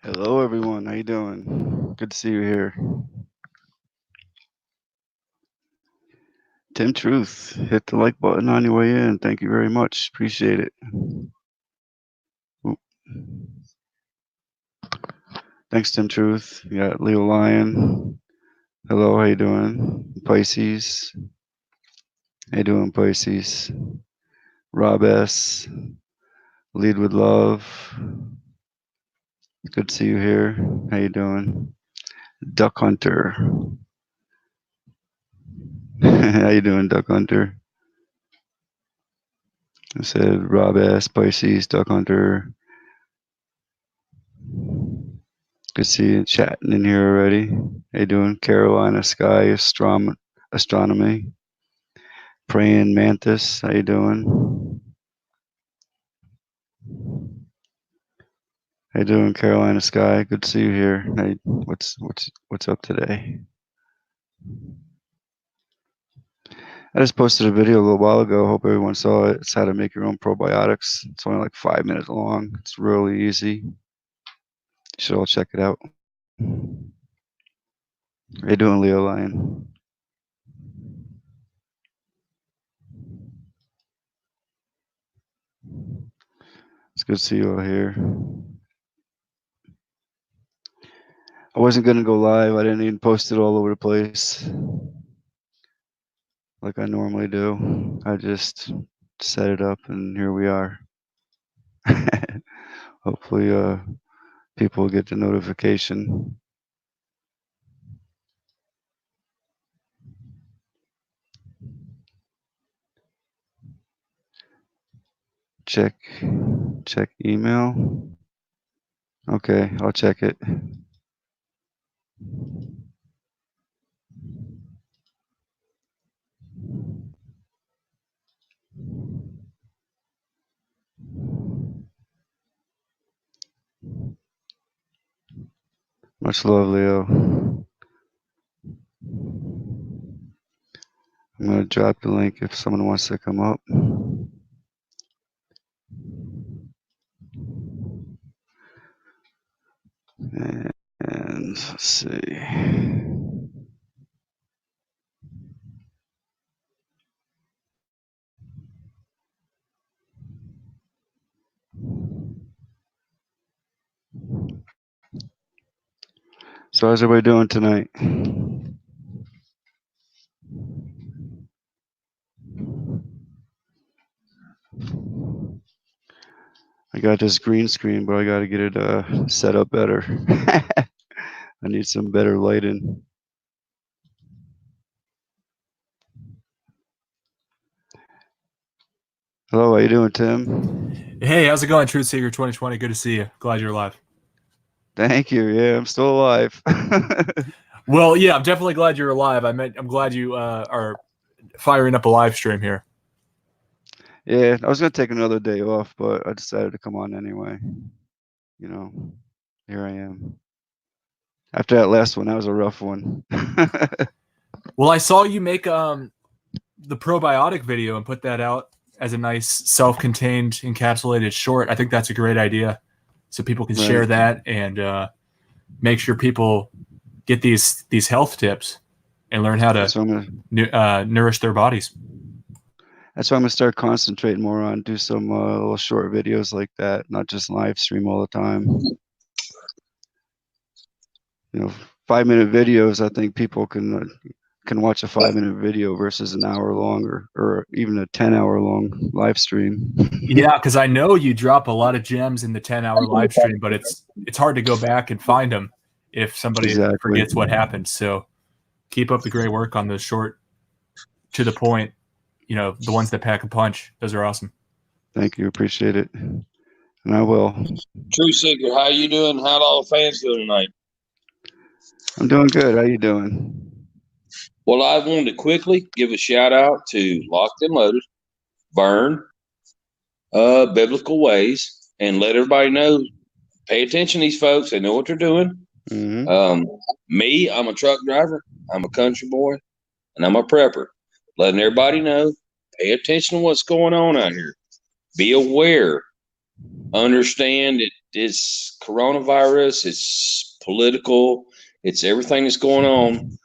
Hello, everyone. How you doing? Good to see you here. Tim Truth, hit the like button on your way in. Thank you very much. Appreciate it. Oop. Thanks, Tim Truth. You got Leo Lion. Hello, how you doing? Pisces. How you doing, Pisces? Rob S. Lead with love. Good to see you here. How you doing? Duck Hunter. How you doing, Duck Hunter? I said Rob S. Pisces, Duck Hunter. Good to see you chatting in here already. How you doing? Carolina Sky Astronomy. Praying Mantis. How you doing? How you doing, Carolina Sky? Good to see you here. Hey, what's up today? I just posted a video a little while ago. Hope everyone saw it. It's how to make your own probiotics. It's only like 5 minutes long. It's really easy. You should all check it out. How you doing, Leo Lion? It's good to see you all here. I wasn't gonna go live. I didn't even post it all over the place like I normally do. I just set it up and here we are. Hopefully people get the notification. Check email. Okay, I'll check it. Much love, Leo. I'm gonna drop the link if someone wants to come up. And let's see. So how's everybody doing tonight? I got this green screen, but I got to get it set up better. I need some better lighting. Hello, how you doing, Tim? Hey, how's it going, Truth Seeker 2020? Good to see you. Glad you're alive. Thank you. Yeah, I'm still alive. Well, yeah, I'm definitely glad you're alive. I'm glad you are firing up a live stream here. Yeah, I was gonna take another day off, but I decided to come on anyway. You know, here I am. After that last one, that was a rough one. Well, I saw you make the probiotic video and put that out as a nice self-contained encapsulated short. I think that's a great idea, so people can share Right. that and make sure people get these health tips and learn how That's to what I'm gonna. nourish their bodies. That's what I'm gonna start concentrating more on. Do some little short videos like that, not just live stream all the time. You know, 5 minute videos. I think people can watch a 5 minute video versus an hour longer, or even a 10 hour long live stream. Yeah, because I know you drop a lot of gems in the 10-hour live stream, but it's hard to go back and find them if somebody Exactly. forgets what happened. So keep up the great work on the short, to the point. You know, the ones that pack a punch. Those are awesome. Thank you. Appreciate it. And I will. True Seeker, how you doing? How all the fans doing tonight? I'm doing good. How you doing? Well, I wanted to quickly give a shout out to Locked and Loaded, Burn, Biblical Ways, and let everybody know, pay attention to these folks. They know what they're doing. Mm-hmm. Me, I'm a truck driver. I'm a country boy, and I'm a prepper. Letting everybody know, pay attention to what's going on out here. Be aware. Understand that it's coronavirus, it's political, it's everything that's going on.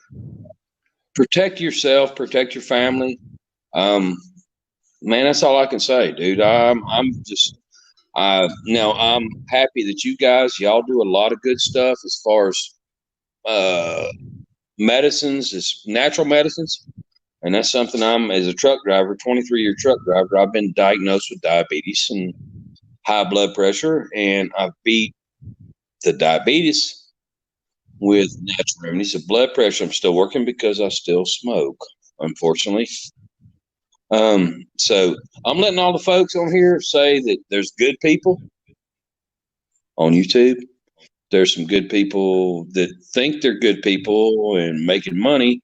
Protect yourself, protect your family. Man, that's all I can say, dude. Now I'm happy that y'all do a lot of good stuff as far as medicines, is natural medicines. And that's something as a truck driver, 23-year truck driver, I've been diagnosed with diabetes and high blood pressure, and I've beat the diabetes with natural remedies. The blood pressure, I'm still working because I still smoke, unfortunately. So I'm letting all the folks on here say that there's good people on YouTube. There's some good people that think they're good people and making money.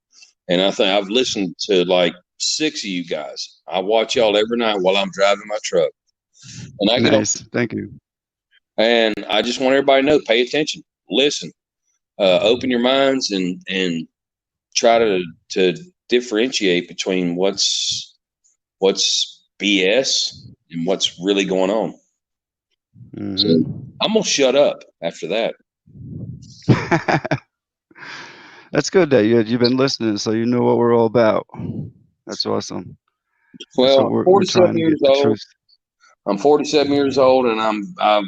And I think I've listened to like 6 of you guys. I watch y'all every night while I'm driving my truck. And I get on, Nice. Thank you. and I just want everybody to know, pay attention, listen, open your minds, and try to differentiate between what's BS and what's really going on. So I'm gonna shut up after that. That's good that you've been listening, so you know what we're all about. That's awesome. That's Well, what I'm we're 47 trying to get years the old. truth. I'm 47 years old, and I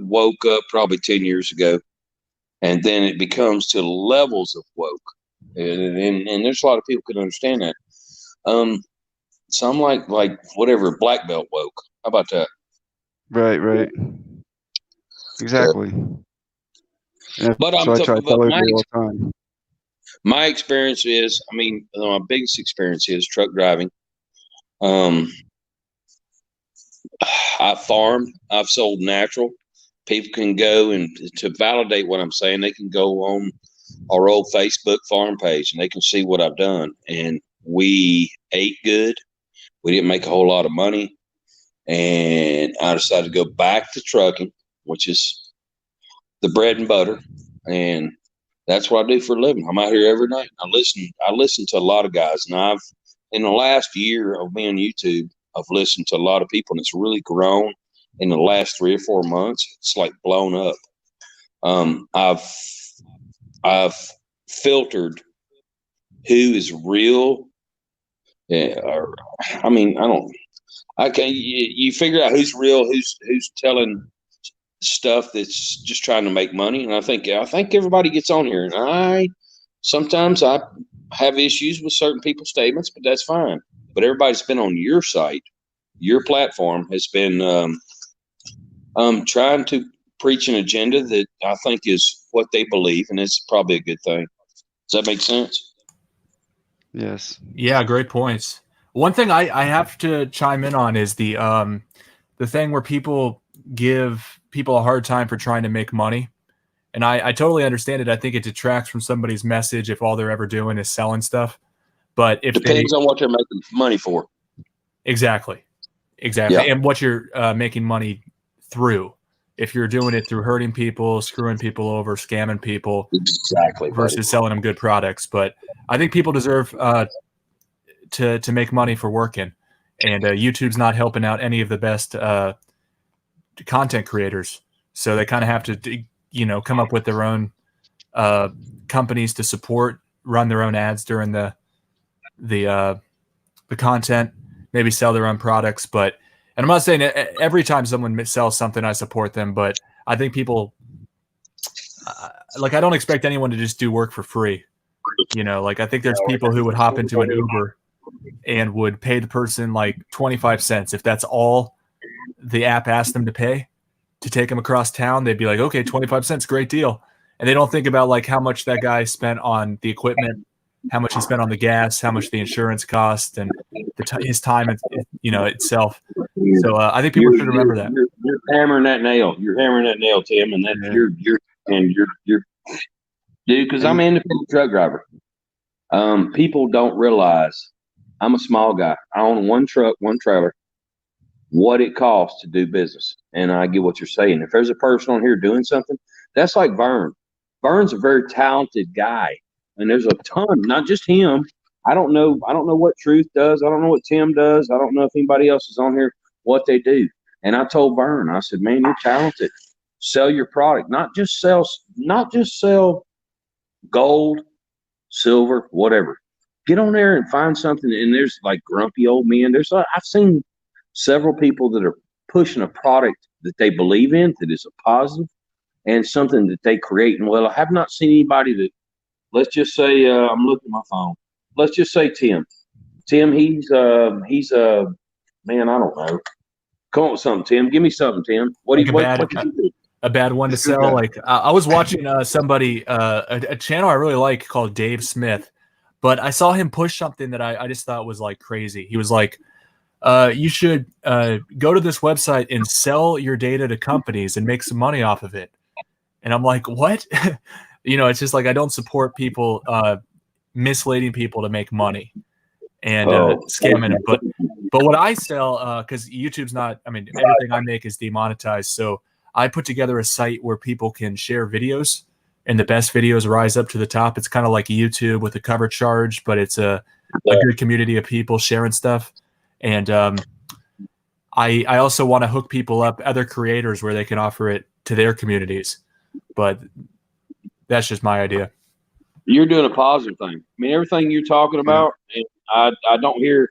woke up probably 10 years ago, and then it becomes to levels of woke, and there's a lot of people can understand that. So I'm like whatever, black belt woke. How about that? Right. Exactly. And But so I try to tell everybody all the time. my experience is, I mean, my biggest experience is truck driving. I farmed. I've sold natural. People can go, and to validate what I'm saying, they can go on our old Facebook farm page and they can see what I've done. And we ate good. We didn't make a whole lot of money. And I decided to go back to trucking, which is the bread and butter. And that's what I do for a living. I'm out here every night. I listen to a lot of guys. And in the last year of being on YouTube, I've listened to a lot of people, and it's really grown in the last 3 or 4 months. It's like blown up. I've filtered who is real. I mean, I can you figure out who's real, who's telling stuff that's just trying to make money. And I think everybody gets on here, and sometimes I have issues with certain people's statements, but that's fine. But everybody's been on your site, your platform has been trying to preach an agenda that I think is what they believe, and it's probably a good thing. Does that make sense? Yes. Yeah, great points. One thing I have to chime in on is the thing where people give people a hard time for trying to make money. And I totally understand it. I think it detracts from somebody's message if all they're ever doing is selling stuff. But if Depends on what they're making money for. Exactly. Yeah. And what you're making money through. If you're doing it through hurting people, screwing people over, scamming people, Exactly, versus buddy. selling them good products. But I think people deserve to make money for working, and YouTube's not helping out any of the best content creators. So they kind of have to, come up with their own companies to support, run their own ads during the content, maybe sell their own products. But, and I'm not saying every time someone sells something, I support them, but I think people, I don't expect anyone to just do work for free. I think there's people who would hop into an Uber and would pay the person like 25 cents. If that's all the app asked them to pay to take them across town, they'd be like, okay, 25 cents, great deal. And they don't think about like how much that guy spent on the equipment, how much he spent on the gas, how much the insurance cost, and his time, itself. So I think people should remember that. You're hammering that nail. You're hammering that nail, Tim, and that you're dude. Because I'm an independent truck driver. People don't realize I'm a small guy. I own one truck, one trailer. What it costs to do business, and I get what you're saying. If there's a person on here doing something, that's like Vern. Vern's a very talented guy, and there's a ton. Not just him. I don't know what Truth does. I don't know what Tim does. I don't know if anybody else is on here what they do. And I told Vern, I said, man, you're talented. Sell your product, not just sell gold, silver, whatever. Get on there and find something. And there's like grumpy old men. I've seen several people that are pushing a product that they believe in, that is a positive and something that they create. And well, I have not seen anybody that, let's just say, I'm looking at my phone. Let's just say Tim. Tim, he's man, I don't know. Come on with something, Tim. Give me something, Tim. What do Like you what do you do? a bad one to sell. Like I was watching somebody, a channel I really like called Dave Smith, but I saw him push something that I just thought was like crazy. He was like, you should go to this website and sell your data to companies and make some money off of it. And I'm like, what? It's just like I don't support people misleading people to make money and scamming them. But what I sell, because YouTube's not, I mean, everything I make is demonetized. So I put together a site where people can share videos and the best videos rise up to the top. It's kind of like YouTube with a cover charge, but it's a good community of people sharing stuff. And I also want to hook people up, other creators, where they can offer it to their communities. But that's just my idea. You're doing a positive thing. I mean, everything you're talking about, and I don't hear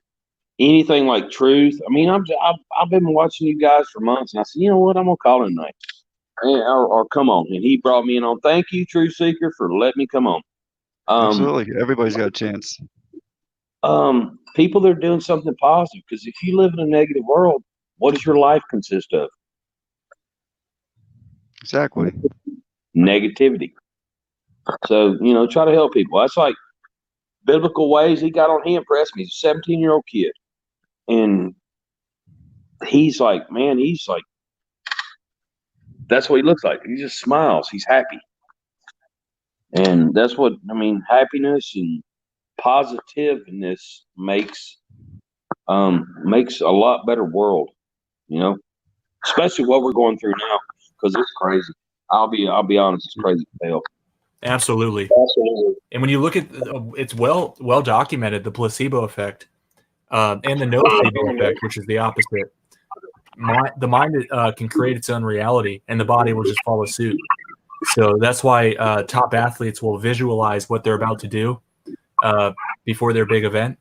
anything like truth. I mean, I've been watching you guys for months, and I said, you know what, I'm gonna call him tonight, or come on. And he brought me in on. Thank you, Truth Seeker, for letting me come on. Absolutely, everybody's got a chance. People that are doing something positive, because if you live in a negative world, what does your life consist of? Exactly. Negativity. So, try to help people. That's like Biblical Ways. He got on, he impressed me. He's a 17-year-old kid. And he's like, that's what he looks like. He just smiles. He's happy. And that's what, happiness and positiveness makes a lot better world, especially what we're going through now, because it's crazy. I'll be honest, it's crazy as hell. Absolutely. And when you look at it's well documented, the placebo effect and the nocebo effect, which is the opposite. The mind can create its own reality, and the body will just follow suit. So that's why top athletes will visualize what they're about to do before their big event,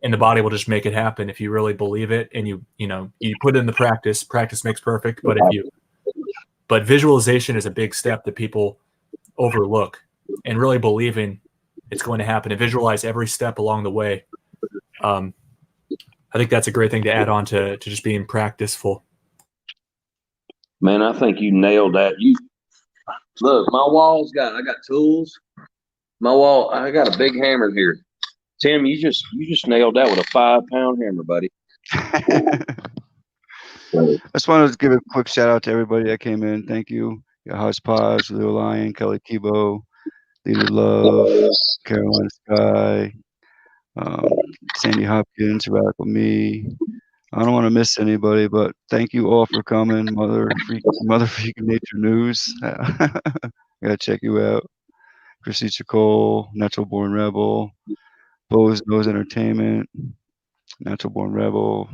and the body will just make it happen if you really believe it and you put in the practice. Practice makes perfect, but visualization is a big step that people overlook, and really believing it's going to happen and visualize every step along the way. I think that's a great thing to add on to just being practiceful. Man, I think you nailed that. You look, my wall's I got tools. My wall, I got a big hammer here. Tim, you just nailed that with a 5-pound hammer, buddy. I just wanted to give a quick shout out to everybody that came in. Thank you. Hush Posh, Lil Lion, Kelly Kibo, Leader Love, Caroline Sky, Sandy Hopkins, Radical Me. I don't want to miss anybody, but thank you all for coming. Mother Freaking Nature News. I gotta check you out. Chrissy Chacole, Natural Born Rebel, Bo's Nose Entertainment, Natural Born Rebel,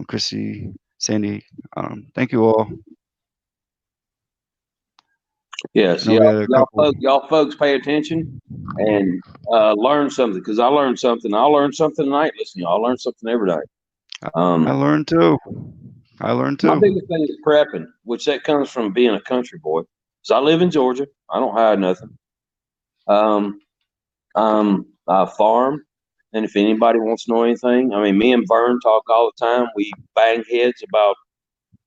Chrissy, Sandy. Thank you all. Yes, y'all folks pay attention and learn something, because I learned something. I'll learn something tonight. Listen, y'all, I learn something every day. I learned too. My biggest thing is prepping, which that comes from being a country boy. So I live in Georgia. I don't hide nothing. I farm, and if anybody wants to know anything, me and Vern talk all the time. We bang heads about.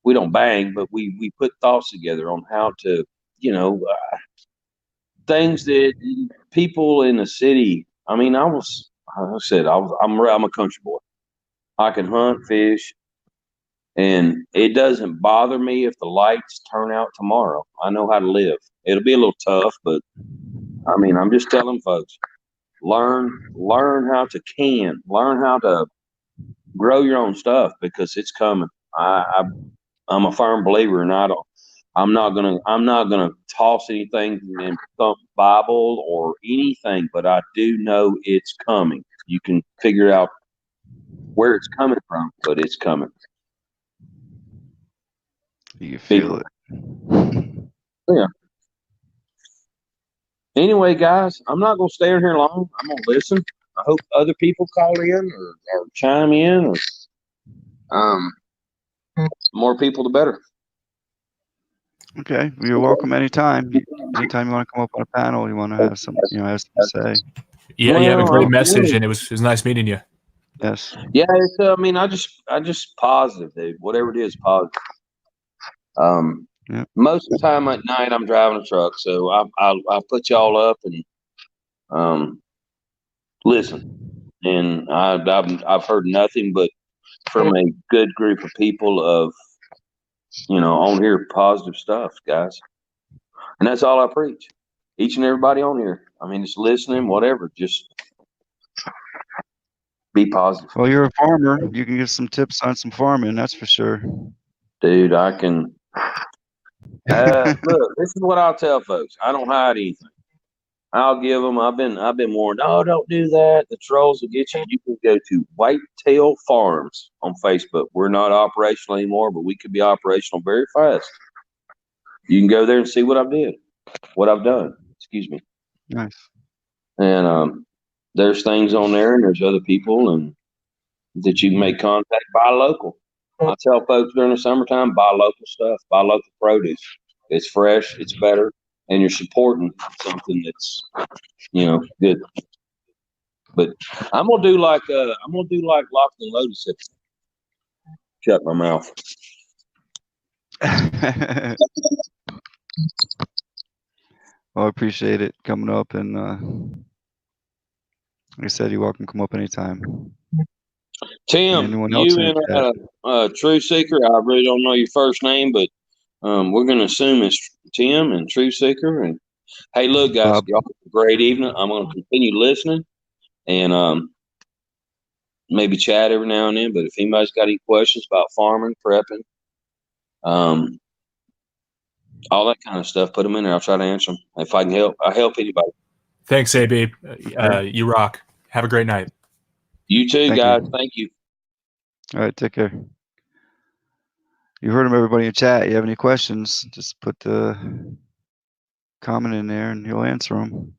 We don't bang, but we put thoughts together on how to, things that people in the city. I'm a country boy. I can hunt, fish, and it doesn't bother me if the lights turn out tomorrow. I know how to live. It'll be a little tough, but I'm just telling folks, learn how to learn how to grow your own stuff, because it's coming. I'm a firm believer, and I'm not gonna toss anything in thump Bible or anything, but I do know it's coming. You can figure out where it's coming from, but it's coming. You feel it. Yeah. Anyway, guys, I'm not going to stay in here long. I'm going to listen. I hope other people call in or chime in. Um, more people, the better. Okay, well, you're welcome anytime. Anytime you want to come up on a panel, you want to have some, have something to say. Yeah, you have a Well, great message, and it was nice meeting you. Yes. yeah. It's, I mean, I just positive, dude. Whatever it is, positive. Yep. Most of the time at night, I'm driving a truck, so I put y'all up and listen. And I've heard nothing but from a good group of people of on here positive stuff, guys. And that's all I preach. Each and everybody on here. I mean, just listening, whatever. Just be positive. Well, you're a farmer. You can give some tips on some farming, that's for sure. Dude, I can. Look, this is what I'll tell folks. I don't hide anything. I'll give them. I've been warned. Oh, don't do that. The trolls will get you. You can go to Whitetail Farms on Facebook. We're not operational anymore, but we could be operational very fast. You can go there and see what I've done. Excuse me. Nice. And there's things on there, and there's other people, and that you can make contact. Buy local. I tell folks during the summertime, buy local stuff. Buy local produce. It's fresh. It's better, and you're supporting something that's good. But I'm gonna do like Locked and Loaded said. Shut my mouth. Well, I appreciate it coming up, and like I said, you're welcome to come up anytime. Tim, Anyone else you in the and chat? True Seeker. I really don't know your first name, but we're gonna assume it's Tim and True Seeker. And hey, look, guys, Bob. y'all have a great evening. I'm gonna continue listening and maybe chat every now and then. But if anybody's got any questions about farming, prepping, all that kind of stuff, put them in there. I'll try to answer them if I can help. I help anybody. Thanks, AB. You rock. Have a great night. You too, Thank guys. you. Thank you. All right, take care. You heard him, everybody in chat. You have any questions, just put the comment in there and he'll answer them.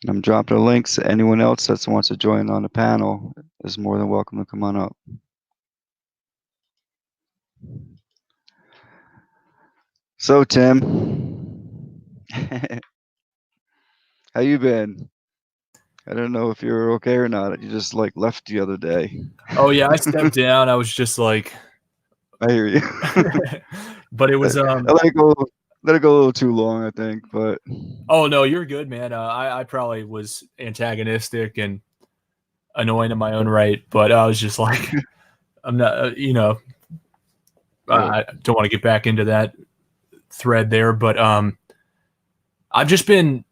I'm dropping the links. Anyone else that wants to join on the panel is more than welcome to come on up. So, Tim, how you been? I don't know if you're okay or not. You just left the other day. Oh yeah, I stepped down. I was just like, I hear you. but it was I let it go a little too long, I think. But oh no, you're good, man. I probably was antagonistic and annoying in my own right, but I was just like, I'm not, I don't want to get back into that thread there, but I've just been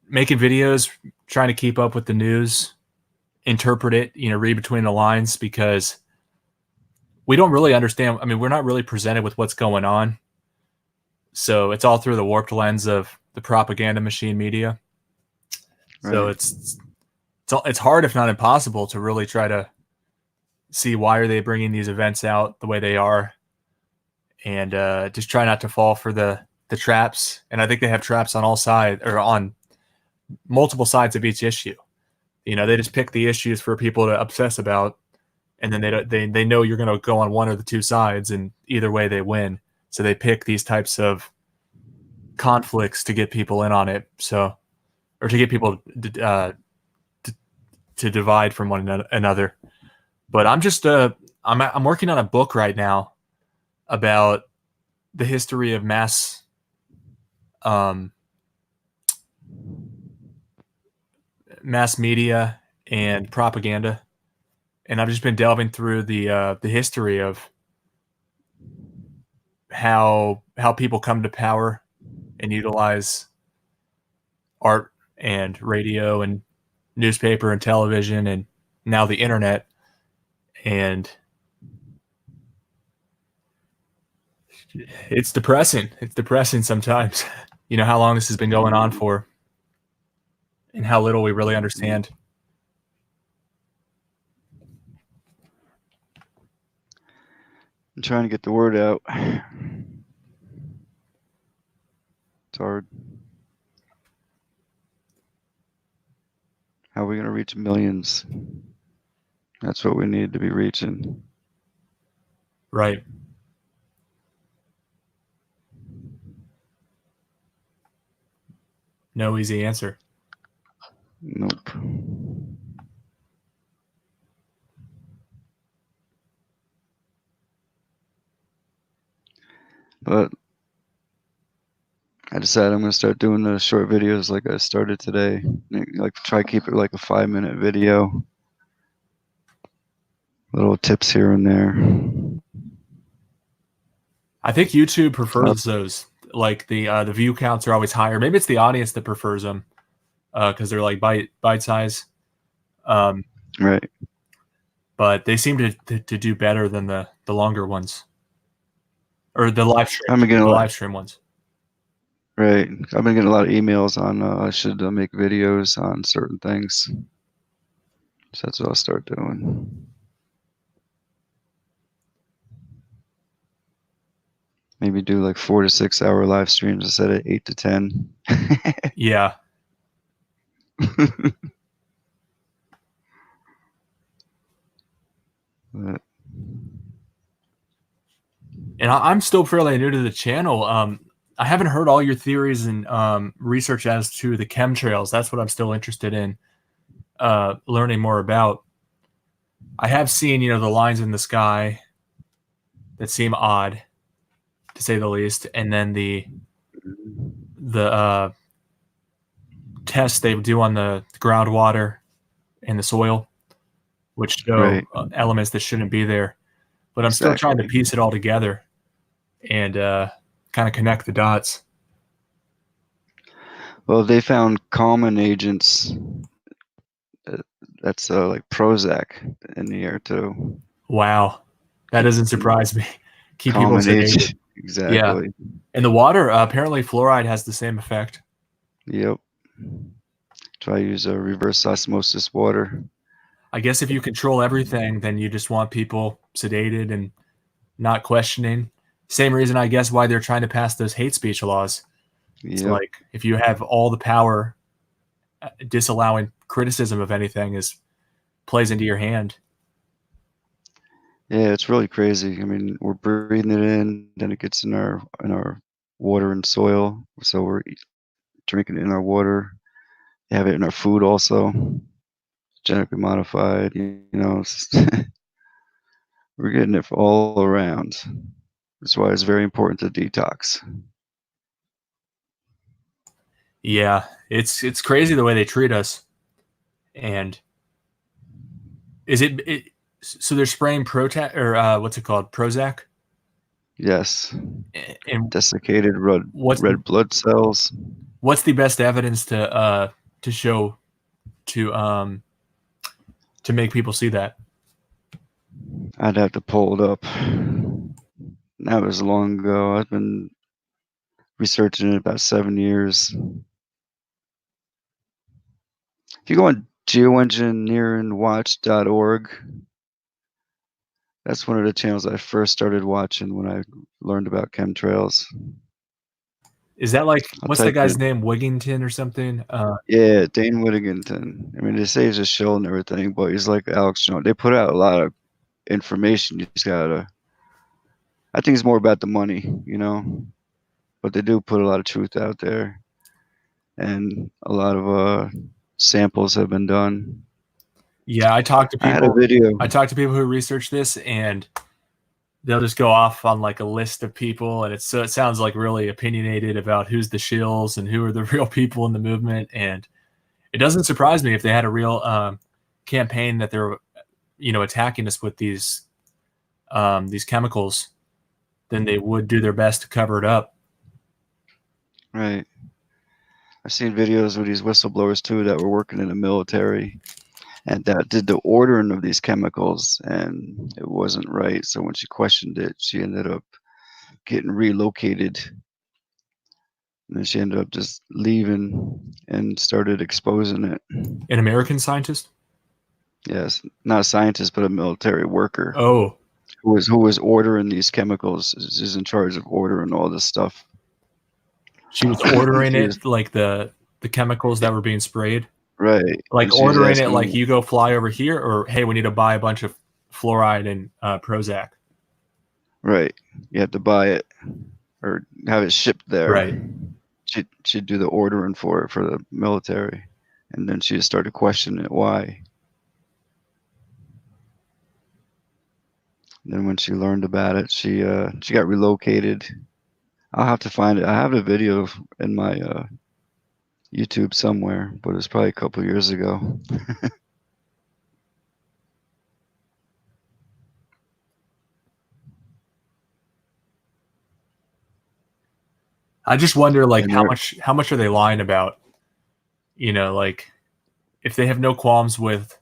making videos, trying to keep up with the news, interpret it, read between the lines, because we don't really understand. I mean, we're not really presented with what's going on. So it's all through the warped lens of the propaganda machine media. So right. it's hard, if not impossible, to really try to see why are they bringing these events out the way they are, and just try not to fall for the traps. And I think they have traps on all sides, or on multiple sides of each issue. They just pick the issues for people to obsess about, and then they know you're going to go on one or the two sides, and either way they win. So they pick these types of conflicts to get people in on it. So, or to get people to divide from one another. But I'm just I'm working on a book right now about the history of mass media and propaganda, and I've just been delving through the history of how people come to power and utilize art and radio and newspaper and television and now the internet. And it's depressing. It's depressing sometimes, how long this has been going on for and how little we really understand. I'm trying to get the word out. It's hard. How are we going to reach millions? That's what we need to be reaching. Right. No easy answer. Nope. But I decided I'm going to start doing the short videos like I started today. Like try to keep it like a 5-minute video. Little tips here and there. I think YouTube prefers those. Like the view counts are always higher. Maybe it's the audience that prefers them because they're like bite size. Right. But they seem to do better than the longer ones or the live stream ones. Right. I've been getting a lot of emails on I should make videos on certain things. So that's what I'll start doing. Maybe do like 4 to 6 hour live streams instead of 8 to 10. Yeah. But, and I'm still fairly new to the channel. I haven't heard all your theories and research as to the chemtrails. That's what I'm still interested in learning more about. I have seen, the lines in the sky that seem odd, to say the least, and then the tests they do on the groundwater and the soil, which show right. elements that shouldn't be there. But I'm still trying to piece it all together and kind of connect the dots. Well, they found common agents. That's like Prozac in the air too. Wow, that doesn't surprise me. Keep people Common sedated. agent. Exactly. Yeah. And the water, apparently fluoride has the same effect. Yep. Try to use a reverse osmosis water. I guess if you control everything, then you just want people sedated and not questioning. Same reason, I guess, why they're trying to pass those hate speech laws. It's like if you have all the power, disallowing criticism of anything plays into your hand. Yeah, it's really crazy. I mean, we're breathing it in, then it gets in our water and soil. So we're drinking it in our water. They have it in our food also. Genetically modified, we're getting it all around. That's why it's very important to detox. Yeah, it's crazy the way they treat us. And is it so they're spraying what's it called? Prozac? Yes. And Desiccated red blood cells. What's the best evidence to show to make people see that? I'd have to pull it up. That was long ago. I've been researching it about 7 years. If you go on geoengineeringwatch.org, that's one of the channels I first started watching when I learned about chemtrails. Is that like, what's that guy's name? Wigington or something? Yeah, Dane Whittington. I mean, they say he's a shill and everything, but he's like Alex Jones. They put out a lot of information. You just gotta. I think it's more about the money, but they do put a lot of truth out there, and a lot of samples have been done. Yeah, I talked to people. I had a video. I talked to people who research this, and they'll just go off on like a list of people, and it sounds like really opinionated about who's the shills and who are the real people in the movement. And it doesn't surprise me if they had a real campaign that they're, attacking us with these chemicals, then they would do their best to cover it up. Right. I've seen videos with these whistleblowers too that were working in the military and that did the ordering of these chemicals, and it wasn't right. So when she questioned it, she ended up getting relocated. And then she ended up just leaving and started exposing it. An American scientist? Yes, not a scientist, but a military worker. Oh. who was ordering these chemicals is in charge of ordering all this stuff. She was ordering She was, it, like the chemicals that were being sprayed. right. Like And she was ordering it, asking, like you go fly over here, or hey, we need to buy a bunch of fluoride and Prozac. right, you have to buy it or have it shipped there. Right. She'd do the ordering for it for the military, and then she started questioning it why. And then when she learned about it, she got relocated. I'll have to find it. I have a video in my YouTube somewhere, but it's probably a couple years ago. I just wonder, like, And how much are they lying about? You know, like if they have no qualms with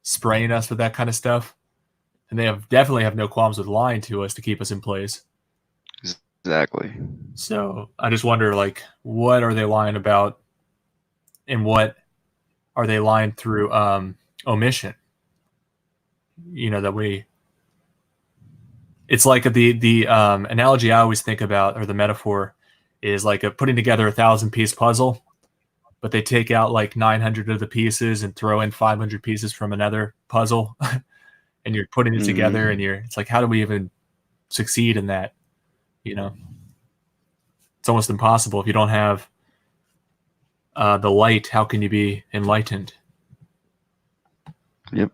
spraying us with that kind of stuff, and they definitely have no qualms with lying to us to keep us in place. exactly. So I just wonder, like, what are they lying about, and what are they lying through omission? You know, that we. It's like the analogy I always think about, or the metaphor, is like putting together 1,000-piece puzzle, but they take out like 900 of the pieces and throw in 500 pieces from another puzzle, and you're putting it together, and it's like, how do we even succeed in that? You know, it's almost impossible if you don't have the light. How can you be enlightened? Yep.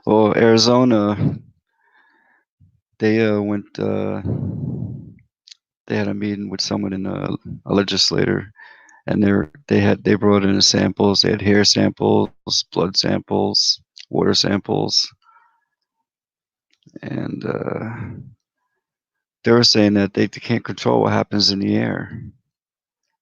Well, Arizona, they went. They had a meeting with someone in a legislator, and they brought in samples. They had hair samples, blood samples, water samples, and they were saying that they can't control what happens in the air.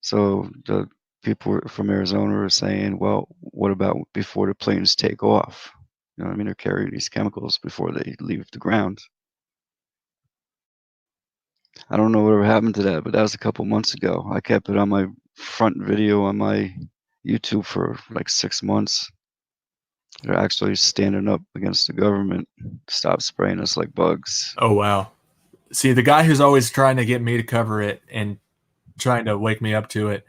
So the people from Arizona were saying, well, what about before the planes take off? You know what I mean? They're carrying these chemicals before they leave the ground. I don't know whatever happened to that, but that was a couple months ago. I kept it on my front video on my YouTube for like 6 months. They're actually standing up against the government. Stop spraying us like bugs. Oh wow! See, the guy who's always trying to get me to cover it and trying to wake me up to it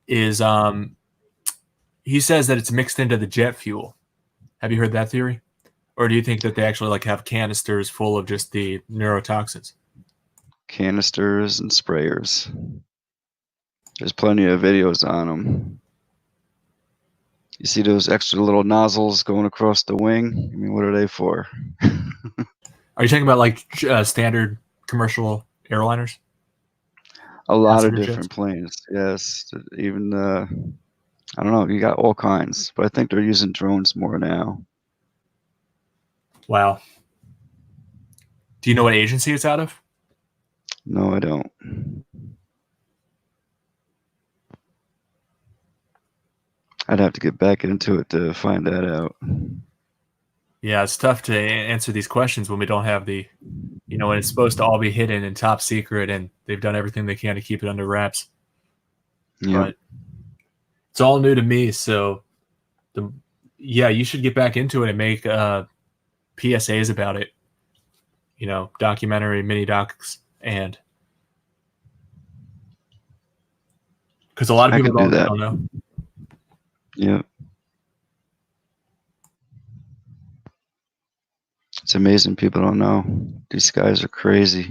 is he says that it's mixed into the jet fuel. Have you heard that theory? Or do you think that they actually like have canisters full of just the neurotoxins? Canisters and sprayers. There's plenty of videos on them. You see those extra little nozzles going across the wing? I mean, what are they for? Are you talking about like standard commercial airliners? A lot of Passenger jets? different planes. Yes, even I don't know. You got all kinds, but I think they're using drones more now. Wow. Do you know what agency it's out of? No, I don't. I'd have to get back into it to find that out. Yeah, it's tough to answer these questions when we don't have the, you know, when it's supposed to all be hidden and top secret, and they've done everything they can to keep it under wraps. Yeah. But it's all new to me, so yeah, you should get back into it and make PSAs about it. You know, documentary, mini docs, and because a lot of I people could do that. don't know. Yeah. It's amazing people don't know. These guys are crazy.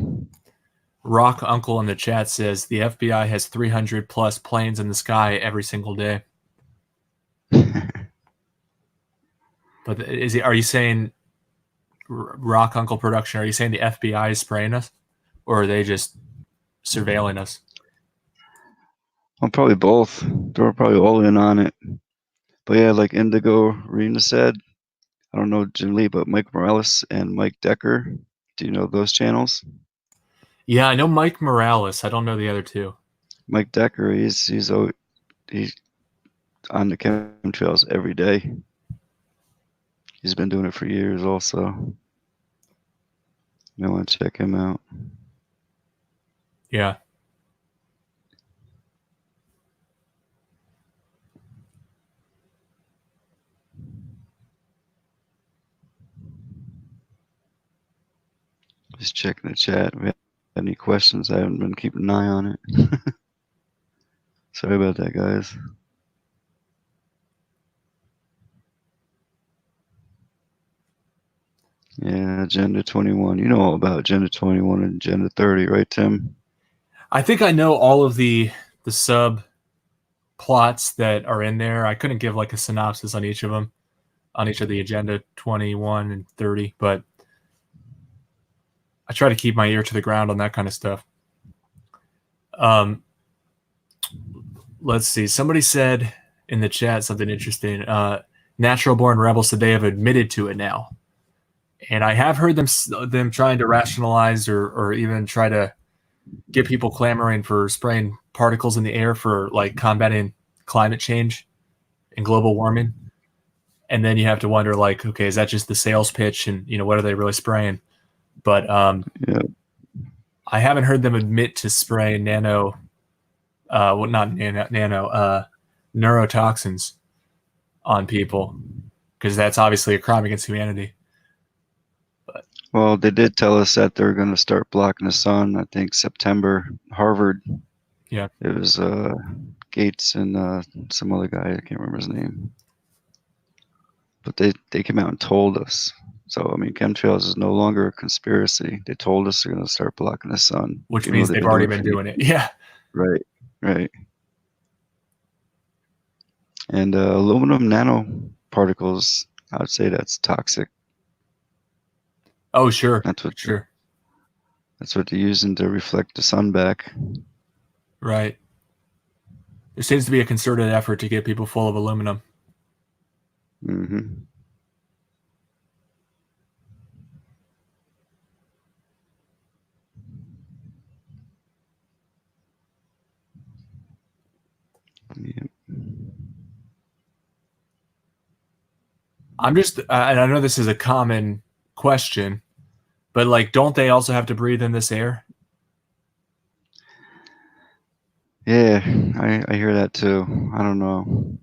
Rock Uncle in the chat says the FBI has 300 plus planes in the sky every single day. But are you saying, Rock Uncle Production, are you saying the FBI is spraying us, or are they just surveilling us? Well, probably both. They're probably all in on it. But yeah, like Indigo Rena said, I don't know Jim Lee, but Mike Morales and Mike Decker. Do you know those channels? Yeah, I know Mike Morales. I don't know the other two. Mike Decker, he's on the chemtrails every day. He's been doing it for years also. You want to check him out. Yeah. Just checking the chat. If we have any questions, I haven't been keeping an eye on it. Sorry about that, guys. Yeah, Agenda 21. You know all about Agenda 21 and Agenda 30, right, Tim? I think I know all of the sub plots that are in there. I couldn't give like a synopsis on each of them, on each of the Agenda 21 and 30, but I try to keep my ear to the ground on that kind of stuff. Let's see. Somebody said in the chat something interesting. Natural born rebels said they have admitted to it now. And I have heard them trying to rationalize or even try to get people clamoring for spraying particles in the air for like combating climate change and global warming. And then you have to wonder, like, okay, is that just the sales pitch? And what are they really spraying? But Yeah. I haven't heard them admit to spraying neurotoxins on people, because that's obviously a crime against humanity. Well, they did tell us that they're going to start blocking the sun. I think September. Harvard. Yeah. It was Gates and some other guy. I can't remember his name. But they came out and told us. So, I mean, chemtrails is no longer a conspiracy. They told us they're going to start blocking the sun. Which means they've already been doing it. Yeah. Right. And aluminum nanoparticles, I would say that's toxic. Oh, sure. That's what they're using to reflect the sun back. Right. There seems to be a concerted effort to get people full of aluminum. Mm-hmm. Yep. I'm just, and I know this is a common question, but like, don't they also have to breathe in this air? Yeah, I hear that too. I don't know.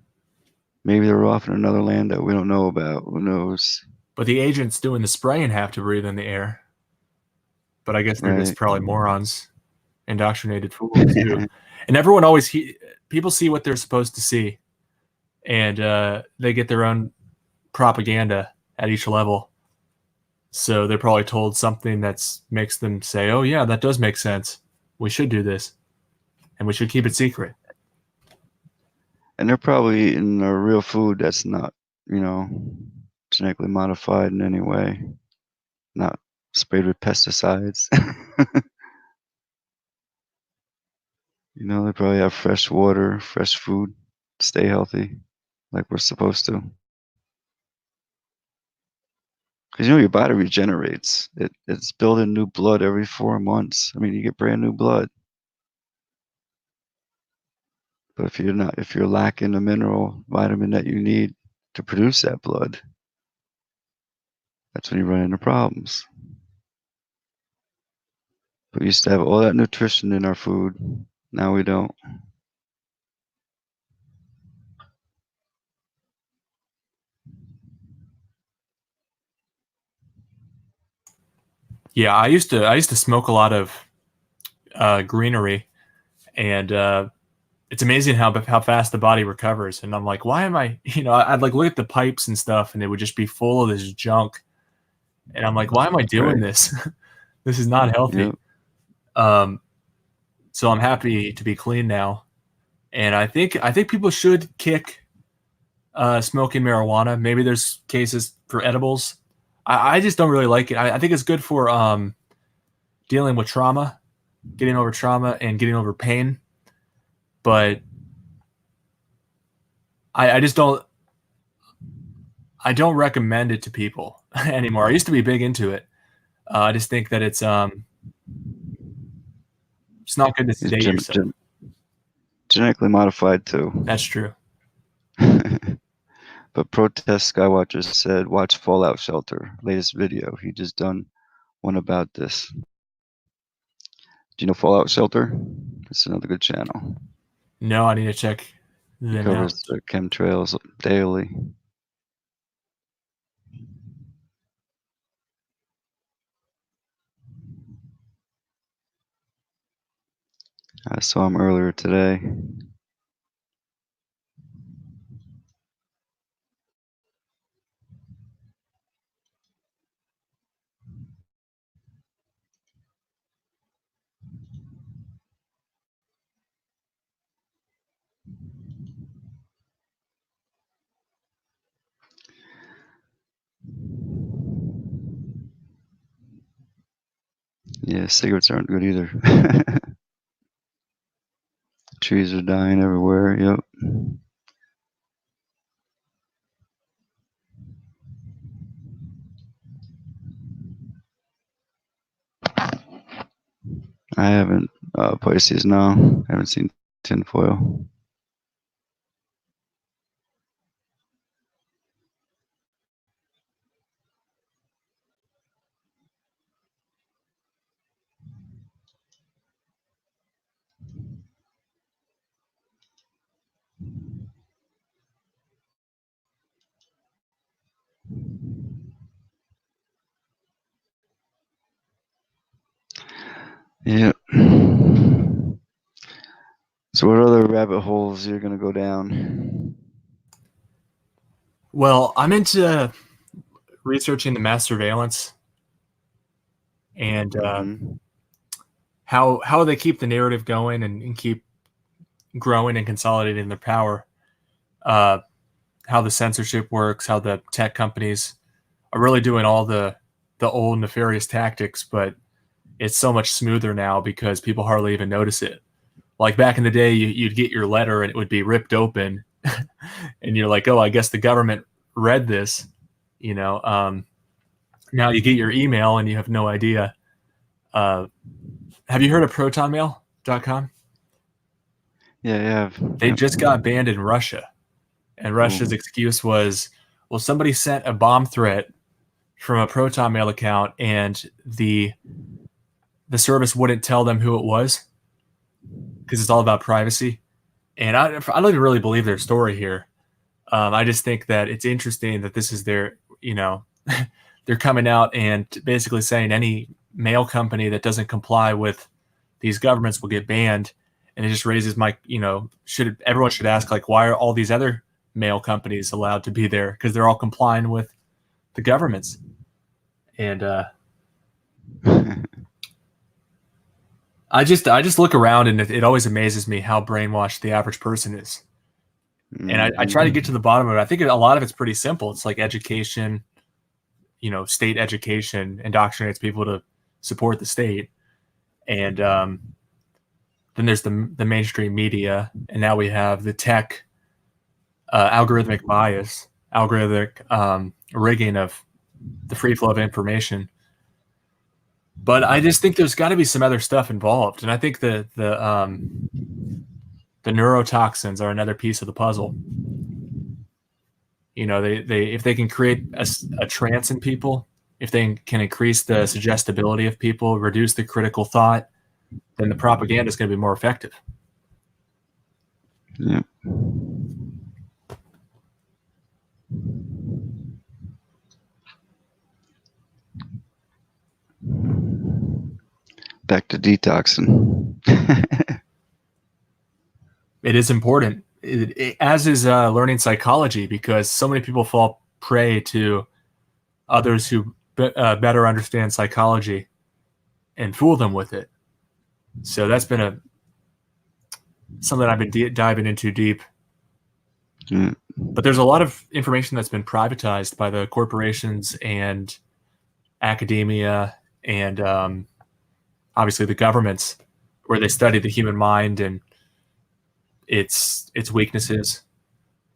Maybe they're off in another land that we don't know about. Who knows? But the agents doing the spraying have to breathe in the air. But I guess they're just probably morons, indoctrinated fools too. And everyone always, people see what they're supposed to see, and they get their own propaganda at each level. So they're probably told something that makes them say, "Oh yeah, that does make sense. We should do this, and we should keep it secret." And they're probably eating a real food that's not, genetically modified in any way, not sprayed with pesticides. They probably have fresh water, fresh food, stay healthy, like we're supposed to. Because your body regenerates. It's building new blood every 4 months. I mean, you get brand new blood. But if you're lacking a mineral, vitamin that you need to produce that blood, that's when you run into problems. But we used to have all that nutrition in our food. Now we don't. Yeah, I used to smoke a lot of greenery, and it's amazing how fast the body recovers. And I'm like, why am I? I'd like look at the pipes and stuff, and it would just be full of this junk. And I'm like, why am I doing this? This is not healthy. Yep. So I'm happy to be clean now, and I think people should kick smoking marijuana. Maybe there's cases for edibles. I just don't really like it. I think it's good for dealing with trauma, getting over trauma, and getting over pain. But I just don't. I don't recommend it to people anymore. I used to be big into it. I just think that it's not good to sedate yourself. Genetically modified too. That's true. But Truthers-Skywatchers said, watch Fallout Shelter, latest video. He just done one about this. Do you know Fallout Shelter? It's another good channel. No, I need to check them out. He covers the chemtrails daily. I saw him earlier today. Yeah, cigarettes aren't good either. Trees are dying everywhere. Yep. I haven't Pisces. No, haven't seen tinfoil. Yep. So what other rabbit holes you're gonna go down? Well, I'm into researching the mass surveillance and Mm-hmm. how they keep the narrative going and keep growing and consolidating their power. How the censorship works, how the tech companies are really doing all the old nefarious tactics, but it's so much smoother now because people hardly even notice it. Like back in the day, you'd get your letter and it would be ripped open, and you're like, "Oh, I guess the government read this." You know, now you get your email and you have no idea. Have you heard of ProtonMail.com? Yeah, yeah. They Yep. just got banned in Russia, and Russia's Ooh. excuse was, "Well, somebody sent a bomb threat from a Proton Mail account, and the service wouldn't tell them who it was because it's all about privacy." And I don't even really believe their story here. I just think that it's interesting that this is their, they're coming out and basically saying any mail company that doesn't comply with these governments will get banned. And it just raises my, everyone should ask, like, why are all these other mail companies allowed to be there? Because they're all complying with the governments. And I just look around and it always amazes me how brainwashed the average person is. And I try to get to the bottom of it. I think a lot of it's pretty simple. It's like education, state education indoctrinates people to support the state. And then there's the mainstream media. And now we have the tech algorithmic bias, algorithmic rigging of the free flow of information. But I just think there's got to be some other stuff involved. And I think the neurotoxins are another piece of the puzzle. They if they can create a trance in people, if they can increase the suggestibility of people, reduce the critical thought, then the propaganda is going to be more effective. Yep. Back to detoxing. It is important, as is learning psychology, because so many people fall prey to others who better understand psychology and fool them with it. So that's been something I've been diving into deep. Yeah. But there's a lot of information that's been privatized by the corporations and academia and obviously the governments, where they study the human mind and its weaknesses.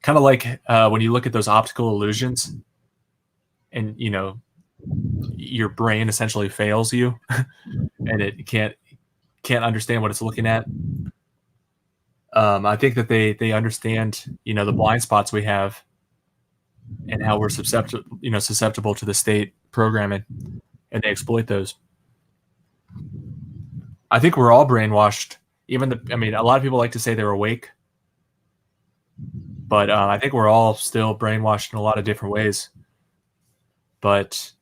Kind of like when you look at those optical illusions, and your brain essentially fails you, and it can't understand what it's looking at. I think that they understand the blind spots we have and how we're susceptible to the state programming, and they exploit those. I think we're all brainwashed. A lot of people like to say they're awake, but I think we're all still brainwashed in a lot of different ways. But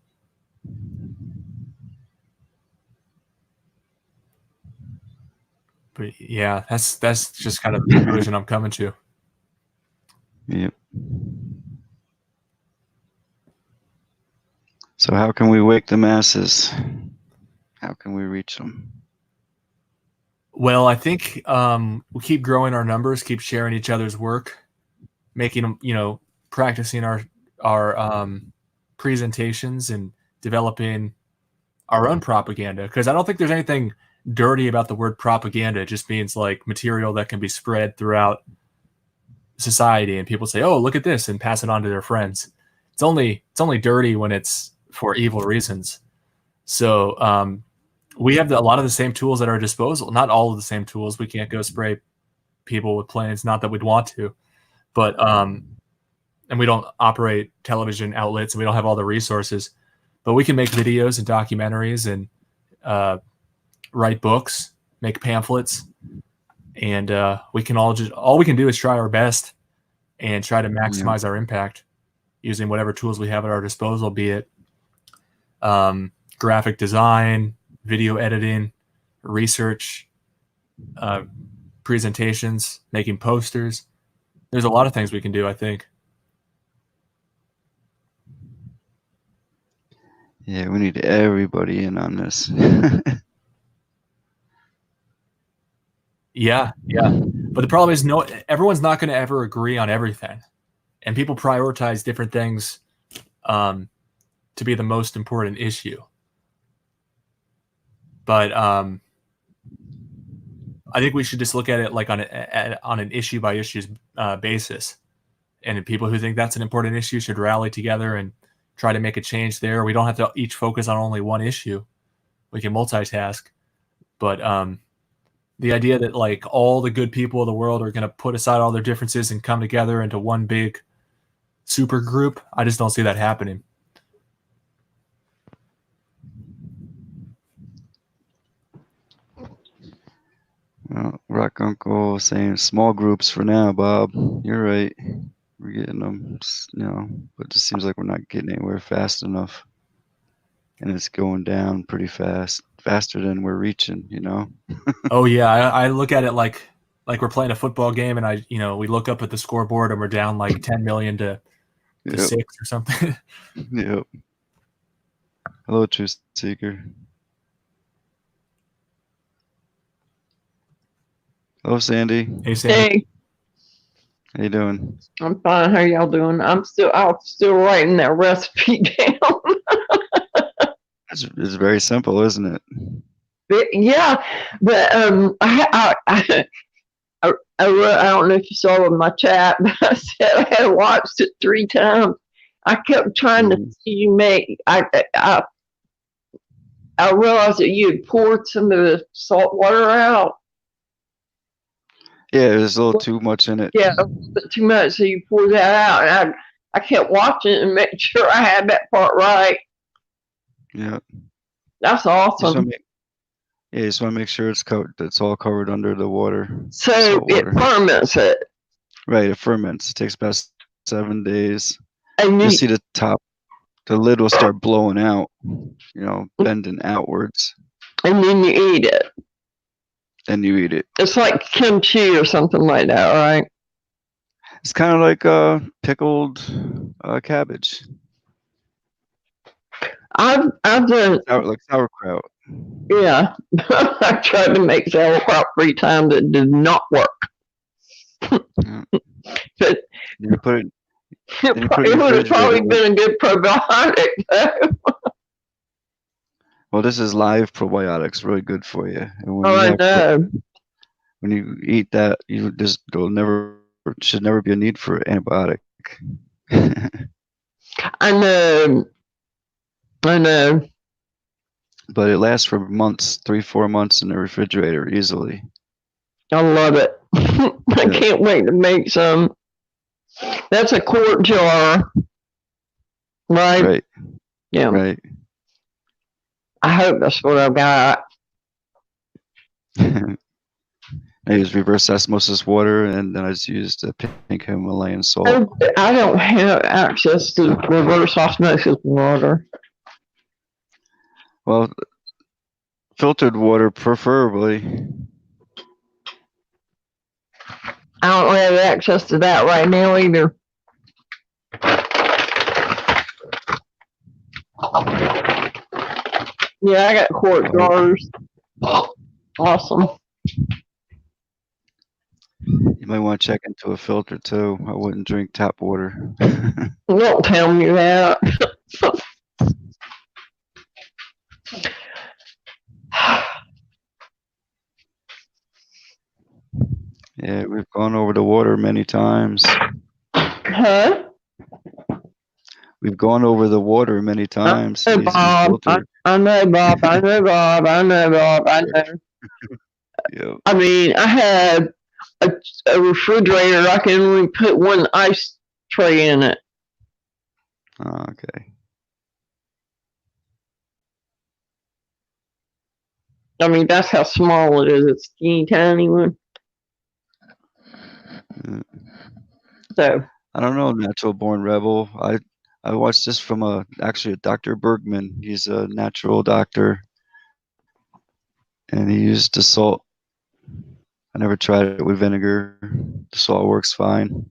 But yeah, that's just kind of the conclusion I'm coming to. Yep. So how can we wake the masses? How can we reach them? Well, I think we keep growing our numbers, keep sharing each other's work, making them, practicing our presentations and developing our own propaganda. Because I don't think there's anything dirty about the word propaganda. It just means like material that can be spread throughout society, and people say, "Oh, look at this," and pass it on to their friends. It's only dirty when it's for evil reasons. So we have a lot of the same tools at our disposal. Not all of the same tools. We can't go spray people with planes. Not that we'd want to, but and we don't operate television outlets, and we don't have all the resources. But we can make videos and documentaries and write books, make pamphlets, and we can all we can do is try our best and try to maximize our impact using whatever tools we have at our disposal, be it graphic design, video editing, research, presentations, making posters. There's a lot of things we can do, I think. Yeah, we need everybody in on this. Yeah. But the problem is everyone's not going to ever agree on everything. And people prioritize different things to be the most important issue. But I think we should just look at it like on an issue by issue basis. And people who think that's an important issue should rally together and try to make a change there. We don't have to each focus on only one issue. We can multitask. But the idea that like all the good people of the world are going to put aside all their differences and come together into one big super group, I just don't see that happening. Well, Rock Uncle saying small groups for now, Bob. You're right. We're getting them, but it just seems like we're not getting anywhere fast enough. And it's going down pretty fast, faster than we're reaching, Oh yeah, I look at it like we're playing a football game, and we look up at the scoreboard and we're down like 10 million to 6 or something. Yep. Hello, Truth Seeker. Hello, Sandy. Hey, Sandy. Hey, How you doing? I'm fine. How y'all doing? I'm still writing that recipe down. It's very simple, isn't it? Yeah, but I don't know if you saw in my chat, but I said I had watched it 3 times. I kept trying to see you make. I realized that you had poured some of the salt water out. Yeah, there's a little too much in it. Yeah, but too much, so you pour that out, and I kept watching it and making sure I had that part right. Yeah. That's awesome. You just want to make sure it's covered. It's all covered under the water. So it ferments it. Right, it ferments. It takes about 7 days. And you see the top, the lid will start blowing out, bending outwards. And then you eat it. Then you eat it. It's like kimchi or something like that, right? It's kind of like pickled cabbage. I've done like sauerkraut. Yeah, I tried to make sauerkraut 3 times. It did not work. Yeah. But you put it. It would have probably been a good probiotic, though. Well, this is live probiotics, really good for you. And I know. When you eat that, should never be a need for an antibiotic. I know. But it lasts for months, 3-4 months in the refrigerator easily. I love it. I can't wait to make some. That's a quart jar, right? Right. Yeah. Right. I hope that's what I've got. I use reverse osmosis water, and then I just used the pink Himalayan salt. I don't have access to reverse osmosis water. Well, filtered water preferably. I don't have access to that right now either. Yeah, I got quart jars. Awesome. You might want to check into a filter too. I wouldn't drink tap water. Don't tell me that. Yeah, we've gone over the water many times. Huh? We've gone over the water many times. Hey, It needs to be Bob. filtered. I know, Bob. I know, Bob. I know, Bob. I know. Yep. I mean, I had a refrigerator. I can only put one ice tray in it. Oh, okay. I mean, that's how small it is. It's teeny tiny one. So I don't know, Natural Born Rebel. I watched this from actually a Dr. Bergman. He's a natural doctor, and he used the salt. I never tried it with vinegar. The salt works fine.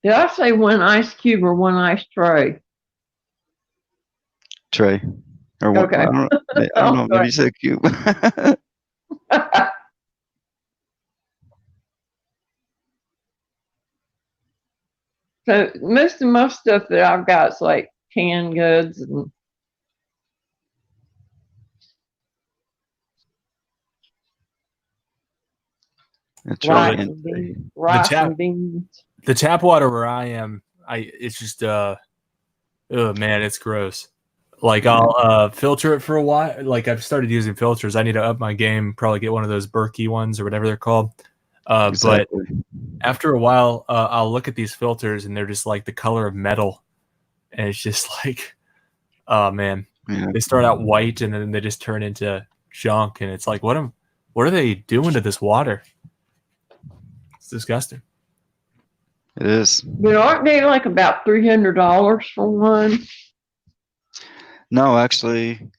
did I say one ice cube or one ice tray? Tray or one. Okay. I don't know. Maybe you said cube. So most of my stuff that I've got is like canned goods and rice and beans. Rice and beans. The tap water where I am, it's just oh man, it's gross. Like I'll filter it for a while. Like I've started using filters. I need to up my game. Probably get one of those Berkey ones or whatever they're called. But after a while, I'll look at these filters and they're just like the color of metal, and it's just like, oh man, they start out white and then they just turn into junk, and it's like, what are they doing to this water? It's disgusting. It is. But aren't they like about $300 for one? No, actually,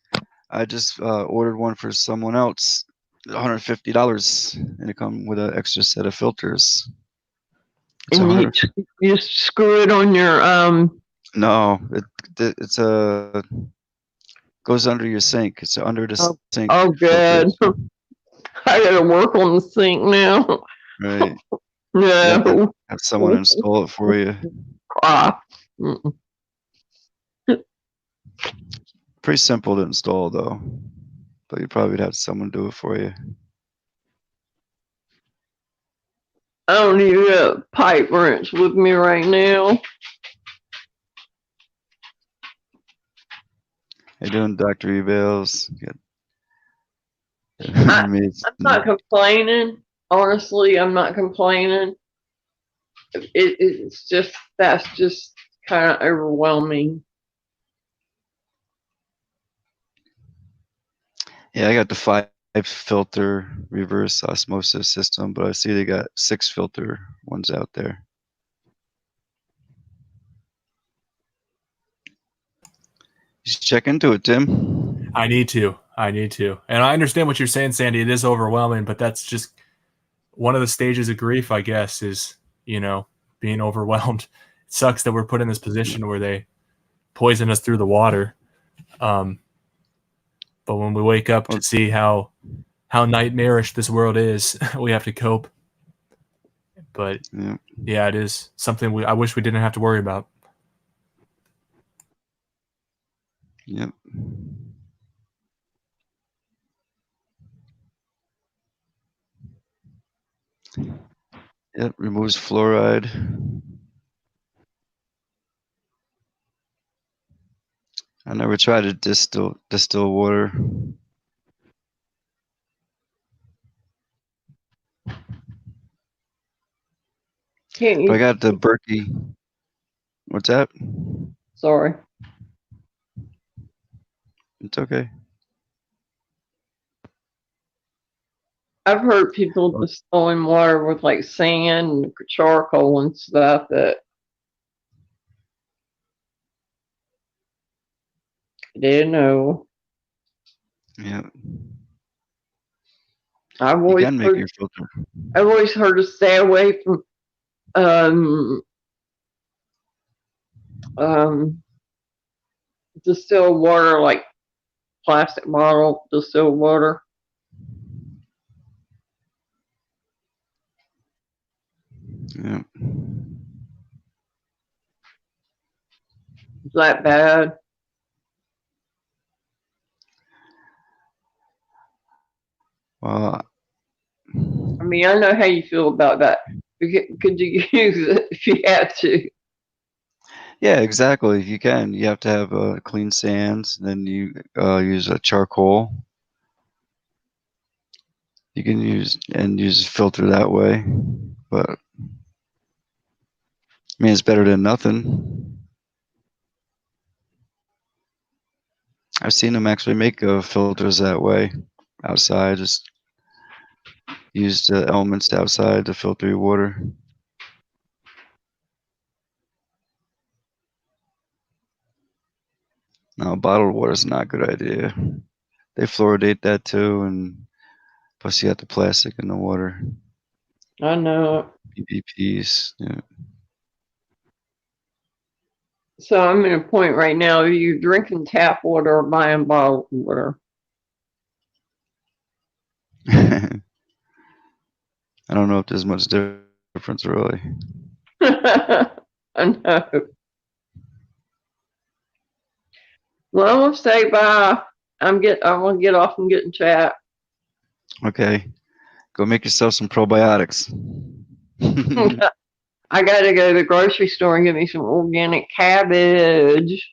I just ordered one for someone else, $150, and it come with an extra set of filters. It's And you screw it on your No, it's a goes under your sink. It's under the sink. Oh, good. Filters. I gotta work on the sink now. Right. No. Have someone install it for you. Pretty simple to install though, but you probably would have someone do it for you. I don't need a pipe wrench with me right now. How you doing, Dr. Ebales? I'm not complaining. Honestly, I'm not complaining. It's just, that's just kind of overwhelming. Yeah, I got the 5-filter reverse osmosis system, but I see they got 6-filter ones out there. You should check into it, Tim. I need to. And I understand what you're saying, Sandy. It is overwhelming, but that's just one of the stages of grief, I guess, is, being overwhelmed. It sucks that we're put in this position where they poison us through the water. But when we wake up to see how nightmarish this world is, we have to cope. But yeah, it is something I wish we didn't have to worry about. Yep. Yep, removes fluoride. I never tried to distill water. But I got the Berkey. What's that? Sorry. It's okay. I've heard people distilling water with like sand and charcoal and stuff that I didn't know. Yeah. I've You always can make heard, your filter. I've always heard to stay away from distilled water, like plastic bottle distilled water. Yeah. Is that bad? Well, I mean, I know how you feel about that. Could you use it if you had to? yeah, exactly. You can. You have to have clean sands. Then you use a charcoal. You can use a filter that way, but I mean it's better than nothing. I've seen them actually make filters that way outside. Just use the elements outside to filter your water. No, bottled water is not a good idea. They fluoridate that too, and plus you got the plastic in the water. I know. PPPs. Yeah. So I'm at a point right now. Are you drinking tap water or buying bottled water? I don't know if there's much difference really. I know. Well, I'm gonna say bye. I'm gonna get off and get in chat. Okay, go make yourself some probiotics. I gotta go to the grocery store and get me some organic cabbage.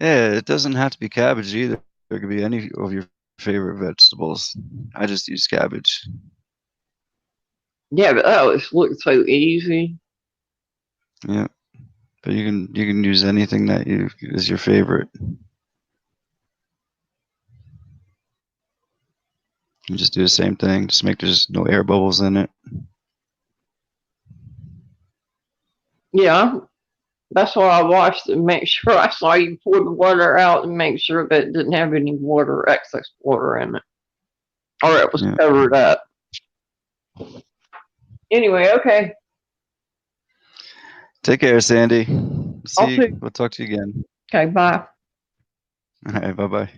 Yeah, it doesn't have to be cabbage either. It could be any of your favorite vegetables. I just use cabbage. Yeah, but it looks so easy. Yeah, but you can use anything that is your favorite. You just do the same thing. Just make there's no air bubbles in it. Yeah, that's why I washed it and make sure I saw you pour the water out and make sure that it didn't have any water, excess water in it, or it was Yeah. covered up. Anyway, okay. Take care, Sandy. I'll see. We'll talk to you again. Okay, bye. All right, bye bye.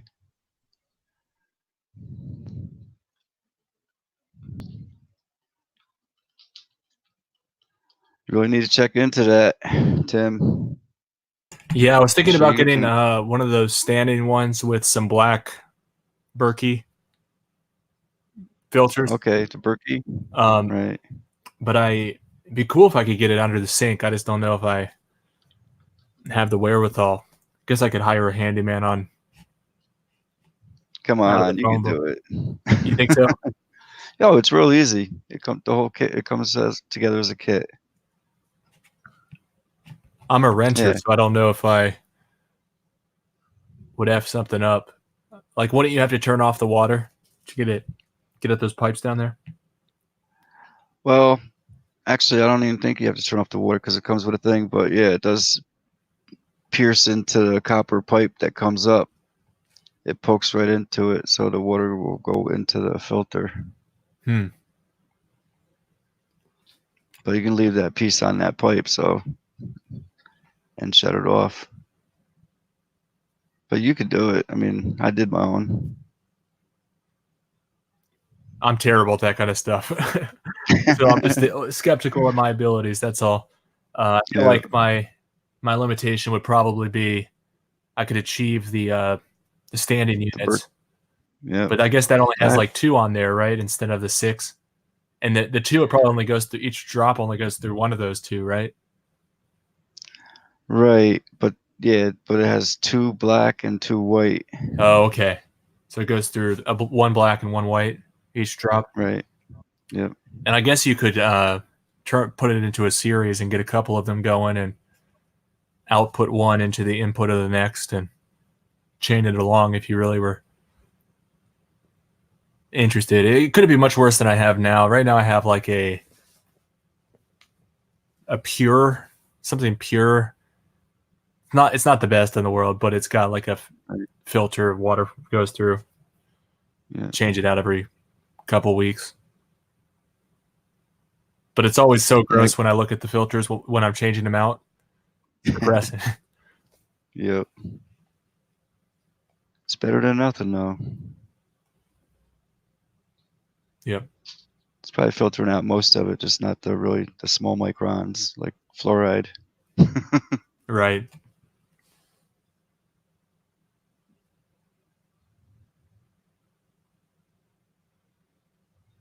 You really need to check into that, Tim. Yeah, I was thinking Sure about you getting can- one of those standing ones with some black Berkey filters. Okay, to Berkey. Right. But it'd be cool if I could get it under the sink. I just don't know if I have the wherewithal. Guess I could hire a handyman on. Come Out of on, the you can phone do it. You think so? Oh, it's real easy. The whole kit. It comes together as a kit. I'm a renter, Yeah. so I don't know if I would F something up. Like, wouldn't you have to turn off the water to get at those pipes down there? Well, actually, I don't even think you have to turn off the water because it comes with a thing. But yeah, it does pierce into the copper pipe that comes up. It pokes right into it, so the water will go into the filter. Hmm. But you can leave that piece on that pipe, and shut it off. But you could do it. I mean, I did my own. I'm terrible at that kind of stuff. So I'm just skeptical of my abilities. That's all. I feel Yeah. like my limitation would probably be I could achieve the standing units, Yeah. but I guess that only has I- like 2 on there, right? Instead of the 6. And the 2, it probably only goes through, each drop only goes through one of those 2, right? Right, but it has 2 black and 2 white. Oh, okay. So it goes through 1 black and 1 white each drop. Right. Yep. And I guess you could put it into a series and get a couple of them going and output one into the input of the next and chain it along if you really were interested. It could be much worse than I have now. Right now I have like a pure, something pure. It's not the best in the world, but it's got like a filter, water goes through. Yeah. Change it out every couple weeks. But it's always so gross when I look at the filters when I'm changing them out. Depressing. Yep. It's better than nothing, though. Yep. It's probably filtering out most of it, just not the small microns like fluoride. Right.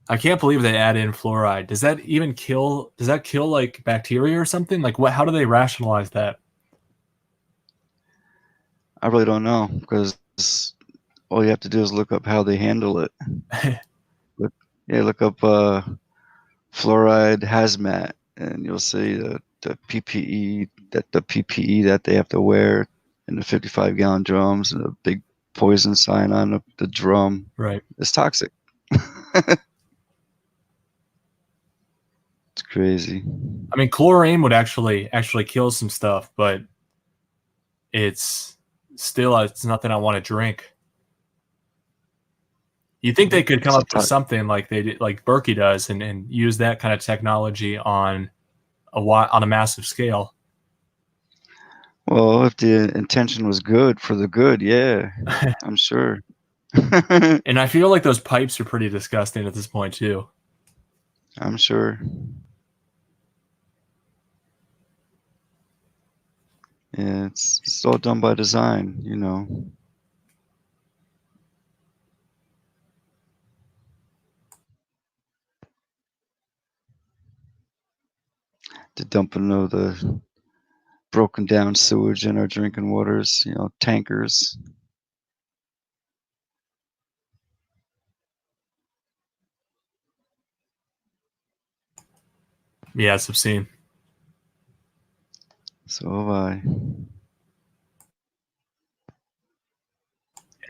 I can't believe they add in fluoride. Does that kill like bacteria or something? Like how do they rationalize that? I really don't know, because all you have to do is look up how they handle it. Look up fluoride hazmat, and you'll see the PPE that they have to wear in the 55-gallon drums, and a big poison sign on the drum. Right. It's toxic. It's crazy. I mean, chlorine would actually kill some stuff, but it's nothing I want to drink. You think they could come up with something like they did, like Berkey does, and use that kind of technology on a massive scale? Well, if the intention was good for the good, yeah, I'm sure. And I feel like those pipes are pretty disgusting at this point too. I'm sure. Yeah, it's all done by design, you know. The dumping of the broken down sewage in our drinking waters, you know, tankers. Yeah, it's obscene. So have I.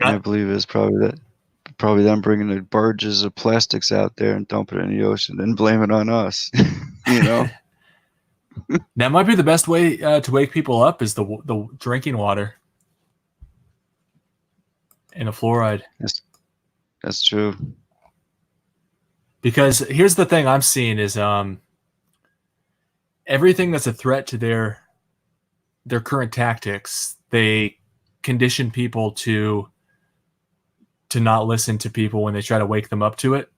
And I believe it's probably them bringing the barges of plastics out there and dumping it in the ocean and blame it on us. You know. That might be the best way to wake people up is the drinking water and a fluoride. That's true. Because here's the thing I'm seeing is everything that's a threat to their current tactics, they condition people to not listen to people when they try to wake them up to it.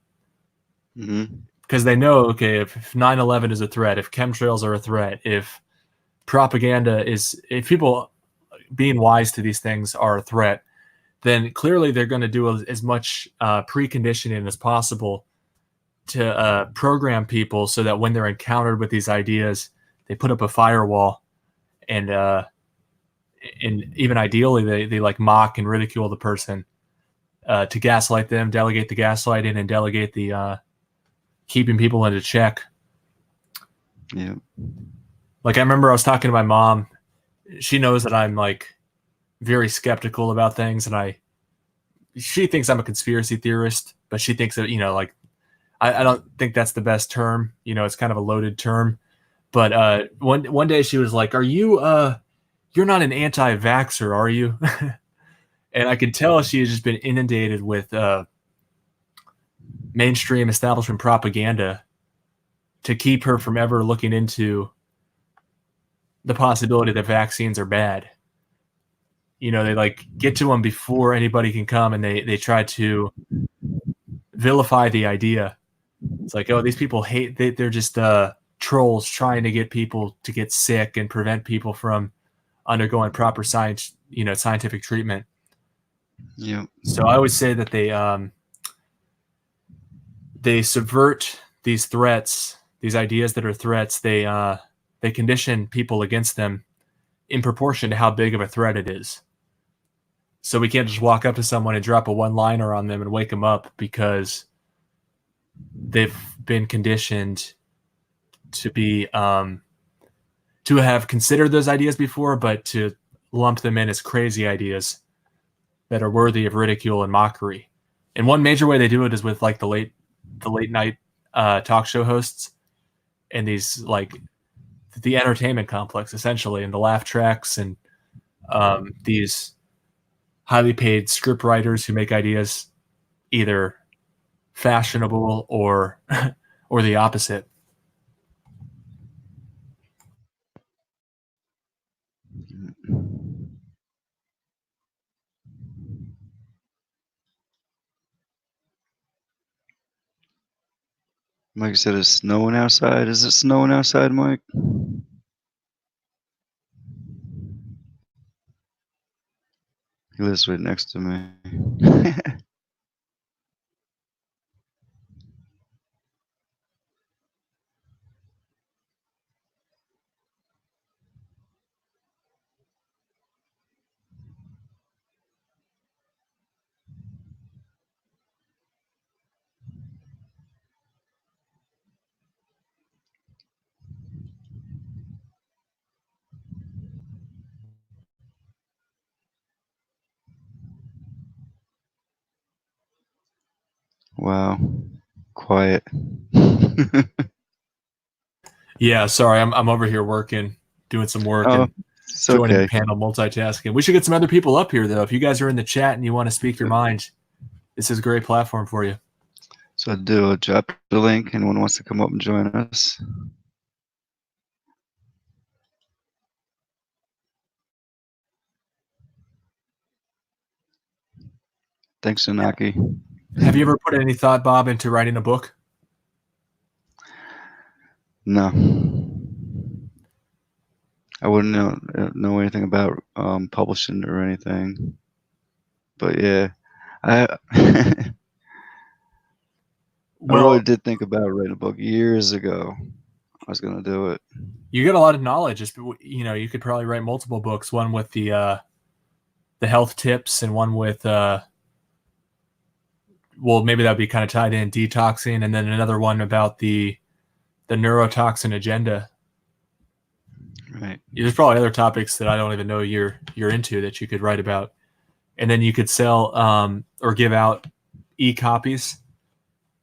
Because they know, okay, if 9/11 is a threat, if chemtrails are a threat, if propaganda if people being wise to these things are a threat, then clearly they're going to do as much preconditioning as possible to program people so that when they're encountered with these ideas, they put up a firewall, and even ideally they like mock and ridicule the person to gaslight them, delegate the gaslighting, and delegate the keeping people into check. Yeah. Like I remember I was talking to my mom. She knows that I'm like very skeptical about things, and she thinks I'm a conspiracy theorist, but she thinks that, you know, like I don't think that's the best term. You know, it's kind of a loaded term. But one day she was like, "Are you you're not an anti-vaxxer, are you?" And I could tell she had just been inundated with mainstream establishment propaganda to keep her from ever looking into the possibility that vaccines are bad. You know, they like get to them before anybody can come, and they try to vilify the idea. It's like, oh, these people they're just trolls trying to get people to get sick and prevent people from undergoing proper scientific treatment. Yeah. So I would say that they subvert these threats, these ideas that are threats. They condition people against them in proportion to how big of a threat it is. So we can't just walk up to someone and drop a one-liner on them and wake them up, because they've been conditioned to be to have considered those ideas before, but to lump them in as crazy ideas that are worthy of ridicule and mockery. And one major way they do it is with like the late night talk show hosts and these like the entertainment complex essentially, and the laugh tracks, and these highly paid script writers who make ideas either fashionable or the opposite. Mike said it's snowing outside. Is it snowing outside, Mike? He lives right next to me. Wow. Quiet. Yeah, sorry, I'm over here working, doing some work, Oh, and it's joining okay. the panel, multitasking. We should get some other people up here, though. If you guys are in the chat and you want to speak your mind, this is a great platform for you. So I'll drop the link. Anyone wants to come up and join us? Thanks, Sanaki. Have you ever put any thought, Bob, into writing a book? No. I wouldn't know anything about publishing or anything. But yeah, I I Well, really did think about writing a book years ago. I was gonna do it. you get a lot of knowledge. You could probably write multiple books. One with the health tips, and one with well, maybe that'd be kind of tied in detoxing, and then another one about the neurotoxin agenda. Right. There's probably other topics that I don't even know you're into that you could write about, and then you could sell or give out e-copies.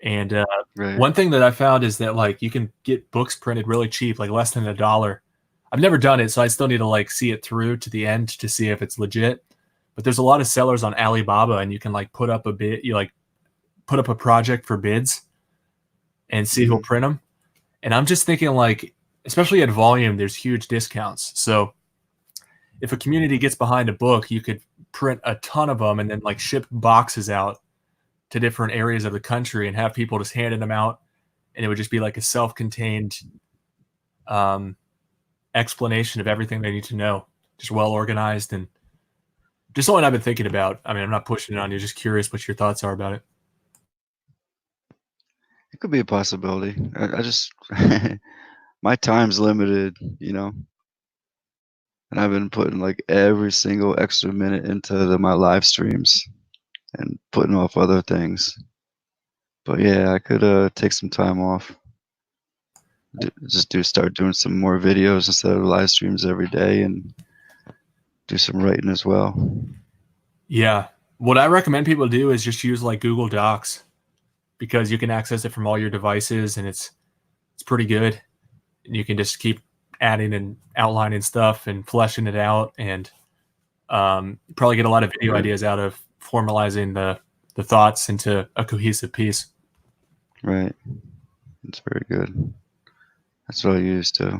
And Right. one thing that I found is that like you can get books printed really cheap, like less than $1. I've never done it, so I still need to like see it through to the end to see if it's legit. But there's a lot of sellers on Alibaba, and you can like put up a bid, you like put up a project for bids and see who'll print them. And I'm just thinking like, especially at volume, there's huge discounts. So if a community gets behind a book, you could print a ton of them and then like ship boxes out to different areas of the country and have people just handing them out. And it would just be like a self-contained explanation of everything they need to know, just well organized, and just something I've been thinking about. I mean, I'm not pushing it on you, just curious what your thoughts are about it. It could be a possibility. I just my time's limited, and I've been putting like every single extra minute into my live streams and putting off other things. But yeah, I could take some time off. Start doing some more videos instead of live streams every day, and do some writing as well. Yeah. What I recommend people do is just use like Google Docs, because you can access it from all your devices, and it's pretty good. And you can just keep adding and outlining stuff and fleshing it out, and probably get a lot of video ideas out of formalizing the thoughts into a cohesive piece. Right. It's very good. That's what I use too.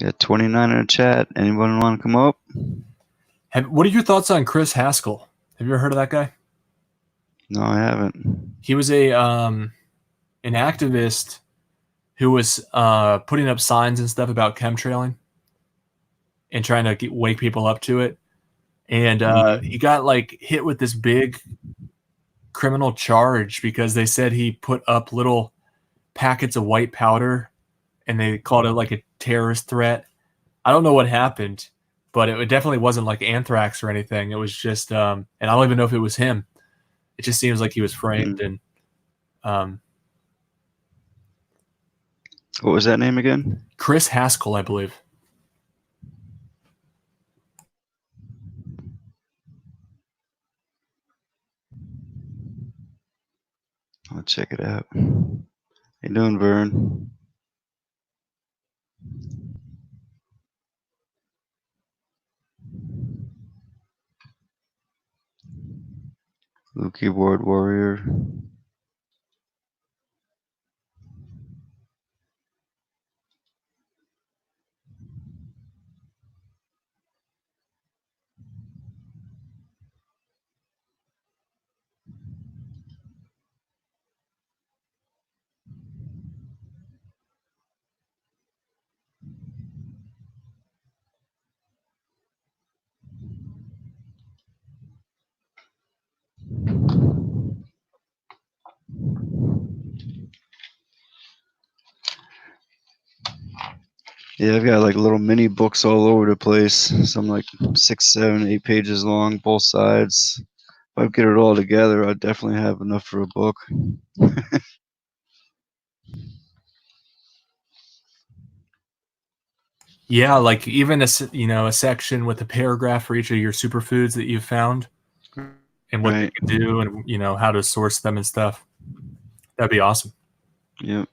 Yeah, 29 in the chat. Anyone want to come up? What are your thoughts on Chris Haskell? Have you ever heard of that guy? No, I haven't. He was an activist who was putting up signs and stuff about chemtrailing and trying to wake people up to it. And he got like hit with this big criminal charge because they said he put up little packets of white powder, and they called it like a terrorist threat. I don't know what happened, but it definitely wasn't like anthrax or anything. It was just, and I don't even know if it was him. It just seems like he was framed. And What was that name again? Chris Haskell, I believe. I'll check it out. How you doing, Vern? Blue keyboard warrior. Yeah, I've got like little mini books all over the place. Some like 6, 7, 8 pages long, both sides. If I get it all together, I'd definitely have enough for a book. Yeah, like even a section with a paragraph for each of your superfoods that you've found and what they Right. can do, and how to source them and stuff. That'd be awesome. Yep.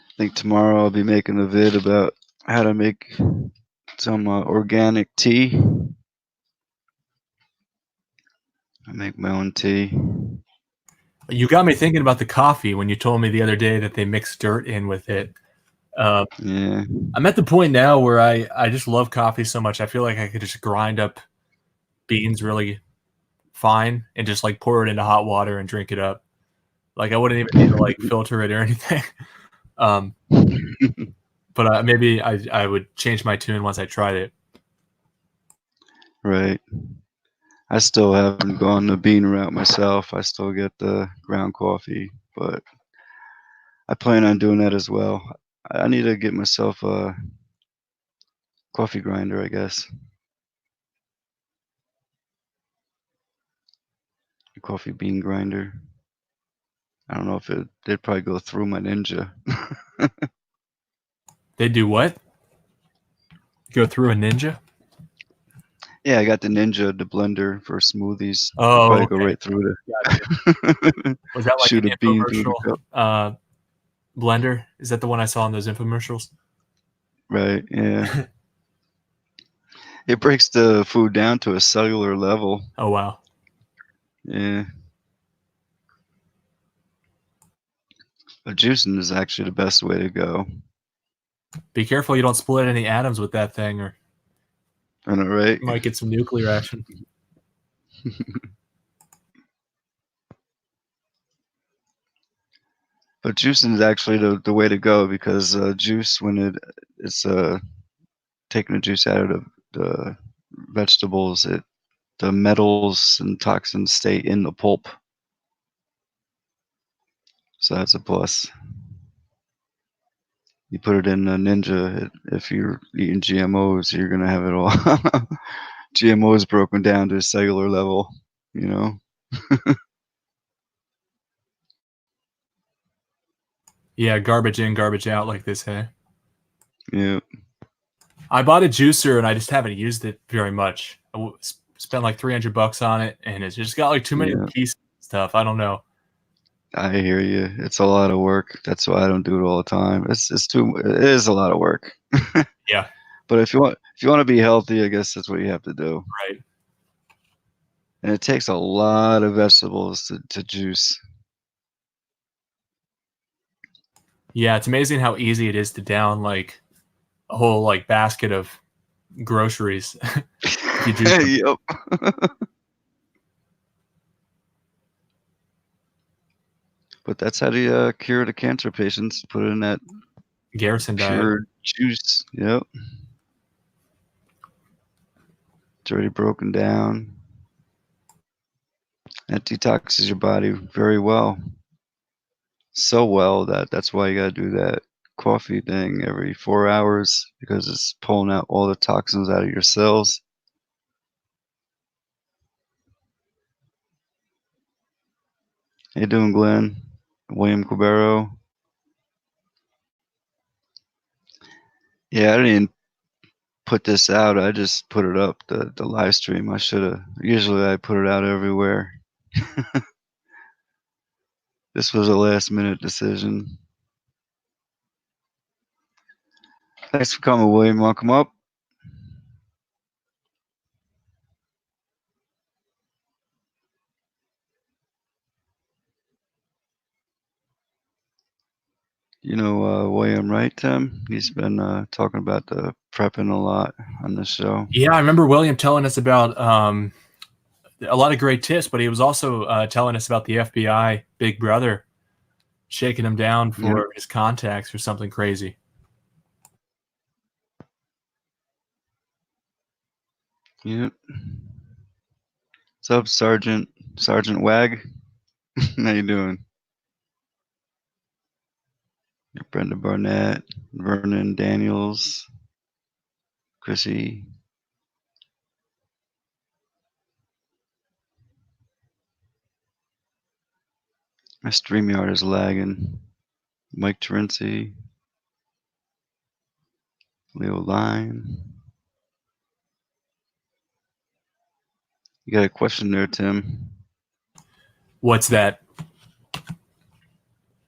I think tomorrow I'll be making a vid about how to make some organic tea. I make my own tea. You got me thinking about the coffee when you told me the other day that they mix dirt in with it. Yeah. I'm at the point now where I just love coffee so much. I feel like I could just grind up beans really fine and just like pour it into hot water and drink it up. Like I wouldn't even need to like filter it or anything. Um, but maybe I would change my tune once I tried it. Right. I still haven't gone the bean route myself. I still get the ground coffee, but I plan on doing that as well. I need to get myself a coffee grinder, I guess. A coffee bean grinder. I don't know if they'd probably go through my Ninja. They do what? Go through a Ninja? Yeah, I got the Ninja, the blender for smoothies. Oh, Probably go okay. right through Gotcha. the Was that like shoot an a bean through the cup. infomercial blender? Is that the one I saw in those infomercials? Right, yeah. It breaks the food down to a cellular level. Oh, wow. Yeah. But juicing is actually the best way to go. Be careful you don't split any atoms with that thing, or I know, right? you might get some nuclear action. But juicing is actually the way to go because juice, when it's taking the juice out of the vegetables, the metals and toxins stay in the pulp. So that's a plus. You put it in a Ninja, if you're eating GMOs, you're gonna have it all. GMOs broken down to a cellular level, you know. Yeah, garbage in, garbage out like this, hey? Yeah. I bought a juicer and I just haven't used it very much. Spent like $300 on it, and it's just got like too many Yeah. pieces and stuff. I don't know. I hear you. It's a lot of work. That's why I don't do it all the time. It is a lot of work. Yeah. But if you want to be healthy, I guess that's what you have to do. Right. And it takes a lot of vegetables to juice. Yeah, it's amazing how easy it is to down like a whole like basket of groceries. If you juice them. Yep. But that's how to cure the cancer patients. Put it in that Garrison diet. pure juice. Yep. It's already broken down. That detoxes your body very well. So well that's why you gotta do that coffee thing every 4 hours because it's pulling out all the toxins out of your cells. How you doing, Glenn? William Cabero? Yeah, I didn't put this out. I just put it up, the live stream. I should have. Usually I put it out everywhere. This was a last minute decision. Thanks for coming, William. Want to come up? You know William Wright, Tim? He's been talking about the prepping a lot on the show. Yeah, I remember William telling us about a lot of great tips, but he was also telling us about the FBI Big Brother shaking him down for his contacts or something crazy. Yep. What's up, Sergeant Wag? How you doing? Brenda Barnett, Vernon Daniels, Chrissy. My StreamYard is lagging. Mike Terenzi, Leo Line. You got a question there, Tim? What's that?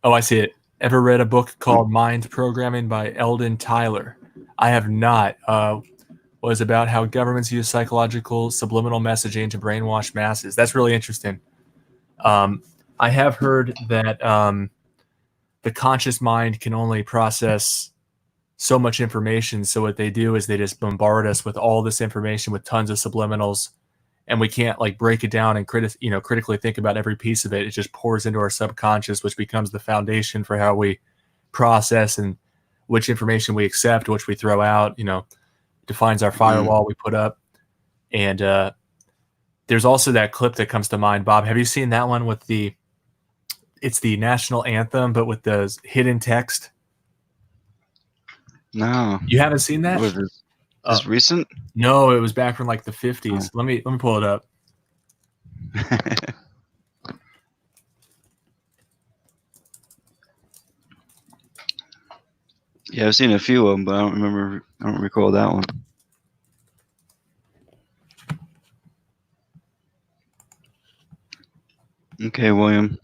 Oh, I see it. Ever read a book called Mind Programming by Eldon Tyler? I have not. Was about how governments use psychological subliminal messaging to brainwash masses. That's really interesting. I have heard that the conscious mind can only process so much information. So what they do is they just bombard us with all this information with tons of subliminals, and we can't like break it down and critically think about every piece of it. It just pours into our subconscious, which becomes the foundation for how we process and which information we accept, which we throw out. Defines our firewall we put up. And there's also that clip that comes to mind, Bob. Have you seen that one with it's the national anthem, but with the hidden text? No. You haven't seen that? Was this recent? No, it was back from like the 50s. Let me pull it up. Yeah, I've seen a few of them, but I don't recall that one. Okay, William.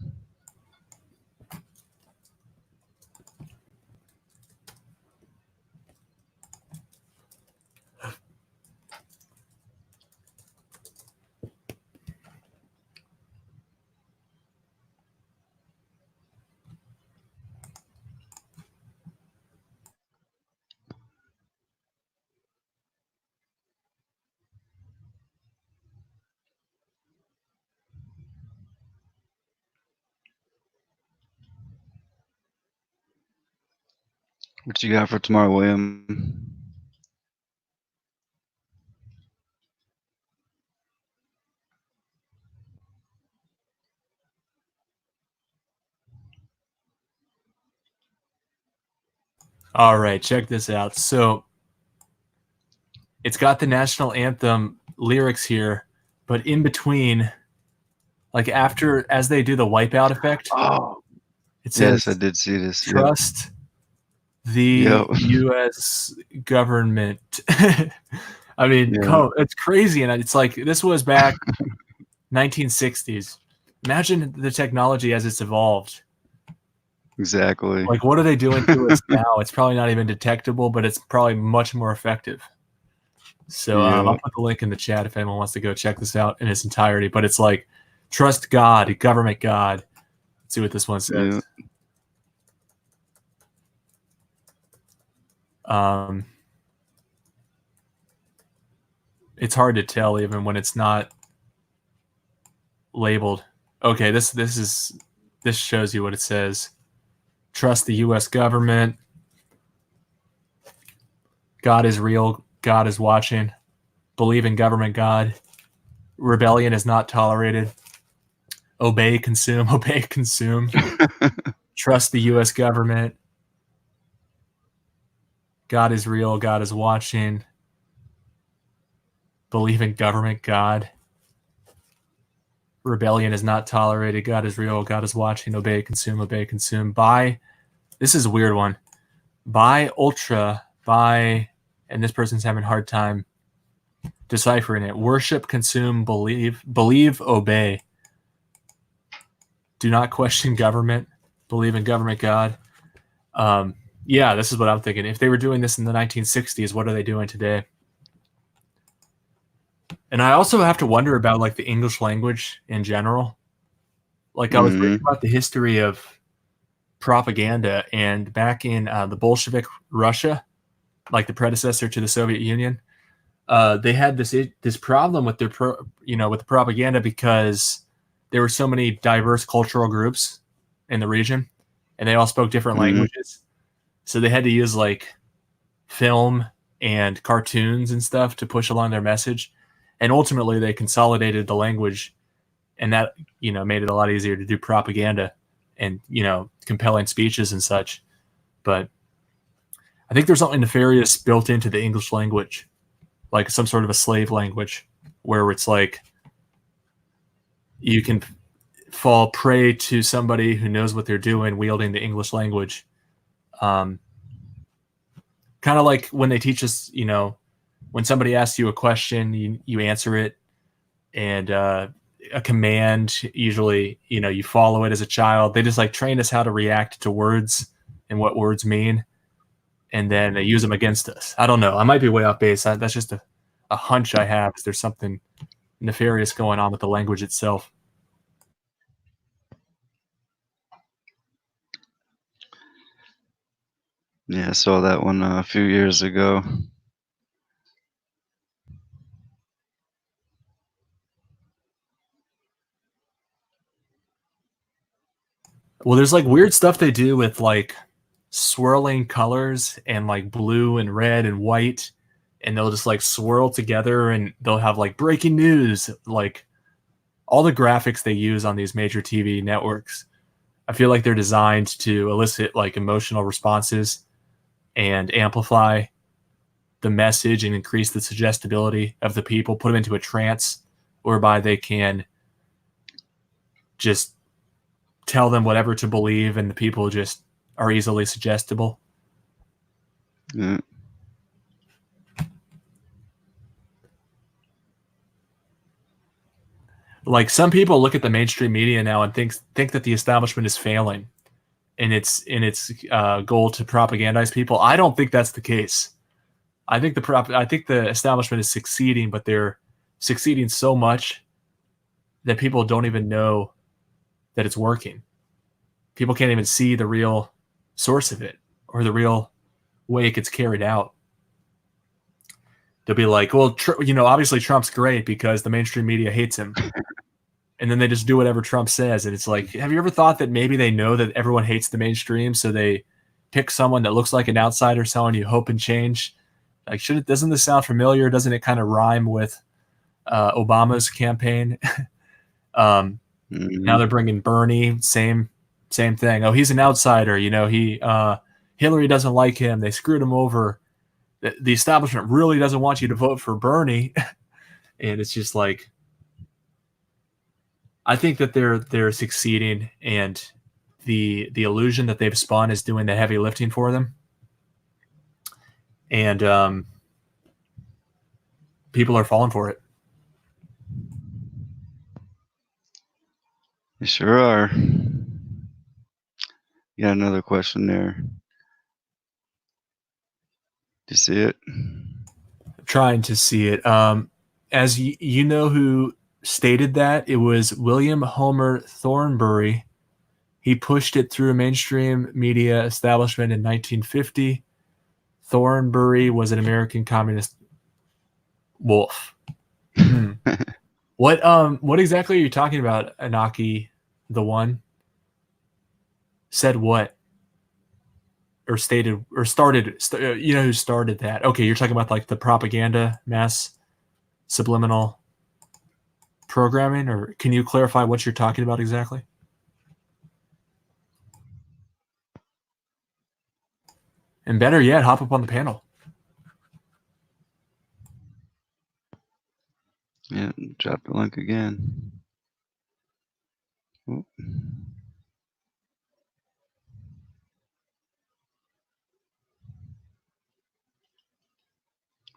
What you got for tomorrow, William? All right, check this out. So it's got the national anthem lyrics here, but in between, like as they do the wipeout effect, it says, yes, I did see this. Trust the U.S. government. I mean, it's crazy. And it's like, this was back 1960s. Imagine the technology as it's evolved. Exactly. Like, what are they doing to us now? It's probably not even detectable, but it's probably much more effective. So I'll put the link in the chat if anyone wants to go check this out in its entirety. But it's like, trust God, government God. Let's see what this one says. It's hard to tell even when it's not labeled. Okay, this shows you what it says. Trust the U.S. government. God is real. God is watching. Believe in government God. Rebellion is not tolerated. Obey, consume. Obey, consume. Trust the U.S. government. God is real. God is watching. Believe in government God. Rebellion is not tolerated. God is real. God is watching. Obey, consume. Obey, consume. Buy. This is a weird one. Buy ultra. Buy. And this person's having a hard time deciphering it. Worship, consume, believe, obey. Do not question government. Believe in government God. Yeah, this is what I'm thinking. If they were doing this in the 1960s, what are they doing today? And I also have to wonder about like the English language in general. Like I was reading about the history of propaganda. And back in the Bolshevik Russia, like the predecessor to the Soviet Union, they had this problem with their with the propaganda because there were so many diverse cultural groups in the region, and they all spoke different languages. So they had to use like film and cartoons and stuff to push along their message. And ultimately they consolidated the language, and that, made it a lot easier to do propaganda and, compelling speeches and such. But I think there's something nefarious built into the English language, like some sort of a slave language where it's like you can fall prey to somebody who knows what they're doing wielding the English language. Kind of like when they teach us, when somebody asks you a question, you answer it, and a command, usually, you follow it as a child. They just like train us how to react to words and what words mean, and then they use them against us. I don't know. I might be way off base. That's just a hunch I have. There's something nefarious going on with the language itself. Yeah, I saw that one a few years ago. Well, there's like weird stuff they do with like swirling colors and like blue and red and white, and they'll just like swirl together, and they'll have like breaking news, like all the graphics they use on these major TV networks. I feel like they're designed to elicit like emotional responses and amplify the message and increase the suggestibility of the people, put them into a trance whereby they can just tell them whatever to believe, and the people just are easily suggestible. Yeah. Like some people look at the mainstream media now and think that the establishment is failing in its goal to propagandize people. I don't think that's the case. I think the establishment is succeeding, but they're succeeding so much that people don't even know that it's working. People can't even see the real source of it or the real way it gets carried out. They'll be like, well, obviously Trump's great because the mainstream media hates him. And then they just do whatever Trump says. And it's like, have you ever thought that maybe they know that everyone hates the mainstream, so they pick someone that looks like an outsider selling you hope and change? Like, doesn't this sound familiar? Doesn't it kind of rhyme with Obama's campaign? Now they're bringing Bernie, same thing. Oh, he's an outsider. Hillary doesn't like him. They screwed him over. The establishment really doesn't want you to vote for Bernie. And it's just like, I think that they're succeeding, and the illusion that they've spun is doing the heavy lifting for them. And people are falling for it. They sure are. You got another question there. Do you see it? Trying to see it. As you know who stated that? It was William Homer Thornbury. He pushed it through a mainstream media establishment in 1950. Thornbury was an American communist wolf. What exactly are you talking about, Anaki, the one? Said what? Or stated or started, who started that? Okay, you're talking about like the propaganda, mass subliminal programming, or can you clarify what you're talking about exactly? And better yet, hop up on the panel. Yeah, drop the link again. Oop.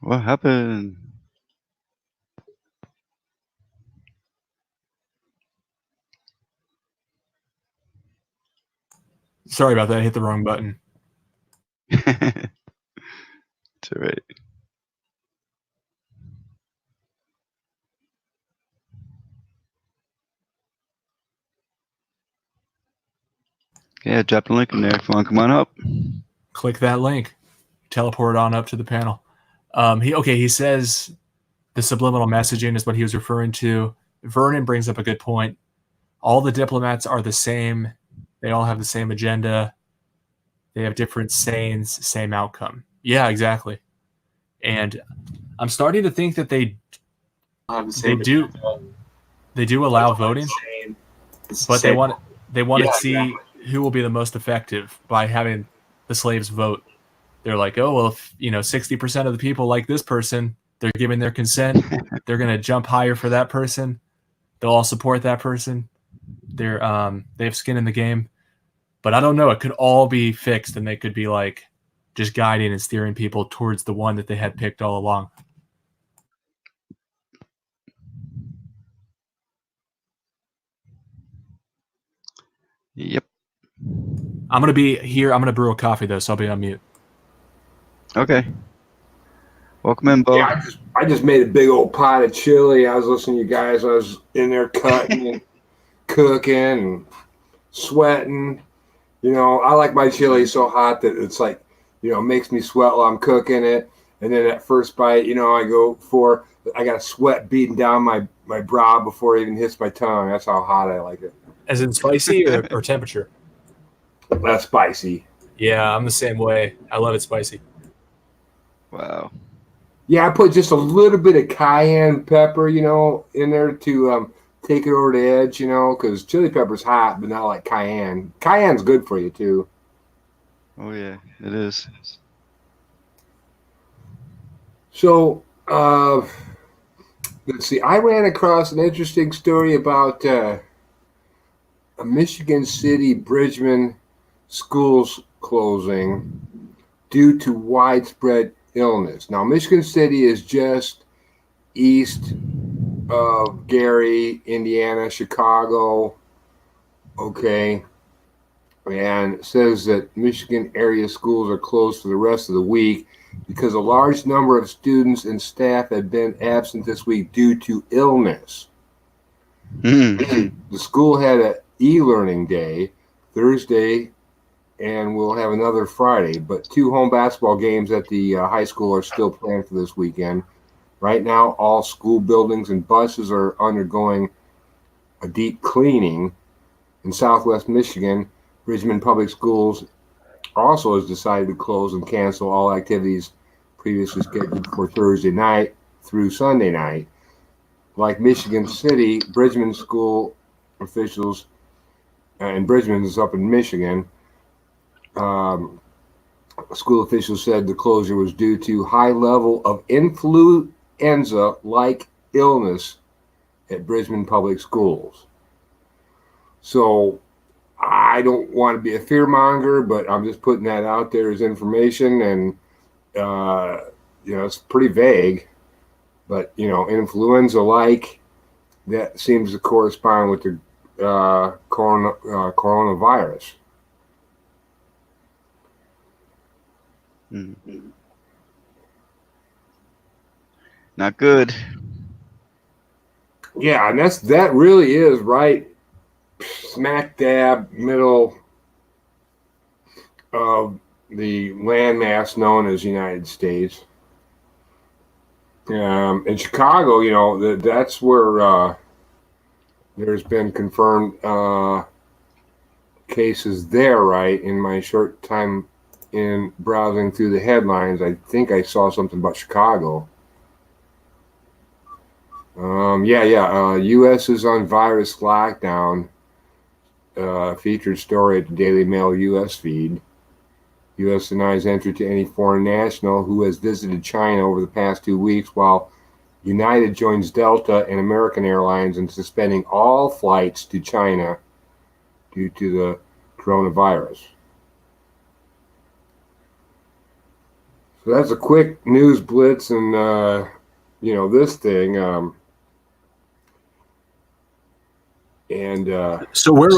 What happened? Sorry about that. I hit the wrong button. It's all right. Yeah, drop the link in there if you want to come on up. Click that link. Teleport on up to the panel. He says the subliminal messaging is what he was referring to. Vernon brings up a good point. All the diplomats are the same. They all have the same agenda. They have different sayings, same outcome. Yeah, exactly. And I'm starting to think that they do allow voting, but they want to see who will be the most effective by having the slaves vote. They're like, oh well, if 60% of the people like this person, they're giving their consent. They're going to jump higher for that person. They'll all support that person. They have skin in the game. But I don't know. It could all be fixed, and they could be like just guiding and steering people towards the one that they had picked all along. Yep. I'm going to be here. I'm going to brew a coffee, though, so I'll be on mute. Okay. Welcome in, Bo. Yeah, I just made a big old pot of chili. I was listening to you guys. I was in there cutting and cooking and sweating. I like my chili so hot that it's like, makes me sweat while I'm cooking it. And then that first bite, I got sweat beating down my brow before it even hits my tongue. That's how hot I like it. As in spicy or temperature? That's spicy. Yeah, I'm the same way. I love it spicy. Wow. Yeah, I put just a little bit of cayenne pepper, in there to take it over the edge, because chili pepper's hot, but not like cayenne. Cayenne's good for you, too. Oh, yeah, it is. So, let's see. I ran across an interesting story about a Michigan City Bridgman schools closing due to widespread illness. Now, Michigan City is just east of Gary, Indiana, Chicago. Okay. And it says that Michigan area schools are closed for the rest of the week because a large number of students and staff have been absent this week due to illness. The school had an e-learning day Thursday, and we'll have another Friday. But 2 home basketball games at the high school are still planned for this weekend. Right now, all school buildings and buses are undergoing a deep cleaning. In Southwest Michigan, Bridgman Public Schools also has decided to close and cancel all activities previously scheduled for Thursday night through Sunday night. Like Michigan City, Bridgman school officials, and Bridgman is up in Michigan, school officials said the closure was due to high level of influenza-like illness at Bridgman Public Schools. So I don't want to be a fearmonger, but I'm just putting that out there as information, and it's pretty vague. But influenza-like, that seems to correspond with the coronavirus. Not good. Yeah, and that really is right smack dab middle of the landmass known as United States. In Chicago, that's where there's been confirmed cases there, right? In my short time in browsing through the headlines, I think I saw something about Chicago. U.S. is on virus lockdown. Featured story at the Daily Mail U.S. feed. U.S. denies entry to any foreign national who has visited China over the past 2 weeks, while United joins Delta and American Airlines in suspending all flights to China due to the coronavirus. So that's a quick news blitz, and this thing. So where,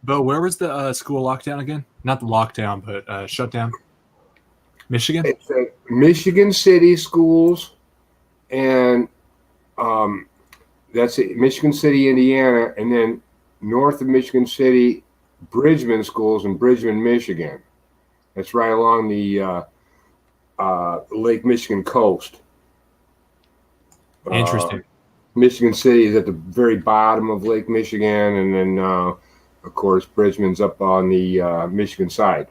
Bo, where was the school lockdown again? Not the lockdown, but shutdown. Michigan? It's Michigan City schools, and that's it, Michigan City, Indiana, and then north of Michigan City Bridgman schools in Bridgman, Michigan. It's right along the Lake Michigan coast. Interesting. Michigan City is at the very bottom of Lake Michigan, and then, of course, Bridgman's up on the Michigan side.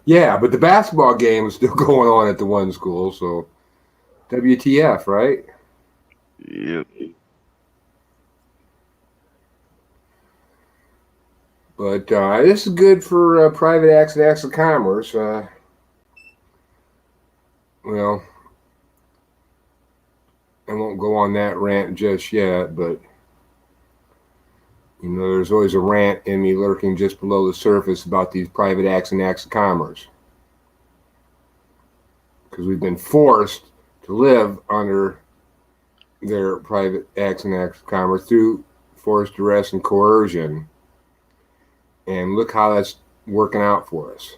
Yeah, but the basketball game is still going on at the one school, so WTF, right? Yep. But this is good for private acts and acts of commerce. Well, I won't go on that rant just yet, but you know, there's always a rant in me lurking just below the surface about these private acts and acts of commerce. Because we've been forced to live under their private acts and acts of commerce through forced duress and coercion. And look how that's working out for us.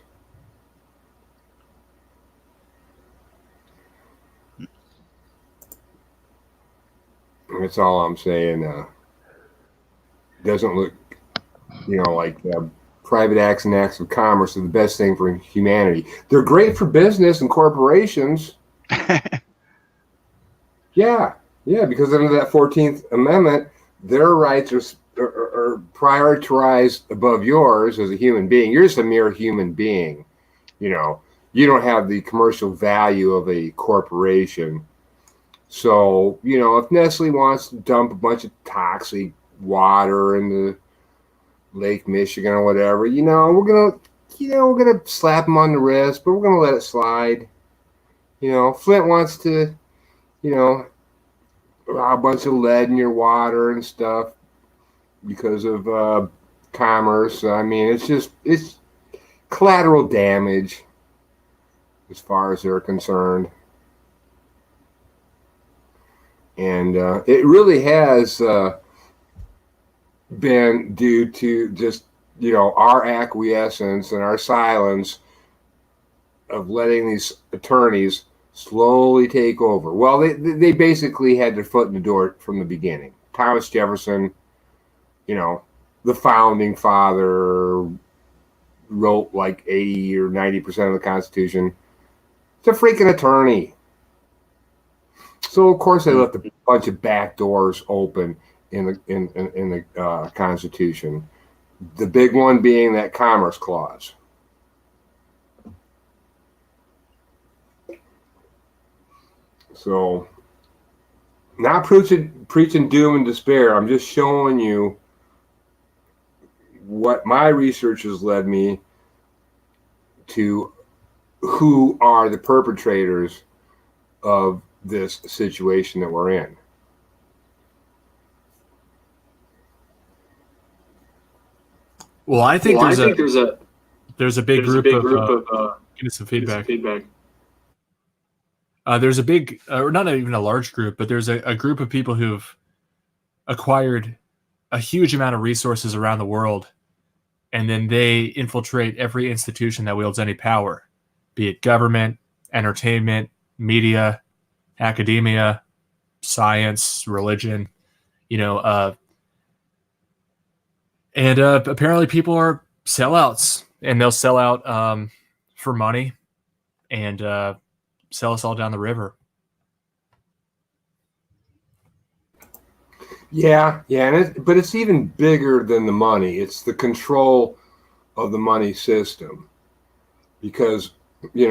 That's all I'm saying. Doesn't look, you know, like private acts and acts of commerce are the best thing for humanity. They're great for business and corporations. Yeah, because under that 14th Amendment, their rights are prioritized above yours as a human being. You're just a mere human being. You know, you don't have the commercial value of a corporation. So, you know, if Nestle wants to dump a bunch of toxic water in the Lake Michigan or whatever, we're gonna slap them on the wrist, but we're gonna let it slide. You know, Flint wants to, allow a bunch of lead in your water and stuff because of commerce. I mean, it's collateral damage as far as they're concerned. And it really has been due to just, our acquiescence and our silence of letting these attorneys slowly take over. Well, they basically had their foot in the door from the beginning. Thomas Jefferson, the founding father, wrote like 80 or 90% of the Constitution. It's a freaking attorney. So of course they left a bunch of back doors open in the Constitution. The big one being that Commerce Clause. So, not preaching doom and despair. I'm just showing you what my research has led me to, who are the perpetrators of this situation that we're in. Well, I think there's a big group of getting some feedback. There's a big, or not even a large group, but there's a group of people who've acquired a huge amount of resources around the world, and then they infiltrate every institution that wields any power, be it government, entertainment, media, academia, science, religion, and apparently people are sellouts, and they'll sell out for money and sell us all down the river. Yeah, but it's even bigger than the money. It's the control of the money system, because they've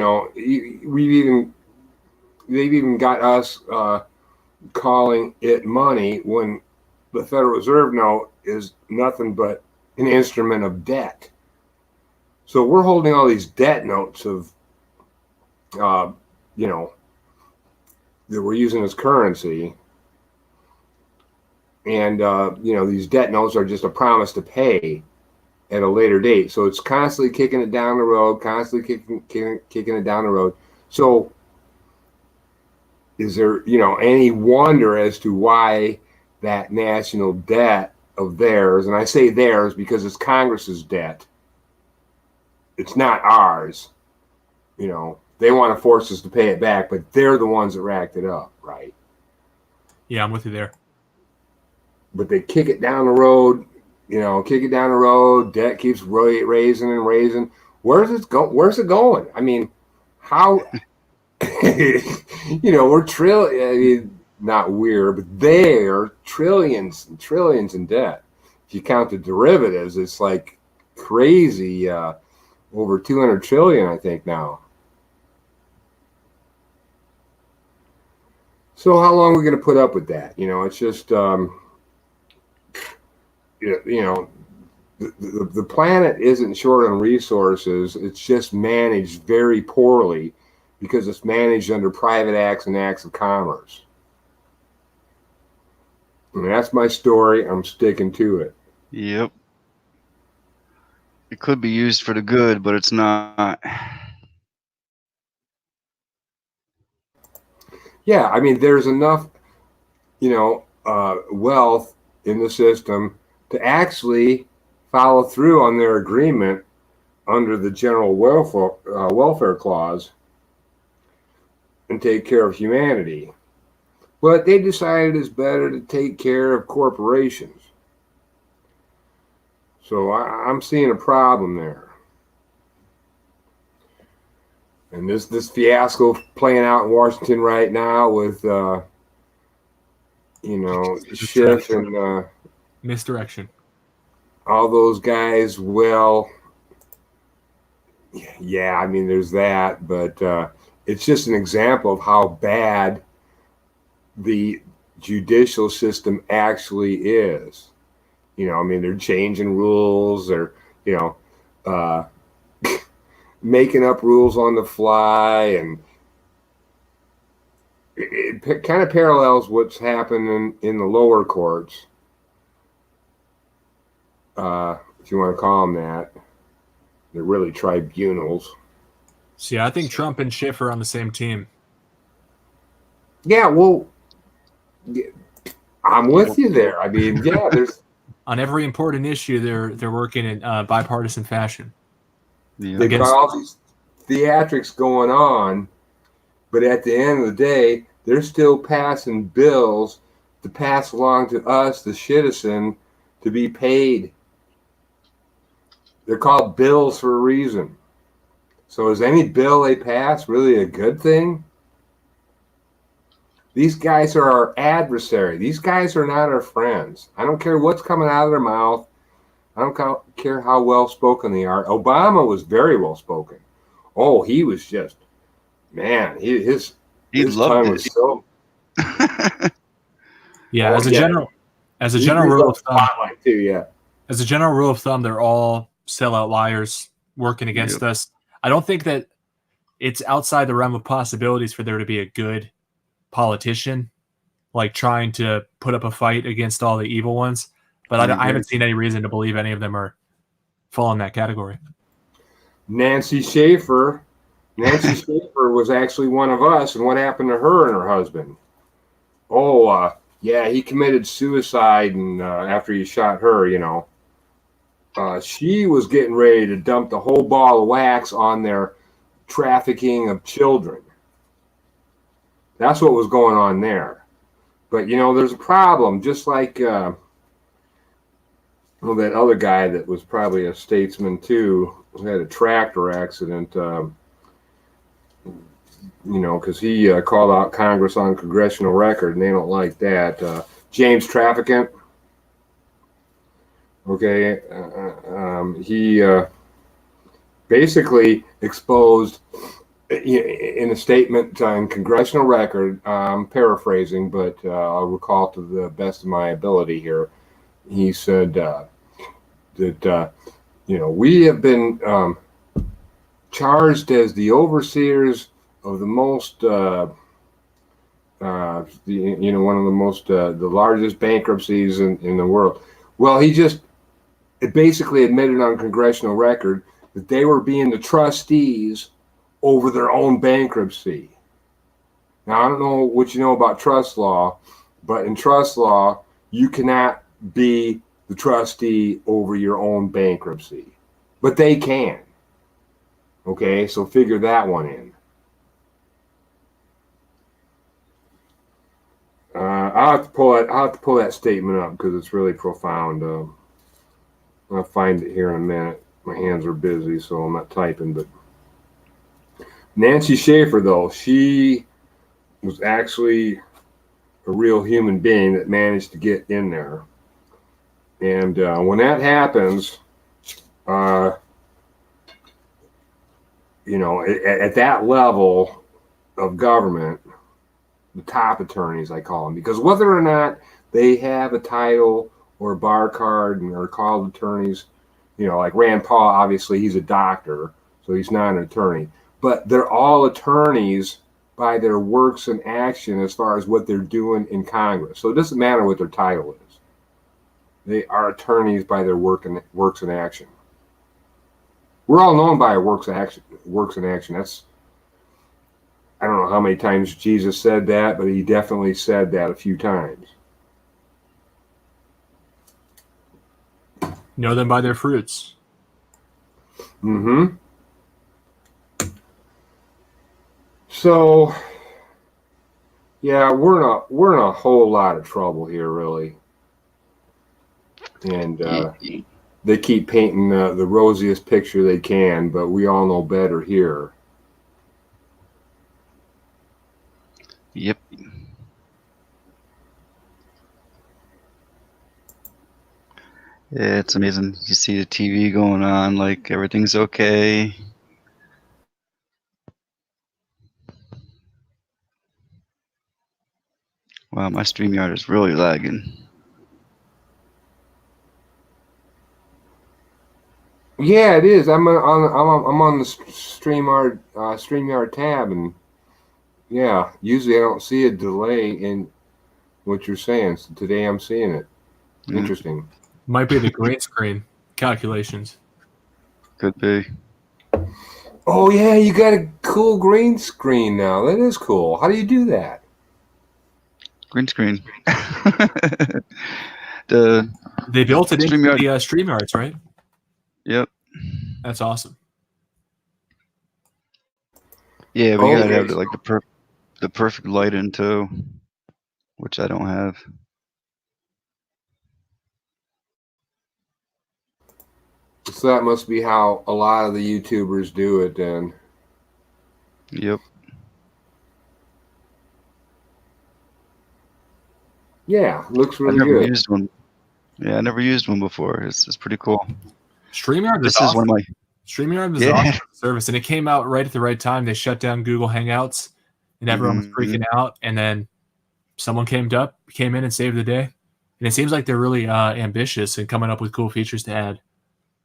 even got us calling it money when the Federal Reserve note is nothing but an instrument of debt. So we're holding all these debt notes of that we're using as currency. And, these debt notes are just a promise to pay at a later date. So it's constantly kicking it down the road, kicking it down the road. So is there, any wonder as to why that national debt of theirs, and I say theirs because it's Congress's debt, it's not ours, they want to force us to pay it back, but they're the ones that racked it up, right? Yeah, I'm with you there. but they kick it down the road. Debt keeps raising and raising. Where's it going? I mean, how? We're trillion. I mean, not we're, but they're trillions and trillions in debt. If you count the derivatives, it's like crazy. Over 200 trillion, I think now. So how long are we going to put up with that? It's just, the planet isn't short on resources. It's just managed very poorly because it's managed under private acts and acts of commerce. And that's my story. I'm sticking to it. Yep. It could be used for the good, but it's not. Yeah, I mean, there's enough, wealth in the system to actually follow through on their agreement under the general welfare clause and take care of humanity. But they decided it's better to take care of corporations. So I'm seeing a problem there. And this fiasco playing out in Washington right now with, Schiff and misdirection. All those guys. Well, yeah, I mean, there's that, but it's just an example of how bad the judicial system actually is. I mean, they're changing rules, or making up rules on the fly, and it kind of parallels what's happening in the lower courts, if you want to call them that. They're really tribunals. See, I think Trump and Schiff are on the same team. Yeah, well, I'm with you there. I mean, yeah, there's on every important issue, they're working in bipartisan fashion. Yeah. They've got all these theatrics going on, but at the end of the day, they're still passing bills to pass along to us, the citizen, to be paid. They're called bills for a reason. So is any bill they pass really a good thing? These guys are our adversary. These guys are not our friends. I don't care what's coming out of their mouth. I don't care how well spoken they are. Obama was very well spoken. Oh, he was just, man, his tongue was so. Yeah, as a general rule of thumb, too, yeah. As a general rule of thumb, they're all sellout liars working against us. I don't think that it's outside the realm of possibilities for there to be a good politician, like trying to put up a fight against all the evil ones. But I haven't seen any reason to believe any of them are fall in that category. Nancy Schaefer was actually one of us, and what happened to her and her husband? Oh, yeah, he committed suicide, and after he shot her, she was getting ready to dump the whole ball of wax on their trafficking of children. That's what was going on there. But, there's a problem, just like that other guy that was probably a statesman too, who had a tractor accident, because he called out Congress on congressional record, and they don't like that. James Traficant. Okay, he basically exposed in a statement in congressional record, paraphrasing, but I'll recall to the best of my ability here. He said that, we have been charged as the overseers of the most, one of the most, the largest bankruptcies in the world. Well, it basically admitted on congressional record that they were being the trustees over their own bankruptcy. Now, I don't know what you know about trust law, but in trust law, you cannot be the trustee over your own bankruptcy. But they can. Okay, so figure that one in. I'll have to pull that statement up because it's really profound. I'll find it here in a minute. My hands are busy, so I'm not typing. But Nancy Schaefer, though, she was actually a real human being that managed to get in there. And when that happens, at that level of government, the top attorneys, I call them, because whether or not they have a title or a bar card and are called attorneys, like Rand Paul, obviously he's a doctor, so he's not an attorney, but they're all attorneys by their works and action as far as what they're doing in Congress. So it doesn't matter what their title is. They are attorneys by their works and action. We're all known by our works and action. That's, I don't know how many times Jesus said that, but he definitely said that a few times. Know them by their fruits. Mm-hmm. So, yeah, we're in a whole lot of trouble here, really. And they keep painting the rosiest picture they can, but we all know better here. Yep. Yeah, it's amazing. You see the TV going on, like everything's okay. Wow, my StreamYard is really lagging. Yeah, it is. I'm on the StreamYard tab, and yeah, usually I don't see a delay in what you're saying. So today I'm seeing it. Yeah. Interesting. Might be the green screen calculations. Could be. Oh yeah, you got a cool green screen now. That is cool. How do you do that? Green screen. They built it into StreamYard. the StreamYards, right? Yep. That's awesome. Yeah, we gotta Okay. have like the perfect lighting too, which I don't have. So that must be how a lot of the YouTubers do it then. Yep. Yeah, looks I really never good. used one. Yeah, I never used one before. It's pretty cool. StreamYard This is is awesome. one of my. StreamYard was Yeah. an awesome service, and it came out right at the right time. They shut down Google Hangouts, and everyone was freaking out. And then someone came in and saved the day. And it seems like they're really ambitious and coming up with cool features to add.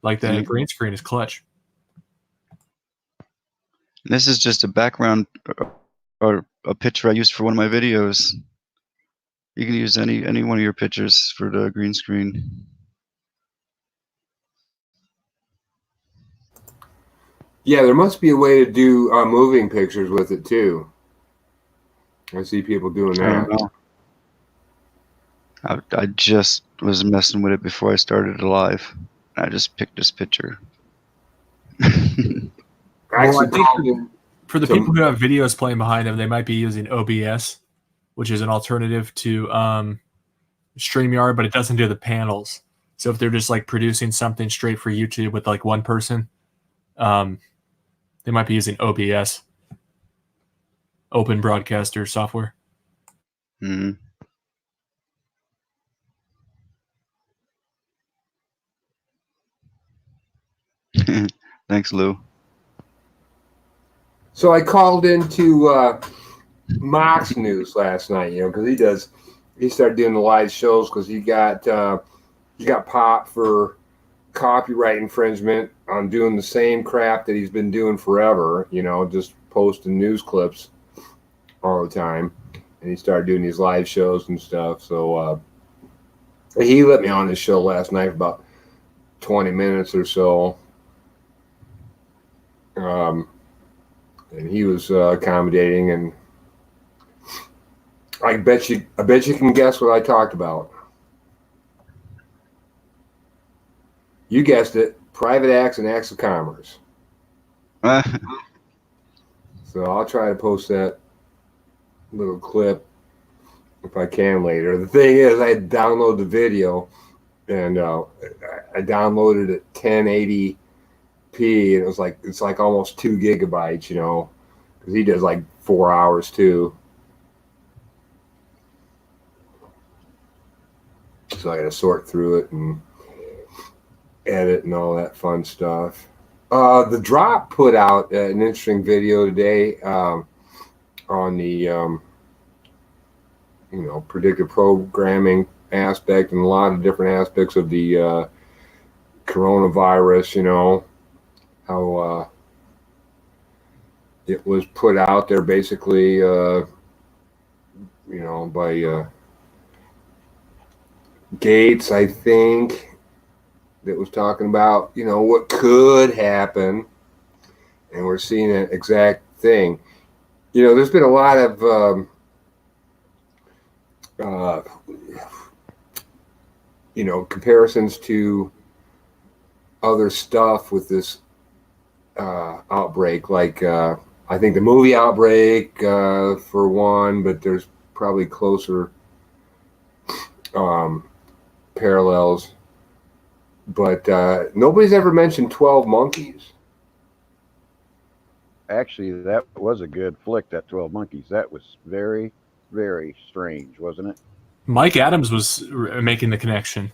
Like the green screen is clutch. This is just a background or a picture I used for one of my videos. You can use any one of your pictures for the green screen. Yeah, there must be a way to do moving pictures with it too. I see people doing I don't that. know. I just was messing with it before I started live. I just picked this picture. I Well, I actually think called in for the to- people who have videos playing behind them, they might be using OBS, which is an alternative to StreamYard, but it doesn't do the panels. So if they're just like producing something straight for YouTube with like one person, they might be using OBS, Open Broadcaster Software. Mhm. Thanks, Lou. So I called into Mox News last night, because he started doing the live shows because he got popped for copyright infringement on doing the same crap that he's been doing forever, just posting news clips all the time. And he started doing these live shows and stuff. So he let me on his show last night for about 20 minutes or so. And he was accommodating, and I bet you can guess what I talked about. You guessed it, private acts and acts of commerce. So I'll try to post that little clip if I can later. The thing is, I download the video, and I downloaded it 1080p, and it's like almost 2 GB, you know, because he does like 4 hours too. So I got to sort through it and edit and all that fun stuff. The Drop put out an interesting video today on the predictive programming aspect and a lot of different aspects of the coronavirus. You know how it was put out there basically, by Gates, I think, that was talking about, what could happen, and we're seeing an exact thing. There's been a lot of comparisons to other stuff with this outbreak, like I think the movie Outbreak for one, but there's probably closer parallels. But nobody's ever mentioned 12 Monkeys. Actually, that was a good flick, that 12 Monkeys. That was very, very strange, wasn't it? Mike Adams was making the connection.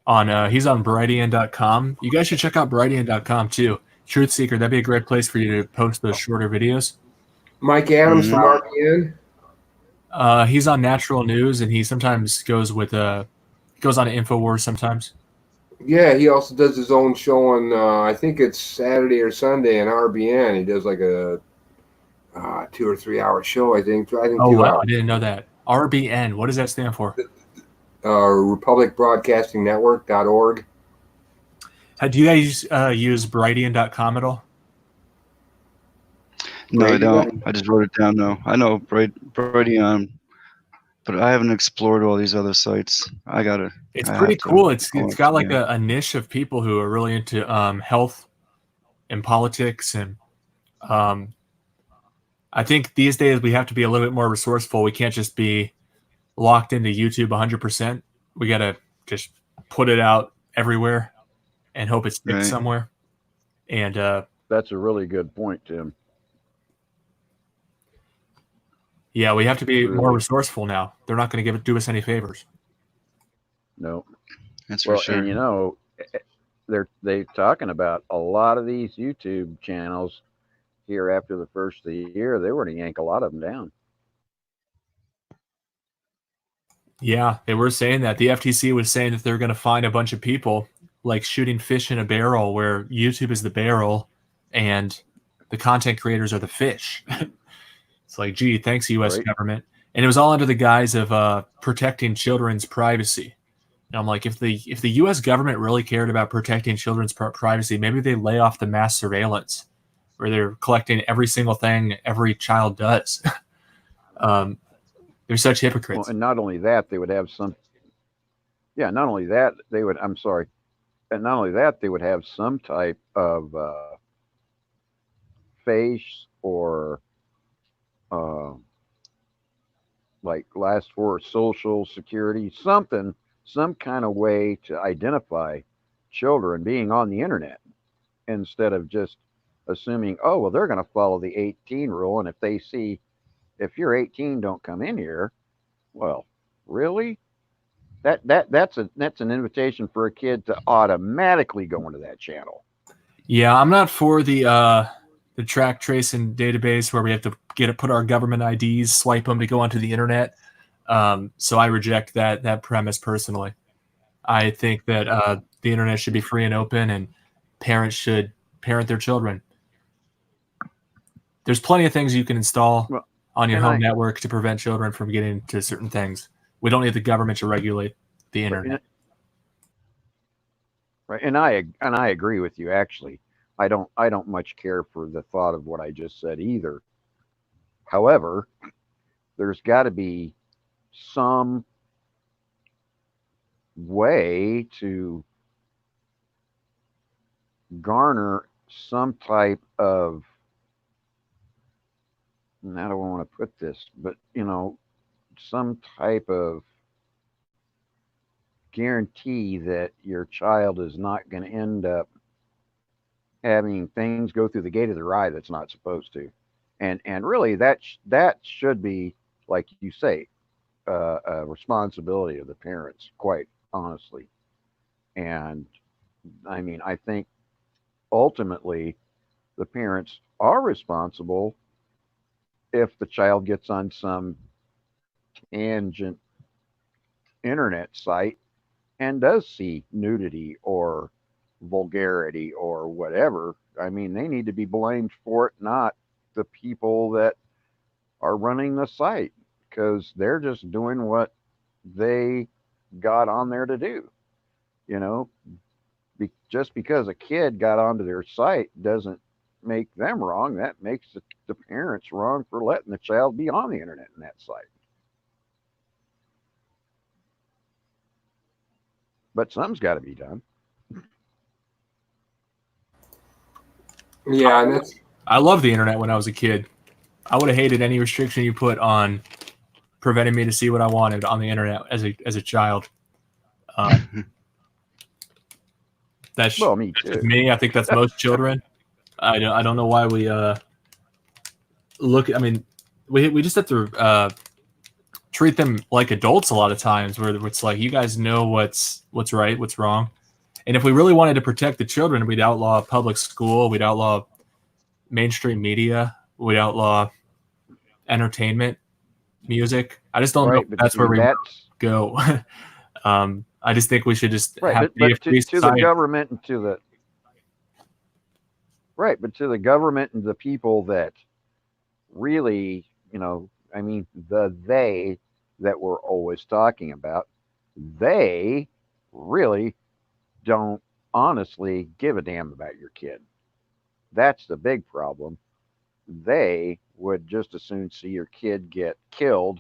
He's on Brightian.com. You guys should check out Brightian.com too. Truth Seeker, that'd be a great place for you to post those shorter videos. Mike Adams from RPN? He's on Natural News, and he sometimes goes with goes on Infowars sometimes. Yeah, he also does his own show on I think it's Saturday or Sunday on RBN. He does like a 2 or 3 hour show. I think Oh 2 wow, hours. I didn't know that. RBN, what does that stand for? Republic Broadcasting Network.org. Do you guys use Brightian.com at all? No, I don't. I just wrote it down though. I know Brighteon, but I haven't explored all these other sites. It's pretty cool. It's got like a niche of people who are really into health and politics, and I think these days we have to be a little bit more resourceful. We can't just be locked into YouTube 100%. We got to just put it out everywhere and hope it sticks somewhere. And that's a really good point, Tim. Yeah, we have to be more resourceful now. They're not going to do us any favors. No, that's for sure. And they're talking about a lot of these YouTube channels here after the first of the year. They were to yank a lot of them down. Yeah, they were saying that. The FTC was saying that they're going to find a bunch of people like shooting fish in a barrel, where YouTube is the barrel and the content creators are the fish. It's like, gee, thanks, U.S. government. And it was all under the guise of protecting children's privacy. And I'm like, if the U.S. government really cared about protecting children's privacy, maybe they lay off the mass surveillance where they're collecting every single thing every child does. They're such hypocrites. Well, and not only that, they would have some. Yeah, not only that, they would. I'm sorry. And not only that, they would have some type of face or like last for social security, something, some kind of way to identify children being on the internet, instead of just assuming, oh, well, they're going to follow the 18 rule. And if they see, if you're 18, don't come in here. Well, really? That's an invitation for a kid to automatically go into that channel. Yeah, I'm not for the track tracing database where we have to put our government IDs, swipe them to go onto the internet. So I reject that premise personally. I think that the internet should be free and open, and parents should parent their children. There's plenty of things you can install on your home network to prevent children from getting to certain things. We don't need the government to regulate the internet. Right, and I agree with you. Actually, I don't much care for the thought of what I just said either. However, there's got to be some way to garner some type of, how do I want to put this, but some type of guarantee that your child is not going to end up having things go through the gate of their eye that's not supposed to, and really that should be, like you say, a responsibility of the parents, quite honestly. And I mean, I think ultimately the parents are responsible if the child gets on some tangent internet site and does see nudity or vulgarity or whatever. I mean, they need to be blamed for it, not the people that are running the site, because they're just doing what they got on there to do. You know, just because a kid got onto their site doesn't make them wrong. That makes the parents wrong for letting the child be on the internet and that site. But something's got to be done. Yeah, and that's I loved the internet when I was a kid. I would have hated any restriction you put on preventing me to see what I wanted on the internet as a child. That's Well, me too. me. I think that's most children. I don't know why we look. I mean, we just have to treat them like adults a lot of times, where it's like, you guys know what's right, what's wrong. And if we really wanted to protect the children, we'd outlaw public school, we'd outlaw mainstream media, we'd outlaw entertainment, music. I just don't know if that's where we go. I just think we should just have but a free to the society. government and to the but to the government and the people that really, I mean, they that we're always talking about, they really don't honestly give a damn about your kid. That's the big problem. They would just as soon see your kid get killed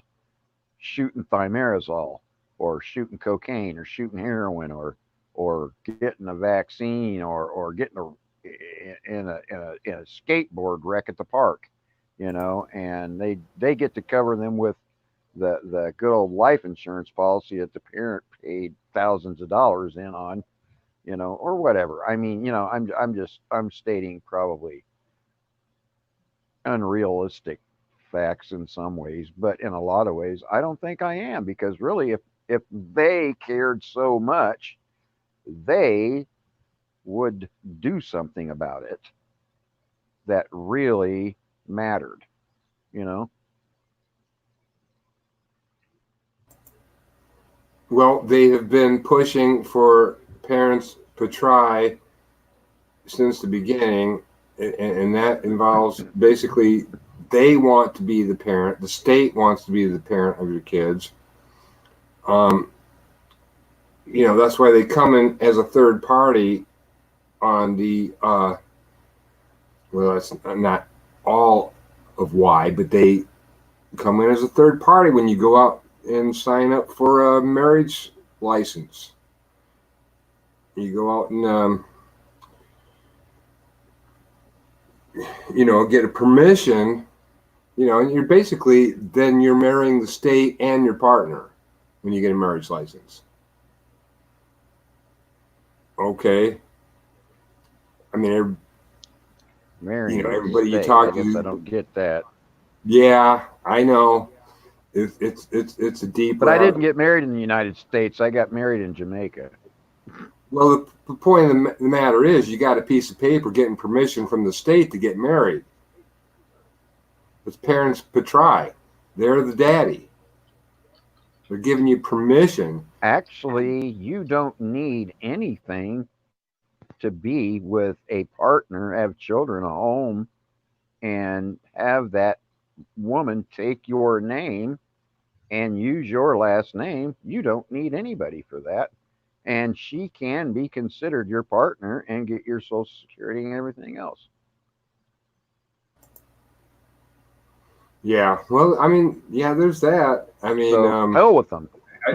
shooting thimerosal or shooting cocaine or shooting heroin or getting a vaccine or getting in a skateboard wreck at the park, and they get to cover them with the good old life insurance policy that the parent paid thousands of dollars in on, or whatever. I mean, I'm stating probably unrealistic facts in some ways, but in a lot of ways, I don't think I am, because really, if they cared so much, they would do something about it that really mattered, Well, they have been pushing for parents to try since the beginning, and that involves basically they want to be the parent, the state wants to be the parent of your kids. That's why they come in as a third party on the well, that's not all of why, but they come in as a third party when you go out and sign up for a marriage license. You go out and get a permission, and you're basically, then you're marrying the state and your partner when you get a marriage license. Okay. I mean, everybody you talk to, I don't get that. Yeah, I know. It's a deep. But I didn't get married in the United States. I got married in Jamaica. Well, the point of the matter is, you got a piece of paper getting permission from the state to get married. It's parents patri. They're the daddy. They're giving you permission. Actually, you don't need anything to be with a partner, have children, a home, and have that woman take your name and use your last name. You don't need anybody for that. And she can be considered your partner and get your Social Security and everything else. Yeah, well, I mean, yeah, there's that. I mean, so, hell with them.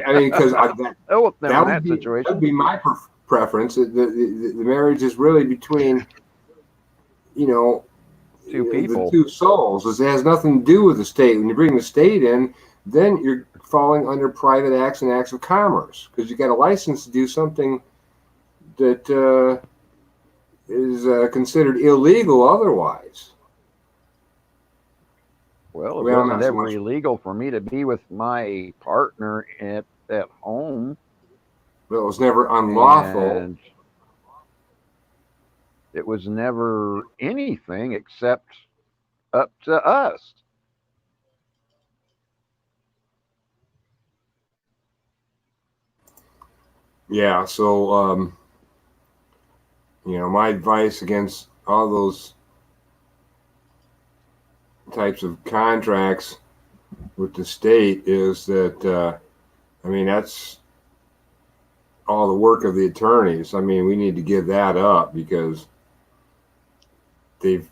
I mean, because hell with them in that situation. That would be my preference. The marriage is really between, two people, the two souls. It has nothing to do with the state. When you bring the state in, then you're falling under private acts and acts of commerce because you got a license to do something that is considered illegal otherwise. Well, it Well, wasn't not so ever much. illegal for me to be with my partner at home, But it was never unlawful. and it was never anything except up to us. Yeah, so my advice against all those types of contracts with the state is that that's all the work of the attorneys. I mean, we need to give that up because they've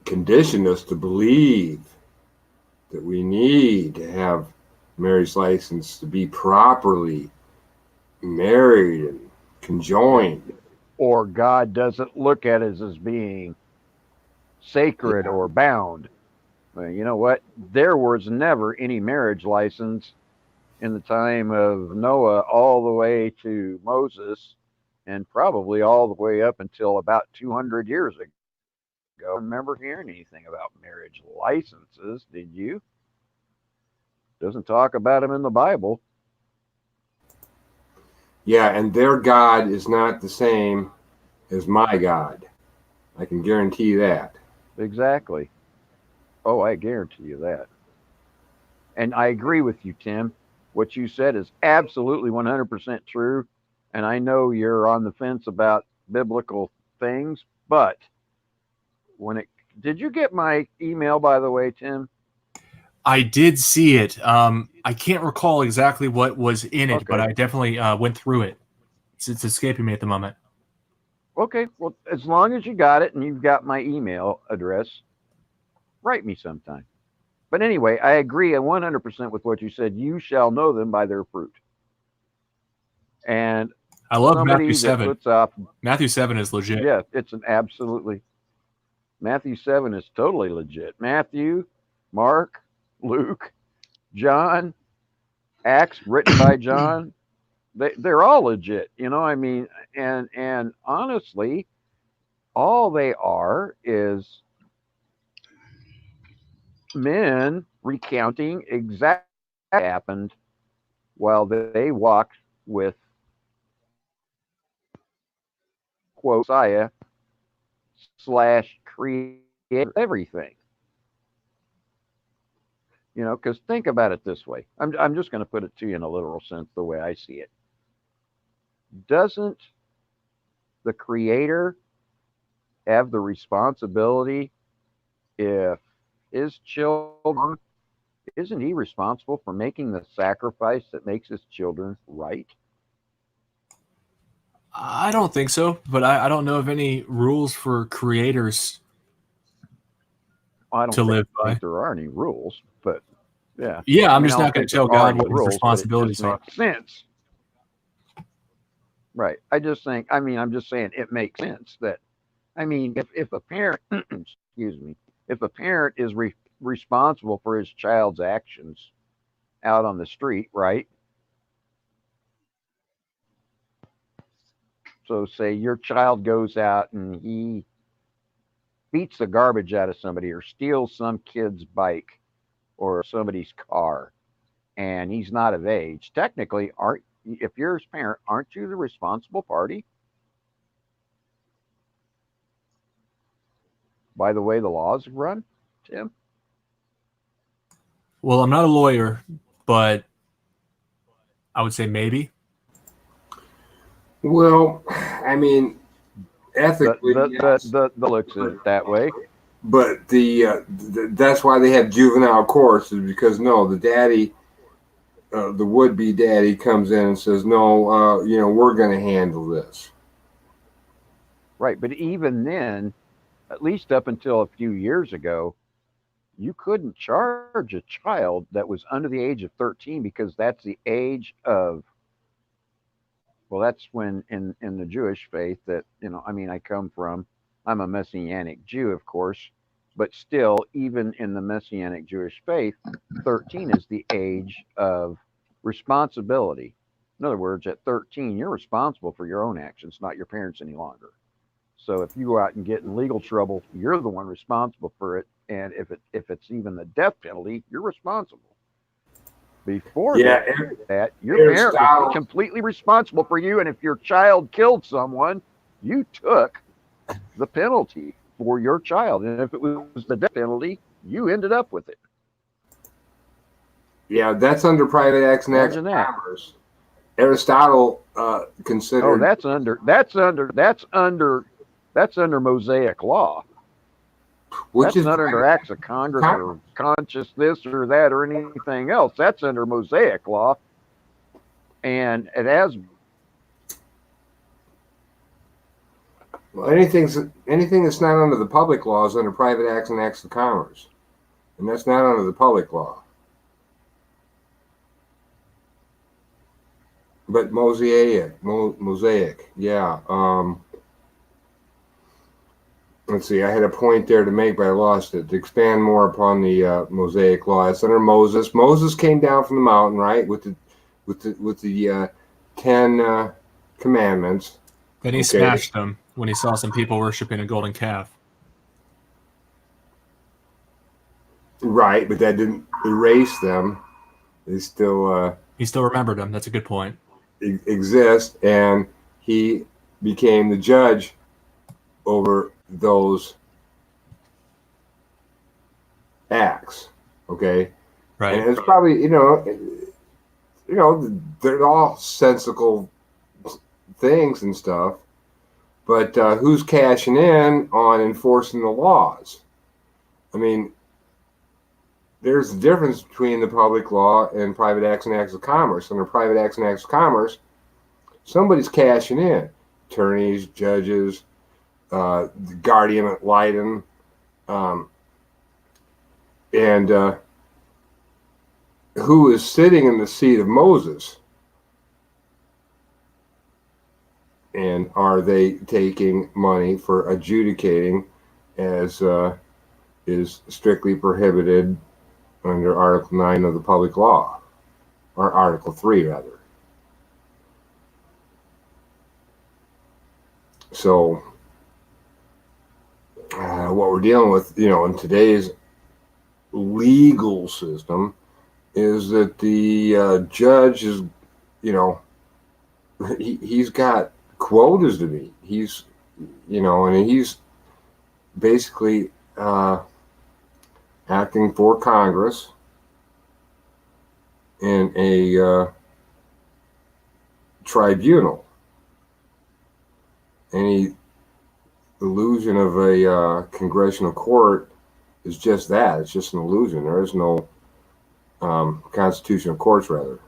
conditioned us to believe that we need to have marriage license to be properly married and conjoined. Or God doesn't look at us as being sacred Yeah. or bound. Well, you know what? There was never any marriage license in the time of Noah all the way to Moses, and probably all the way up until about 200 years ago. I don't remember hearing anything about marriage licenses, did you? Doesn't talk about them in the Bible. Yeah, and their God is not the same as my God. I can guarantee that. Exactly. Oh, I guarantee you that. And I agree with you, Tim. What you said is absolutely 100% true. And I know you're on the fence about biblical things, but when it did you get my email, by the way, Tim? I did see it. I can't recall exactly what was in it, but Okay. I definitely went through it. It's escaping me at the moment. Okay. Well, as long as you got it and you've got my email address, write me sometime. But anyway, I agree 100% with what you said. You shall know them by their fruit. And I love Matthew somebody that 7. puts off, Matthew 7 is legit. yeah, it's an absolutely, Matthew 7 is totally legit. Matthew, Mark, Luke, John, Acts written by John, they're all legit. I mean, and honestly, all they are is men recounting exactly what happened while they walked with quote Messiah slash creator everything. Because think about it this way. I'm just going to put it to you in a literal sense, the way I see it. Doesn't the creator have the responsibility if his children, isn't he responsible for making the sacrifice that makes his children right? I don't think so, but I don't know of any rules for creators I to don't live think by. there are any rules, but yeah. Yeah, I I'm mean, just I not don't going think to tell there are God any what his rules, but it just responsibilities are. makes sense. Right. I'm just saying it makes sense that, I mean, if a parent, excuse me, if a parent is responsible for his child's actions out on the street, right? So, say your child goes out and he beats the garbage out of somebody or steals some kid's bike or somebody's car and he's not of age, technically, aren't if you're his parent, aren't you the responsible party? By the way the laws run, Tim? Well, I'm not a lawyer, but I would say maybe. Well, I mean, ethically, yes. The looks at it that way. But that's why they have juvenile courts, is because no, the daddy, the would-be daddy, comes in and says, no, we're going to handle this. Right. But even then, at least up until a few years ago, you couldn't charge a child that was under the age of 13 because that's the age of, well, that's when in the Jewish faith that, I mean, I come from, I'm a Messianic Jew, of course, But still, even in the Messianic Jewish faith, 13 is the age of responsibility. In other words, at 13, you're responsible for your own actions, not your parents any longer. So if you go out and get in legal trouble, you're the one responsible for it. And if it's even the death penalty, you're responsible. Before Yeah, that, your parent was Aristotle. completely responsible for you. And if your child killed someone, you took the penalty for your child. And if it was the death penalty, you ended up with it. Yeah, that's under private acts and acts of Imagine that. commerce. Aristotle considered. Oh, that's under Mosaic law. which That's is not under acts of Congress or conscious this or that or anything else. That's under Mosaic law. And it has well, anything that's not under the public law is under private acts and acts of commerce, and that's not under the public law. But mosaic, yeah. Let's see. I had a point there to make, but I lost it. To expand more upon the Mosaic law, it's under Moses. Moses came down from the mountain, right, with the 10 commandments. Then he smashed them when he saw some people worshiping a golden calf. Right, but that didn't erase them. They still He still remembered them. That's a good point. exist, and he became the judge over those acts. Okay, Right. and it's probably they're all sensical things and stuff, but who's cashing in on enforcing the laws? I mean, there's a difference between the public law and private acts and acts of commerce. Under private acts and acts of commerce, somebody's cashing in. Attorneys, judges, the guardian ad litem, and who is sitting in the seat of Moses? And are they taking money for adjudicating, as is strictly prohibited under Article 9 of the Public Law, or Article 3, rather? So, what we're dealing with, in today's legal system is that the judge is, he's got quotas to meet. He's, and he's basically acting for Congress in a tribunal. Any illusion of a congressional court is just that. It's just an illusion. There is no constitutional courts, rather.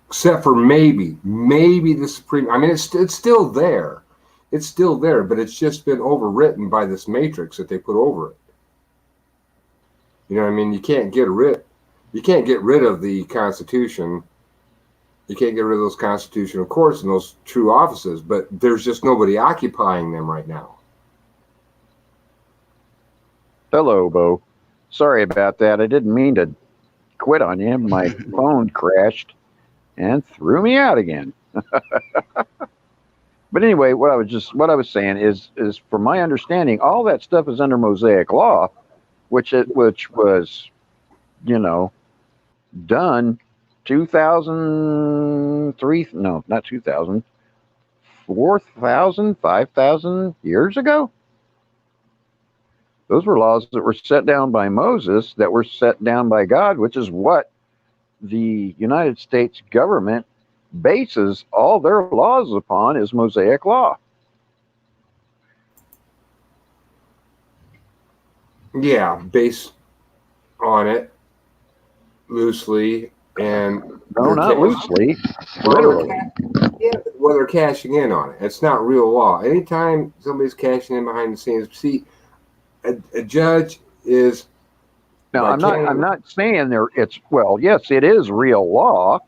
Except for maybe the Supreme. I mean, it's still there. It's still there, but it's just been overwritten by this matrix that they put over it. You know what I mean? You can't get rid of the Constitution. You can't get rid of those constitutional courts and those true offices, but there's just nobody occupying them right now. Hello, Bo. Sorry about that. I didn't mean to quit on you. My phone crashed and threw me out again. But anyway, what I was saying is from my understanding, all that stuff is under Mosaic law, which was, done 2,003, no, not 2,000, 4,000, 5,000 years ago. Those were laws that were set down by Moses, that were set down by God, which is what the United States government bases all their laws upon, is Mosaic law. Yeah, based on it loosely, and no, not loosely, literally. Well, they're cashing in on it. It's not real law. Anytime somebody's cashing in behind the scenes, see, a judge is. Now, I'm not saying it's, well, yes, it is real law,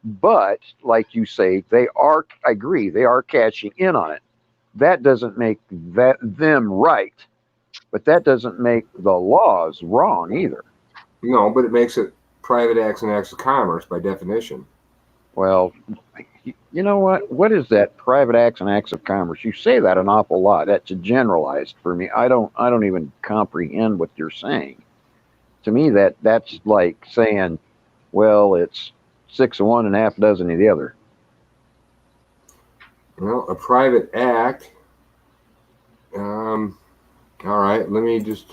but like you say, I agree, they are cashing in on it. That doesn't make them right. But that doesn't make the laws wrong either. No, but it makes it private acts and acts of commerce by definition. Well, you know what? What is that? Private acts and acts of commerce. You say that an awful lot. That's generalized for me. I don't even comprehend what you're saying. To me, that's like saying, well, it's 6 of one and half a dozen of the other. Well, a private act. All right, let me just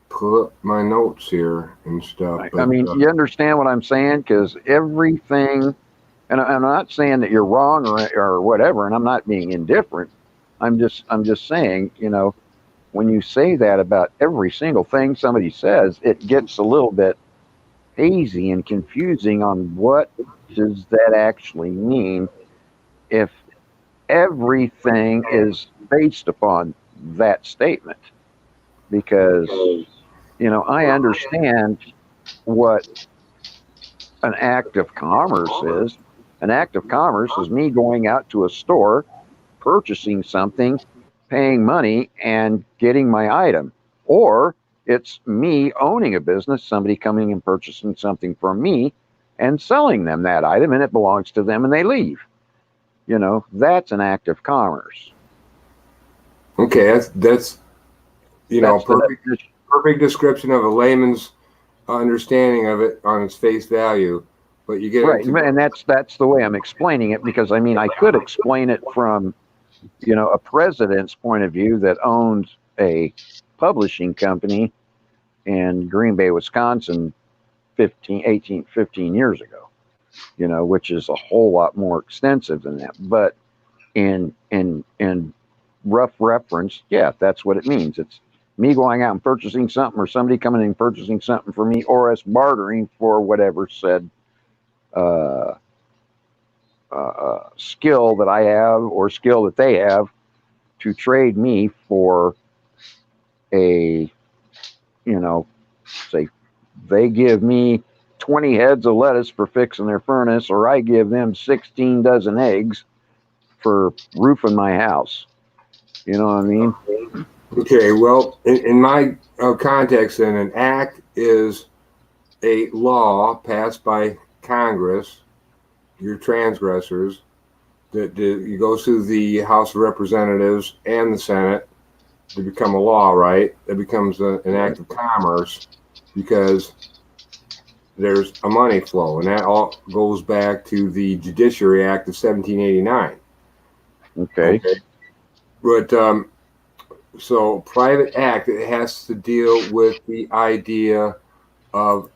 pull up my notes here and stuff. I mean, you understand what I'm saying? Because everything, and I'm not saying that you're wrong or whatever, and I'm not being indifferent. I'm just saying, you know, when you say that about every single thing somebody says, it gets a little bit hazy and confusing on what does that actually mean if everything is based upon that statement. Because, you know, I understand what an act of commerce is. An act of commerce is me going out to a store, purchasing something, paying money, and getting my item. Or it's me owning a business, somebody coming and purchasing something from me and selling them that item, and it belongs to them and they leave. You know, that's an act of commerce. Okay, that's you know, perfect description of a layman's understanding of it on its face value. But you get right, and that's the way I'm explaining it, because I mean, I could explain it from, you know, a president's point of view that owns a publishing company in Green Bay, Wisconsin 15 years ago, you know, which is a whole lot more extensive than that. But in rough reference, yeah, that's what it means. It's me going out and purchasing something, or somebody coming in and purchasing something for me, or us bartering for whatever said skill that I have or skill that they have, to trade me for a, you know, say they give me 20 heads of lettuce for fixing their furnace, or I give them 16 dozen eggs for roofing my house. You know what I mean? Okay, well, in my context, then, an act is a law passed by Congress, your transgressors, that you go through the House of Representatives and the Senate to become a law, right? That becomes an act of commerce because there's a money flow, and that all goes back to the Judiciary Act of 1789. Okay. But so private act, it has to deal with the idea of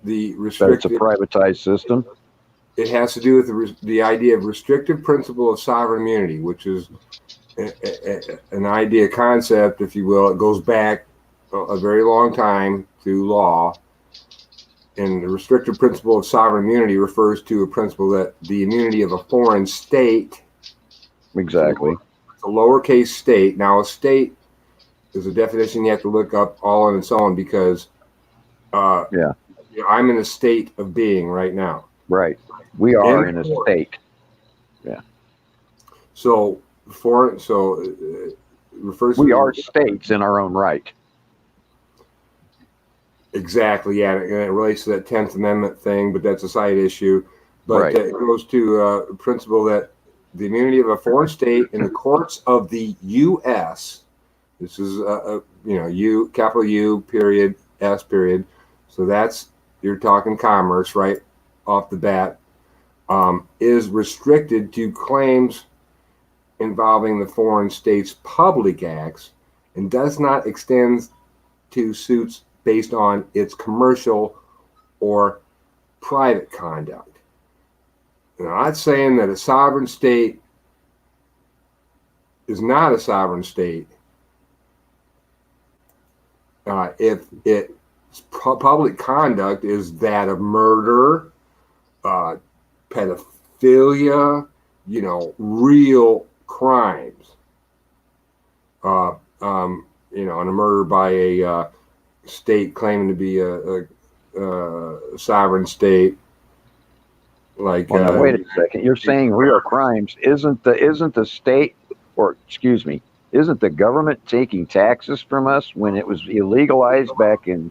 the restricted. That's a privatized system. It has to do with the idea of restrictive principle of sovereign immunity, which is an idea concept, if you will. It goes back a very long time to law. And the restrictive principle of sovereign immunity refers to a principle that the immunity of a foreign state. Exactly. It's a lowercase state. Now, a state is a definition you have to look up all on its own, because yeah, you know, I'm in a state of being right now. Right. We are in a state. Yeah. So refers to. We are states in our own right. Exactly. Yeah, and it relates to that 10th Amendment thing, but that's a side issue. But right. It goes to a principle that the immunity of a foreign state in the courts of the U.S. This is you know, U, capital U, period, S, period. So that's, you're talking commerce right off the bat. Is restricted to claims involving the foreign state's public acts, and does not extend to suits based on its commercial or private conduct. Now, I'm not saying that a sovereign state is not a sovereign state if its public conduct is that of murder, pedophilia, you know, real crimes. You know, and a murder by a state claiming to be a sovereign state. Like, well, now, wait a second. You're saying real crimes. Isn't the state, or excuse me, Isn't the government taking taxes from us when it was illegalized back in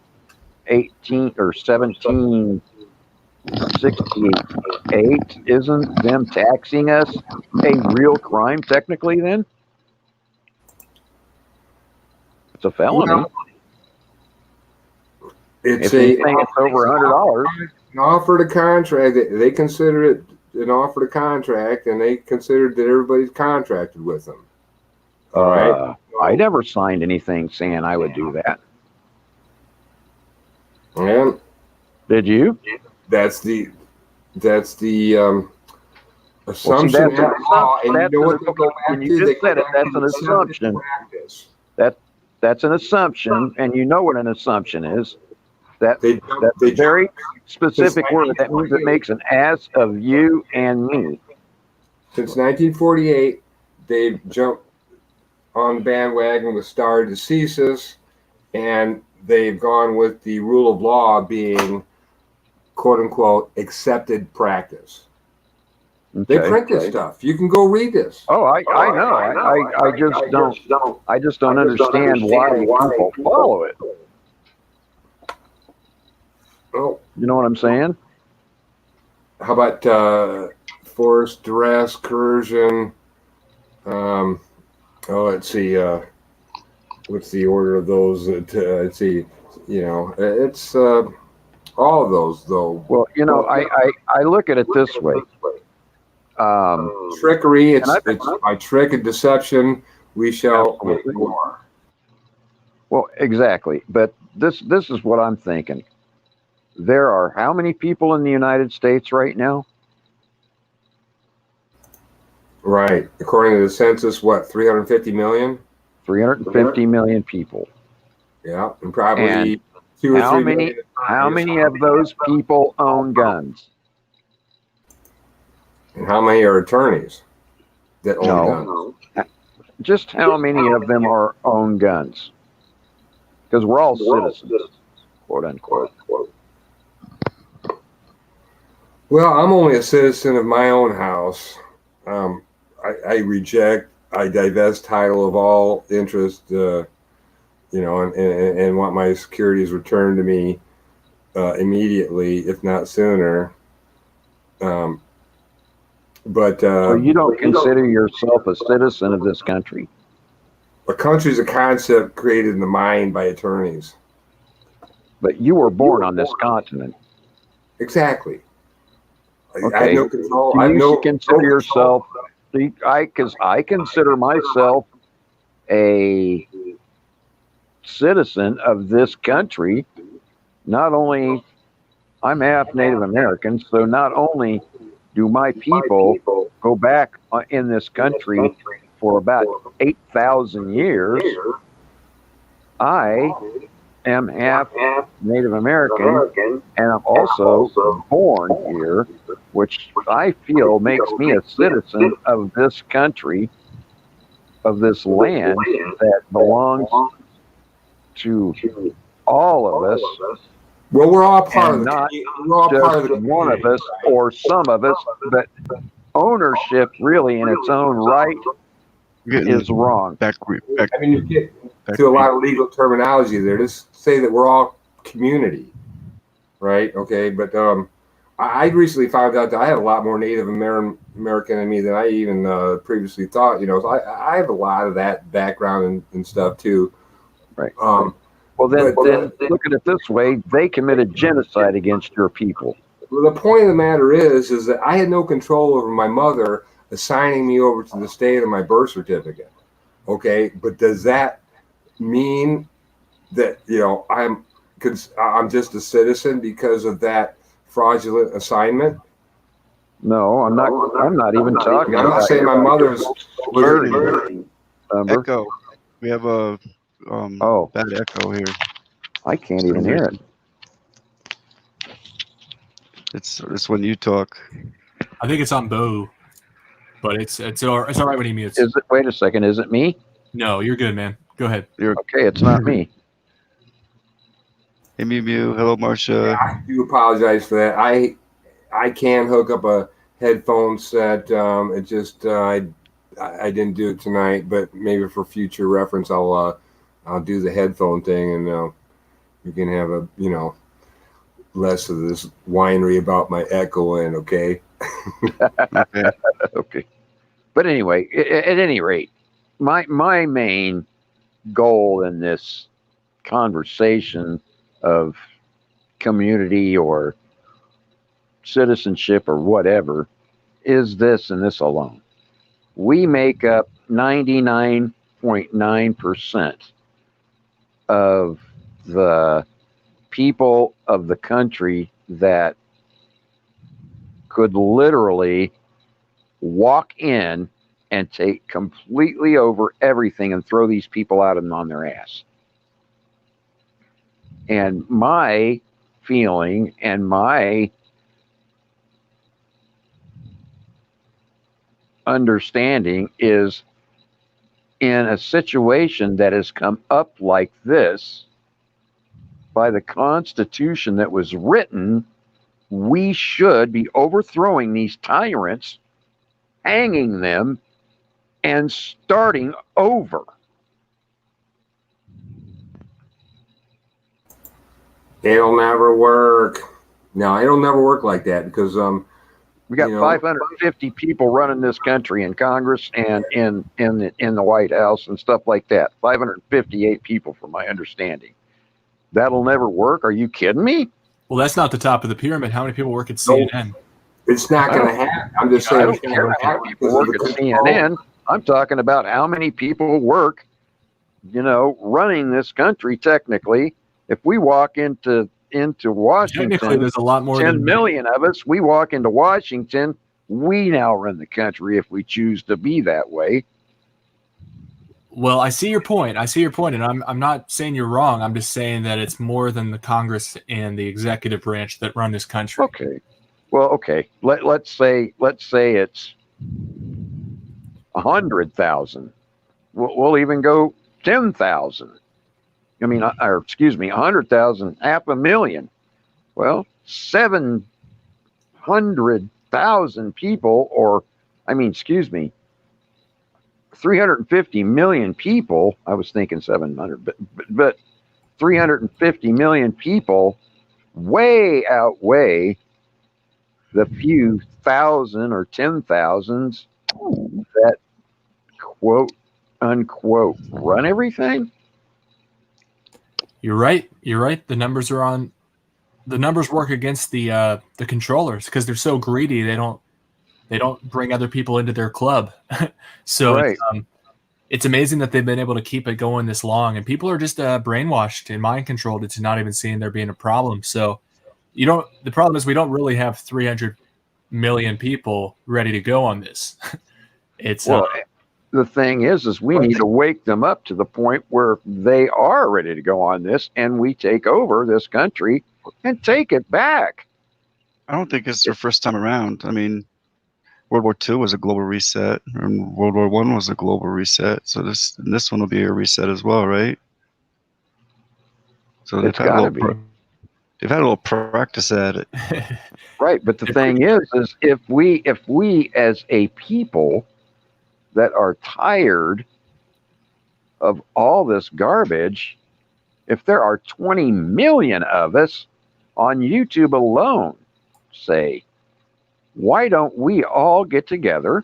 18 or 1768? Isn't them taxing us a real crime technically then? It's a felony. Well, it's If anything, it's over $100. an offer to contract. They consider it an offer to contract, and they considered that everybody's contracted with them. All right. I never signed anything saying I would do that. And Did you? that's the Well, see, assumption. that's an law, and assumption. you know what they go back When you to? They just go said it, back that's to an the assumption. practice. That's an assumption, and you know what an assumption is. That's They a very specific word. That means it makes an ass of you and me. Since 1948, they've jumped on the bandwagon with stare decisis, and they've gone with the rule of law being quote unquote accepted practice. They Okay. print this stuff. You can go read this. Oh, I know. I just don't understand why people follow it. Oh, You know what I'm saying? how about force, duress, coercion? Let's see. What's the order of those? Let's see. It's all of those though. Well, I look at it this way. Trickery. It's And by trick and deception we shall make Absolutely. war. Well, exactly. But this is what I'm thinking. There are how many people in the United States right now? Right. According to the census, what, 350 million? 350 million people. Yeah, and probably And 2 or how 3 many- million How many of those people own guns? And how many are attorneys that own No. guns? Just how many of them are own guns? Because we're all citizens, quote unquote. Well, I'm only a citizen of my own house. I reject, I divest title of all interest, and want my securities returned to me immediately, if not sooner. So you don't consider yourself a citizen of this country? A country is a concept created in the mind by attorneys. But you were born on this continent. Exactly. I have Okay. no control. Do I have you no consider no yourself? Because I consider myself a citizen of this country. Not only I'm half Native American, so not only do my people go back in this country for about 8,000 years, I am half Native American, and I'm also born here, which I feel makes me a citizen of this country, of this land that belongs to all of us, Well, we're all part of and the not we're all part of just the one of us or some of us, but ownership really in its own right is wrong. Back, I mean, you get to a lot of legal terminology there. Just say that we're all community, right? Okay, but I recently found out that I have a lot more Native American in me than I even previously thought. So I have a lot of that background and stuff too. Right. Well, then look at it this way: they committed genocide against your people. Well, the point of the matter is that I had no control over my mother assigning me over to the state of my birth certificate. Okay, but does that mean that I'm just a citizen because of that fraudulent assignment? No, I'm not. I'm not even talking. I'm not saying my mother's was Echo. We have a bad echo here. I can't even hear it. It's when you talk. I think it's on Bo, but it's all right when he mutes. Is it? Wait a second. Is it me? No, you're good, man. Go ahead. Okay, it's not me. Hey, Mew Mew. Hello, Marcia. I do apologize for that. I can hook up a headphone set. I I didn't do it tonight, but maybe for future reference, I'll do the headphone thing, and we can have a less of this winery about my echoing. Okay. Okay. Okay. But anyway, at any rate, my main goal in this conversation of community or citizenship or whatever is this and this alone. We make up 99.9% of the people of the country that could literally walk in and take completely over everything and throw these people out and on their ass. And my feeling and my understanding is, in a situation that has come up like this, by the Constitution that was written, we should be overthrowing these tyrants, hanging them, and starting over. It'll never work. No, it'll never work like that because We got 550 people running this country in Congress and in the White House and stuff like that. 558 people, from my understanding. That'll never work. Are you kidding me? Well, that's not the top of the pyramid. How many people work at CNN? it's not going to happen. I'm just saying. I don't care how many people work at CNN. I'm talking about how many people work, running this country technically. If we walk into Washington, Technically, there's a lot more 10 million of us, we walk into Washington, we now run the country if we choose to be that way. Well, I see your point. And I'm not saying you're wrong. I'm just saying that it's more than the Congress and the executive branch that run this country. Okay. Well, okay. Let's say it's 100,000. We'll even go 10,000. 100,000, 500,000. Well, 700,000 people, 350 million people. I was thinking 700, but 350 million people way outweigh the few thousand or 10,000s that quote unquote run everything. You're right. The numbers work against the controllers because they're so greedy. They don't bring other people into their club. So right. It's amazing that they've been able to keep it going this long, and people are just brainwashed and mind controlled into not even seeing there being a problem. So the problem is we don't really have 300 million people ready to go on this. The thing is we need to wake them up to the point where they are ready to go on this, and we take over this country and take it back. I don't think it's their first time around. I mean, World War II was a global reset, and World War I was a global reset. So this one will be a reset as well, right? So they've had a little practice at it. Right, but the thing is if we as a people that are tired of all this garbage, if there are 20 million of us on YouTube alone, say, why don't we all get together?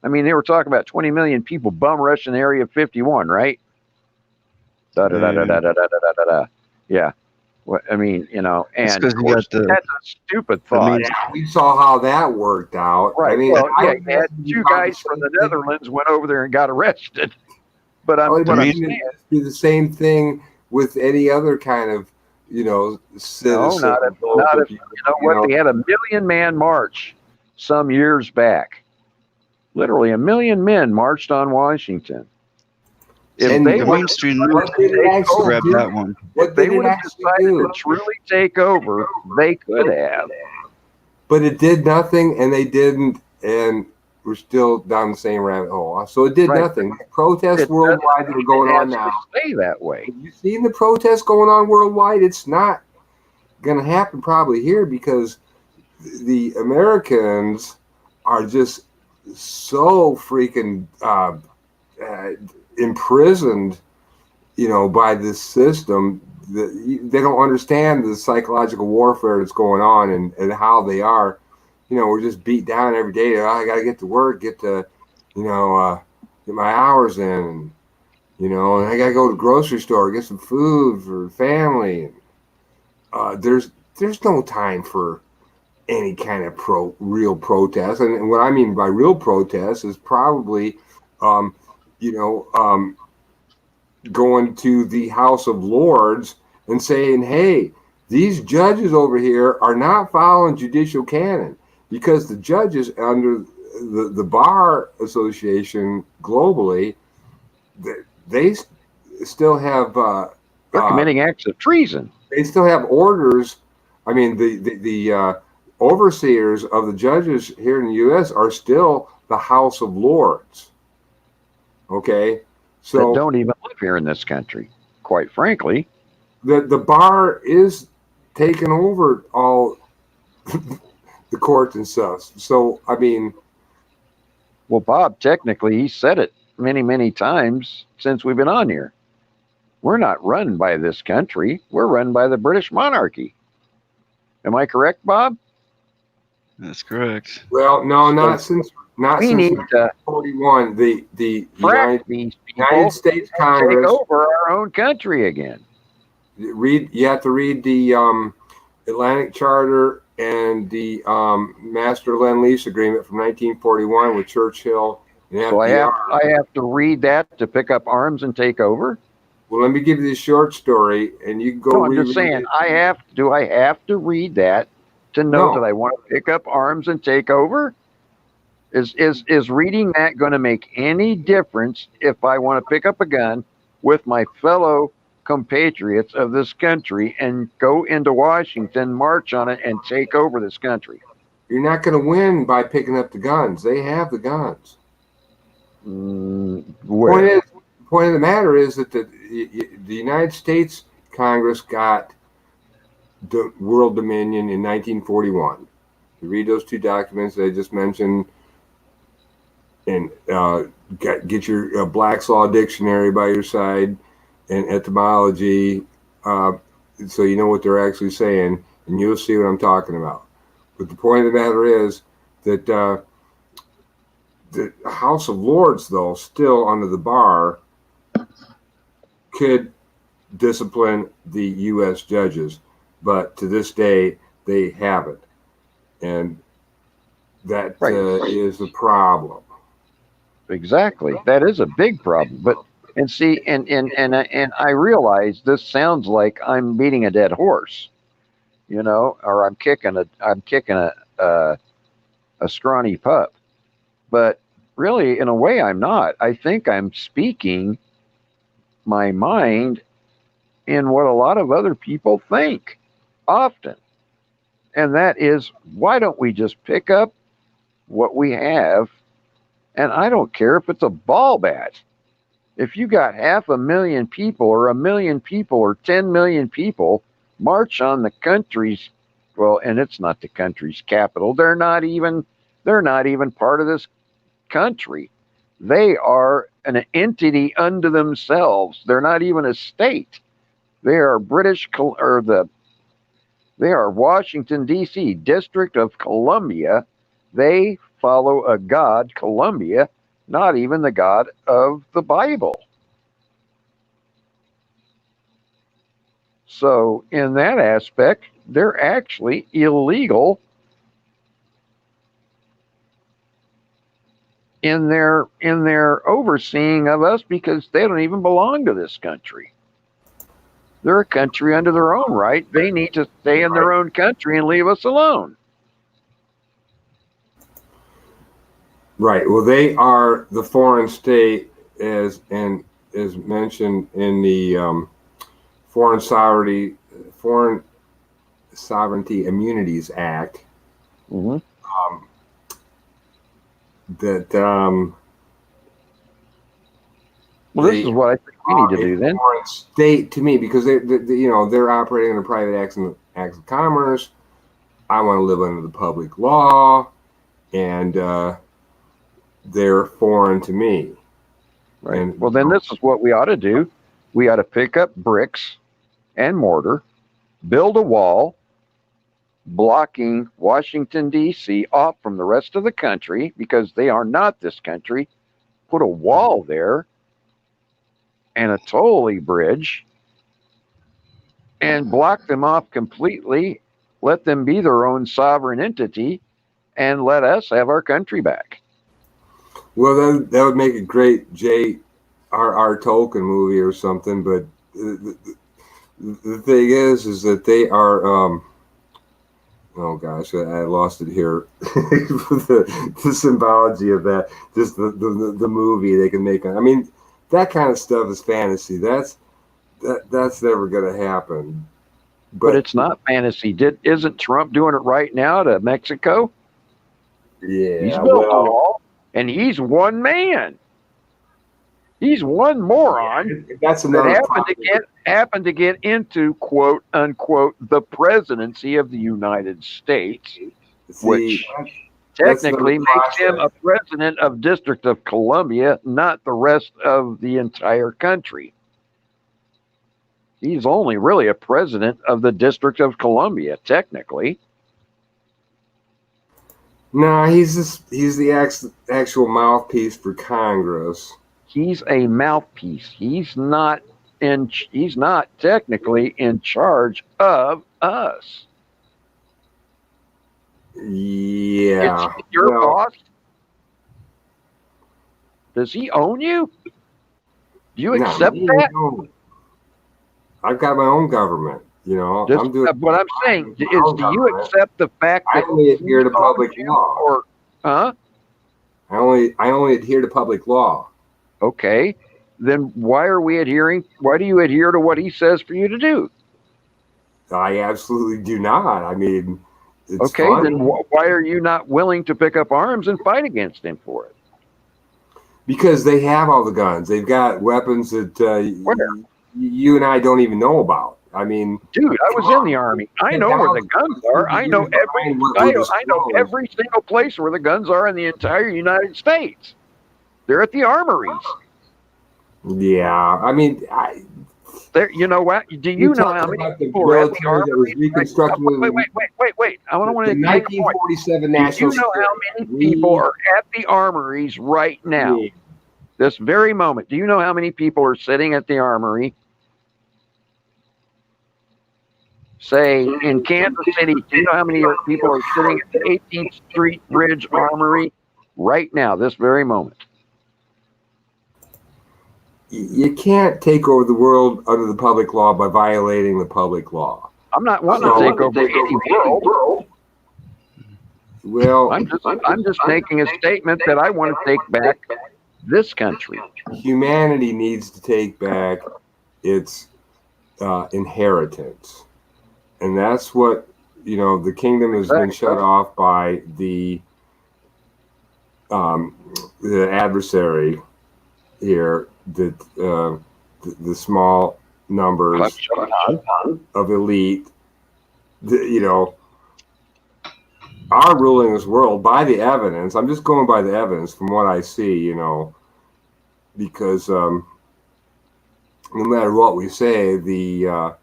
I mean, they were talking about 20 million people bum rushing Area 51, right? Yeah. Well, I mean, and of course, that's a stupid thought. We saw how that worked out. Right. I mean, had two guys from the Netherlands went over there and got arrested. But I'm saying do the same thing with any other kind of, citizen. No, not if they had a 1 million man march some years back. Literally 1 million men marched on Washington. If they mainstream news grabbed that one. If they would have decided to truly take over, they could have. But it did nothing, and they didn't, and we're still down the same rabbit hole. So it did nothing. Protests worldwide that are going on now. Stay that way. Have you seen the protests going on worldwide? It's not going to happen probably here because the Americans are just so freaking imprisoned, by this system that they don't understand the psychological warfare that's going on and how they are. We're just beat down every day. Oh, I got to get to work, get my hours in, and I got to go to the grocery store, get some food for family. There's no time for any kind of real protest. And what I mean by real protest is probably, going to the House of Lords and saying, hey, these judges over here are not following judicial canon, because the judges under the Bar Association globally, they still have They're committing acts of treason. They still have orders. I mean, the overseers of the judges here in the U.S. are still the House of Lords. Okay, so that don't even live here in this country, quite frankly. The bar is taking over all the courts and stuff. So I mean, well, Bob, technically, he said it many, many times since we've been on here. We're not run by this country. We're run by the British monarchy. Am I correct, Bob? That's correct. Well, no, not since 1941. The United States Congress take over our own country again. You have to read the Atlantic Charter and the Master Lend-Lease Agreement from 1941 with Churchill and FDR. So I have to read that to pick up arms and take over? Well, let me give you this short story, and you can go. No, I'm just saying, it. I have to read that to know that I want to pick up arms and take over? Is reading that going to make any difference if I want to pick up a gun with my fellow compatriots of this country and go into Washington, march on it, and take over this country? You're not going to win by picking up the guns. They have the guns. Point of the matter is that the United States Congress got the world dominion in 1941. You read those two documents that I just mentioned, and get your Black's Law Dictionary by your side and etymology, so you know what they're actually saying, and you'll see what I'm talking about. But the point of the matter is that the House of Lords, though, still under the bar, could discipline the U.S. judges, but to this day they haven't, and that is a problem. Exactly, that is a big problem. But and see, and I realize this sounds like I'm beating a dead horse, or I'm kicking a scrawny pup, but really, in a way, I'm not. I think I'm speaking my mind in what a lot of other people think often. And that is, why don't we just pick up what we have? And I don't care if it's a ball bat. If you got 500,000 people or 1 million people or 10 million people march on the country's, well, and it's not the country's capital. They're not even part of this country. They are an entity unto themselves. They're not even a state. They are they are Washington, D.C., District of Columbia. They follow a God, Columbia, not even the God of the Bible. So in that aspect, they're actually illegal in their overseeing of us, because they don't even belong to this country. They're a country under their own right. They need to stay in their own country and leave us alone. Right. Well, they are the foreign state, as mentioned in the Foreign Sovereignty Immunities Act. Mm-hmm. Well, this is what I think we need to do then. Foreign state to me, because they're operating under private acts of commerce. I want to live under the public law, and they're foreign to me. Right. And Well, then this is what we ought to do. We ought to pick up bricks and mortar, build a wall blocking Washington, D.C. off from the rest of the country because they are not this country. Put a wall there and a tollway bridge and block them off completely. Let them be their own sovereign entity and let us have our country back. Well, that would make a great J.R.R. Tolkien movie or something. But the thing is that they are. Oh gosh, I lost it here. the symbology of that, just the movie they can make. I mean, that kind of stuff is fantasy. That's never going to happen. But it's not fantasy. Isn't Trump doing it right now to Mexico? Yeah, he's built a wall, and he's one man. He's one moron that's another that happened to get into quote unquote the presidency of the United States, which technically makes him a president of District of Columbia, not the rest of the entire country. He's only really a president of the District of Columbia, technically. No, he's the actual mouthpiece for Congress. He's a mouthpiece. He's not technically in charge of us. Yeah. It's your boss. Does he own you? Do you accept that? No. I've got my own government. You know, what I'm saying is, do you accept the fact that I only adhere to public law? Or, huh? I only adhere to public law. Okay, then why are we adhering? Why do you adhere to what he says for you to do? I absolutely do not. I mean, it's okay. funny. Then why are you not willing to pick up arms and fight against him for it? Because they have all the guns. They've got weapons that you and I don't even know about. I mean, dude, I was in the Army. I know where the guns are. I know every single place where the guns are in the entire United States. They're at the armories. Yeah, I mean, you know what? Do you know how many people are at the armories? Wait. I want to the 1947 National. Do you know how many people are at the armories right now? Yeah. This very moment. Do you know how many people are sitting at the armory? Say in Kansas City, do you know how many people are sitting at the 18th Street Bridge Armory right now, this very moment? You can't take over the world under the public law by violating the public law. I'm not wanting to take over any world. Well, I'm just making a statement that I want to take back this country. Humanity needs to take back its inheritance. And that's what, the kingdom has been shut off by the adversary here, that the small numbers of elite, are ruling this world by the evidence. I'm just going by the evidence from what I see, because no matter what we say, the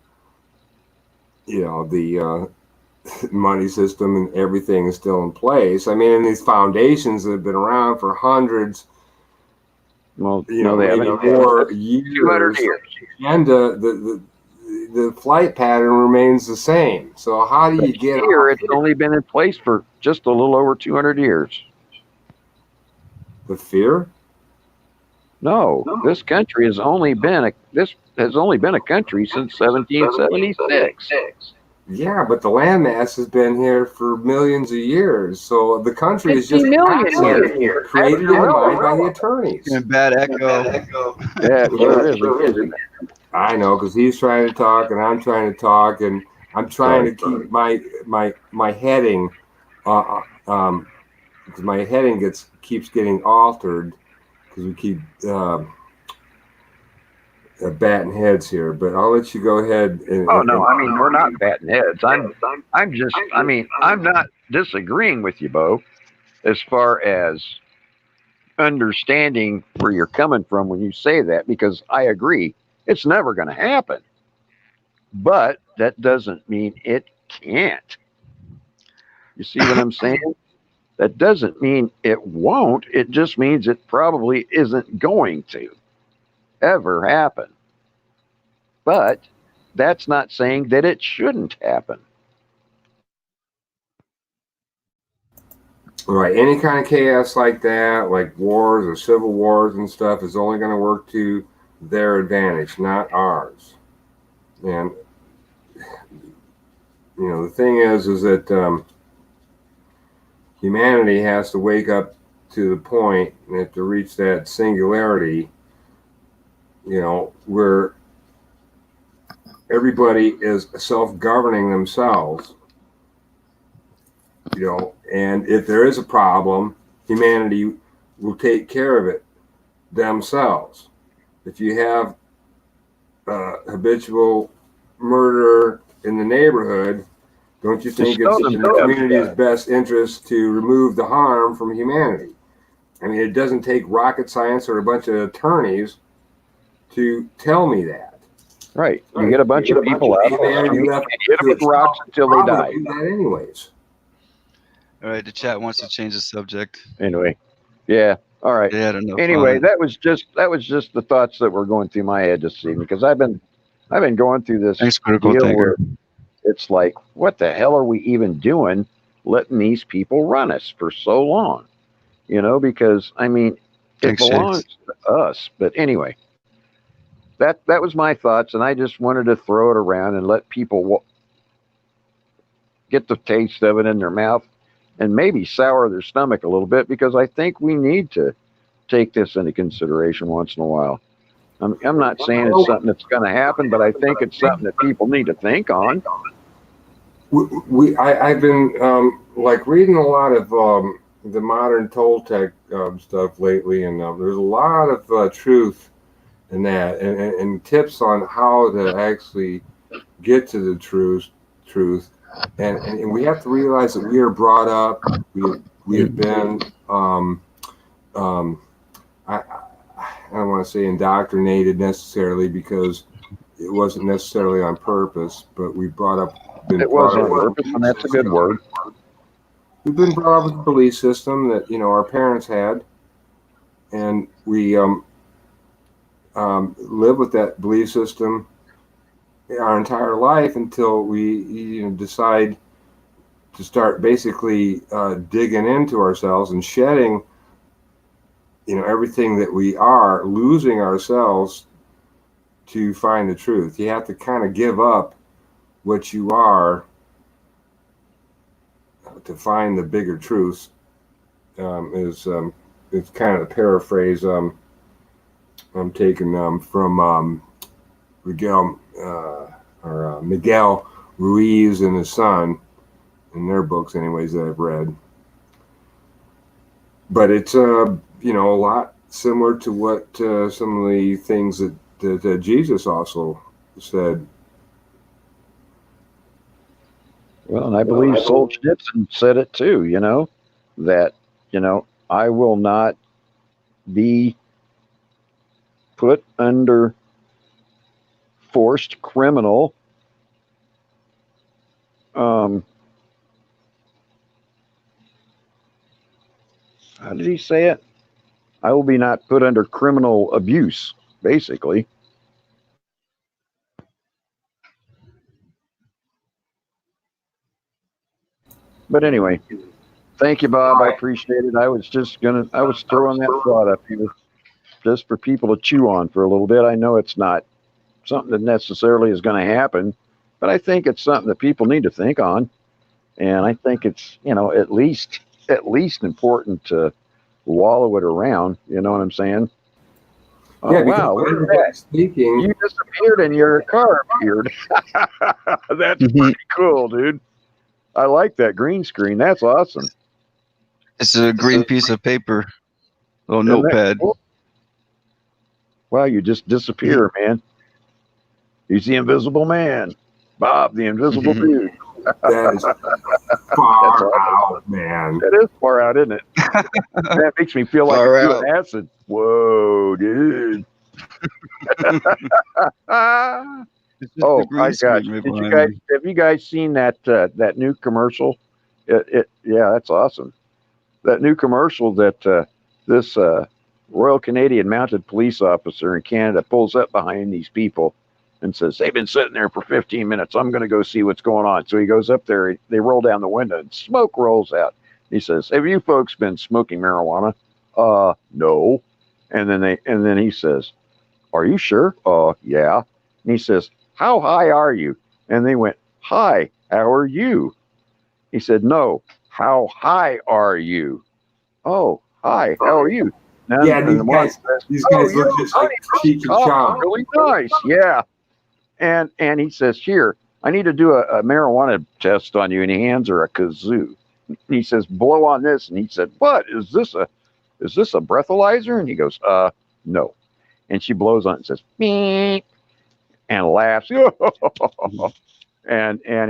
money system and everything is still in place. I mean, and these foundations that have been around for hundreds, they haven't more years, and the flight pattern remains the same. So how do you get here? It's only been in place for just a little over 200 years. The fear? No, this country has only been a country since 1776. Yeah, but the landmass has been here for millions of years. So the country is just created in mind by the attorneys. And bad echo. Yeah, sure is. I know, because he's trying to talk and I'm trying to talk, and I'm trying to keep my heading. Because my heading keeps getting altered because we keep batting heads here. But I'll let you go ahead. I mean, we're not batting heads. I'm not disagreeing with you, Bo, as far as understanding where you're coming from when you say that, because I agree it's never going to happen. But that doesn't mean it can't. You see what I'm saying? That doesn't mean it won't. It just means it probably isn't going to ever happen. But that's not saying that it shouldn't happen. Right. Any kind of chaos like that, like wars or civil wars and stuff, is only going to work to their advantage, not ours. And the thing is that humanity has to wake up to the point that to reach that singularity, where everybody is self-governing themselves. And if there is a problem, humanity will take care of it themselves. If you have habitual murder in the neighborhood, don't you think it's in the community's best interest to remove the harm from humanity? I mean, it doesn't take rocket science or a bunch of attorneys to tell me that. Right. You get a bunch of people out there and hit them with rocks until they die. Do that anyways. All right, the chat wants to change the subject. Anyway, yeah. All right. They had enough Anyway, on it. that was just the thoughts that were going through my head this evening, because I've been going through this Thanks, Critical deal Thinker. where it's like, what the hell are we even doing, letting these people run us for so long? Because I mean, it Thanks, belongs to us. But anyway, that was my thoughts, and I just wanted to throw it around and let people get the taste of it in their mouth, and maybe sour their stomach a little bit, because I think we need to take this into consideration once in a while. I'm not saying it's something that's going to happen, but I think it's something that people need to think on. I've been reading a lot of the modern Toltec stuff lately, and there's a lot of truth in that, and tips on how to actually get to the truth. And we have to realize that we are brought up. We have been I don't want to say indoctrinated necessarily, because it wasn't necessarily on purpose, but we brought up. It was on purpose, and that's a good word. We've been brought up with a belief system that our parents had, and we live with that belief system our entire life until we decide to start basically digging into ourselves and shedding everything that we are, losing ourselves to find the truth. You have to kind of give up what you are to find the bigger truth. It's kind of a paraphrase I'm taking from Miguel Ruiz and his son, in their books anyways that I've read. But it's a lot similar to what some of the things that Jesus also said. Well, and I believe Solzhenitsyn said it too, that, I will not be put under forced criminal how did he say it? I will be not put under criminal abuse, basically. But anyway, thank you, Bob. I appreciate it. I was throwing that thought up here just for people to chew on for a little bit. I know it's not something that necessarily is going to happen, but I think it's something that people need to think on. And I think it's, at least important to wallow it around. You know what I'm saying? Oh, Yeah, wow, look at that. Speaking, You disappeared and your car appeared. That's pretty cool, dude. I like that green screen. That's awesome. It's a green piece of paper, little Isn't that notepad. cool? Wow, you just disappear, man. He's the invisible man. Bob, the invisible dude. that is far out, man. That is far out, isn't it? That makes me feel like Far I'm out. doing acid. Whoa, dude. It's just the Oh, I grease got make you. me Did you blind. guys have you guys seen that new commercial? Yeah, that's awesome. That new commercial that this Royal Canadian Mounted Police officer in Canada pulls up behind these people and says, "They've been sitting there for 15 minutes. I'm going to go see what's going on." So he goes up there. They roll down the window and smoke rolls out. He says, "Have you folks been smoking marijuana?" No. And then he says, "Are you sure?" Yeah. And he says, "How high are you?" And they went, "Hi, how are you?" He said, "No, how high are you?" "Oh, hi, how are you?" Yeah, And the one says, these "Oh, guys you look know, just like honey, Cheech and coffee's Chong. really nice." Yeah. And he says, "Here, I need to do a marijuana test on you." And he hands her a kazoo. He says, "Blow on this." And he said, "What is this a breathalyzer?" And he goes, no. And she blows on it and says, "Beep," and laughs. And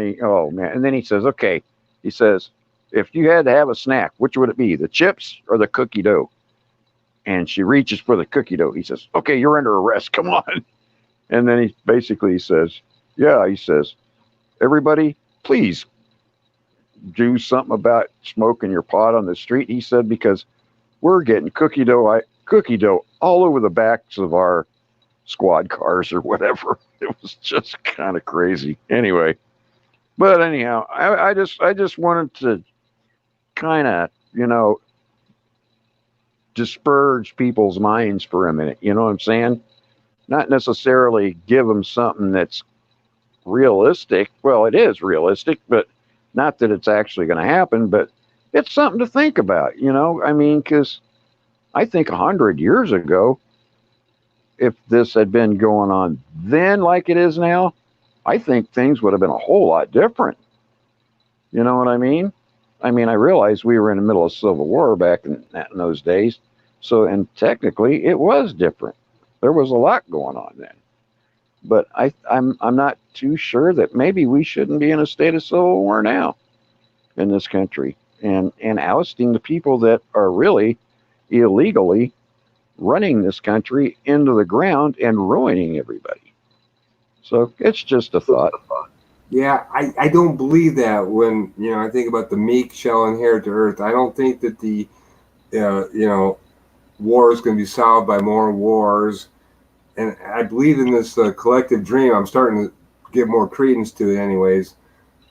he, oh man. And then he says, "Okay." He says, "If you had to have a snack, which would it be? The chips or the cookie dough?" And she reaches for the cookie dough. He says, "Okay, you're under arrest. Come on." And then he basically says, "Yeah," he says, "Everybody, please do something about smoking your pot on the street." He said, "Because we're getting cookie dough all over the backs of our squad cars or whatever." It was just kind of crazy. Anyway, but anyhow, I just wanted to kind of, disperse people's minds for a minute. You know what I'm saying? Not necessarily give them something that's realistic. Well, it is realistic, but not that it's actually going to happen, but it's something to think about, I mean, because I think 100 years ago, if this had been going on then like it is now, I think things would have been a whole lot different. You know what I mean? I mean, I realize we were in the middle of Civil War back in those days. So, and technically it was different. There was a lot going on then. But I'm not too sure that maybe we shouldn't be in a state of civil war now in this country, and ousting the people that are really illegally running this country into the ground and ruining everybody. So it's just a thought. Yeah, I don't believe that when, I think about the meek shall inherit the earth. I don't think that the, war is going to be solved by more wars. And I believe in this collective dream. I'm starting to give more credence to it anyways,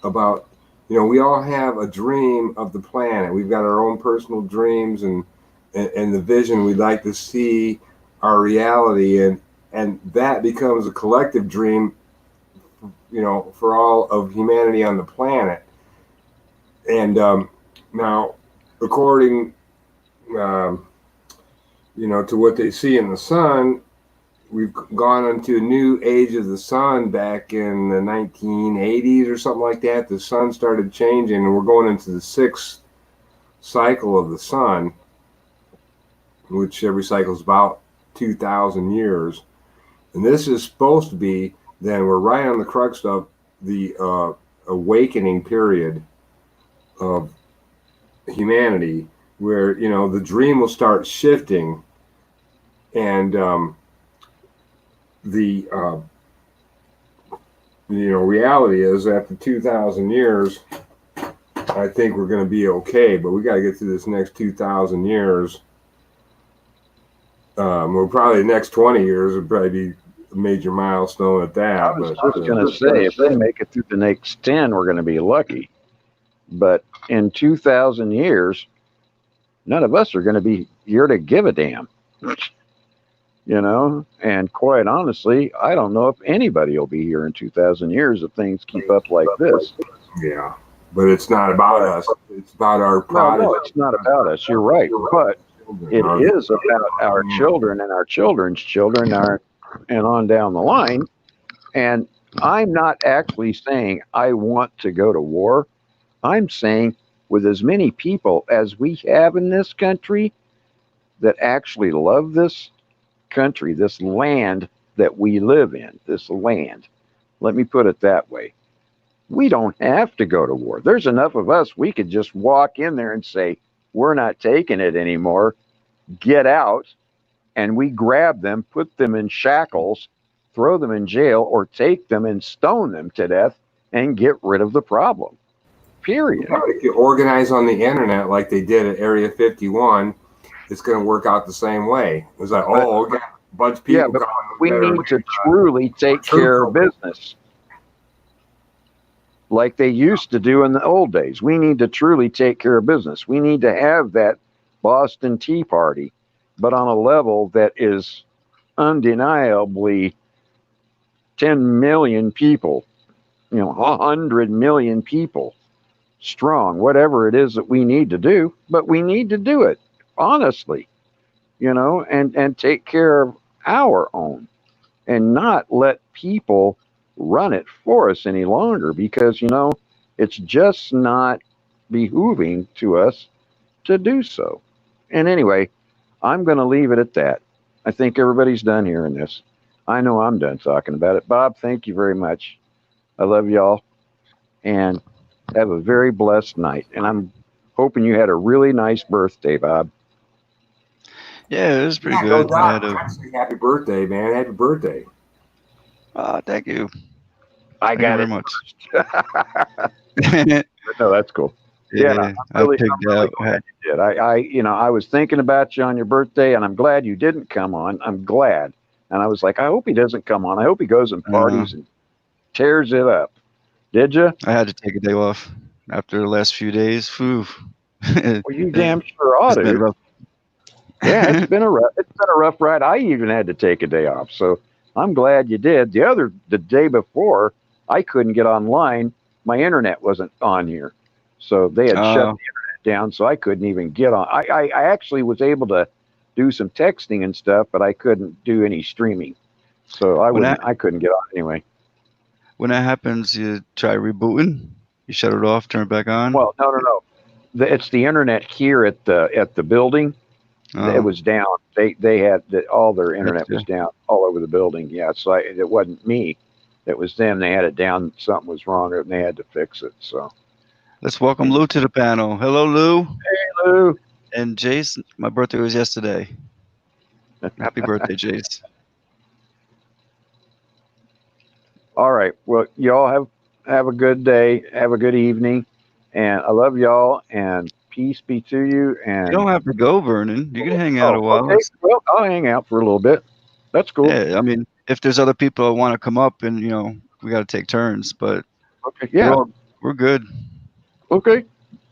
about, we all have a dream of the planet. We've got our own personal dreams and the vision we'd like to see our reality. And that becomes a collective dream, for all of humanity on the planet. And now, according, to what they see in the sun, we've gone into a new age of the sun back in the 1980s or something like that. The sun started changing, and we're going into the sixth cycle of the sun, which every cycle is about 2,000 years. And this is supposed to be, then we're right on the crux of the awakening period of humanity, where, the dream will start shifting, and the reality is, after 2,000 years, I think we're going to be okay, but we got to get through this next 2,000 years. Well, probably the next 20 years would probably be a major milestone at that. I was just going to say, if we make it through the next 10, we're going to be lucky. But in 2,000 years, none of us are going to be here to give a damn. And quite honestly, I don't know if anybody will be here in 2,000 years if things keep up like this. Yeah, but it's not about us. It's about our product. No, it's not about us. You're right. But it is about our children and our children's children, and on down the line. And I'm not actually saying I want to go to war. I'm saying, with as many people as we have in this country that actually love this country, this land that we live in, this land, let me put it that way. We don't have to go to war. There's enough of us, we could just walk in there and say, we're not taking it anymore. Get out. And we grab them, put them in shackles, throw them in jail, or take them and stone them to death and get rid of the problem. Period. If you organize on the internet like they did at Area 51, it's going to work out the same way. It's like, oh, okay, a bunch of people. Yeah, but we need to truly take care of business like they used to do in the old days. We need to truly take care of business. We need to have that Boston Tea Party, but on a level that is undeniably 10 million people, 100 million people strong, whatever it is that we need to do, but we need to do it honestly, and take care of our own and not let people run it for us any longer because, it's just not behooving to us to do so. And anyway, I'm going to leave it at that. I think everybody's done hearing this. I know I'm done talking about it. Bob, thank you very much. I love y'all and have a very blessed night. And I'm hoping you had a really nice birthday, Bob. Yeah, it was pretty No good. I had doubt. Actually, happy birthday, man. Happy birthday. thank you. I Thank got you it. very much. No, that's cool. Yeah, I'm really out. glad you did. I was thinking about you on your birthday, and I'm glad you didn't come on. I'm glad. And I was like, I hope he doesn't come on. I hope he goes and parties and tears it up. Did you? I had to take a day off after the last few days. Whew. Well, you damn sure ought to. Been rough. Yeah, it's been a rough ride. I even had to take a day off, so I'm glad you did. The day before, I couldn't get online. My internet wasn't on here, so they had shut the internet down, so I couldn't even get on. I actually was able to do some texting and stuff, but I couldn't do any streaming, so I couldn't get on anyway. When that happens, you try rebooting. You shut it off, turn it back on. Well, no. It's the internet here at the building. It was down. They had all their internet was down all over the building. Yeah, so it wasn't me. It was them. They had it down. Something was wrong, and they had to fix it. So let's welcome Lou to the panel. Hello, Lou. Hey, Lou. And Jace. My birthday was yesterday. Happy birthday, Jace. All right. Well, y'all have a good day. Have a good evening, and I love y'all. And peace be to you. And you don't have to go, Vernon. You can hang out a while. Okay. Well, I'll hang out for a little bit. That's cool. Yeah, I mean, if there's other people that want to come up, and we got to take turns. But okay, yeah, we're good. Okay.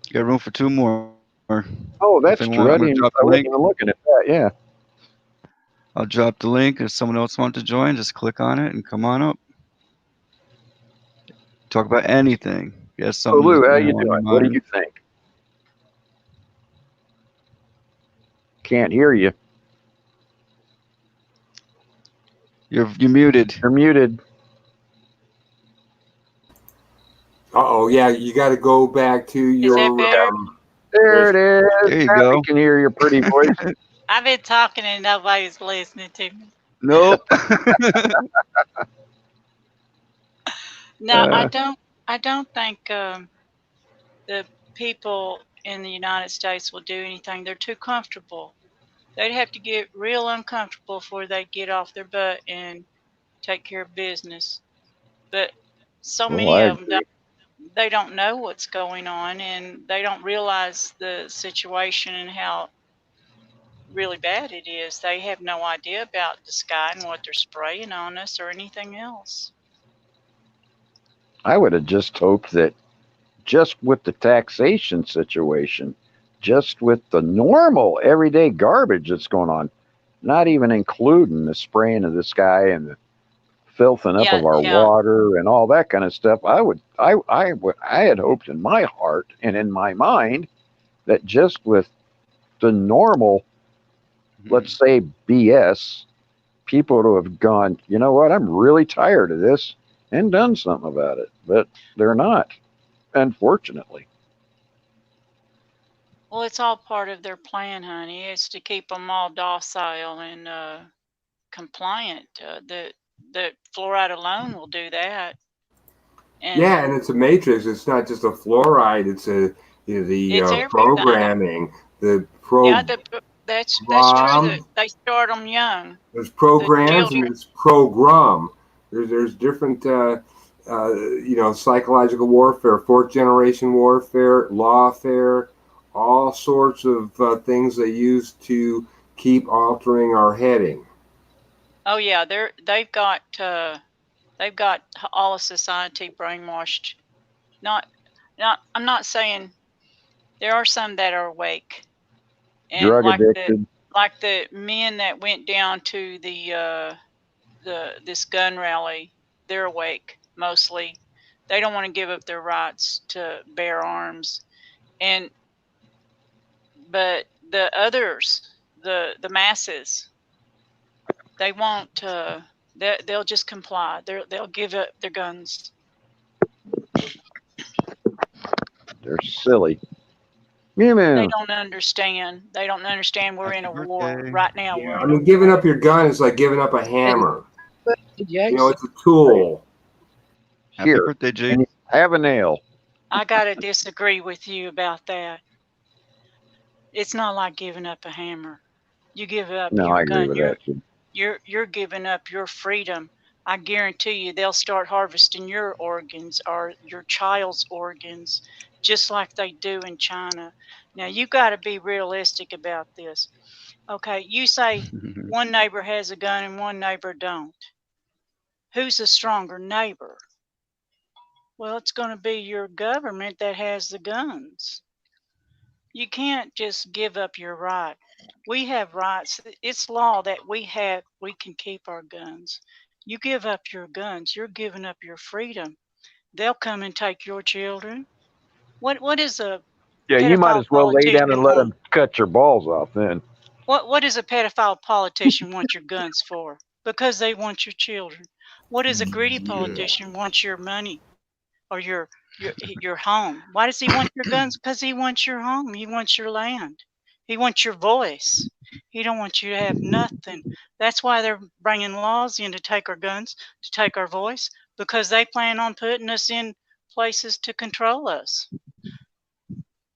You got room for 2 more. Oh, that's true. I wasn't even looking at that. Yeah. I'll drop the link. If someone else wants to join, just click on it and come on up. Talk about anything. Yes, something. So Lou, how you doing? What do you think? Can't hear you. You're muted. You're muted. Yeah, you got to go back to your. There it is. There you now go. I can hear your pretty voice. I've been talking and nobody's listening to me. Nope. No, I don't think the people in the United States will do anything. They're too comfortable. They'd have to get real uncomfortable before they'd get off their butt and take care of business. But so many of them they don't know what's going on, and they don't realize the situation and how really bad it is. They have no idea about the sky and what they're spraying on us or anything else. I would have just hoped that just with the taxation situation, just with the normal everyday garbage that's going on, not even including the spraying of the sky and the filthing up of our water and all that kind of stuff, I had hoped in my heart and in my mind that just with the normal, let's say BS, people would have gone, you know what, I'm really tired of this, and done something about it. But they're not, unfortunately. Well, it's all part of their plan, honey. It's to keep them all docile and compliant. The fluoride alone will do that. And it's a matrix. It's not just a fluoride. It's the programming, the Yeah, that's true. That they start them young. There's programs and children. there's program. There's different psychological warfare, fourth generation warfare, lawfare, all sorts of things they use to keep altering our heading. Oh yeah, they've got all of society brainwashed. I'm not saying there are some that are awake, and Drug addicted. like the men that went down to this gun rally, they're awake mostly. They don't want to give up their rights to bear arms, but the others, the masses, they won't. They'll just comply. They'll give up their guns. They're silly. Mew They mew. don't understand. They don't understand we're in a Happy war birthday. right now. Yeah, We're I in mean, a giving war. up your gun is like giving up a hammer. Yes. It's a tool. Happy Here. birthday, Jay. And you have a nail. I gotta disagree with you about that. It's not like giving up a hammer. You give up No, your I agree gun. with that too. You're giving up your freedom. I guarantee you they'll start harvesting your organs or your child's organs just like they do in China. Now you got to be realistic about this. Okay, you say one neighbor has a gun and one neighbor don't. Who's the stronger neighbor? Well, it's going to be your government that has the guns. You can't just give up your right. We have rights. It's law that we can keep our guns. You give up your guns, you're giving up your freedom. They'll come and take your children. What is a Yeah, you might pedophile as well lay down and politician let want? them cut your balls off then. What does a pedophile politician want your guns for? Because they want your children. What does a greedy politician want your money or your home? Why does he want your guns? Because he wants your home. He wants your land. He wants your voice. He don't want you to have nothing. That's why they're bringing laws in to take our guns, to take our voice, because they plan on putting us in places to control us.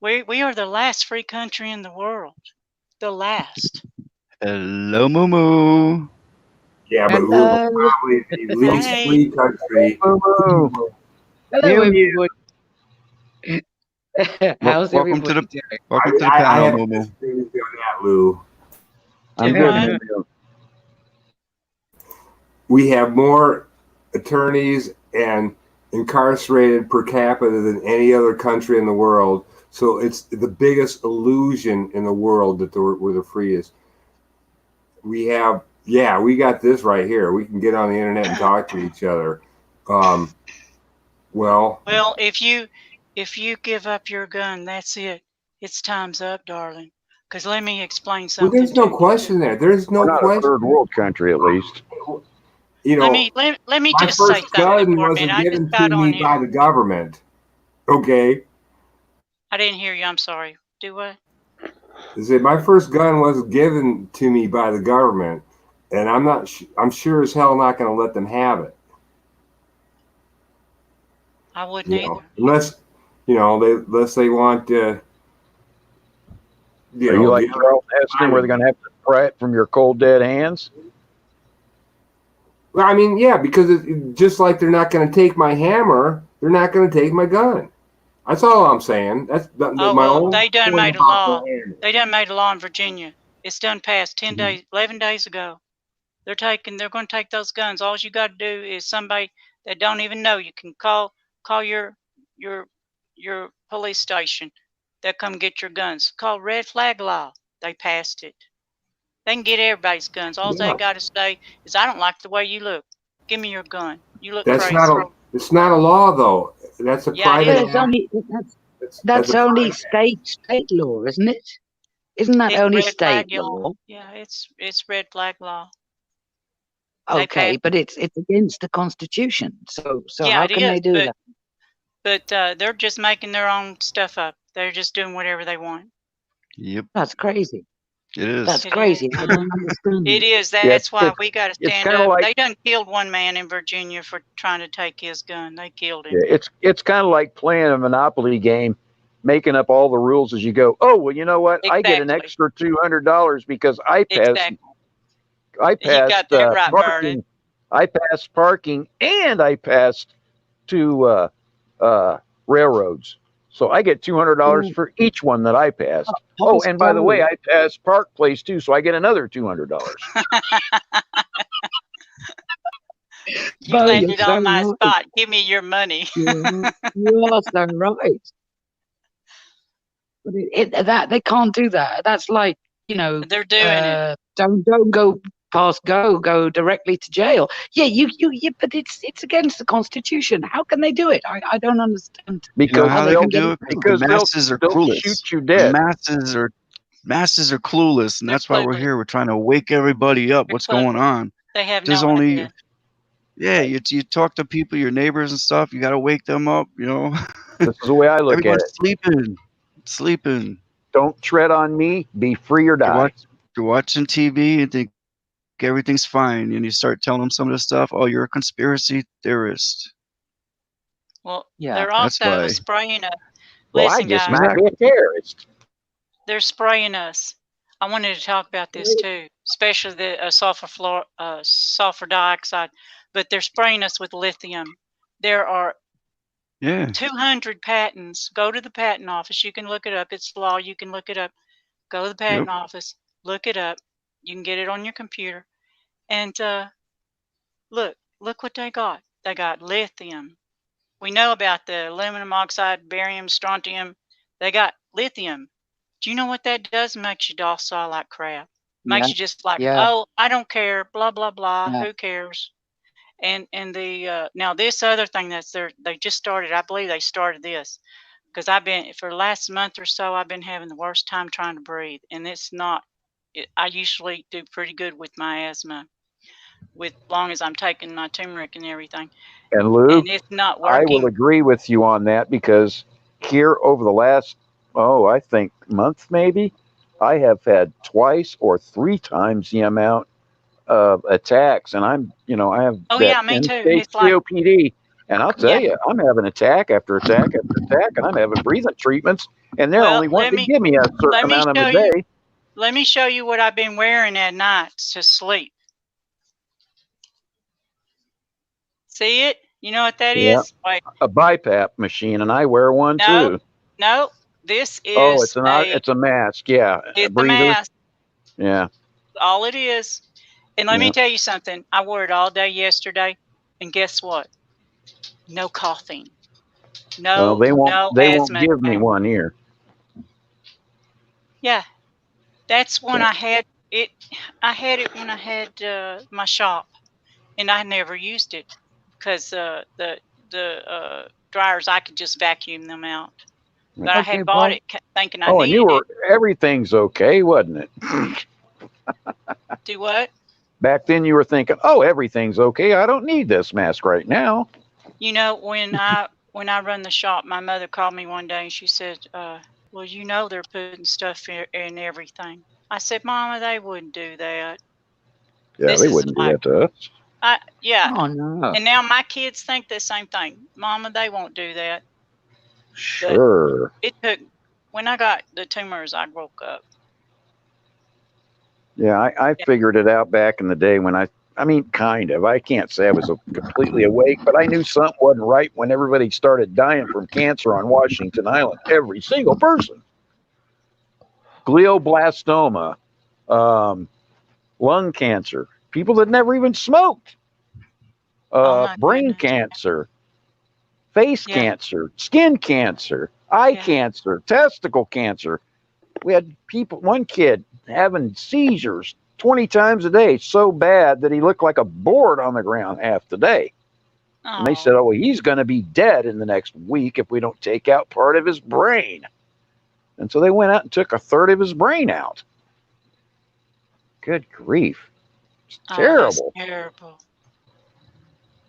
We are the last free country in the world. The last. Hello, Moo. Yeah, but we're Hello. probably the least Hey. free country. Moo. Hello, Mew, everybody. How's Welcome everybody to the doing? welcome to the I panel, have Moo. to disagree with you on that, Lou. I'm good. Mew, mew. We have more attorneys and incarcerated per capita than any other country in the world. So it's the biggest illusion in the world that we're the freest. We got this right here. We can get on the internet and talk to each other. Well, if you give up your gun, that's it. It's time's up, darling. Because let me explain something. there's no to you. question there. There's no We're not a question. third world country, at least. You know, Let me my just say first something gun for a wasn't minute. I given just got to on me by here. the government. Okay. I didn't hear you. I'm sorry. Do what? I said my first gun wasn't given to me by the government, and I'm sure as hell not going to let them have it. I wouldn't either. Unless they want to. Are you like Charles Heston, where they're going to have to pry it from your cold dead hands? Well, I mean, yeah, because just like they're not going to take my hammer, they're not going to take my gun. That's all I'm saying. That's my own. They done point made a about law. the hammer. They done made a law in Virginia. It's done passed 10 days, 11 days ago. They're going to take those guns. All you got to do is somebody that don't even know you can call your police station. They'll come get your guns. It's called red flag law. They passed it. They can get everybody's guns. All they got to say is, I don't like the way you look. Give me your gun. You look crazy. It's not a law though. That's a private. That's only state law, isn't it? Isn't that only state law? Yeah, it's red flag law. Okay, but it's against the Constitution. So yeah, how can they do that? But they're just making their own stuff up. They're just doing whatever they want. Yep. That's crazy. It is. That's crazy. I don't understand. It is. That's why we got to stand up. Like, they done killed one man in Virginia for trying to take his gun. They killed him. Yeah, it's kind of like playing a Monopoly game making up all the rules as you go. Oh, well, you know what? I get an Exactly. extra $200 because I passed Exactly. You got that right, parking. Vernon. I passed parking and I passed two railroads. So I get $200 for each one that I passed. Oh, and by the way, I passed Park Place too, so I get another $200. You landed on my spot. Give me your money. You are so right. But that they can't do that. That's like, you know, They're doing it. Don't go past go directly to jail. Yeah, but it's against the Constitution. How can they do it? I don't understand. You know Because how they can do it? because The masses are they'll clueless. shoot you The dead. masses are clueless, and They're that's why we're clueless. here. We're trying to wake everybody up. They're What's going clueless. on? They have There's no only, idea. yeah. You talk to people, your neighbors and stuff. You got to wake them up. You know, This is the way I look at everyone's it. sleeping. Don't tread on me. Be free or die. You're watching TV and think everything's fine, and you start telling them some of the stuff. Oh, you're a conspiracy theorist. Well, Yeah, they're that's also why. spraying us. Well, Listen, I just guys, might be a terrorist. they're spraying us. I wanted to talk about this too, especially the sulfur dioxide. But they're spraying us with lithium. There are Yeah. 200 patents. Go to the patent office. You can look it up. It's law. You can look it up. Go to the patent office. Look it up. You can get it on your computer. And look what they got. They got lithium. We know about the aluminum oxide, barium, strontium. They got lithium. Do you know what that does? Makes you docile like crap. Makes you just like, oh, I don't care, blah, blah, blah. Who cares? And the now this other thing that's there, they just started. I believe they started this because I've been for the last month or so. I've been having the worst time trying to breathe, and it's not. I usually do pretty good with my asthma, with long as I'm taking my turmeric and everything. And Lou, And it's not I will working. agree with you on that because here over the last, I think month maybe, I have had twice or three times the amount of attacks, and I have Oh that yeah, me too. end-stage It's like, COPD, and I'll tell yeah. you, I'm having attack after attack after attack, and I'm having breathing treatments, and they're Well, only wanting to give me a certain amount of a day. Let me show you what I've been wearing at night to sleep. See it? You know what that is? Wait. A BiPAP machine, and I wear one too. No, this is it's a mask. Yeah, it's a mask. Yeah, all it is. And let me tell you something. I wore it all day yesterday, and guess what? No coughing. No, they won't. No they asthma won't give me attack. one here. Yeah, that's when I had it. I had it when I had my shop, and I never used it because the dryers, I could just vacuum them out. But I had bought it thinking I needed it. Everything's okay, wasn't it? Do what? Back then you were thinking, oh, everything's okay. I don't need this mask right now. You know, when I run the shop, my mother called me one day and she said, well, you know, they're putting stuff in everything. I said, Mama, they wouldn't do that. Yeah, they wouldn't do that to us. Yeah. Oh, no. And now my kids think the same thing. Mama, they won't do that. Sure. But it took, when I got the tumors, I woke up. Yeah, I figured it out back in the day when I mean, kind of. I can't say I was completely awake, but I knew something wasn't right when everybody started dying from cancer on Washington Island. Every single person. Glioblastoma, lung cancer, people that never even smoked, brain cancer, face cancer, skin cancer, eye cancer, testicle cancer. We had one kid having seizures 20 times a day, so bad that he looked like a board on the ground half the day. Oh. And they said, oh, well, he's going to be dead in the next week if we don't take out part of his brain. And so they went out and took a third of his brain out. Good grief. It's terrible. That's terrible.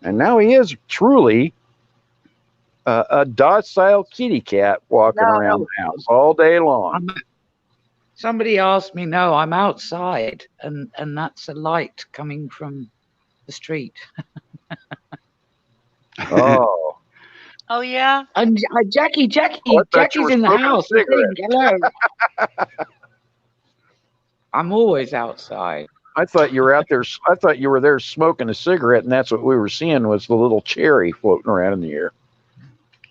And now he is truly a docile kitty cat walking around the house all day long. Somebody asked me, no, I'm outside, and that's a light coming from the street. Oh. Oh yeah. And Jackie, Oh, I thought you Jackie's were in the smoking a house. I cigarette. think. Hello. I'm always outside. I thought you were out there. I thought you were there smoking a cigarette, and that's what we were seeing was the little cherry floating around in the air.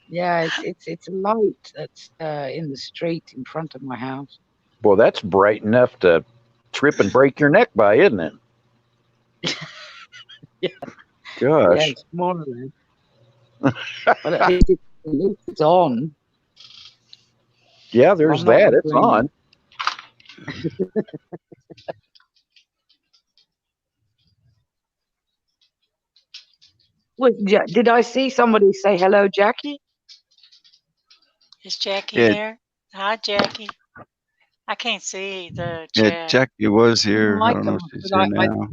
Yeah, it's a light that's in the street in front of my house. Well, that's bright enough to trip and break your neck by, isn't it? Yeah, Gosh. it's more or less. But at least it's on. Yeah, So there's I'm not that. It's complaining. on. Did I see somebody say hello, Jackie? Is Jackie Yeah, there? Hi, Jackie. I can't see the yeah, chat. Jackie was here. No, I I don't know if can't. she's But here now.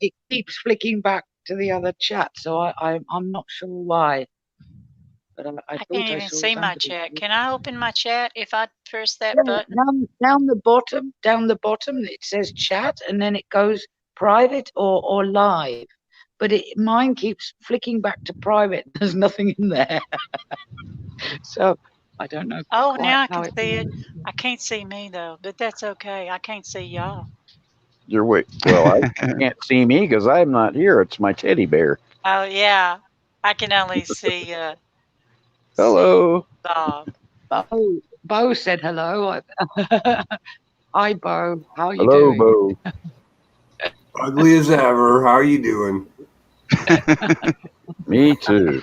it keeps flicking back to the other chat, so I'm not sure why. But I I thought can't I even saw see my somebody. chat. Can I open my chat if I press that Yeah, button? down the bottom, it says chat, and then it goes private or live. But mine keeps flicking back to private. There's nothing in there, so I don't know Oh, quite now I how can it see it. works. I can't see me though, but that's okay. I can't see y'all. You're wait. Well, I can't see me because I'm not here. It's my teddy bear. Oh yeah, I can only see see Hello. Bob. Bo said hello. Hi, Bo. How you Hello, doing? Bo. Ugly as ever. How are you doing? Me too.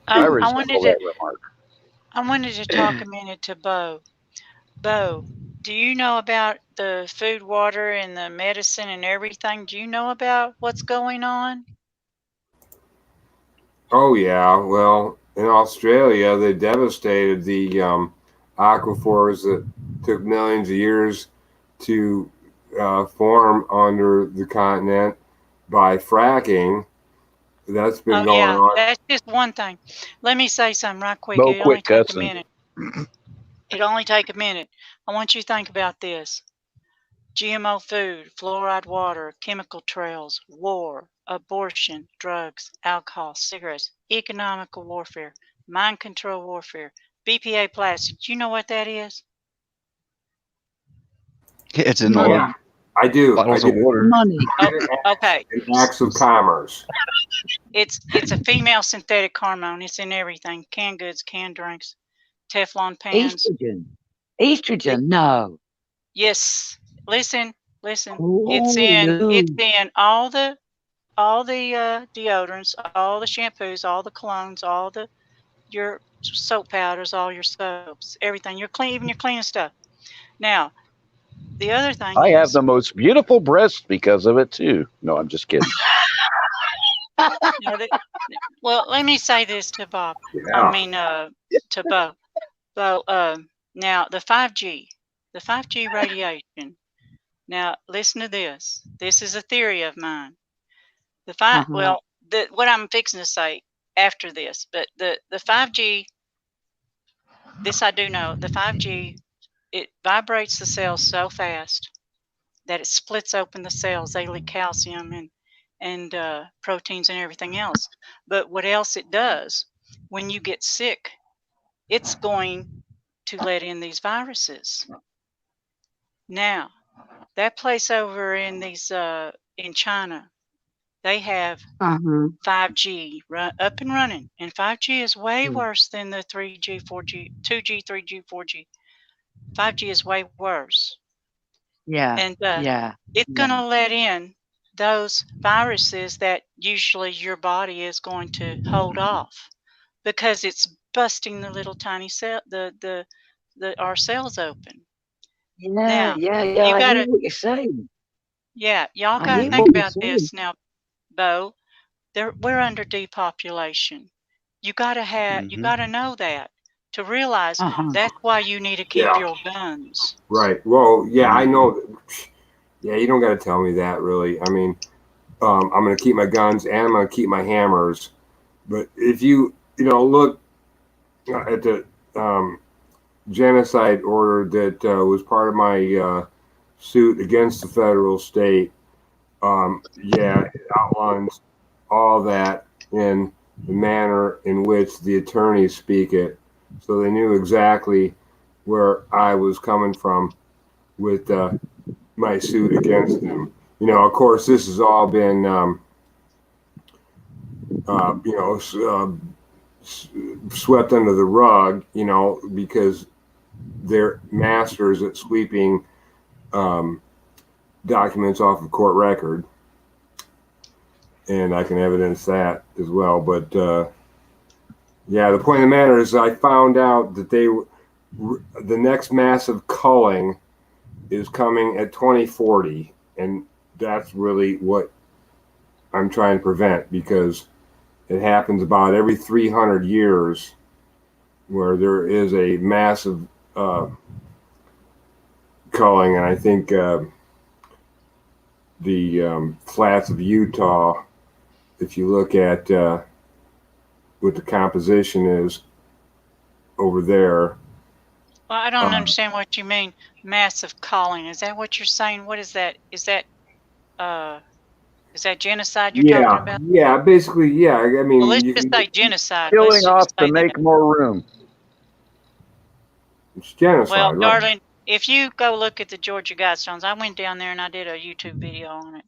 I I resemble wanted that to remark. talk a minute to Bo. Bo, do you know about the food, water, and the medicine and everything? Do you know about what's going on? Oh yeah. Well, in Australia, they devastated the aquifers that took millions of years to form under the continent by fracking. That's been Oh going yeah, on. that's just one thing. Let me say something right quick. Bo, It only quit take a cussing. minute. It only take a minute. I want you to think about this. GMO food, fluoride water, chemical trails, war, abortion, drugs, alcohol, cigarettes, economical warfare, mind control warfare, BPA plastic. Do you know what that is? Yeah, it's in Money, the I do. I bottles of do. water. money. Oh, okay. In acts of commerce. It's a female synthetic hormone. It's in everything: canned goods, canned drinks, Teflon pans. Estrogen. No. Yes. Listen. It's Oh, in no. all the deodorants, all the shampoos, all the colognes, all the your soap powders, all your soaps, everything. You're clean, even your cleaning stuff. Now, the other thing I have is, the most beautiful breasts because of it too. No, I'm just kidding. now that, well, let me say this to Bob. I Yeah. mean, to Bo. Bo, now the 5G radiation. Now, listen to this. This is a theory of mine. Well, what I'm fixing to say after this, but the 5G, this I do know, the 5G, it vibrates the cells so fast that it splits open the cells. They leak calcium and proteins and everything else. But what else it does, when you get sick, it's going to let in these viruses. Now, that place over in in China, they have 5G up and running, and 5G is way worse than the 3G, 4G, 2G, 3G, 4G. 5G is way worse, Yeah. and Yeah. it's going to let in those viruses that usually your body is going to hold off because it's busting the little tiny cell, our cells open. Yeah. Now, Yeah. you I hear gotta, what you're saying. yeah, y'all I gotta hear think what you're about saying. this now, Bo. We're under depopulation. You gotta know that to realize that's why you need to keep Yeah. your guns. Right. Well, yeah, I know. Yeah, you don't got to tell me that, really. I mean, I'm going to keep my guns and I'm going to keep my hammers. But if you look at the genocide order that was part of my suit against the federal state, yeah, it outlines all that in the manner in which the attorneys speak it. So they knew exactly where I was coming from with my suit against them. You know, of course, this has all been, swept under the rug, you know, because they're masters at sweeping documents off of court record. And I can evidence that as well. But yeah, the point of the matter is I found out that the next massive culling is coming at 2040. And that's really what I'm trying to prevent, because it happens about every 300 years where there is a massive culling. And I think the flats of Utah, if you look at what the composition is over there. Well, I don't understand what you mean, massive calling. Is that what you're saying? What is that? Is that genocide you're talking about? Yeah, basically, yeah. I mean, Well, let's just say genocide. Killing Let's off just to say make that. more room. It's genocide. Well, right? darling, if you go look at the Georgia Guidestones, I went down there and I did a YouTube video on it.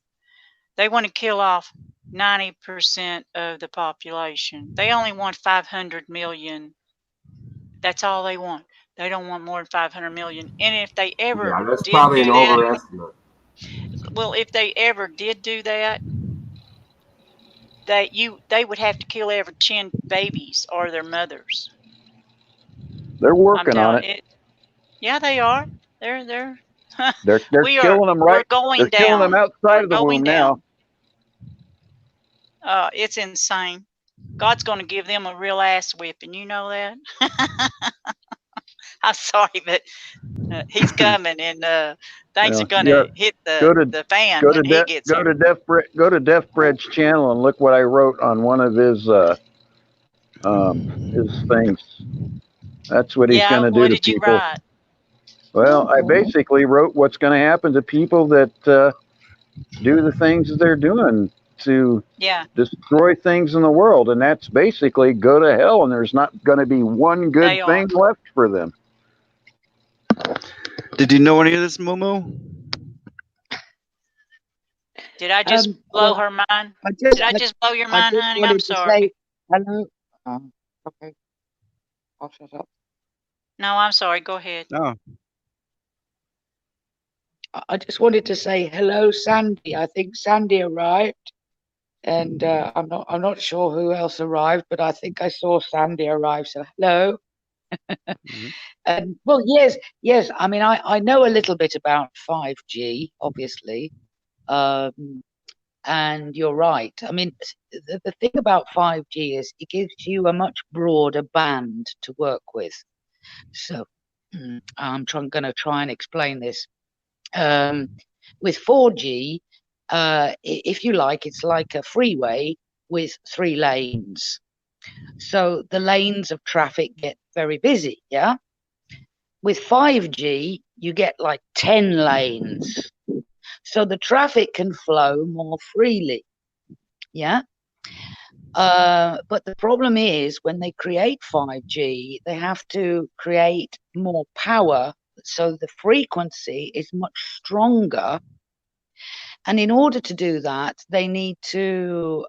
They want to kill off 90% of the population. They only want 500 million. That's all they want. They don't want more than 500 million. And if they ever that's did probably do an that, overestimate. well, if they ever did do that, they would have to kill every 10 babies or their mothers. They're I'm working on telling it. it. Yeah, they are. They're They're killing them right. We're going They're down. killing them outside We're of the going womb down. now. It's insane. God's going to give them a real ass whipping. You know that? I'm sorry, but he's coming, and things are going to hit the fan when he gets here. Go to Def Bread's channel and look what I wrote on one of his things. That's what he's going to do what to did you people. write? Well, I basically wrote what's going to happen to people that do the things that they're doing to destroy things in the world, and that's basically go to hell, and there's not going to be one good thing left for them. Did you know any of this, Momo? Did I just blow her mind? Did I just blow your mind, honey? I'm sorry. Hello. Okay. I'll shut up. No, I'm sorry. Go ahead. No. I just wanted to say hello, Sandy. I think Sandy arrived, and I'm not sure who else arrived, but I think I saw Sandy arrive. So hello. And well, yes. I mean, I know a little bit about 5G, obviously, and you're right. I mean, the thing about 5G is it gives you a much broader band to work with. So I'm going to try and explain this. With 4G, if you like, it's like a freeway with 3 lanes. So the lanes of traffic get very busy, yeah? With 5G, you get like 10 lanes. So the traffic can flow more freely, yeah? But the problem is when they create 5G, they have to create more power, so the frequency is much stronger. And in order to do that, they need to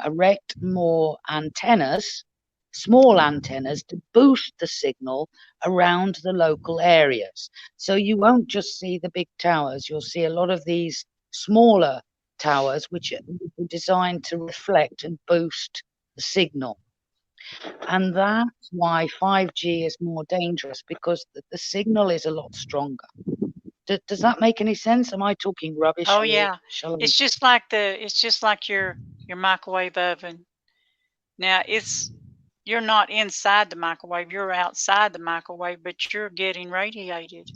erect more antennas, small antennas, to boost the signal around the local areas. So you won't just see the big towers, you'll see a lot of these smaller towers which are designed to reflect and boost the signal. And that's why 5G is more dangerous, because the signal is a lot stronger. Does that make any sense? Am I talking rubbish? Oh yeah, it's just like your microwave oven. Now you're not inside the microwave, you're outside the microwave, but you're getting radiated.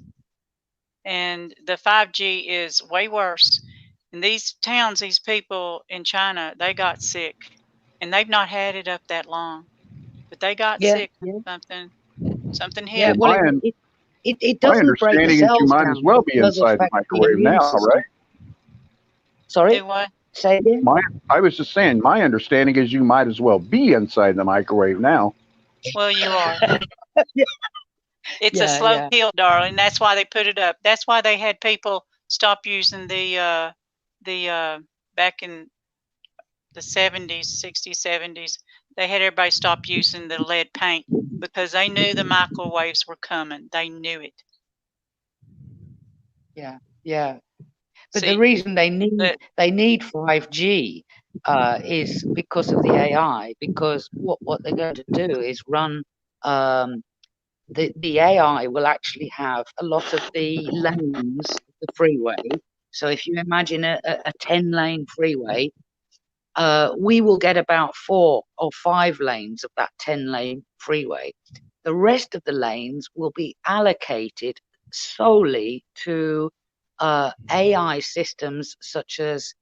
And the 5G is way worse. In these towns, these people in China, they got sick, and they've not had it up that long, but they got sick. Something hit. Yeah, well, it doesn't break the cells you might down. as well be inside the microwave now, right? Sorry? Do what? Say again? I was just saying, my understanding is you might as well be inside the microwave now. Well, you are. Yeah, It's a yeah, slow yeah. kill, darling. That's why they put it up. That's why they had people stop using back in the 70s, 60s, 70s. They had everybody stop using the lead paint because they knew the microwaves were coming. They knew it. Yeah, yeah. But the See, reason they need but 5G is because of the AI. Because what they're going to do is run the AI will actually have a lot of the lanes of the freeway. So if you imagine a 10-lane freeway, we will get about 4 or 5 lanes of that 10-lane freeway. The rest of the lanes will be allocated solely to AI systems such as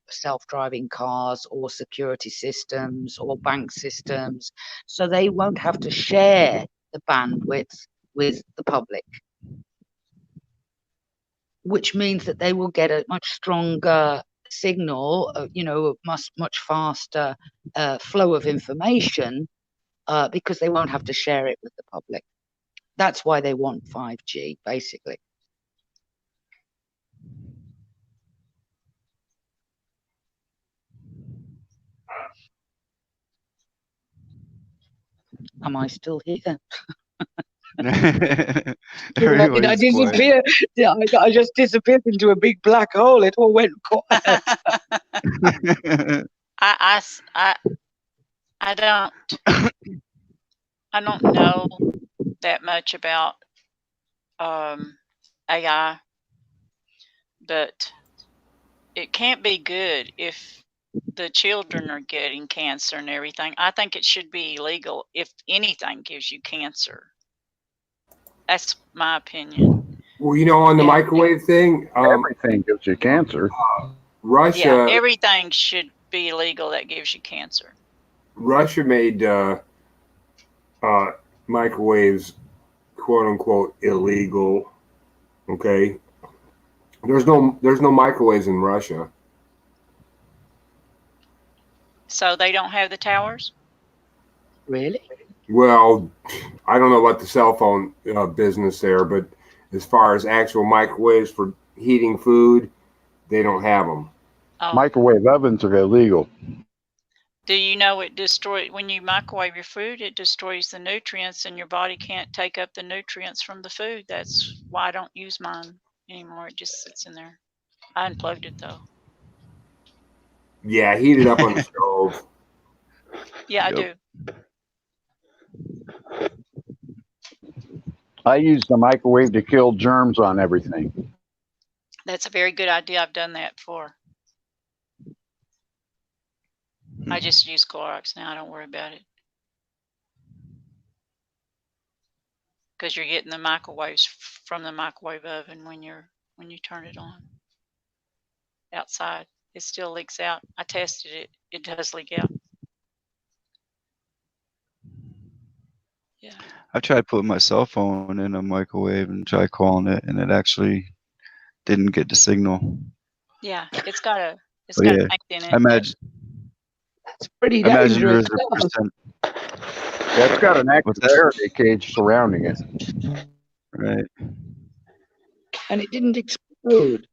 self-driving cars or security systems or bank systems, so they won't have to share the bandwidth with the public, which means that they will get a much stronger signal, much faster flow of information, because they won't have to share it with the public. That's why they want 5G, basically. Am I still here? Did I Everybody's quiet. disappear? Yeah, I just disappeared into a big black hole. It all went quiet. I don't know that much about AI, but it can't be good if the children are getting cancer and everything. I think it should be illegal if anything gives you cancer. That's my opinion. Well, on the microwave thing, Everything gives you cancer. Russia. Yeah, everything should be illegal that gives you cancer. Russia made microwaves, quote unquote, illegal. Okay, there's no microwaves in Russia. So they don't have the towers? Really? Well, I don't know about the cell phone business there, but as far as actual microwaves for heating food, they don't have them. Oh. Microwave ovens are illegal. Do you know when you microwave your food, it destroys the nutrients and your body can't take up the nutrients from the food. That's why I don't use mine anymore. It just sits in there. I unplugged it though. Yeah, heat it up on the stove. Yeah, I do. I use the microwave to kill germs on everything. That's a very good idea. I've done that before. I just use Clorox now. I don't worry about it. Because you're getting the microwaves from the microwave oven when you turn it on. Outside, it still leaks out. I tested it. It does leak out. Yeah. I tried putting my cell phone in a microwave and tried calling it, and it actually didn't get the signal. Yeah, it's got a yeah, paint in it. I imagine. That's pretty I imagine dangerous. there's a %. That's got an active Faraday cage surrounding it. Right. And it didn't explode.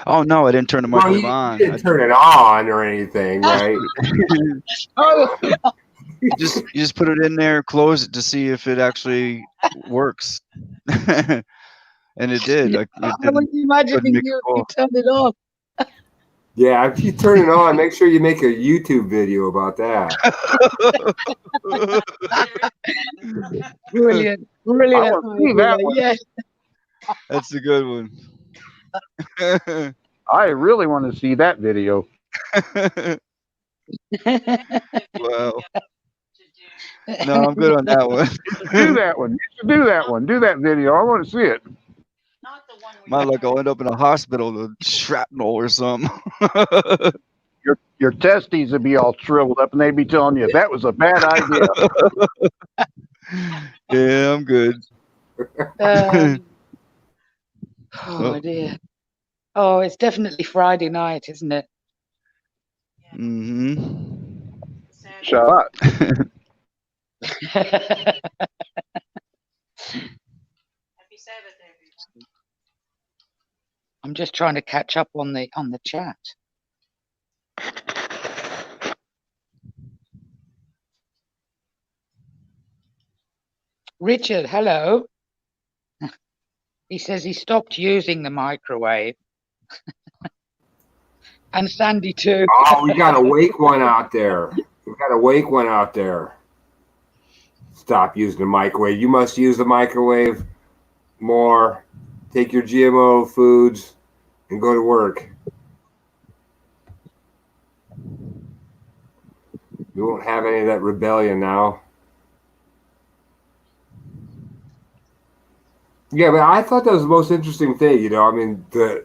Oh no, I didn't turn the microwave on. You didn't turn it on or anything, right? Oh, you just put it in there, close it to see if it actually works, and it did. I was imagining you turned it off. Yeah, if you turn it on, make sure you make a YouTube video about that. Brilliant. I want to see that one. Yes. That's a good one. I really want to see that video. Wow. No, I'm good on that one. Do that one. You should do that one. Do that video. I want to see it. Might like I'll end up in a hospital with shrapnel or something. Your testes would be all shriveled up, and they'd be telling you that was a bad idea. Yeah, I'm good. Oh dear. Oh, it's definitely Friday night, isn't it? Mm-hmm. Shut up. Happy Sabbath, everyone. I'm just trying to catch up on the chat. Richard, hello. He says he stopped using the microwave. And Sandy too. Oh, we got a wake one out there. We got a wake one out there. Stop using the microwave. You must use the microwave more. Take your GMO foods and go to work. You won't have any of that rebellion now. Yeah, but I thought that was the most interesting thing. You know, I mean, the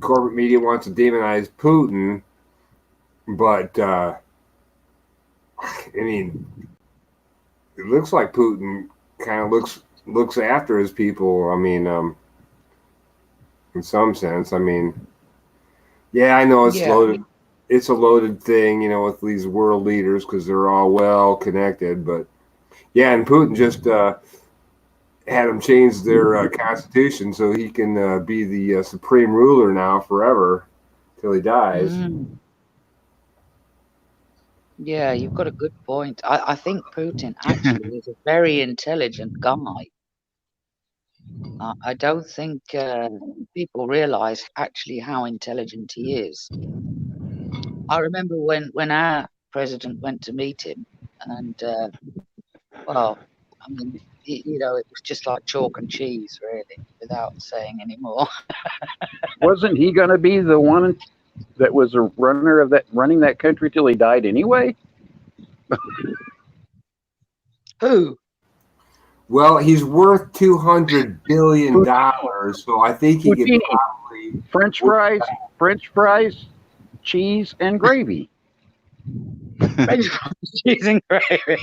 corporate media wants to demonize Putin, but I mean, it looks like Putin kind of looks after his people. I mean, in some sense. I mean, yeah, I know it's Yeah. loaded. It's a loaded thing, you know, with these world leaders because they're all well connected. But yeah, and Putin just had them change their constitution so he can be the supreme ruler now forever till he dies. Yeah, you've got a good point. I think Putin actually is a very intelligent guy. I don't think people realize actually how intelligent he is. I remember when our president went to meet him, and well, I mean, you know, it was just like chalk and cheese, really, without saying any more. Wasn't he going to be the one that was a running that country till he died anyway? Who? Well, he's worth $200 billion, so I think he could Poutine. probably French fries, cheese, and gravy. French fries, cheese and gravy.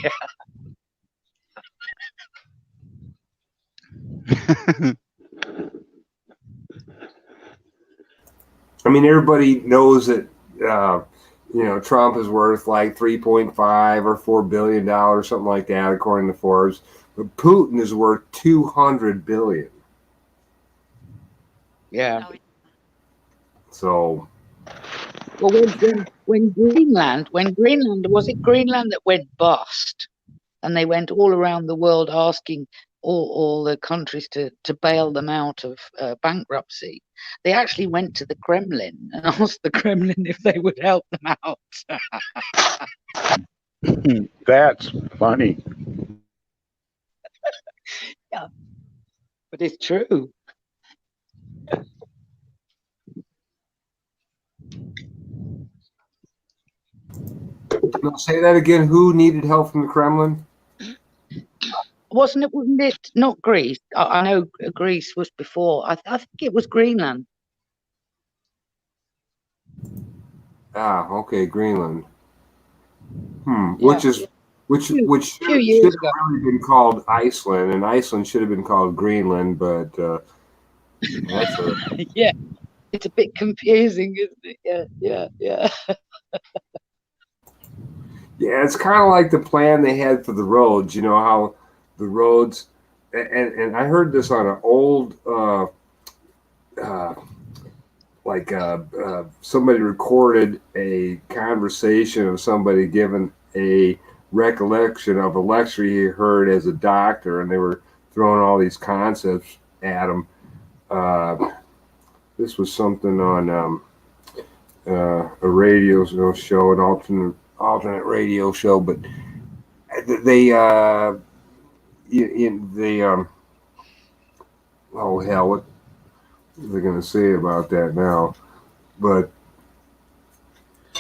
I mean, everybody knows that you know, Trump is worth like 3.5 or $4 billion, something like that, according to Forbes. But Putin is worth 200 billion. Yeah. So, Well, when Greenland, was it Greenland that went bust, and they went all around the world asking all the countries to bail them out of bankruptcy. They actually went to the Kremlin and asked the Kremlin if they would help them out. That's funny. Yeah, but it's true. now say that again. Who needed help from the Kremlin? Wasn't it not Greece? I know Greece was before. I think it was Greenland. Ah, okay, Greenland. Yeah. Which few should years have ago. really been called Iceland, and Iceland should have been called Greenland, but that's a Yeah, it's a bit confusing, isn't it? Yeah. yeah. It's kind of like the plan they had for the roads. You know how the roads, and I heard this on an old somebody recorded a conversation of somebody giving a recollection of a lecture he heard as a doctor, and they were throwing all these concepts at him. This was something on a radio show, an alternate radio show, but they oh hell, what are they going to say about that now? But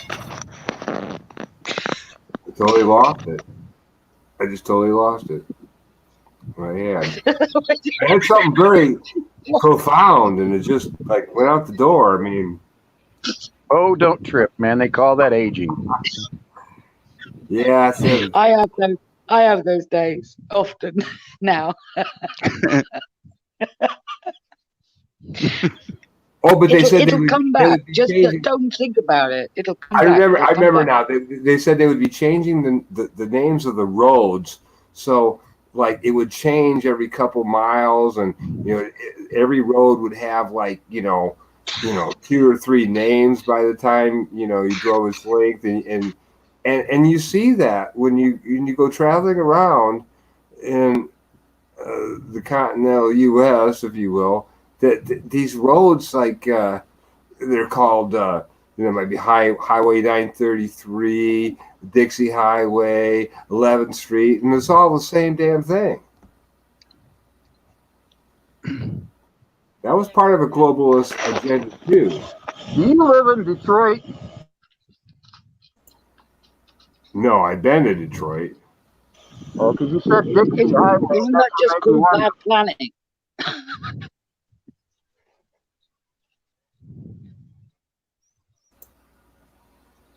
I totally lost it. I just totally lost it. I had something very profound, and it just like went out the door. I mean, Oh, don't trip, man. They call that aging. yeah, I have those days often now. Oh, but they said It'll come they back. would be Just changing. don't think about it. It'll come I back. remember. It'll I come remember back. now. They said they would be changing the names of the roads. So like it would change every couple miles, and every road would have like 2 or 3 names by the time you drove its length, and you see that when you go traveling around in the continental U.S., if you will, that these roads like. They're called, it might be Highway 933, Dixie Highway, 11th Street, and it's all the same damn thing. That was part of a globalist agenda too. Do you live in Detroit? No, I've been to Detroit. Oh, because you said Dixie Highway. Isn't That's that just what made me called wonder. bad planning?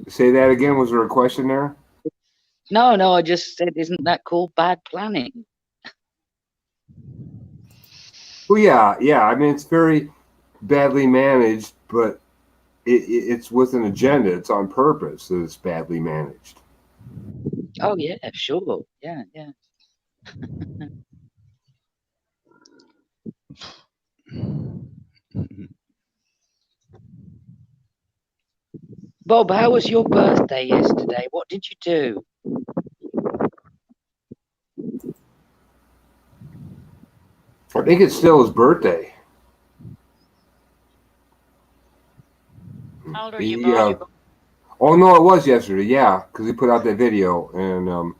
Say that again. Was there a question there? No, I just said, isn't that called bad planning? Well, yeah. I mean, it's very badly managed, but it's with an agenda. It's on purpose that it's badly managed. Oh yeah, sure. Yeah. Bob, how was your birthday yesterday? What did you do? I think it's still his birthday. How old are you, Yeah. Bob? Oh no, it was yesterday. Yeah, because he put out that video and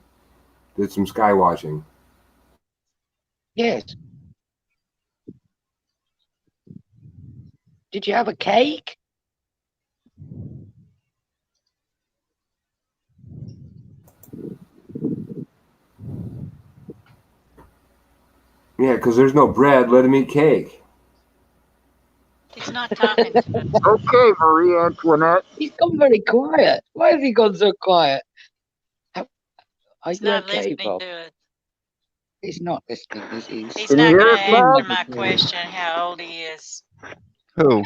did some sky watching. Yes. Did you have a cake? Yeah, because there's no bread. Let him eat cake. He's not talking to us. Okay, Marie Antoinette. He's gone very quiet. Why has he gone so quiet? Are He's you not okay, listening Bob? to us. He's not listening. He's He's Can you not hear going us, to Bob? answer my question how old he is. Who?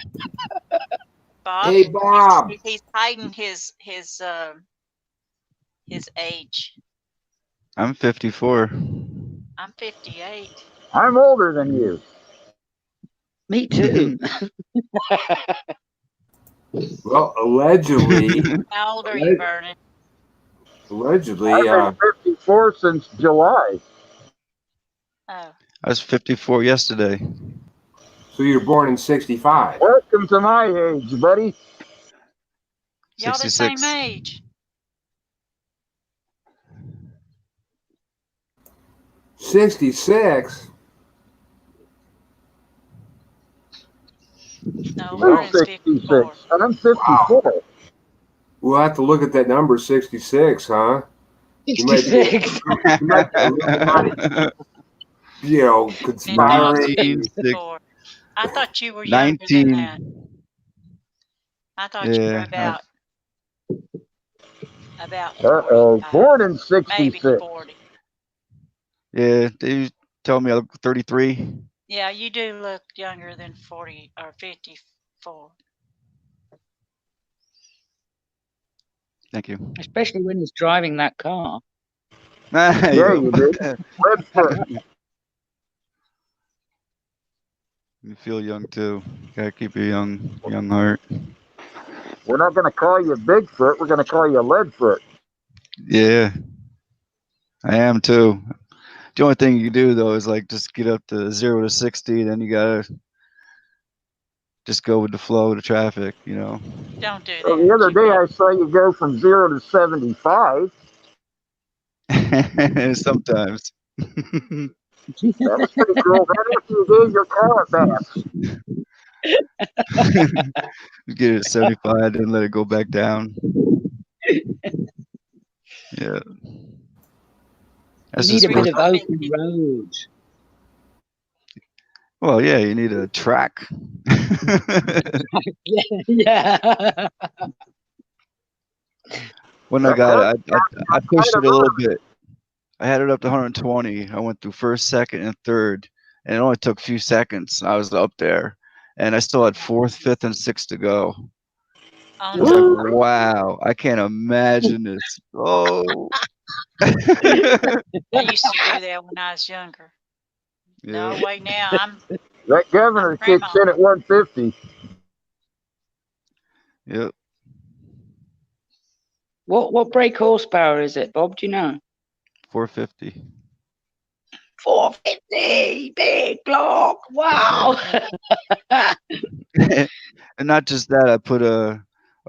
Bob? Hey, Bob. He's hiding his age. I'm 54. I'm 58. I'm older than you. Me too. Well, allegedly, How old are you, Vernon? allegedly, I've been 54 since July. Oh, I was 54 yesterday. so you're born in '65. Welcome to my age, buddy. y'all the 66. same age. 66. No, Well, Vernon's 66. 54. I'm 54. We'll have to look at that number 66, huh? You might be, 66. you might be a Illuminati, conspiring. 1964. I thought you were younger than that. 19. I thought you were Yeah. about 40. Born in Maybe 66. 40. Yeah. They tell me I look 33. Yeah, you do look younger than 40 or 54. Thank you. Especially when he's driving that car. Yeah, you did. Red foot. You feel young too. Gotta keep your young heart. We're not going to call you Bigfoot. We're going to call you Leadfoot. Yeah, I am too. The only thing you do though is like just get up to 0 to 60, then you gotta just go with the flow of the traffic, Don't do Well, that. the other day I saw you go from 0 to 75. Sometimes. That was pretty cool. Right after you gave your car a bath. Get it at 75, then let it go back down. Yeah. That's You need just a bit of supposed- open road. well, yeah, you need a track. Yeah. When I got it, I pushed it a little bit. I had it up to 120. I went through first, second, and third, and it only took a few seconds. I was up there, and I still had fourth, fifth, and sixth to go. Oh I was like, no. wow, I can't imagine this. Oh. I used to do that when I was younger. No, Yeah. wait now. That I'm governor grandma. kicks in at 150. Yep. What brake horsepower is it, Bob? Do you know? 450. 450, big block. Wow. And not just that, I put a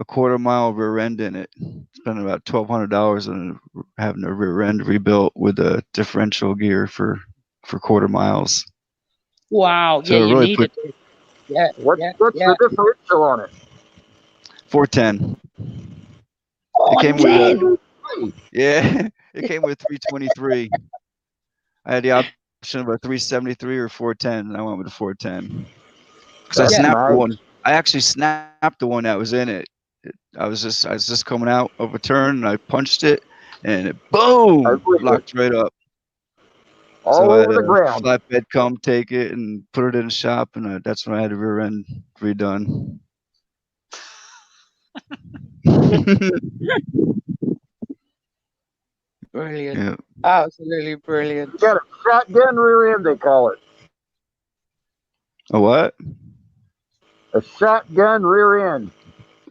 quarter mile rear end in it. Spent about $1,200 on having a rear end rebuilt with a differential gear for quarter miles. Wow. So Yeah, it you really needed put it. Yeah, What's yeah, the yeah. differential on it? 410. It came with 410. yeah, it came with 323. I had the option of a 373 or 410, and I went with the 410 because I That's Yeah. snapped the nice. one. I actually snapped the one that was in it. I was just coming out of a turn, and I punched it, and it boom locked right up. All So I had over the a ground. flatbed come take it and put it in the shop, and that's when I had the rear end redone. Brilliant. Yeah. Absolutely brilliant. You got a shotgun rear end, they call it. A what? A shotgun rear end.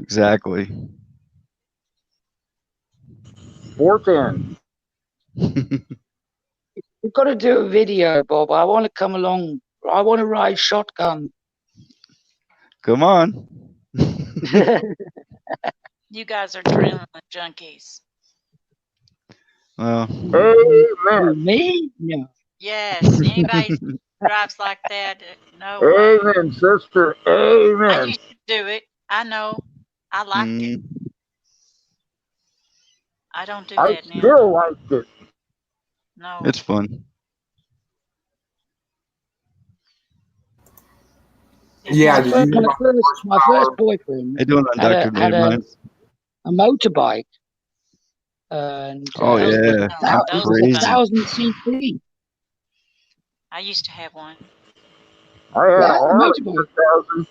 Exactly. 410. We've got to do a video, Bob. I want to come along. I want to ride shotgun. Come on. You guys are adrenaline junkies. Well, Amen. Me? No. Yes. Anybody drives like that, no way. Amen, sister. I Amen. used to do it. I know. I liked it. I don't do I that now. still liked it. No. it's fun. Yeah, My did first, you my have first, my first boyfriend How you doing, had undoctrinated minds? a motorbike, and Oh it was yeah, No, I'm it those was are crazy. 1,000 cc. I used to have one. I had a Yeah, Harley motorbike. 1000.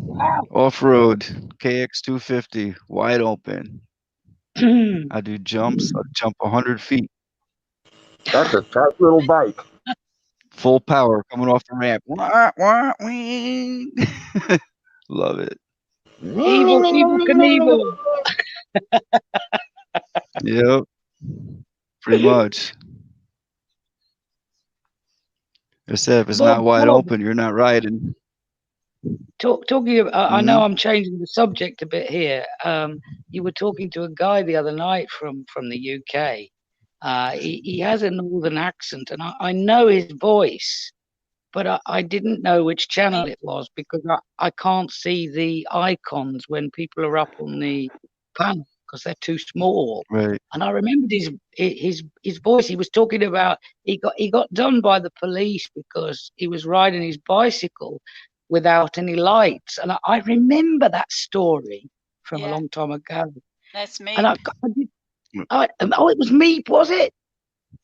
Wow. Off road, KX 250, wide open. I do jumps. I jump 100 feet, That's a tight little bike. full power coming off the ramp. Wah, wah, wing. Love it. Evil Knievel. Yep, pretty much. I said if it's not wide Bob, open, you're not riding. talking of, I Mhm. know I'm changing the subject a bit here. You were talking to a guy the other night from the UK. He has a northern accent, and I know his voice, but I didn't know which channel it was because I can't see the icons when people are up on the panel because they're too small. Right. And I remembered his voice. He was talking about he got done by the police because he was riding his bicycle without any lights. And I remember that story from a Yeah, long time ago. that's And me. I did. Oh, it was Meep, was it?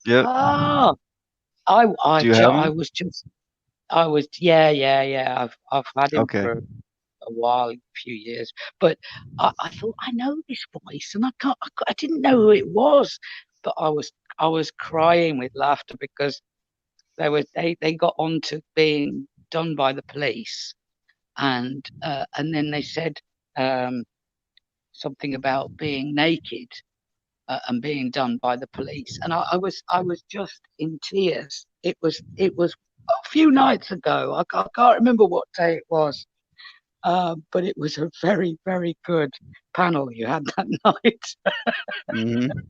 Yep. Ah, Do you have I them? was just I was yeah. I've had him Okay. for a while, a few years, but I thought I know this voice, and I didn't know who it was, but I was crying with laughter because they got on to being done by the police, and then they said um, something about being naked. And being done by the police, and I was just in tears. It was a few nights ago. I can't remember what day it was, but it was a very good panel you had that night. Mhm.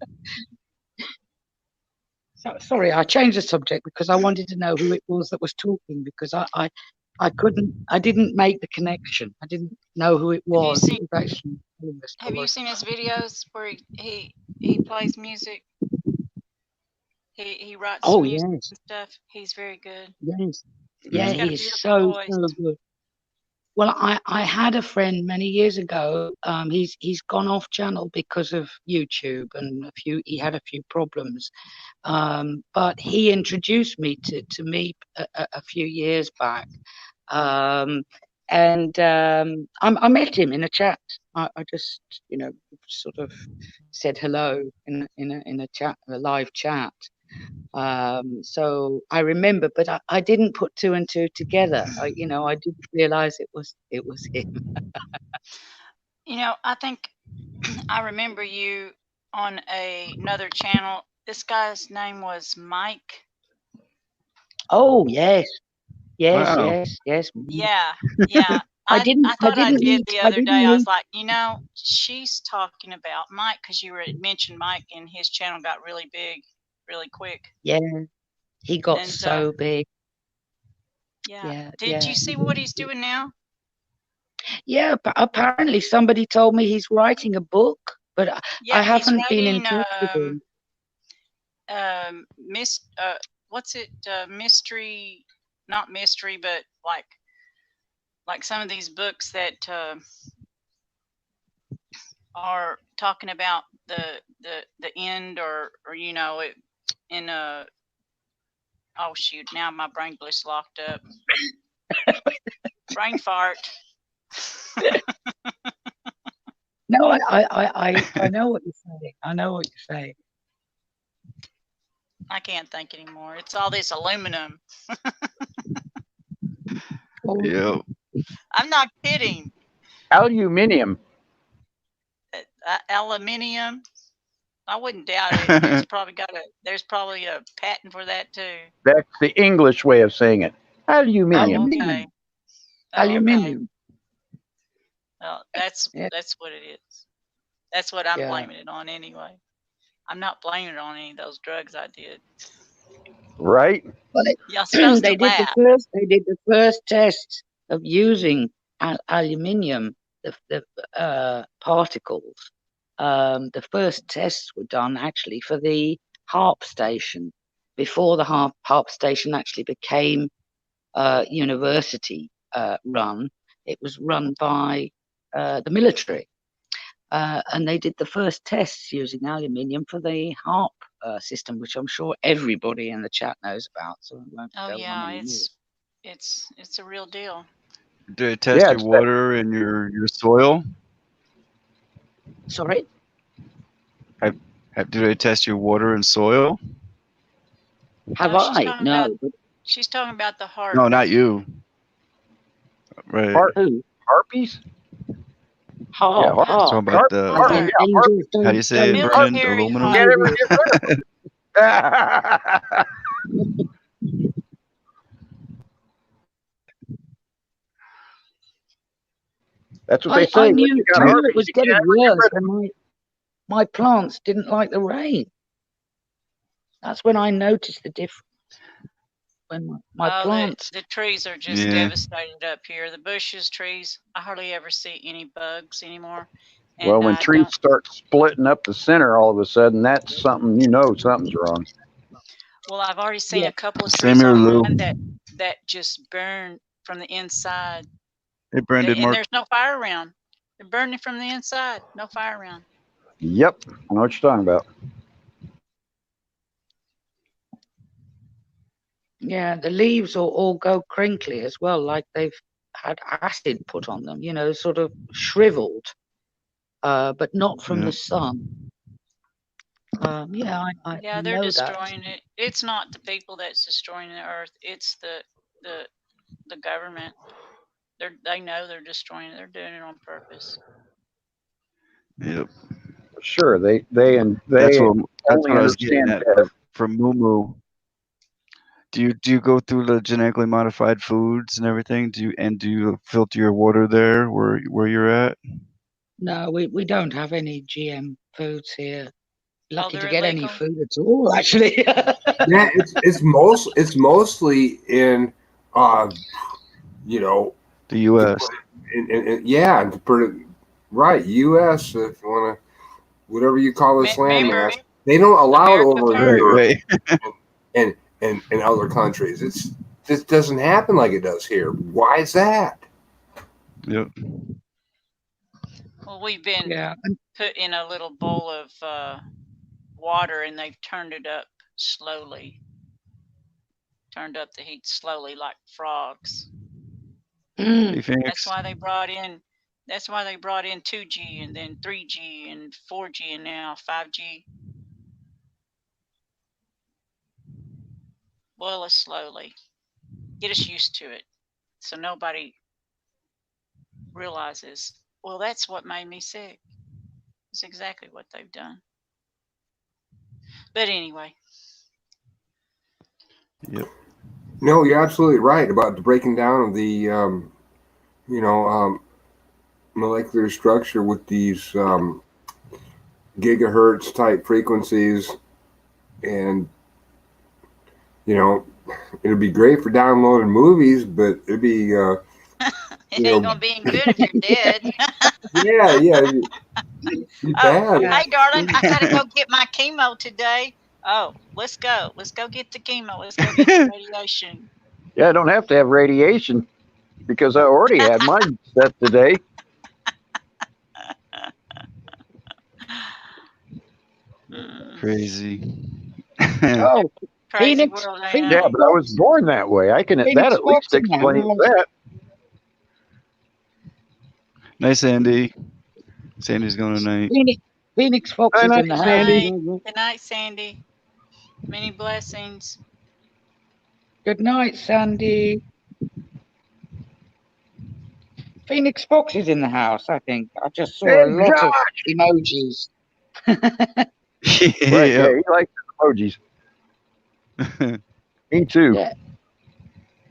So, sorry, I changed the subject because I wanted to know who it was that was talking because I didn't make the connection. I didn't know who it Have you was. It seen was actually telling the have you story. seen his videos where he plays music? He writes Oh music yes, and stuff. He's very good. yes, yeah. He's Mhm. got a He is beautiful so voice. good. Well, I had a friend many years ago. He's gone off channel because of YouTube and he had a few problems. But he introduced me to me a few years back, I met him in a chat. I just, sort of said hello in a chat, a live chat. So I remember, but I didn't put two and two together. I didn't realize it was him. I think I remember you on another channel. This guy's name was Mike. Oh yes, Wow. yes. Yeah, yeah. I thought I didn't did meet. the I other didn't day. I was meet. like, she's talking about Mike because you mentioned Mike and his channel got really big, really quick. Yeah, he got And so big. yeah. Did Yeah. you see what he's doing now? Yeah, apparently somebody told me he's writing a book, but I Yeah, he's haven't been in writing touch with him. what's it? Mystery, not mystery, but like some of these books that are talking about the end or it in a oh shoot, now my brain just locked up. Brain fart. No, I know what you're saying. I know what you're saying. I can't think anymore. It's all this aluminum. Yep. I'm not kidding. Aluminium. Aluminium. I wouldn't doubt it. There's probably a patent for that too. That's the English way of saying it. Aluminium. Okay. Aluminium. Well, that's what it is. That's what I'm blaming it on anyway. I'm not blaming it on any of those drugs I did. Right. Well, Y'all supposed to laugh. They did the first test of using aluminium, the particles. The first tests were done actually for the HARP station before the HARP station actually became university run. It was run by the military. And they did the first tests using aluminium for the HARP system, which I'm sure everybody in the chat knows about. So I won't go on anymore. It's a real deal. Do they test your water and your soil? Sorry? Do they test your water and soil? Have I? No. She's talking about the HARP. No, not you. Right. Harpies? HARP. Yeah, talking about the. How do you say it, Vernon? Aluminum. That's what they say. I knew it was getting worse when my plants didn't like the rain. That's when I noticed the difference. When my plants. The trees are just devastated up here. The bushes, trees. I hardly ever see any bugs anymore. And, well, when trees start splitting up the center, all of a sudden, that's something something's wrong. Well, I've already seen a couple of trees on mine that just burn from the inside. Hey, Brandon, and there's no fire around. They're burning from the inside. No fire around. Yep, I know what you're talking about. Yeah, the leaves all go crinkly as well, like they've had acid put on them, sort of shriveled, but not from the sun. I they're know destroying it. It's not the people that's destroying the earth. It's the government. They know they're destroying it. They're doing it on purpose. Yep. Sure, they that's what I was getting understand at from Moo. Do you go through the genetically modified foods and everything? Do you filter your water there where you're at? No, we don't have any GM foods here. Lucky to get illegal? any food at all, actually. Yeah, it's mostly in the U.S. Right, U.S. If you want to, whatever you call this landmass, they don't allow it over here and in other countries. This doesn't happen like it does here. Why is that? Yep. Well, we've been put in a little bowl of water, and they've turned it up slowly. Turned up the heat slowly, like frogs. Hey, That's Phoenix. why they brought in. That's why they brought in 2G and then 3G and 4G and now 5G. Boil us slowly. Get us used to it, so nobody realizes. Well, that's what made me sick. It's exactly what they've done. But anyway. Yep. No, you're absolutely right about the breaking down of the, molecular structure with these gigahertz type frequencies, and it'd be great for downloading movies, but it'd be it ain't gonna be good if you're dead. yeah, be bad. Hey, darling, I gotta go get my chemo today. Oh, let's go. Let's go get the chemo. Let's go get the radiation. Yeah, I don't have to have radiation because I already had mine set today. Crazy. Oh, Crazy Phoenix, world, ain't Phoenix Yeah, it? but I was born that way. I can that Phoenix at least Fox in the explains house. that. Nice, Andy. Sandy's going tonight. Phoenix Fox Hi, is nice, in the house. Sandy. Good night, Sandy. Many blessings. Good night, Sandy. Phoenix Fox is in the house, I think. I just saw Hey, a lot of emojis. Right, yeah, Yep. he likes emojis. Me too. Yeah.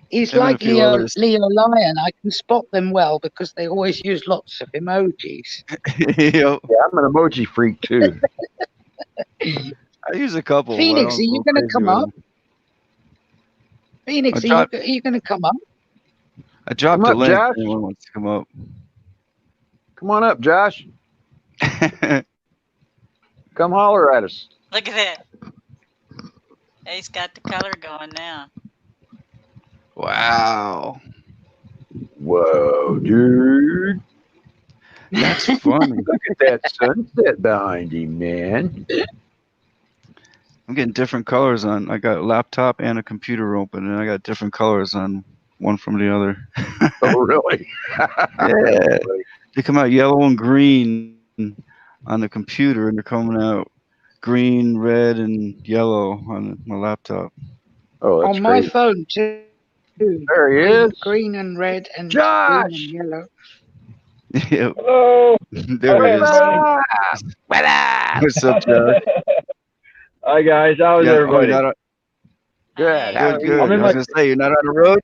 He's Him and a like few Leo others. Lion. I can spot them well because they always use lots of emojis. Yep. Yeah, I'm an emoji freak too. I use a couple. Phoenix, I are don't you go going to crazy come with up? them. Phoenix, I are dropped, you going to come up? I dropped Come a up, link. Josh. If anyone wants to come up. Come on up, Josh. Come holler at us. Look at that. He's got the color going now. Wow. Whoa, dude. That's funny. Look at that sunset behind him, man. I'm getting different colors on. I got a laptop and a computer open, and I got different colors on one from the other. Oh, really? Yeah. They come out yellow and green on the computer, and they're coming out green, red, and yellow on my laptop. Oh, that's On my great. phone, too. There he is. Green and red and Josh! green and yellow. Yep. Hello. There he is. What's up, Josh? Hi guys. How is Oh, you're everybody? not on, Good. How are good, you? good. I'm in I was my- gonna say you're not on the road.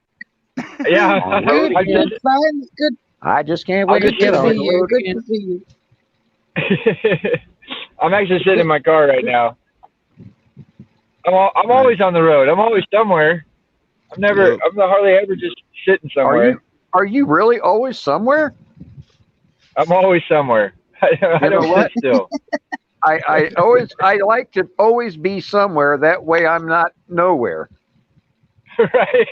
Yeah. Good, I good, just, fine. Good, I just can't I'll wait to just get to on see the you. road Good again. to see you. I'm actually sitting in my car right now. I'm always on the road. I'm always somewhere. I'm hardly ever just sitting somewhere. Are you really always somewhere? I'm always somewhere. I You know don't what? sit still. I like to always be somewhere. That way I'm not nowhere. Right.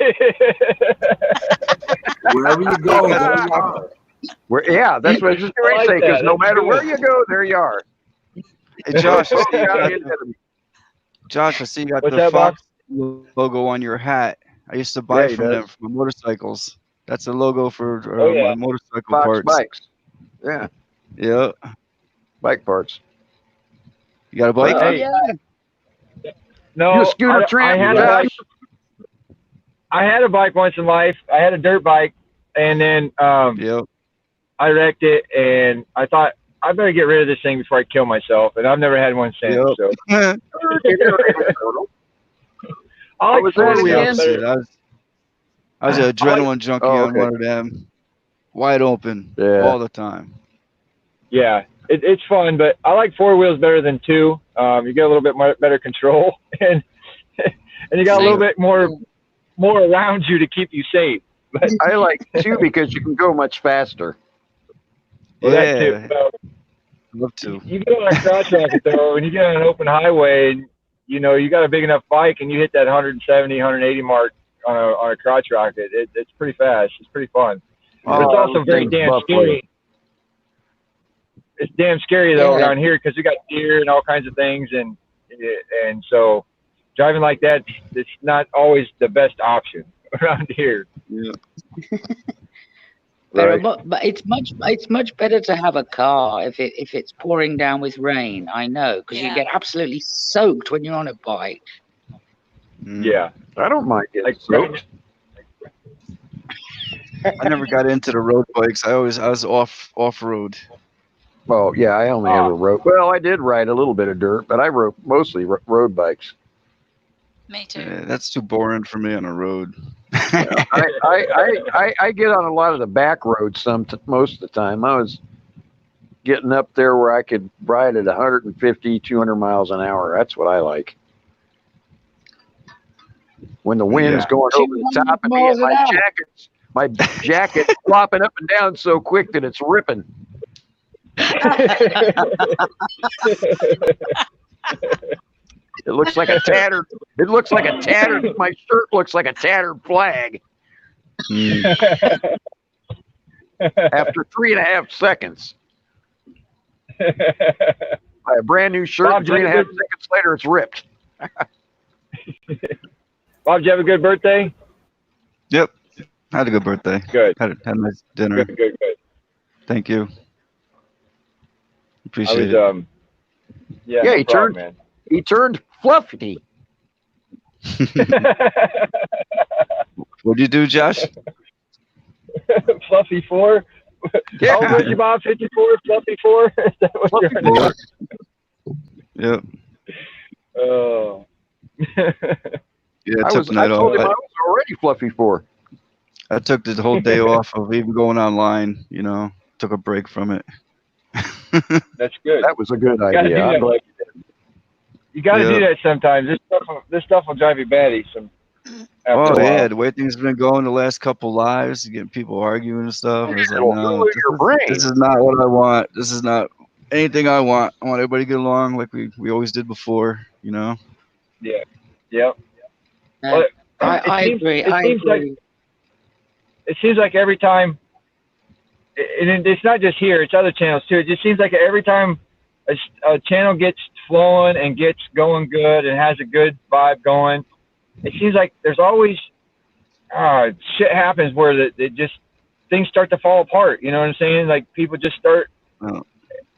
Wherever you go, there you are. Yeah, that's what I was just going to like say. Because that. no That's matter good. where you go, there you are. Hey, Josh, I see you Out got ahead of me. What's the that, Bob? Fox logo on your hat. I used to buy Yeah, he from them does. for motorcycles. That's the logo for Oh, yeah. my motorcycle Fox parts. bikes. Yeah, Yeah. bike parts. You got a bike? Oh, Hey. yeah. No, You a scooter I tramp, had a Josh? bike. I had a bike once in life. I had a dirt bike, and then Yep. I wrecked it, and I thought I better get rid of this thing before I kill myself. And I've never had one since. Yep. So I What like was I that four was the again? wheels opposite. better. I was an adrenaline junkie Oh, on okay. one of them. Wide open Yeah. all the time. Yeah, it's fun, but I like four wheels better than two. You get a little bit more better control, and you got a little bit more around you to keep you safe. But I like two because you can go much faster. well, that too. Yeah. Well, Love to. you get on a crotch rocket though, and you get on an open highway, and you got a big enough bike, and you hit that 170, 180 mark on a crotch rocket. It's pretty fast. It's pretty fun. But it's also very damn scary. It's damn scary though around here because we got deer and all kinds of things, and so driving like that, it's not always the best option around here. Yeah. Right. But it's much better to have a car if it's pouring down with rain. I know, because you Yeah. get absolutely soaked when you're on a bike. Yeah. I don't mind getting Like soaked. I never got into the road bikes. I was off road. Well, yeah, I only ever rode. Well, I did ride a little bit of dirt, but I rode mostly road bikes. Me too. Yeah, that's too boring for me on a road. I get on a lot of the back roads most of the time. I was getting up there where I could ride at 150, 200 miles an hour. That's what I like. When the wind's Yeah. going over the 200 top of me miles and an hour. my jacket's flopping up and down so quick that it's ripping. It looks like a tattered. My shirt looks like a tattered flag Mm. after 3.5 seconds. Buy a brand new shirt, Bob, 3.5 seconds later, it's ripped. Bob, did you have a good birthday? Yep. Had a good birthday. Good. Had a nice dinner. Good. Thank you. I Appreciate was it. yeah, Yeah, no he problem, turned- He turned fluffy. What'd you do, Josh? man. Fluffy 4. Yeah. How old was you, Bob? 54? Fluffy 4? Is that what Fluffy you're 4. Yep. Oh. Yeah, I took the night told him I off. was already fluffy 4. I took the whole day off of even going online. Took a break from it. That's good. That was a good gotta idea. do I'm that. glad. You got to Yeah. do that sometimes. This stuff will drive you batty. After Oh a while. yeah, the way things have been going the last couple lives, getting people arguing and stuff. I was like, It'll no, ruin your brain. this is not what I want. This is not anything I want. I want everybody to get along like we always did before. Yeah. Yep. No, Well, I agree. It seems like every time, and it's not just here, it's other channels too. It just seems like every time a channel gets flowing and gets going good and has a good vibe going, it seems like there's always shit happens where things start to fall apart. You know what I'm saying? Like people just start, Oh.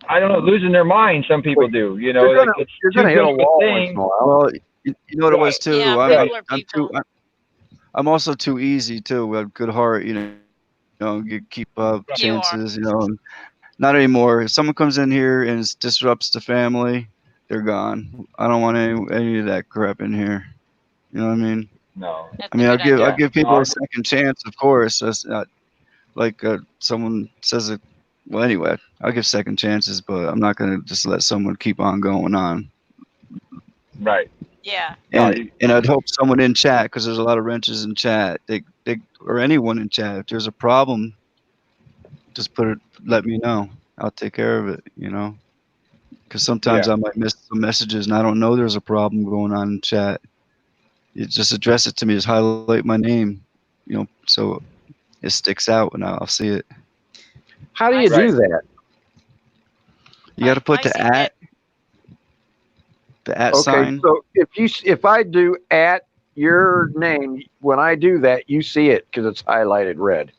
I don't know, losing their mind. Some people do. You know, You're like it's You're too going to hit a good of wall a once thing. in a while. Well, you know what it was too. Yeah, I'm people are people. I'm also too easy too. I have good heart. Keep up You are. chances. Not anymore. If someone comes in here and disrupts the family, they're gone. I don't want any of that crap in here. You know what I mean? No. That's I mean, a I'll good give idea. people a second chance, of course. That's not like someone says it. Well, anyway, I'll give second chances, but I'm not gonna just let someone keep on going on. Right. Yeah. And I'd hope someone in chat, because there's a lot of wrenches in chat. They or anyone in chat. If there's a problem, just let me know. I'll take care of it. Because sometimes I might miss some messages and I don't know there's a problem going on in chat. You just address it to me. Just highlight my name. So it sticks out and I'll see it. How do you do that? You got to put the Pisces at Okay, sign. so if I do at your name, when I do that, you see it because it's highlighted red.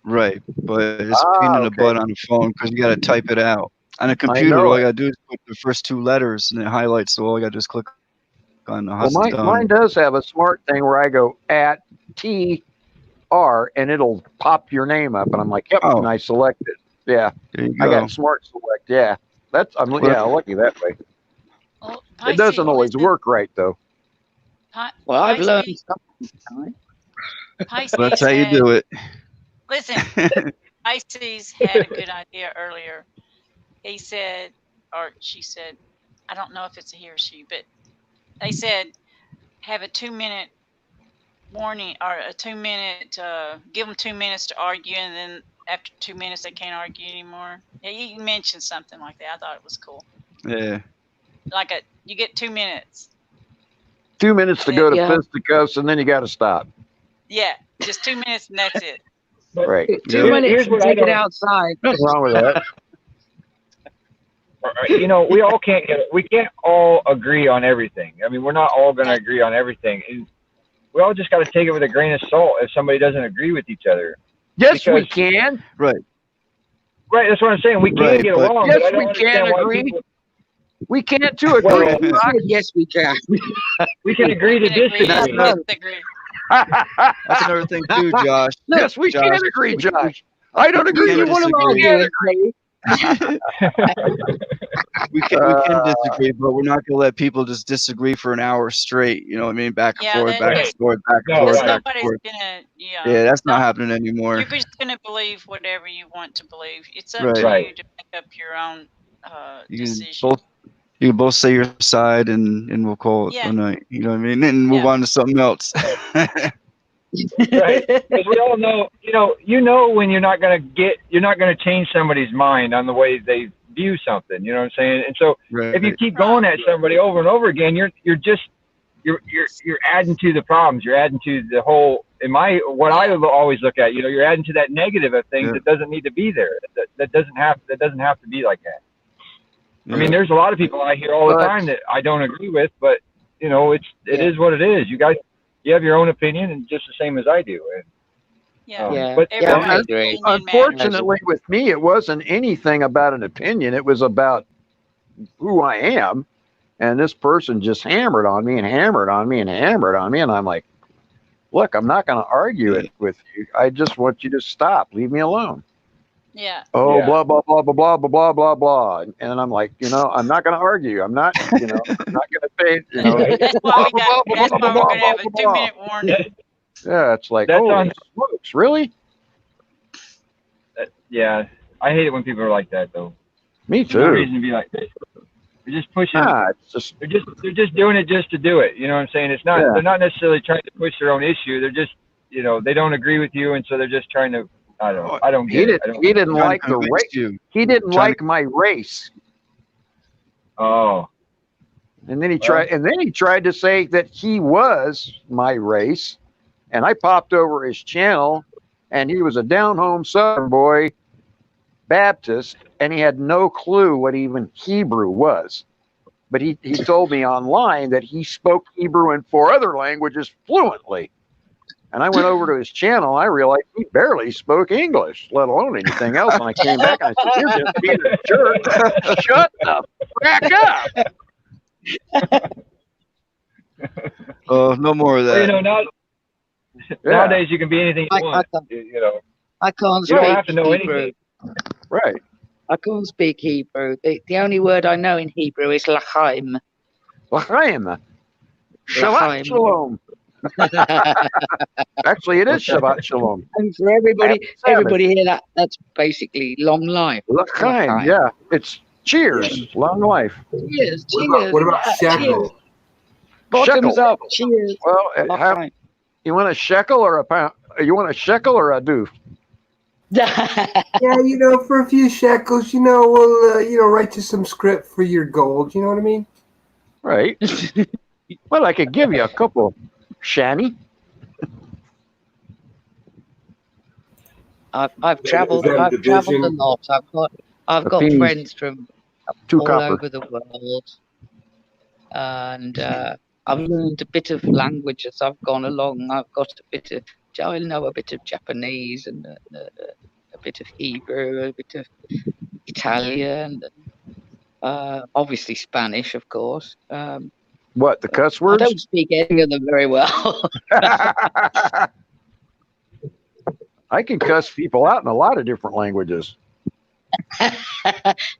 Right, but it's a pain in the butt on the phone because you got to type it out. On a computer, all you got to do is put the first 2 letters and it highlights. So all you got to do is click on the Well, mine does have a smart thing where I go at TR and it'll pop your name up, and I'm like, yep, and I select it. Yeah, there you I go. got smart select. Yeah, I'm lucky that way. Well, It doesn't always work right though. Well, I've learned something. Pisces Well, that's how you do it. Listen, Pisces had a good idea earlier. He said, or she said, I don't know if it's a he or she, but they said have a 2-minute warning or a 2-minute, give them 2 minutes to argue, and then after 2 minutes they can't argue anymore. Yeah, you mentioned something like that. I thought it was cool. Yeah. Like you get 2 minutes. 2 minutes to go to fisticuffs, and then you got to stop. Yeah, just 2 minutes and that's it. Right. 2 minutes to take it outside. Nothing wrong with that. We can't all agree on everything. I mean, we're not all going to agree on everything. And we all just got to take it with a grain of salt if somebody doesn't agree with each other. Yes, we Because- can. Right. Right, that's what I'm saying. We can Right, get but- along, Yes, but I don't we understand can why agree. people. We can't to agree. Well, Who said yes, we can? we can agree to We can agree disagree. to No. disagree. That's another thing too, Josh. Yes, we Josh, can agree, we- Josh. I don't we agree. can You want to disagree. argue Argue with me. we can disagree, but we're not gonna let people just disagree for an hour straight. You know what I mean? Back and Yeah, forth, that- back Right. and forth, back and No, forth, right. back and Nobody's forth. gonna, Yeah, that's not happening anymore. You're just gonna believe whatever you want to believe. It's up Right. to Right. you to make up your own You can decision. both you can both say your side, and we'll call it Yeah. a night. You know what I mean? And move Yeah. on to something else. Right, because we all know, you know when you're not gonna change somebody's mind on the way they view something. You know what I'm saying? And so Right. if you keep going at somebody over and over again, you're adding to the problems. You're adding to the whole. I always look at, you're adding to that negative of things Yeah. that doesn't need to be there. That doesn't have to be like that. Yeah. I mean, there's a lot of people I hear all the But- time that I don't agree with, but it is what it is. You guys, you have your own opinion, and just the same as I do. And, Yeah. Yeah. but Yeah, I Everybody's agree. opinion matters. Unfortunately, with me, it wasn't anything about an opinion. It was about who I am. And this person just hammered on me and hammered on me and hammered on me. And I'm like, look, I'm not going to argue it with you. I just want you to stop. Leave me alone. Yeah. Oh, Yeah. blah, blah, blah, blah, blah, blah, blah, blah, blah. And I'm like, I'm not going to argue. I'm not, I'm not going to say, That's why we got. That's why we're gonna have a blah, blah. 2-minute warning. Yeah, it's like, That's holy on- smokes, really? yeah, I hate it when people are like that, though. Me There's no too. reason to be like this. They're just pushing. It's just, They're just doing it just to do it. You know what I'm saying? It's not. Yeah. They're not necessarily trying to push their own issue. They're just, they don't agree with you, and so they're just trying to. I don't he get it. didn't Trying like to the convince race. you. He didn't Trying like my race. Oh, And then he tried to say that he was my race. And I popped over his channel, and he was a down home Southern boy, Baptist, and he had no clue what even Hebrew was. But he told me online that he spoke Hebrew and 4 other languages fluently. And I went over to his channel, and I realized he barely spoke English, let alone anything else. And I came back and I said, "You're just being a jerk. Shut the back up." Oh, no more of well, that. nowadays you can be anything you I want. can't- You I can't don't speak have to know Hebrew. anything. Right. I can't speak Hebrew. The only word I know in Hebrew is lachaim. L'chaim. Shabbat L'chaim. shalom. Actually, it is Shabbat shalom. And for everybody, Happy Sabbath. everybody here, that's basically long life. L'chaim. L'chaim. Yeah. It's cheers. Long life. Cheers, What about cheers. shekel? Bottoms Shekel. up, cheers. Well, L'chaim. you want a shekel or a pound? You want a shekel or a doof? Yeah, for a few shekels, we'll, write you some script for your gold. You know what I mean? Right. Well, I could give you a couple, Shani. I've travelled. that a I've travelled a division? lot. I've A got penny. friends from 2 all copper. over the world, and I've learned a bit of language as I've gone along. I've got a bit of. I know a bit of Japanese and a bit of Hebrew, a bit of Italian, and obviously Spanish, of course. What, the cuss I words? don't speak any of them very well. I can cuss people out in a lot of different languages.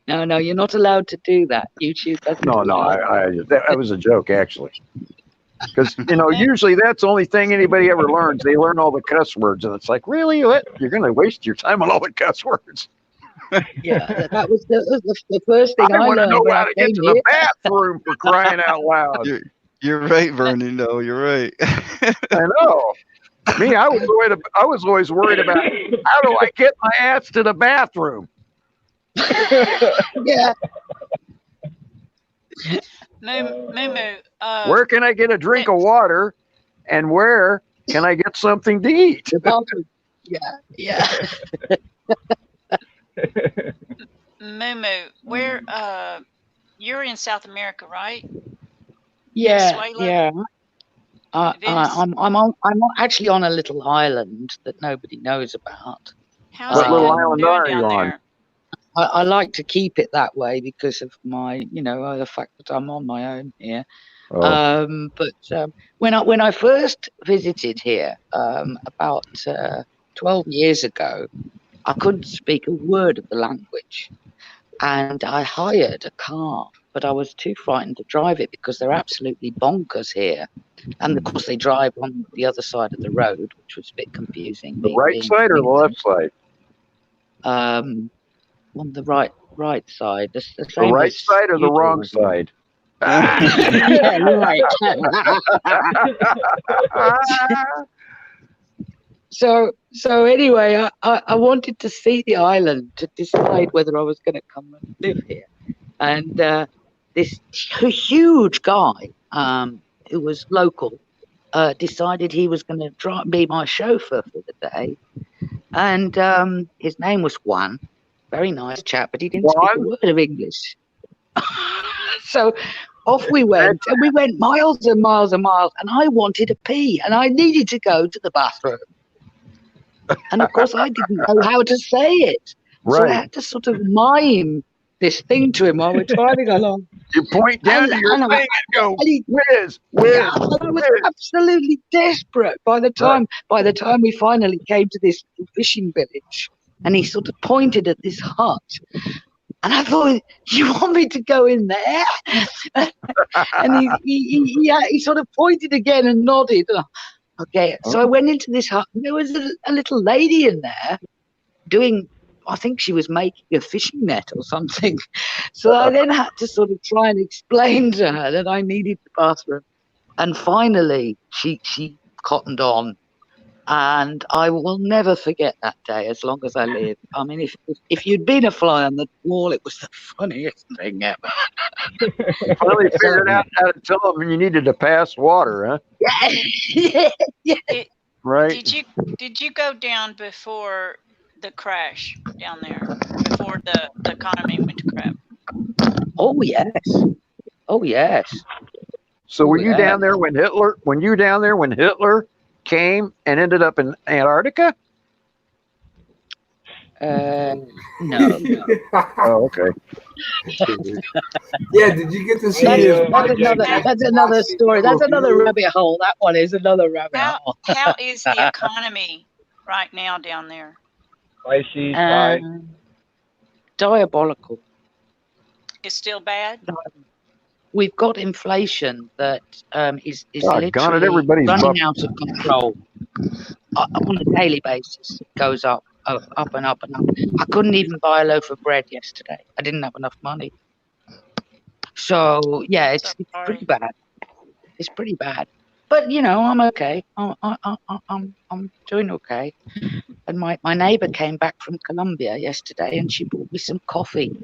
No, you're not allowed to do that. YouTube doesn't. No, allow that was a joke, actually. Because, usually that's the only thing anybody ever learns. They learn all the cuss words, and it's like, really? What? You're going to waste your time on all the cuss words. Yeah, that was the first thing I want to learned know when how I to get came to here. the bathroom, for crying out loud. You're right, Vernon. No, you're right. I know. Me, I was always worried about how do I get my ass to the bathroom. Yeah. Moo, Where can I get a drink of water, and where can I get something to eat? The bathroom. Yeah. Moo, where you're in South America, right? Yeah. Venezuela? Yeah. I'm actually on a little island that nobody knows about. How's What it little good island doing are you down on? there? I like to keep it that way because of my, the fact that I'm on my own here. Oh. But when I first visited here about 12 years ago, I couldn't speak a word of the language, and I hired a car, but I was too frightened to drive it because they're absolutely bonkers here. And of course, they drive on the other side of the road, which was a bit confusing. The right being side from or the left England. side? On the right side, the The same right as side or the you wrong do. side? Yeah, right. So anyway, I wanted to see the island to decide whether I was going to come and live here. And this huge guy who was local decided he was going to be my chauffeur for the day. And his name was Juan. Very nice chap, but he didn't speak a Juan? word of English. So off we went, and we went miles and miles and miles, and I wanted a pee, and I needed to go to the bathroom. And of course, I didn't know how to say it. So I Right. had to sort of mime this thing to him while we're driving along. You point down to your And thing and go, and he, whiz, yeah, whiz, and I was whiz. absolutely desperate by the time we finally came to this fishing village, and he sort of pointed at this hut, and I thought, "You want me to go in there?" And he sort of pointed again and nodded. Okay, so I went into this hut, and there was a little lady in there doing, I think she was making a fishing net or something. So I then had to sort of try and explain to her that I needed the bathroom. And finally, she cottoned on. And I will never forget that day as long as I live. I mean, if you'd been a fly on the wall, it was the funniest thing ever. Finally figured out how to tell them you needed to pass water, huh? Yeah. Right. Did you go down before the crash down there? Before the economy went to crap? Oh yes. Oh yes. So were you Yeah. down there when Hitler came and ended up in Antarctica? No. Oh, okay. Yeah, did you get to see That's another story. That's another rabbit hole. That one is another rabbit hole. How is the economy right now down there? Spicy, high. Diabolical. It's still bad? We've got inflation that is Doggone it, literally everybody's running buff- out of control. On a daily basis, it goes up and up and up. I couldn't even buy a loaf of bread yesterday. I didn't have enough money. So yeah, it's pretty bad. It's pretty bad. But I'm okay. I'm doing okay. And my neighbor came back from Colombia yesterday, and she brought me some coffee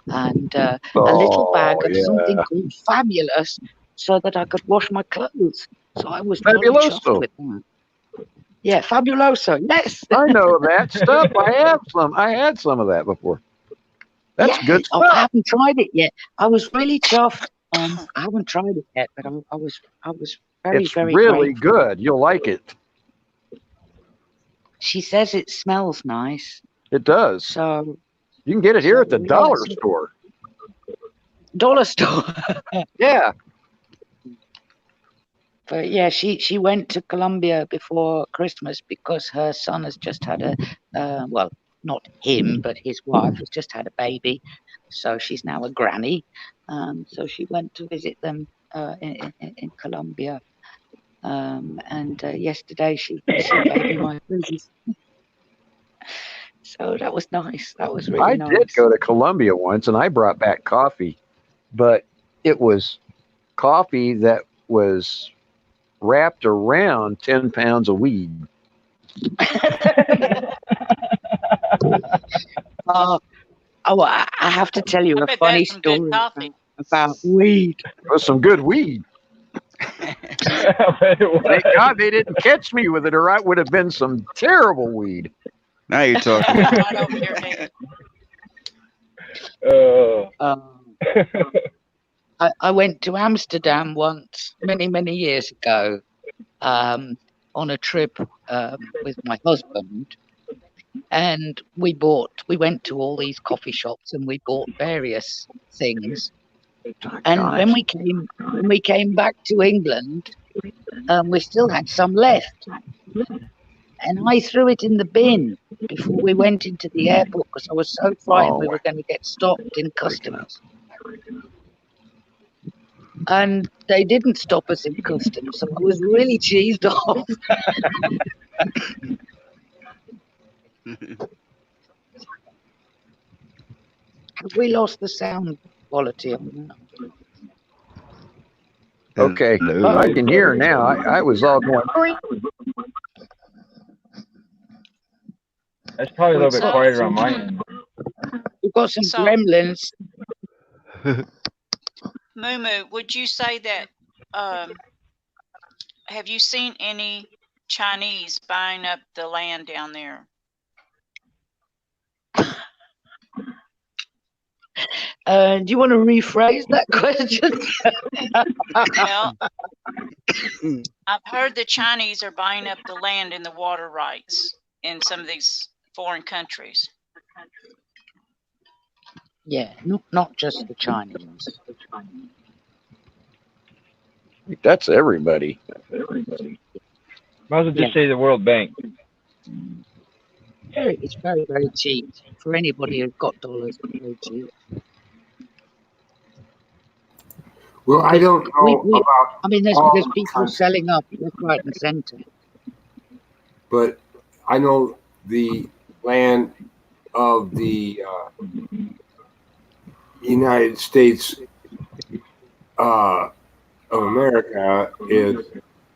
and a little bag of something called Fabulous, so that I could wash my clothes. So I was very chuffed with that. Yeah, Fabuloso. Yes, I know that stuff. I had some of that before. That's good stuff. I haven't tried it yet. I was really chuffed. I haven't tried it yet, but I was very, it's very really grateful. good. You'll like it. She says it smells nice. It does. So you can get it here at the dollar store. Dollar store. Yeah. But yeah, she went to Colombia before Christmas because her son has just had well, not him, but his wife has just had a baby, so she's now a granny. So she went to visit them in Colombia. And yesterday she gave me my present. So that was nice. That was really nice. I did go to Colombia once, and I brought back coffee, but it was coffee that was wrapped around 10 pounds of weed. I have to tell you a funny story about weed. It was some good weed. Thank God they didn't catch me with it, or I would have been some terrible weed. Now you're talking. I went to Amsterdam once, many, many years ago, on a trip with my husband, and we went to all these coffee shops and we bought various things. And when we came back to England, we still had some left, and I threw it in the bin before we went into the airport because I was so frightened we were going to get stopped in customs. And they didn't stop us in customs, so I was really cheesed off. Have we lost the sound quality on that? Okay, Hello. I can hear now. I was all going. That's probably a little bit So- quieter on my end. We've got some So- gremlins. Moo, would you say that have you seen any Chinese buying up the land down there? Do you want to rephrase that question? Well, I've heard the Chinese are buying up the land and the water rights in some of these foreign countries. Yeah, not just the Chinese. That's everybody. Might as well just say the World Bank. It's very, very cheap for anybody who's got dollars. Very cheap. Well, I don't know about I mean, there's all the people countries, selling up left, right, and centre. but I know the land of the United States of America is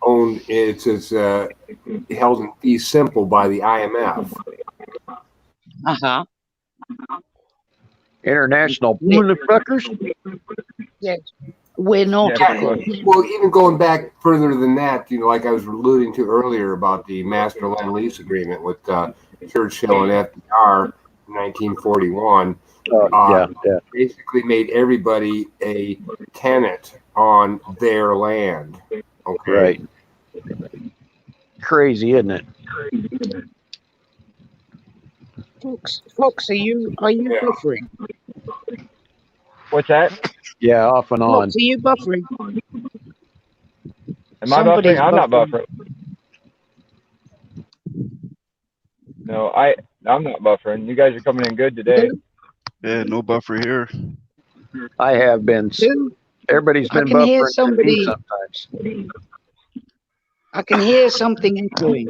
owned. It's held in fee simple by the IMF. International motherfuckers. Yes, we're not. Yeah, Well, even going back further than that, like I was alluding to earlier about the Master Land Lease Agreement with Churchill and FDR in 1941. Yeah. Basically made everybody a tenant on their land. Okay. Right. Crazy, isn't it? Fox, are you buffering? What's that? Yeah, off and on. Fox, are you buffering? Am I Somebody's buffering? I'm not buffering. buffering. No, I'm not buffering. You guys are coming in good today. Yeah, no buffer here. I have been. Everybody's I been can hear buffering to me somebody. sometimes. I can hear something echoing.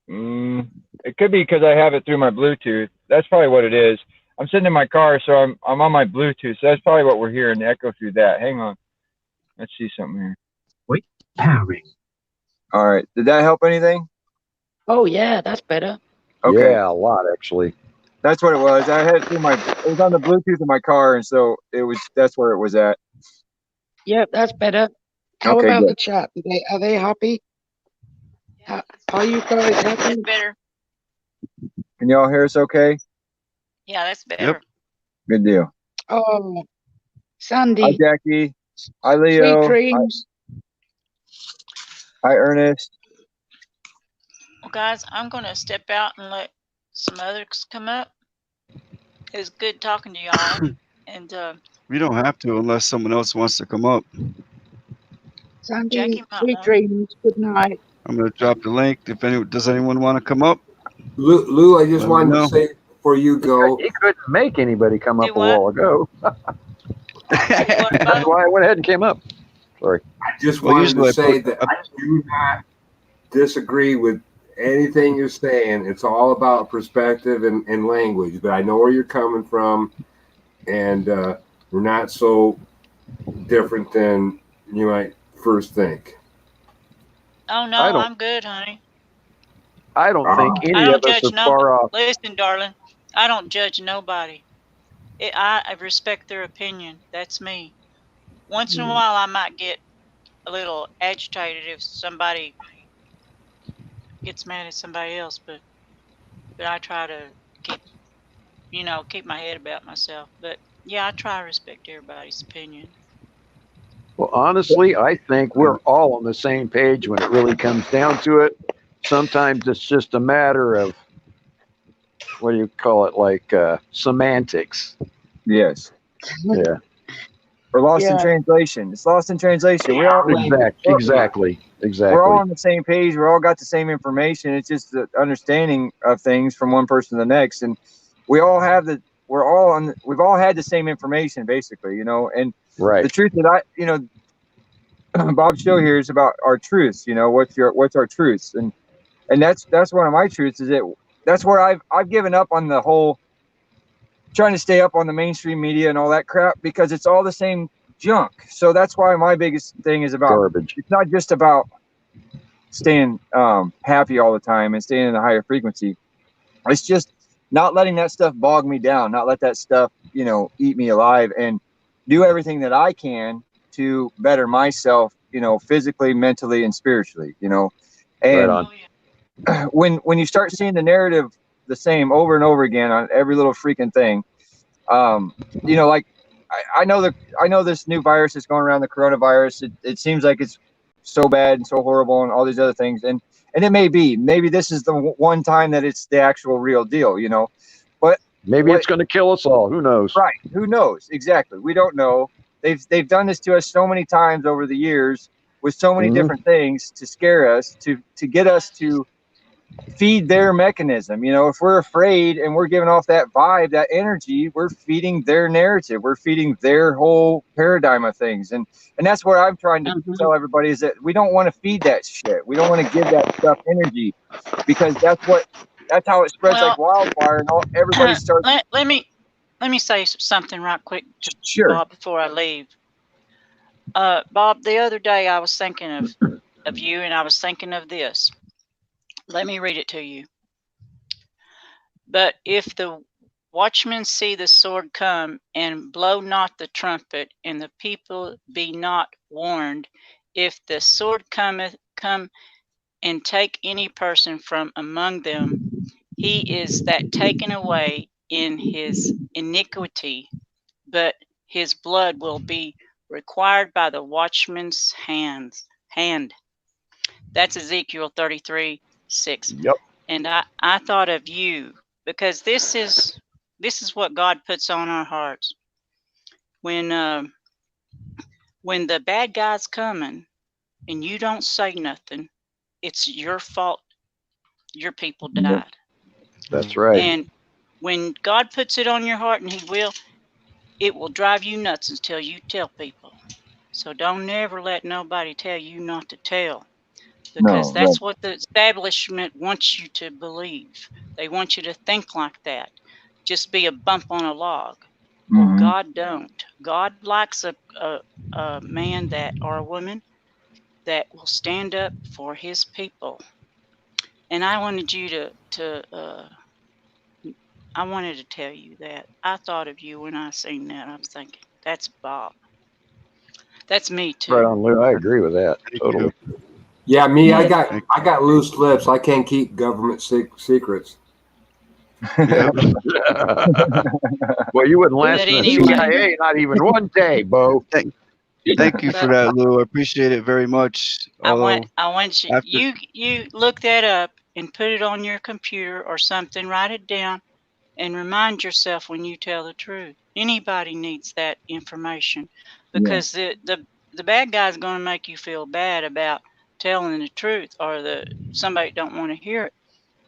It could be because I have it through my Bluetooth. That's probably what it is. I'm sitting in my car, so I'm on my Bluetooth. So that's probably what we're hearing, the echo through that. Hang on. Let's see something here. Wait, powering. All right. Did that help anything? Oh yeah, that's better. Okay. Yeah, a lot actually. That's what it was. I had it through it was on the Bluetooth in my car, and so that's where it was at. Yeah, that's better. How Okay, about good. the chat? Are they happy? Are you guys happy? That's better. Can y'all hear us okay? Yeah, that's better. Yep. Good deal. Oh, Sandy. Hi, Jackie. Hi, Leo. Sweet dreams. Hi, Ernest. Well, guys, I'm going to step out and let some others come up. It was good talking to y'all. And We don't have to unless someone else wants to come up. Sandy, Jackie might sweet want- dreams. Good night. I'm going to drop the link. Does anyone want to come up? Lou, I just Let me wanted know. to say before you go, He couldn't make anybody come Do up a what? while ago. That's Bob? why I went ahead and came up. Sorry. I just Well, wanted to usually I say put- that I do not disagree with anything you're saying. It's all about perspective and language, but I know where you're coming from, and we're not so different than you might first think. Oh, no, I don't- I'm good, honey. I don't think I any don't of us judge are far off. Listen, darling, I don't judge nobody. I respect their opinion. That's me. Once in a while, I might get a little agitated if somebody gets mad at somebody else, but I try to keep my head about myself. But yeah, I try to respect everybody's opinion. Well, honestly, I think we're all on the same page when it really comes down to it. Sometimes it's just a matter of, what do you call it, like semantics. Yes. Yeah, We're lost in Yeah. translation. It's lost in translation. We all exactly. we're all on the same page. We're all got the same information. It's just the understanding of things from one person to the next, and we all have the we're all on. We've all had the same information, basically, And Right. the truth that Bob's show here is about our truths. What's our truths, and that's one of my truths. Is that that's where I've given up on the whole trying to stay up on the mainstream media and all that crap, because it's all the same junk. So that's why my biggest thing is about Garbage. It's not just about staying happy all the time and staying in a higher frequency. It's just not letting that stuff bog me down, not let that stuff, eat me alive, and do everything that I can to better myself, physically, mentally, and spiritually, Right And on. when you start seeing the narrative the same over and over again on every little freaking thing, like I know this new virus that's going around, the coronavirus. It seems like it's so bad and so horrible and all these other things, and it maybe this is the one time that it's the actual real deal, but Maybe it's going to kill us all. Who knows? right, who knows? Exactly, we don't know. They've done this to us so many times over the years with so many different things to scare us, to get us to feed their mechanism. If we're afraid and we're giving off that vibe, that energy, we're feeding their narrative, we're feeding their whole paradigm of things. And that's what I'm trying to tell everybody, is that we don't want to feed that shit. We don't want to give that stuff energy, because that's how it spreads like wildfire, and everybody starts. Let me say something right quick to Sure. Bob before I leave. Bob, the other day I was thinking of you, and I was thinking of this. Let me read it to you. But if the watchmen see the sword come, and blow not the trumpet, and the people be not warned, if the sword come and take any person from among them, he is that taken away in his iniquity, but his blood will be required by the watchman's hand. That's Ezekiel 33:6. Yep. And I thought of you, because this is what God puts on our hearts. When the bad guy's coming and you don't say nothing, it's your fault. Your people died. That's right. And when God puts it on your heart, and it will drive you nuts until you tell people. So don't never let nobody tell you not to tell, because that's what the establishment wants you to believe. They want you to think like that. Just be a bump on a log. Well, God don't. God likes a man or a woman that will stand up for his people. And I wanted you I wanted to tell you that. I thought of you when I seen that. I was thinking, that's Bob. That's me too. Right on, Lou. I agree with that. Totally. Yeah, me. I got loose lips. I can't keep government secrets. Yeah. Well, you wouldn't last But in the anyway. CIA not even one day, Bo. Thank you for that, Lou. I appreciate it very much. I want you after- you look that up and put it on your computer or something. Write it down and remind yourself when you tell the truth. Anybody needs that information, because the bad guy's going to make you feel bad about telling the truth, or somebody don't want to hear it.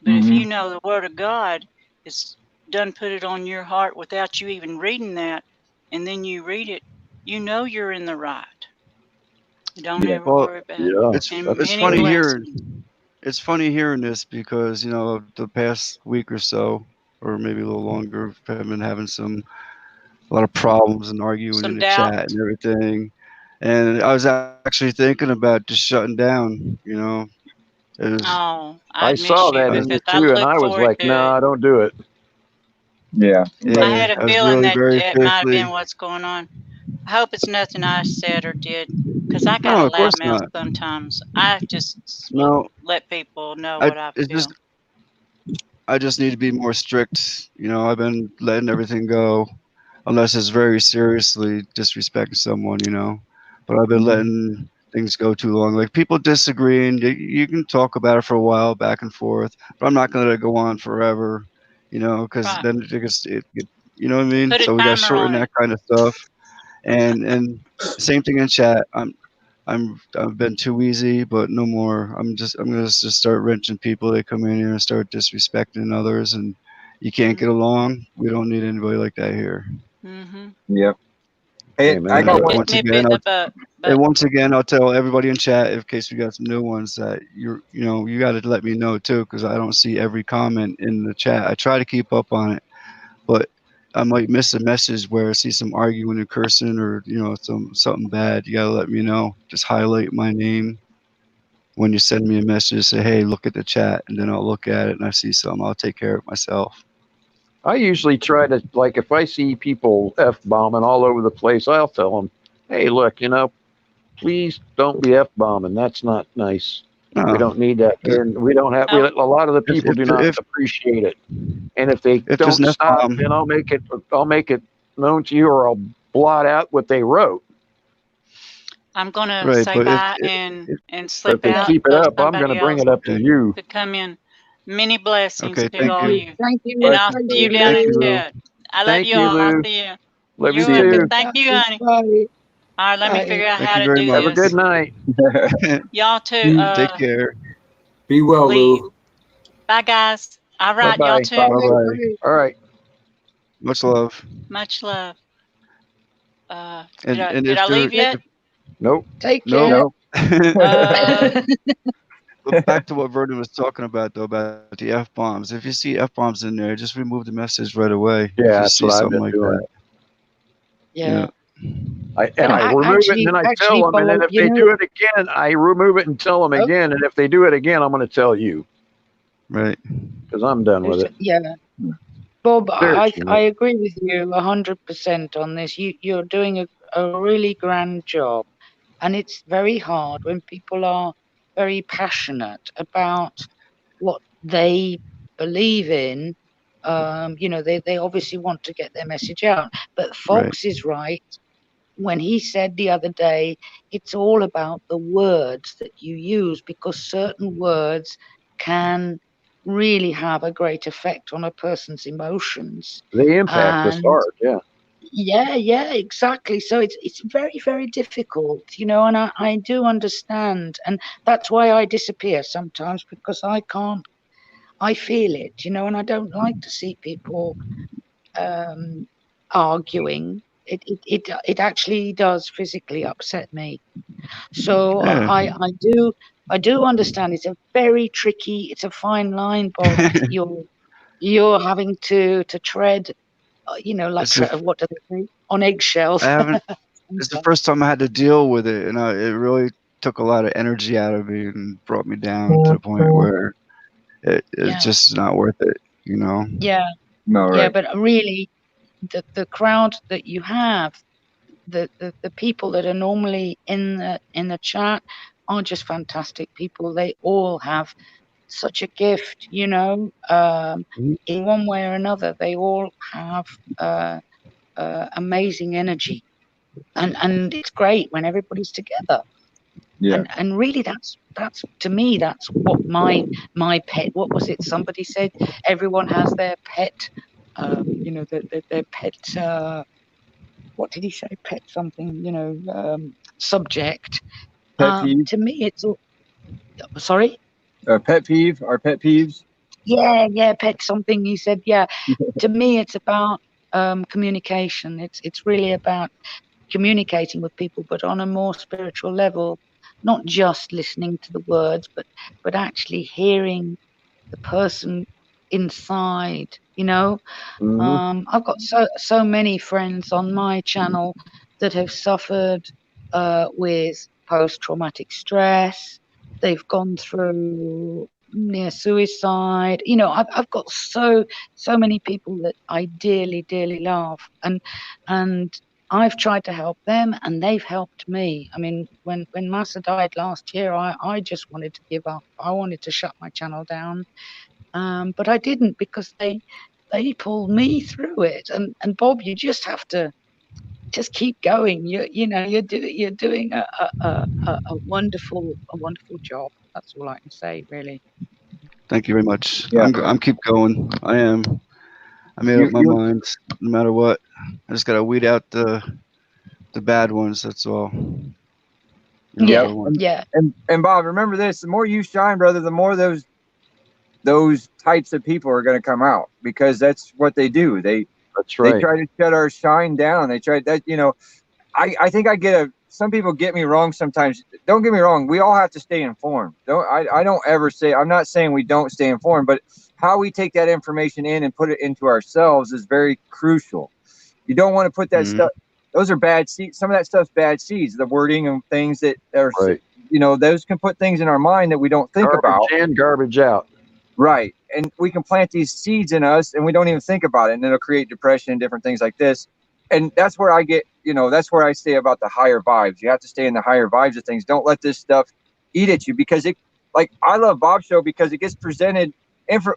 But if you know the Word of God is done put it on your heart without you even reading that, and then you read it, you know you're in the right. Don't ever worry about it. It's funny hearing. It's funny hearing this, because the past week or so, or maybe a little longer, I've been having a lot of problems and arguing in the chat and everything. And I was actually thinking about just shutting down. I saw that in you too, and I was like, "No, don't do it." Yeah. I had a feeling really that might have been what's going on. I hope it's nothing I said or did, because I got a loud mouth sometimes. I just let people know what I feel. I just need to be more strict. I've been letting everything go, unless it's very seriously disrespecting someone. but I've been letting things go too long. Like people disagreeing, you can talk about it for a while, back and forth, but I'm not gonna let it go on forever, because Right. then you know what I mean. Put a So we got to timer shorten on it. that kind of stuff, and same thing in chat. I've been too easy, but no more. I'm gonna just start wrenching people. They come in here and start disrespecting others, and you can't get along. We don't need anybody like that here. Mm-hmm. Yep. Hey, Amen. I got Nip one. it, Once nip again, it in the butt. and But once again, I'll tell everybody in chat, in case we got some new ones, that you got to let me know too, because I don't see every comment in the chat. I try to keep up on it, but I might miss a message where I see some arguing and cursing, or something bad. You gotta let me know. Just highlight my name when you send me a message. Say, hey, look at the chat, and then I'll look at it and I see something. I'll take care of it myself. I usually try to, like, if I see people F-bombing all over the place, I'll tell them, hey, look, please don't be F-bombing. That's not nice. We No, don't need that here. We don't have, oh, a lot of the if people do not appreciate it. And if they if there's don't an F stop, bomb, then I'll make it known to you, or I'll blot out what they wrote. I'm gonna right? say But bye if and But slip if they out keep it so up, I'm going to somebody bring else it up to okay, you. could come in. Many blessings okay, to thank all you, you. Thank you, And But I'll thank see you you, down thank in you, Lou. Lou. chat. I love Thank you you, all. I'll Lou. see you. Love you You're see you. welcome. too. Thank you, Bye. honey. Bye. All right, let me Bye. figure out Thank how you to very do much. Have a this. good night. Y'all too. Take care. Be well, Leave. Lou. Bye, guys. All Bye right, y'all bye. too. Bye Bye. bye. Bye. All right. Much love. Much love. And Did if I there, leave yet? Nope. Take nope. care. Nope. Uh, But back to what Vernon was talking about, though, about the F bombs. If you see F bombs in there, just remove the message right away. If Yeah, you that's see what I've something been like doing. that. Yeah. I But remove it, and then I tell them, and then Bob, if they do it again, I remove it and tell them oh, again, and if they do it again, I'm going to tell you, Right. because I'm done with it. yeah, Bob, I Seriously. agree with you 100% on this. You're doing a really grand job, and it's very hard when people are very passionate about what they believe in. They obviously want to get their message out. But Right. Fox is right when he said the other day, it's all about the words that you use, because certain words can really have a great effect on a person's emotions. They impact us And hard, yeah. yeah, exactly. So it's very, very difficult, and I do understand. And that's why I disappear sometimes, because I feel it, and I don't like to see people arguing. It actually does physically upset me. So Yeah. I do understand. It's a very tricky, it's a fine line, Bob, that you're having to tread, like It's the, what do they say, on eggshells. I haven't. It's the first time I had to deal with it, and it really took a lot of energy out of me and brought me down to the point where it's Yeah, just not worth it. You know. yeah, No, yeah. right. But really, the crowd that you have, the people that are normally in the chat are just fantastic people. They all have such a gift, Mhm. in one way or another. They all have amazing energy, and it's great when everybody's together. Yeah. And really, that's to me, that's what my pet. What was it? Somebody said everyone has their pet. Their pet. What did he say? Pet something. Subject. Pet peeve. To me, it's all. Sorry. Pet peeve. Our pet peeves. Yeah, pet something. He said, yeah. To me, it's about communication. It's really about communicating with people, but on a more spiritual level, not just listening to the words, but actually hearing the person inside. I've got so many friends on my channel that have suffered with post-traumatic stress. They've gone through near suicide. I've got so many people that I dearly, dearly love, and I've tried to help them, and they've helped me. I mean, when Massa died last year, I just wanted to give up. I wanted to shut my channel down, but I didn't, because they pulled me through it. And Bob, you just have to just keep going. You're doing a wonderful job. That's all I can say, really. Thank you very much. Yeah. I'm keep going. I am. I made up my mind. No matter what, I just gotta weed out the bad ones. That's all. You know, Yeah, the ones. yeah. And Bob, remember this: the more you shine, brother, the more those types of people are going to come out, because that's what they do. They try to shut our shine down. They try that. I think some people get me wrong sometimes. Don't get me wrong. We all have to stay informed. I don't ever say, I'm not saying we don't stay informed, but how we take that information in and put it into ourselves is very crucial. You don't want to put that stuff. Those are bad seeds. Some of that stuff's bad seeds. The wording and things that are, those can put things in our mind that we don't think about. Garbage in, garbage out. Right. And we can plant these seeds in us and we don't even think about it. And it'll create depression and different things like this. And that's where I get, that's where I say about the higher vibes. You have to stay in the higher vibes of things. Don't let this stuff eat at you, because I love Bob's show because it gets presented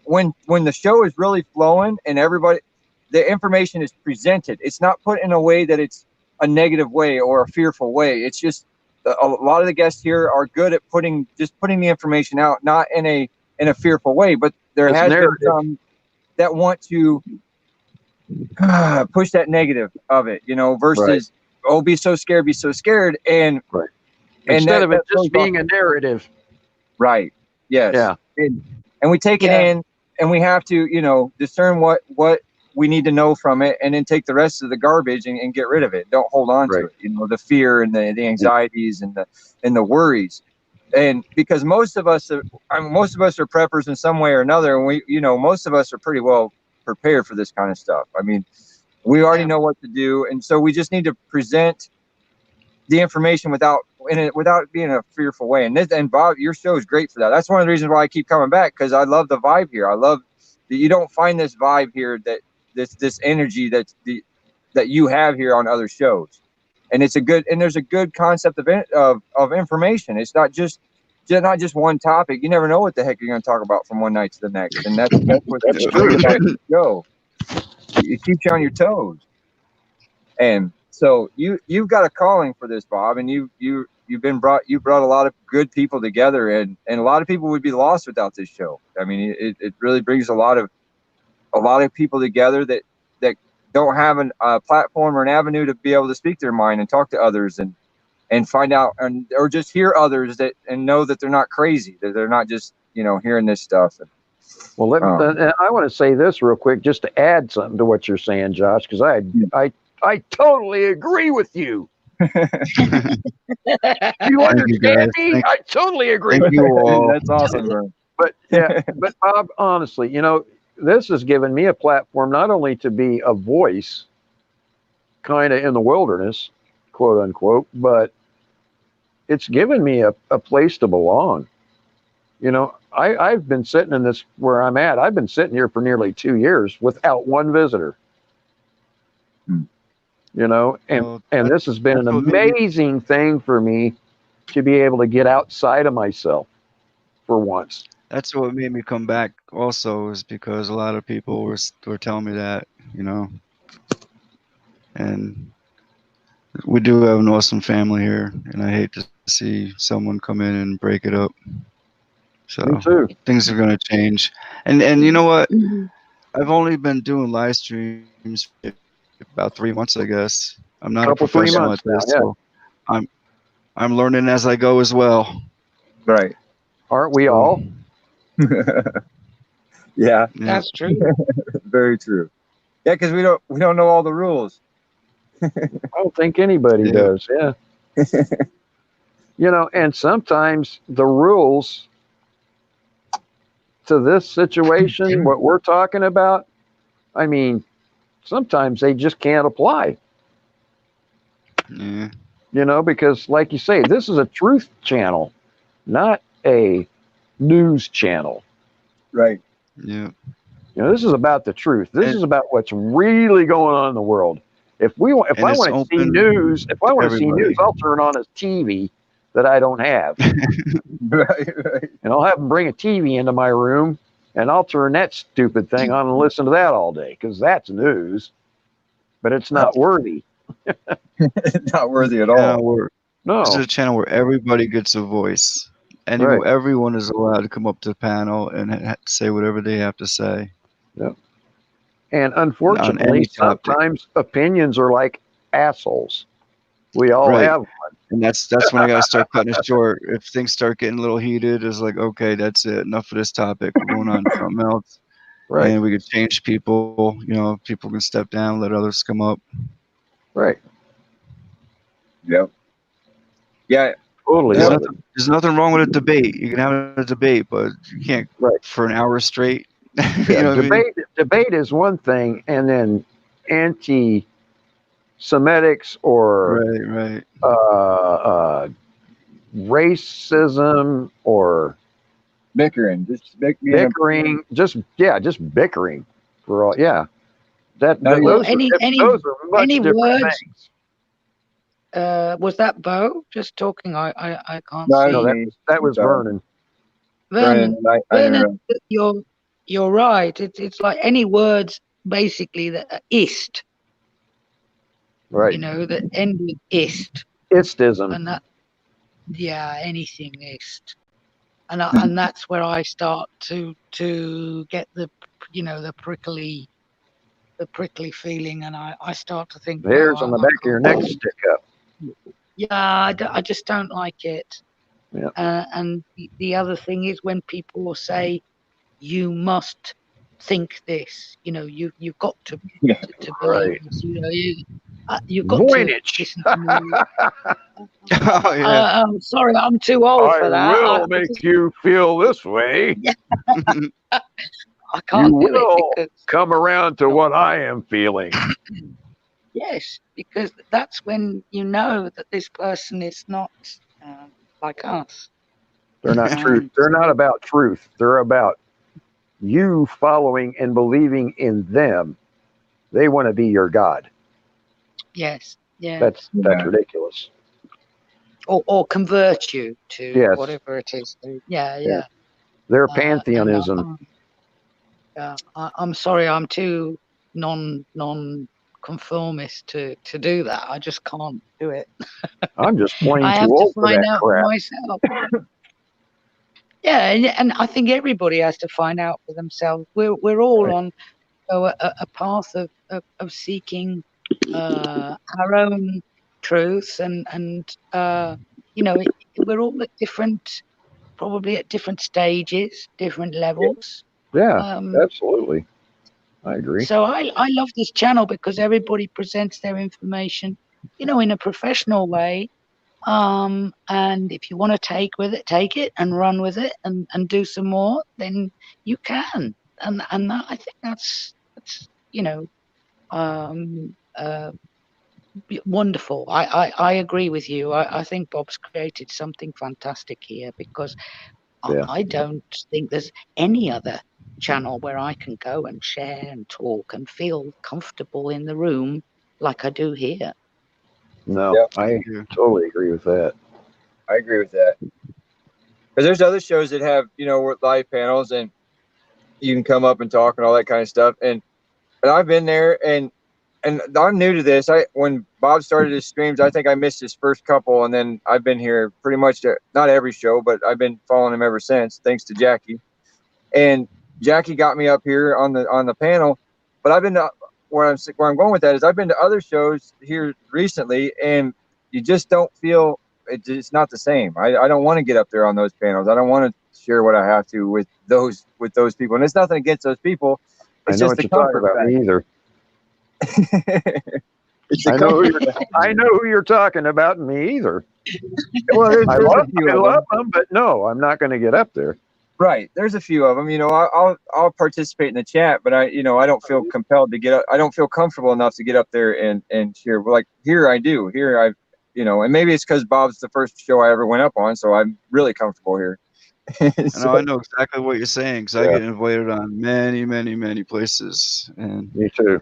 when the show is really flowing and the information is presented. It's not put in a way that it's a negative way or a fearful way. It's just a lot of the guests here are good at putting the information out, not in a fearful way, but there has been some that want to push that negative of it, versus be so scared, and instead of it just being a narrative. Right. Yes. Yeah. And we take it in, and we have to, discern what we need to know from it, and then take the rest of the garbage and get rid of it. Don't hold on to it. The fear and the anxieties and the worries. And because most of us are preppers in some way or another, and we, most of us are pretty well prepared for this kind of stuff. I mean, we already know what to do, and so we just need to present the information without being a fearful way. And Bob, your show is great for that. That's one of the reasons why I keep coming back, because I love the vibe here. I love that you don't find this vibe here, that this energy that you have here on other shows. And there's a good concept of information. It's not just one topic. You never know what the heck you're going to talk about from one night to the next. And that's what's great about the show. It keeps you on your toes. And so you've got a calling for this, Bob, and you brought a lot of good people together, and a lot of people would be lost without this show. I mean, it really brings a lot of people together that don't have a platform or an avenue to be able to speak their mind and talk to others and find out, or just hear others and know that they're not crazy, that they're not just, hearing this stuff. Well, I want to say this real quick, just to add something to what you're saying, Josh, because I totally agree with you. You understand me? I totally agree with you. That's awesome, bro. But Bob, honestly, this has given me a platform not only to be a voice kind of in the wilderness, quote unquote, but it's given me a place to belong. I've been sitting in this where I'm at. I've been sitting here for nearly 2 years without one visitor. And this has been an amazing thing for me to be able to get outside of myself for once. That's what made me come back also, is because a lot of people were telling me that, and we do have an awesome family here, and I hate to see someone come in and break it up. So me too. Things are going to change. And you know what? I've only been doing live streams for about 3 months, I guess. I'm not a professional at this, so I'm learning as I go as well. Right. Aren't we all? Yeah, that's true. Very true. Yeah, because we don't know all the rules. I don't think anybody does. Yeah. And sometimes the rules to this situation, what we're talking about, I mean, sometimes they just can't apply. Yeah. Because like you say, this is a truth channel, not a news channel. Right. Yeah. This is about the truth. This is about what's really going on in the world. If I want to see news, I'll turn on a TV that I don't have. Right. And I'll have them bring a TV into my room, and I'll turn that stupid thing on and listen to that all day, because that's news, but it's not worthy. Not worthy at Yeah, all. this is No, a channel where everybody gets a voice. right. Everyone is allowed to come up to the panel and say whatever they have to say Yep. And on unfortunately, any topic. sometimes opinions are like assholes. We all Right. have. And that's when I gotta start cutting it short. If things start getting a little heated, it's like, okay, that's it. Enough of this topic. We're going on to something else. Right. And we could change people. People can step down, let others come up. Right. Yep. Yeah. Totally. There's Yeah. nothing, there's nothing wrong with a debate. You can have a debate, but you can't Right. for an hour straight. Yeah, You know what I mean? debate is one thing, and then anti-Semitics or Right. racism or Bickering. Just bickering, just bickering for all. Yeah, Now, those any are much any different words? things. Was that Bo just talking? I can't No, see. No, me. that was Sorry. Vernon. Vernon, I Vernon, you're right. It's like any words basically that are ist, Right. you know, that end with ist, Istism. and that anything ist, and that's where I start to get the the prickly feeling, and I start to think, Hairs no, on the I back of your neck can't. stick up. Yeah, I just don't like it. Yeah. And the other thing is when people say you must think this, you've got to believe Right. this, you've got to Voynich. listen to me. Oh yeah. I'm sorry, I'm too old for that. I will make you feel this way. I can't You do will it because come around to what I am feeling. yes, because that's when you know that this person is not like us. They're not truth. They're not about truth. They're about you following and believing in them. They want to be your God. Yes, yeah. That's ridiculous. Or convert you to Yes. whatever it is. Yeah. Their pantheonism. I'm sorry, I'm too non-conformist to do that. I just can't do it. I'm just plain I too have to old for find that out crap. for myself. Yeah, and I think everybody has to find out for themselves. We're all on a path of seeking our own truths, and we're all at probably at different stages, different levels. Yeah, absolutely. I agree. So I love this channel because everybody presents their information, in a professional way. And if you want to take it and run with it and do some more, then you can. And that, I think that's wonderful. I agree with you. I think Bob's created something fantastic here because I don't think there's any other channel where I can go and share and talk and feel comfortable in the room like I do here. No, I totally agree with that. I agree with that. Because there's other shows that have, live panels and you can come up and talk and all that kind of stuff. And I've been there and I'm new to this. When Bob started his streams, I think I missed his first couple, and then I've been here pretty much not every show, but I've been following him ever since, thanks to Jackie. And Jackie got me up here on the panel. But I've been to, where I'm going with that is I've been to other shows here recently, and you just don't feel it's not the same. I don't want to get up there on those panels. I don't want to share what I have to with those people, and it's nothing against those people. It's I know just what the you're talking comfort about. Me either. I know who you're talking about. Me either. Well, I love them, but no, I'm not going to get up there. Right. There's a few of them. I'll participate in the chat, but I don't feel compelled to get up. I don't feel comfortable enough to get up there and share. Like here, I do. Here, and maybe it's because Bob's the first show I ever went up on, so I'm really comfortable here. So, I know exactly what you're saying because I get invited on many, many, many places, and me too.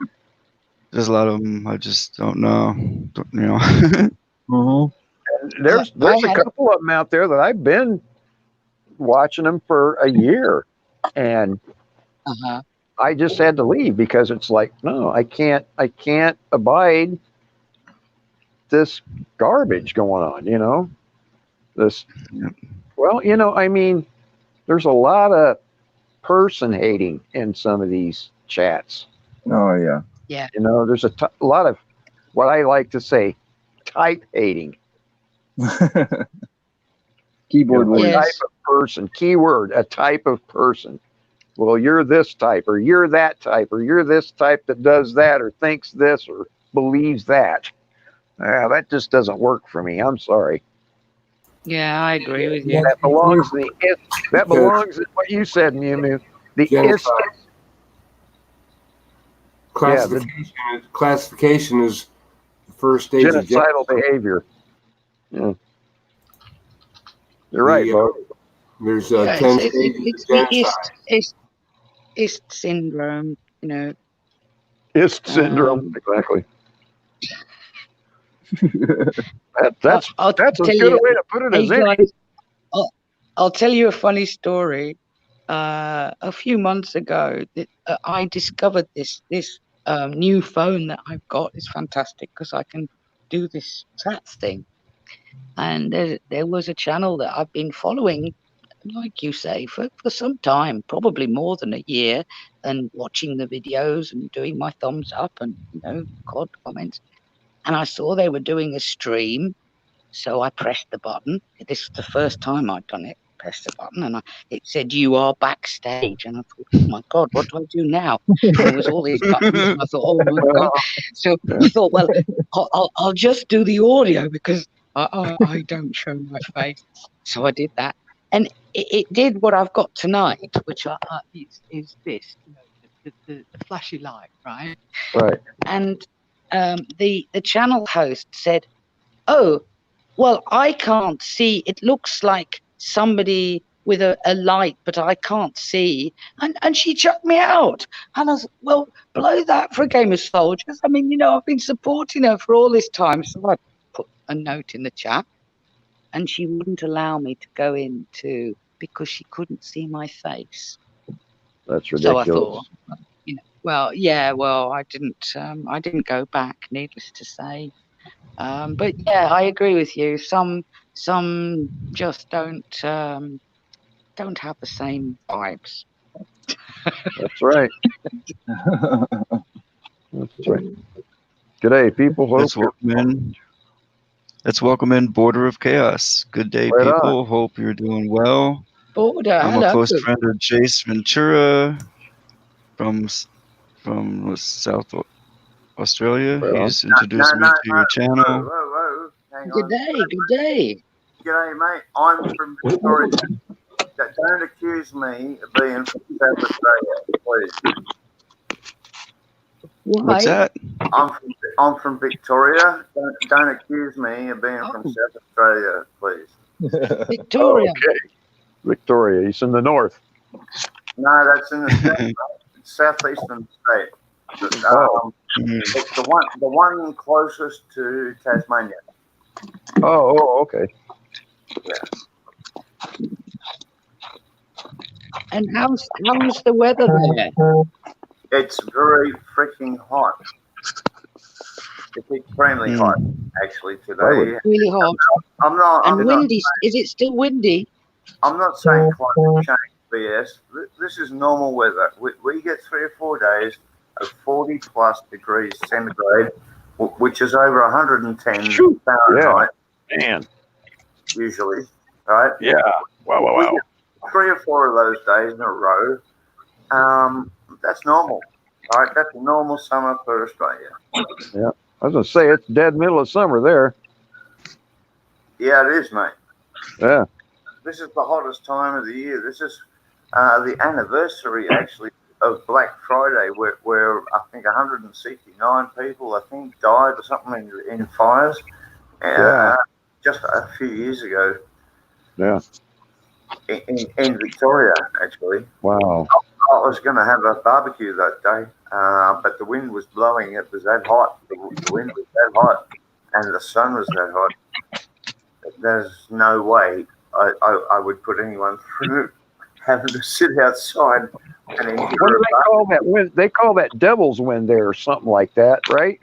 There's a lot of them I just don't know. And there's a couple of them out there that I've been watching them for a year, and I just had to leave because it's like, no, I can't abide this garbage going on, you know? This, Yep. well, you know, I mean, there's a lot of person hating in some of these chats. Oh yeah. Yeah. You know, there's a lot of what I like to say, type hating. Keyboard A warriors. type Yes. of person, keyword, a type of person. Well, you're this type, or you're that type, or you're this type that does that, or thinks this, or believes that. That just doesn't work for me. I'm sorry. Yeah, I agree with you. That belongs in that belongs in what you said, Mew Mew. The Genocide. Yeah, the Classification is the first stage of genocidal behavior. Yeah. You're right, Bo. There's Yeah, 10 it's stages the of genocide. ist syndrome, you know. Ist syndrome, exactly. That's I'll as tell good a you, way to put it hey as any. guys, I'll tell you a funny story. A few months ago, I discovered this new phone that I've got. It's fantastic because I can do this chats thing. And there was a channel that I've been following, like you say, for some time, probably more than a year, and watching the videos and doing my thumbs up and, you know, COD comments. And I saw they were doing a stream, so I pressed the button. This was the first time I'd done it. Pressed the button, and it said, "You are backstage." And I thought, "Oh my God, what do I do now?" And there was all these buttons, and I thought, "Oh my God!" So I thought, well, I'll just do the audio because I don't show my face. So I did that, and it did what I've got tonight, which is this, you know, the flashy light, right? Right. And the channel host said, "Oh, well, I can't see. It looks like somebody with a light, but I can't see." And she chucked me out. And I was, well, blow that for a game of soldiers. I mean, you know, I've been supporting her for all this time. So I put a note in the chat, and she wouldn't allow me to go into because she couldn't see my face. That's So I ridiculous. thought, you know, well, yeah, well, I didn't go back, needless to say. But yeah, I agree with you. Some just don't have the same vibes. That's right. That's right. G'day, people. Hope Let's welcome in. Let's welcome in Border of Chaos. Good day, Right on. people. Hope you're doing well. Border, I'm a hello. close friend of Jace Ventura from South Australia. Well, He's introduced me to your channel. Whoa. Hang Good on. day, good day. G'day, mate. I'm from Victoria. Don't accuse me of being from South Australia, please. Why? What's that? I'm from Victoria. Don't accuse me of being from South Australia, please. Victoria. Okay. Victoria. He's in the north. No, that's in the south, southeastern state. It's the one closest to Tasmania. Oh, okay. Yeah. And how's the weather there? It's very freaking hot. It's extremely hot, actually, today. Really hot. I'm windy. Is it still windy? I'm not saying climate change BS. This is normal weather. We get 3 or 4 days of 40 plus degrees centigrade, which is over 110 Fahrenheit. Man. Usually, right? Yeah. Wow. We get 3 or 4 of those days in a row. That's normal. All right, that's a normal summer for Australia. Yeah. I was going to say, it's dead middle of summer there. Yeah, it is, mate. Yeah. This is the hottest time of the year. This is the anniversary, actually, of Black Friday, where I think 169 people, I think, died or something in fires. Just a few years ago. Yeah. In Victoria, actually. Wow. I was going to have a barbecue that day, but the wind was blowing. It was that hot. The wind was that hot, and the sun was that hot. There's no way I would put anyone through having to sit outside and endure. What do they call that wind? They call that devil's wind there or something like that, right?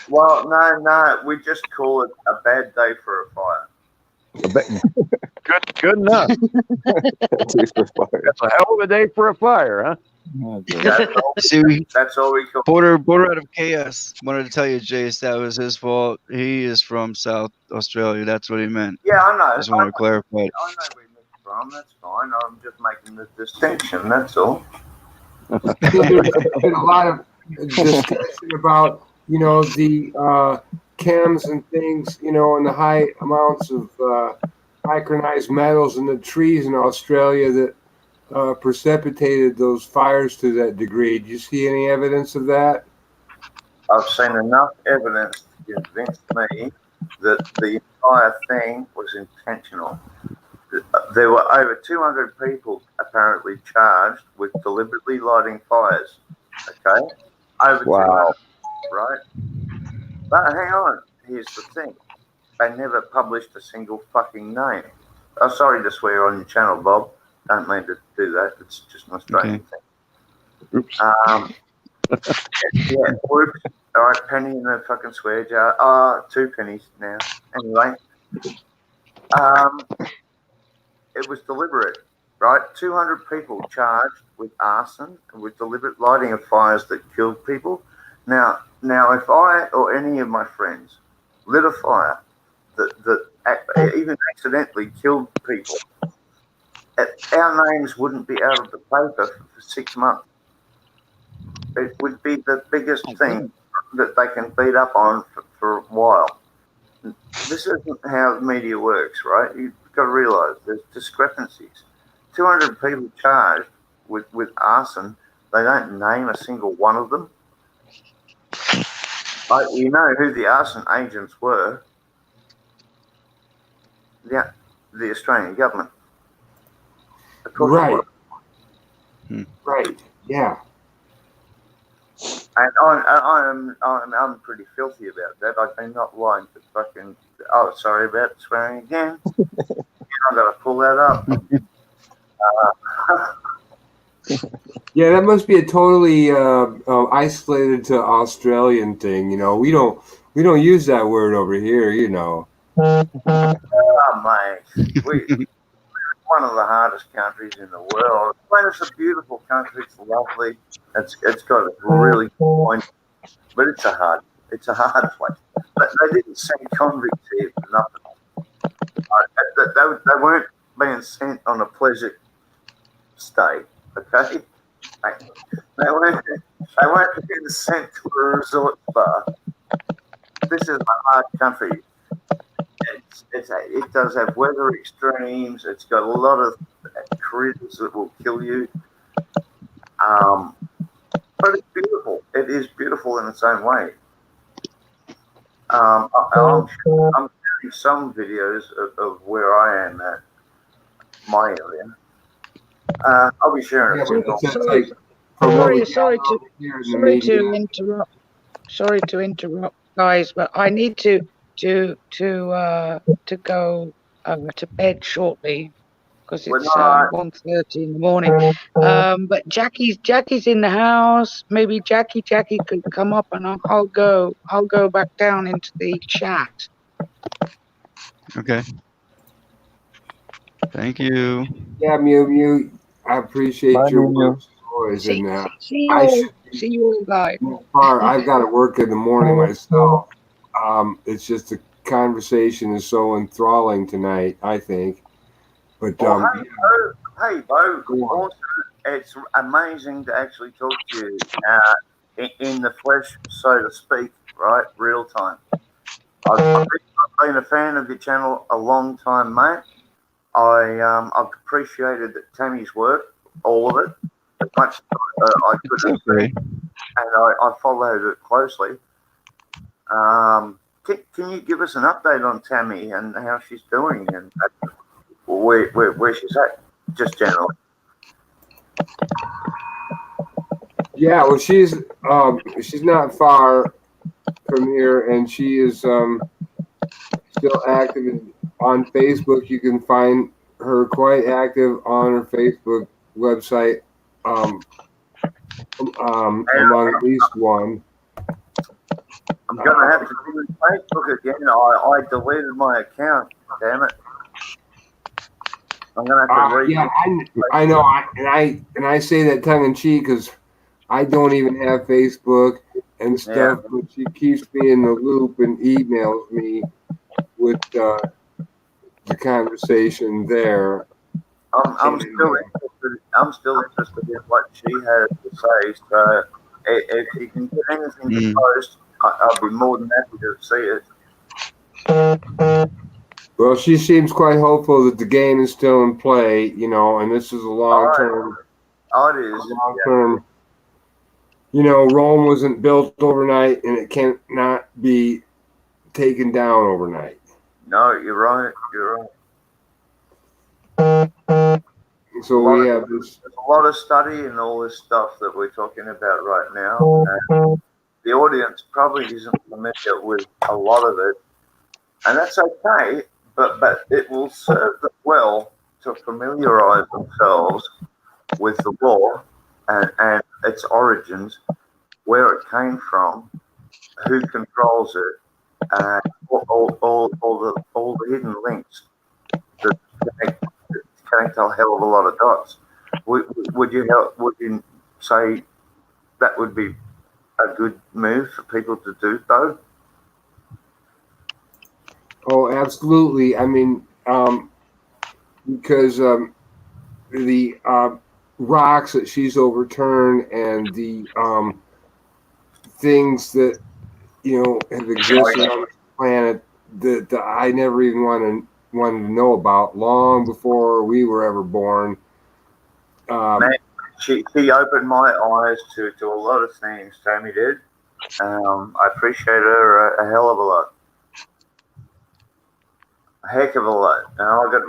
Well, no, we just call it a bad day for a fire. Good enough. That's a hell of a day for a fire, huh? That's all we call Porter out of KS wanted to tell you, Jace, that was his fault. He is from South Australia. That's what he meant. Yeah, I know. Just want to clarify. I know where you're from. That's fine. I'm just making the distinction. That's all. There's been a lot of discussion about, the chems and things, and the high amounts of micronized metals in the trees in Australia that precipitated those fires to that degree. Do you see any evidence of that? I've seen enough evidence to convince me that the entire thing was intentional. There were over 200 people apparently charged with deliberately lighting fires. Okay? Over 200, right? But hang on, here's the thing. They never published a single fucking name. I'm sorry to swear on your channel, Bob. Don't mean to do that. It's just an Australian thing. Oops. Yeah, whoops. All right, penny in the fucking swear jar. 2 pennies now. Anyway, it was deliberate, right? 200 people charged with arson and with deliberate lighting of fires that killed people. Now, if I or any of my friends lit a fire that even accidentally killed people, our names wouldn't be out of the paper for 6 months. It would be the biggest thing that they can beat up on for a while. This isn't how the media works, right? You've got to realise there's discrepancies. 200 people charged with arson, they don't name a single one of them. You know who the arson agents were? Yeah, the Australian government. Right. Right. Yeah. And I'm pretty filthy about that. I've been not lying to fucking. Oh, sorry about swearing again. I've got to pull that up. Yeah, that must be a totally isolated to Australian thing. We don't use that word over here. Oh, mate, we're one of the hardest countries in the world. It's a beautiful country. It's lovely. It's got a really good point, but it's a hard place. But they didn't send convicts here for nothing. They weren't being sent on a pleasure stay. Okay, they weren't being sent to a resort spa. This is a hard country. It does have weather extremes. It's got a lot of critters that will kill you. But it's beautiful. It is beautiful in its own way. I'm sharing some videos of where I am at my area. I'll be sharing it. Sorry to interrupt, guys, but I need to go to bed shortly because it's 1:30 in the morning. But Jackie's in the house. Maybe Jackie could come up and I'll go back down into the chat. Okay. Thank you. Yeah, Mew. I appreciate your work always. See you all guys. I've got to work in the morning myself. It's just the conversation is so enthralling tonight, I think. But hey, Bo, also, it's amazing to actually talk to you in the flesh, so to speak, right? Real time. I've been a fan of your channel a long time, mate. I've appreciated Tammy's work, all of it, as much as I could have seen, and I followed it closely. Can you give us an update on Tammy and how she's doing and where she's at, just generally? Yeah, well, she's not far from here, and she is still active on Facebook. You can find her quite active on her Facebook website, among at least one. You're gonna have to do Facebook again. I deleted my account. Damn it! I'm gonna have to read. Yeah, I know, and I say that tongue in cheek because I don't even have Facebook and stuff, but she keeps me in the loop and emails me with the conversation there. I'm still interested in what she has to say. So if you can get anything to post, I'll be more than happy to see it. Well, she seems quite hopeful that the game is still in play, and this is a long term. Oh, it is. Long term. Rome wasn't built overnight, and it can't not be taken down overnight. No, you're right. You're right. So we have this. There's a lot of study in all this stuff that we're talking about right now. And the audience probably isn't familiar with a lot of it, and that's okay. But it will serve them well to familiarize themselves with the law and its origins, where it came from, who controls it, and all the hidden links that connect a hell of a lot of dots. Would you say that would be a good move for people to do, though? Oh, absolutely. I mean, because the rocks that she's overturned and the things that have existed on this planet that I never even wanted to know about long before we were ever born. Man, she opened my eyes to a lot of things. Tammy did. I appreciate her a hell of a lot. A heck of a lot. And I got,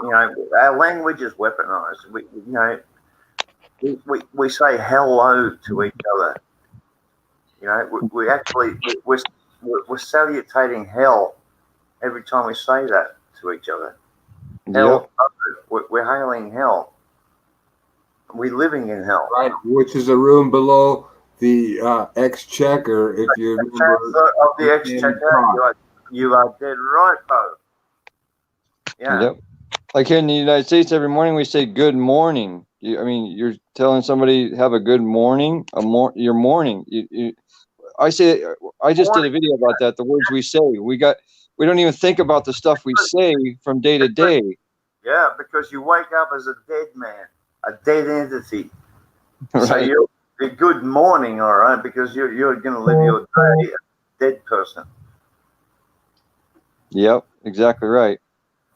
our language is weaponized. We say hello to each other. We actually we're salutating hell every time we say that to each other. Hell, we're hailing hell. We're living in hell. Right, which is a room below the exchequer. If you remember, of the exchequer, you are dead right, Bo. Yeah. Yep. Like here in the United States, every morning we say good morning. You're telling somebody have a good morning, your morning. I just did a video about that. The words we say, we don't even think about the stuff we say from day to day. Yeah, because you wake up as a dead man, a dead entity. Right. So you're good morning, all right, because you're going to live your day a dead person. Yep, exactly right.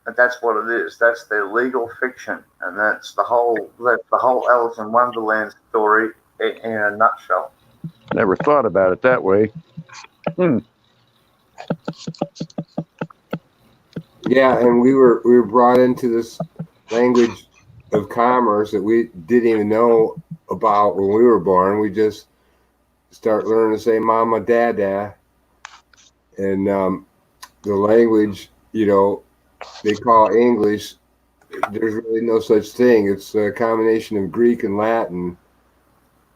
And that's what it is. That's their legal fiction, and that's the whole Alice in Wonderland story in a nutshell. Never thought about it that way. Yeah, and we were brought into this language of commerce that we didn't even know about when we were born. We just start learning to say "mama," "dada," and the language, they call English. There's really no such thing. It's a combination of Greek and Latin.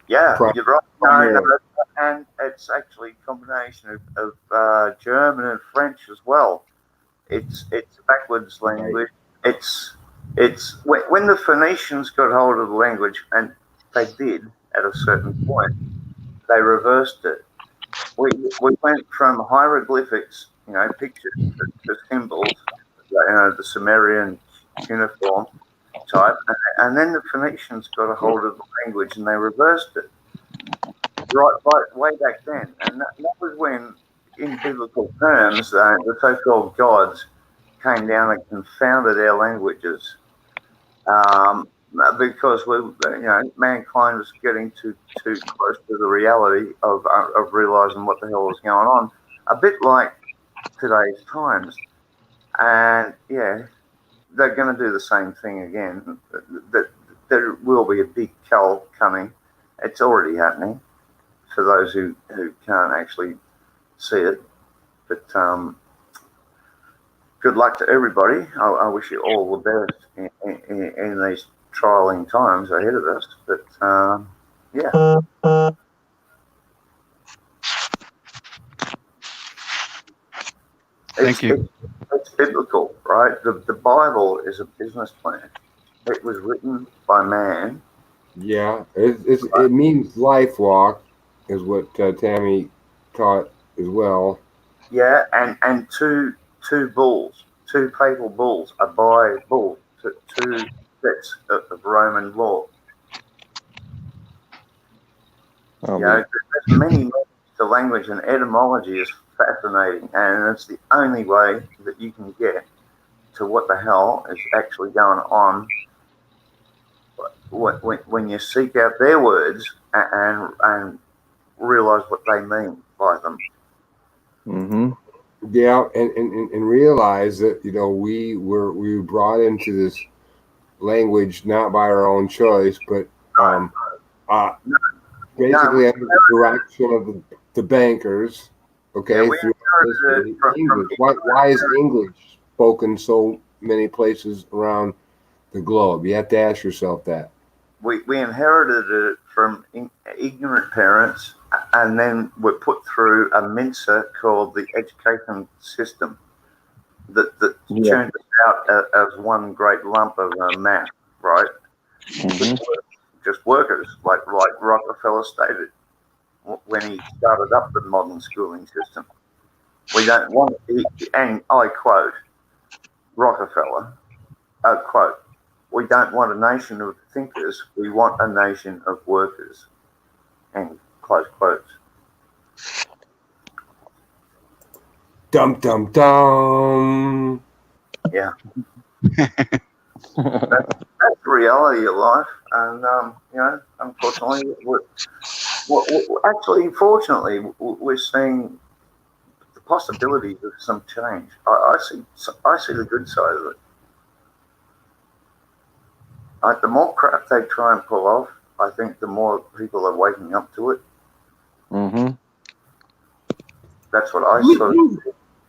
Yeah, you're right. No, and it's actually a combination of German and French as well. It's a backwards language. It's when the Phoenicians got hold of the language, and they did at a certain point, they reversed it. We went from hieroglyphics, pictures, to symbols, the Sumerian cuneiform type, and then the Phoenicians got a hold of the language and they reversed it. Right, way back then, and that was when, in biblical terms, the so-called gods came down and confounded our languages, because mankind was getting too close to the reality of realizing what the hell was going on, a bit like today's times, and yeah, they're going to do the same thing again. There will be a big cull coming. It's already happening. For those who can't actually see it, but good luck to everybody. I wish you all the best in these trialing times ahead of us. But yeah. Thank you. It's biblical, right? The Bible is a business plan. It was written by man. Yeah, it means life walk, is what Tammy taught as well. Yeah, and two bulls, two papal bulls, a bi-bull, two sets of Roman law. Oh, You know, man. there's many meanings to language, and etymology is fascinating, and it's the only way that you can get to what the hell is actually going on when you seek out their words and realize what they mean by them. Mm-hmm. Yeah, and realize that we were brought into this language not by our own choice, but basically under the direction of the bankers. Okay, we through inherited it from English. Why is English spoken so many places around the globe? You have to ask yourself that. we inherited it from ignorant parents, and then we're put through a mincer called the education system that churned us out as one great lump of math, right? Mm-hmm. Just workers, like Rockefeller stated when he started up the modern schooling system. We don't want it, and I quote Rockefeller, quote, we don't want a nation of thinkers, we want a nation of workers, and close quotes. Dum dum dum. Yeah. That's the reality of life, and unfortunately, actually, fortunately, we're seeing the possibilities of some change. I see the good side of it. Like the more crap they try and pull off, I think the more people are waking up to it. Mm-hmm. That's what I sort of.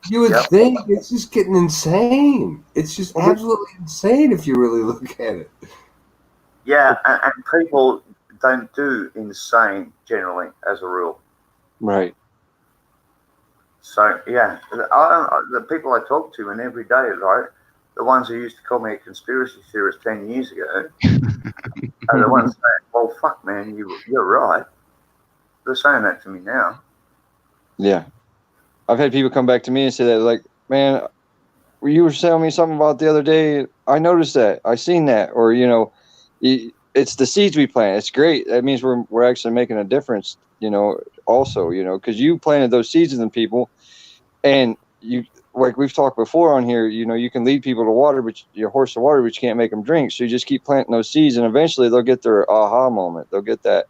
You would think it's just getting insane. It's just absolutely insane if you really look at it. Yeah, and people don't do insane generally as a rule. Right. So yeah, the people I talk to in every day, right, the ones who used to call me a conspiracy theorist 10 years ago, are the ones saying, "Well, fuck, man, you're right." They're saying that to me now. Yeah. I've had people come back to me and say that, like, man, you were telling me something about the other day. I noticed that. I seen that. Or, it's the seeds we plant. It's great. That means we're actually making a difference, also, because you planted those seeds in people, and you, like we've talked before on here, you can lead people to water, but your horse to water, but you can't make them drink. So you just keep planting those seeds, and eventually they'll get their aha moment. They'll get that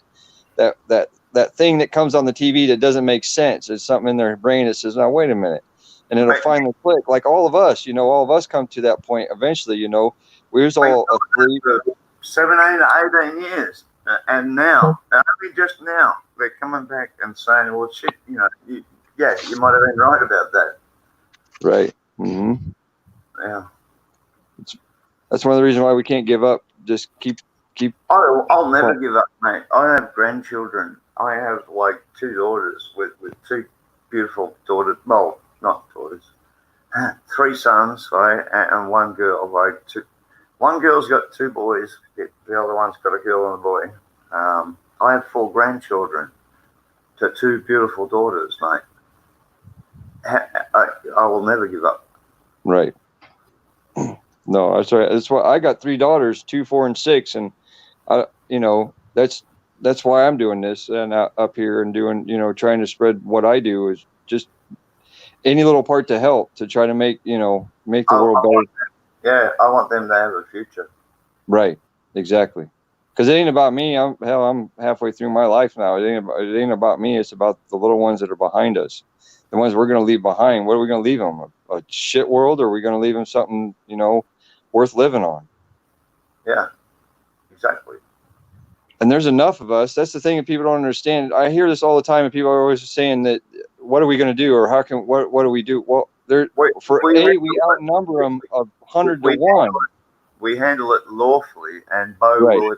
thing that comes on the TV that doesn't make sense. It's something in their brain that says, "Now wait a minute," and it'll finally click. Like all of us, all of us come to that point eventually. We're all asleep. 17 to 18 years, and now, I mean, just now, they're coming back and saying, "Well, shit, you might have been right about that." Right. Mm-hmm. Yeah. That's one of the reasons why we can't give up. Just keep. I'll never give up, mate. I have grandchildren. I have like two daughters with two beautiful daughters. Well, not daughters. 3 sons, right, and one girl. Like one girl's got 2 boys. The other one's got a girl and a boy. I have 4 grandchildren to 2 beautiful daughters, mate. I will never give up. Right. No, that's right. That's why I got 3 daughters, 2, 4, and 6, and that's why I'm doing this and up here and doing, trying to spread what I do is just any little part to help to try to make the world better. I want them to have a future. Right. Exactly. Because it ain't about me. I'm halfway through my life now. It ain't about me. It's about the little ones that are behind us, the ones we're going to leave behind. What are we going to leave them? A shit world, or are we going to leave them something, worth living on? Yeah, exactly. And there's enough of us. That's the thing that people don't understand. I hear this all the time, and people are always saying that, what are we going to do, or what do we do? Well, we outnumber them 100 to 1. We handle it lawfully, and Bo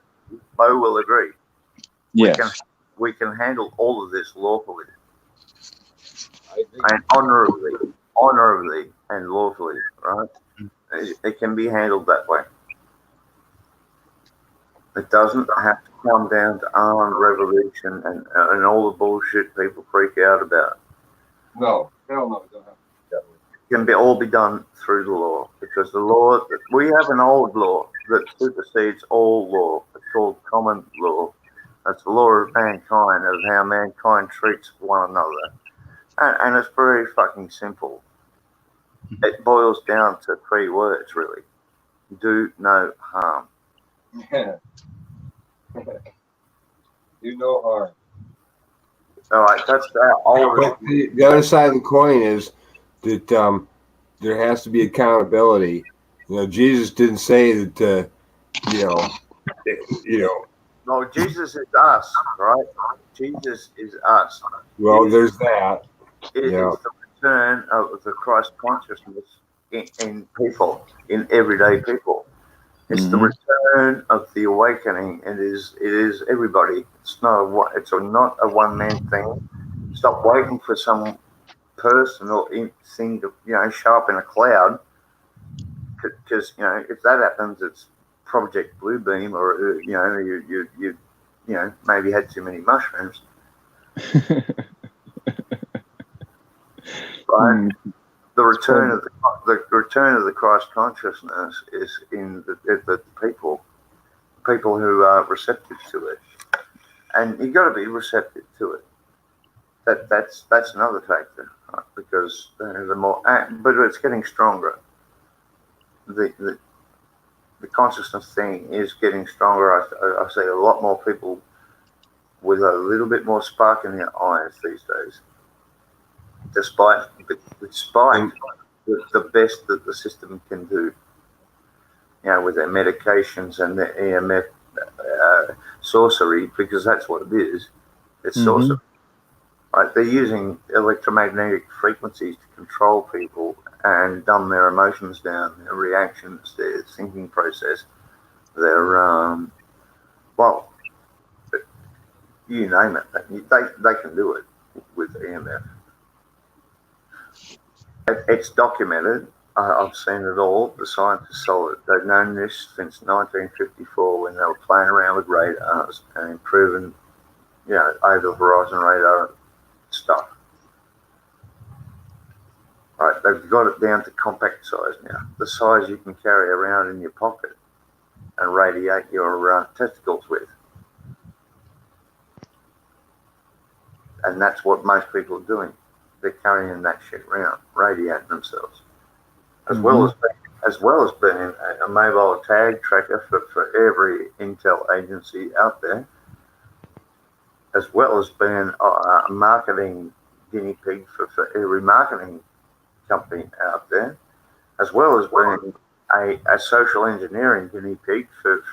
will agree. Yes. We can handle all of this lawfully and honorably. and lawfully, right? It can be handled that way. It doesn't have to come down to armed revolution and all the bullshit people freak out about. No, hell no, it don't have to be that way. It can all be done through the law, because the law, we have an old law that supersedes all law. It's called common law. That's the law of mankind, of how mankind treats one another. And it's very fucking simple. It boils down to 3 words, really. Do no harm. Yeah. Do no harm. All right, that's our oldest. But the other side of the coin is that there has to be accountability. Jesus didn't say that. No, Jesus is us, right? Jesus is us. Well, there's that. It's the return of the Christ consciousness in people, in everyday people. It's the return of the awakening. It is everybody. It's not a one-man thing. Stop waiting for some person or thing to show up in a cloud. Because if that happens, it's Project Bluebeam, or you maybe had too many mushrooms. Right? The return of the Christ consciousness is in the people who are receptive to it, and you got to be receptive to it. That's another factor, right? Because the more, but it's getting stronger. The consciousness thing is getting stronger. I see a lot more people with a little bit more spark in their eyes these days, despite the best that the system can do, with their medications and their EMF sorcery, because that's what it is. It's sorcery. Right? They're using electromagnetic frequencies to control people and dumb their emotions down, their reactions, their thinking process, their well, you name it. They can do it with EMF. It's documented. I've seen it all. The science is solid. They've known this since 1954 when they were playing around with radars and improving, over the horizon radar stuff. Right, they've got it down to compact size now. The size you can carry around in your pocket and radiate your testicles with. And that's what most people are doing. They're carrying that shit around, radiating themselves. As well as being a mobile tag tracker for every intel agency out there, as well as being a marketing guinea pig for every marketing company out there, as well as being a social engineering guinea pig for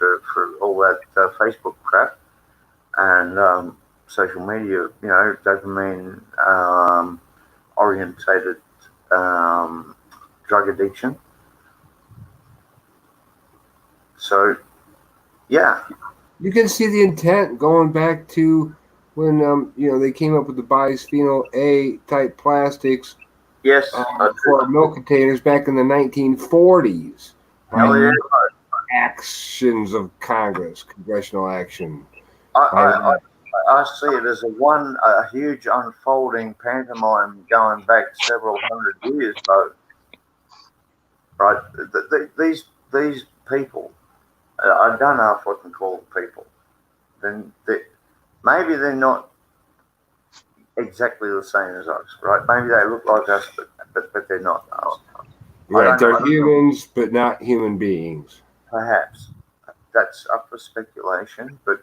all that Facebook crap and social media, dopamine orientated drug addiction. So, yeah. You can see the intent going back to when they came up with the bisphenol A type plastics. Yes, for milk containers back in the 1940s. Hell yeah. Actions of Congress, congressional action. I see it as a huge unfolding pantomime going back several hundred years, though. Right? These people, I don't know if I can call them people. Then maybe they're not exactly the same as us, right? Maybe they look like us, but they're not us. Right, they're humans, but not human beings. Perhaps that's up for speculation, but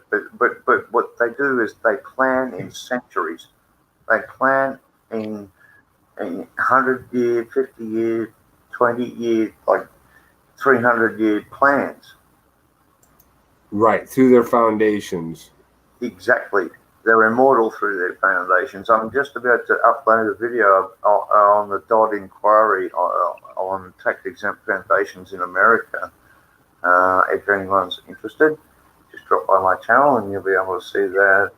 what they do is they plan in centuries. They plan in 100-year, 50-year, 20-year, like 300-year plans. Right, through their foundations. Exactly. They're immortal through their foundations. I'm just about to upload a video on the Dodd inquiry on tax-exempt foundations in America. If anyone's interested, just drop by my channel and you'll be able to see that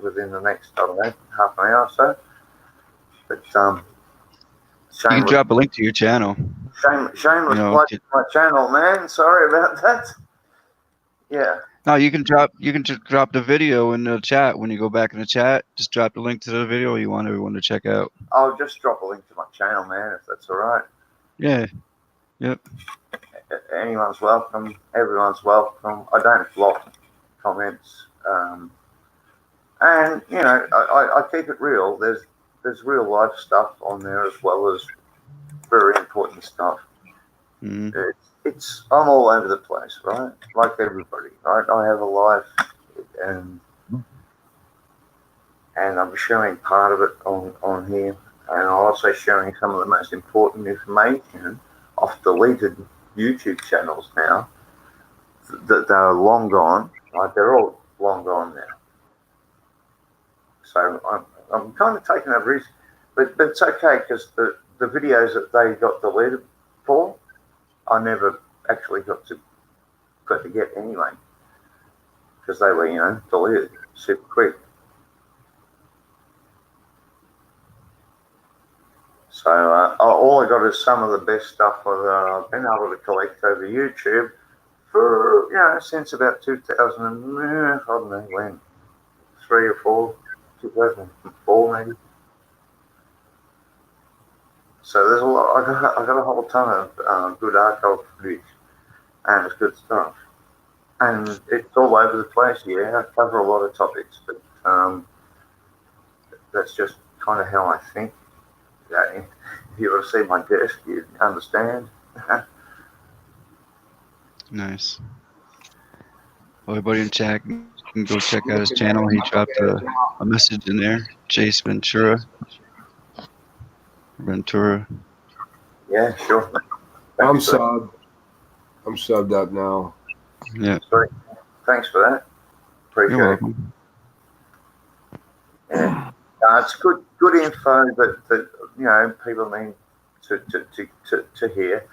within the next, half an hour or so. But You can drop a link to your channel. Shameless plug to my channel, man. Sorry about that. Yeah. No, you can just drop the video in the chat when you go back in the chat. Just drop the link to the video you want everyone to check out. I'll just drop a link to my channel, man, if that's all right. Yeah. Yep. Anyone's welcome. Everyone's welcome. I don't block comments. And you know, I keep it real. There's real life stuff on there as well as very important stuff. Mm-hmm. I'm all over the place, right? Like everybody, right? I have a life, and I'm sharing part of it on here, and I'm also sharing some of the most important information off deleted YouTube channels now that are long gone. Right? They're all long gone now. So I'm kind of taking a risk, but it's okay because the videos that they got deleted for, I never actually got to get anyway, because they were, you know, deleted super quick. So all I got is some of the best stuff I've been able to collect over YouTube for, you know, since about 2000, I don't know when, 3 or 4, 2004 maybe. So there's a lot. I got a whole ton of good archive footage, and it's good stuff. And it's all over the place. Yeah, I cover a lot of topics, but that's just kind of how I think. Yeah, if you ever see my desk, you understand. Nice. Well, everybody in chat can go check out his channel. He dropped a message in there. Chase Ventura. Yeah, sure. I'm subbed up now. Yeah. Sorry. Thanks for that. Appreciate You're it. welcome. Yeah. It's good info that you know people need to hear,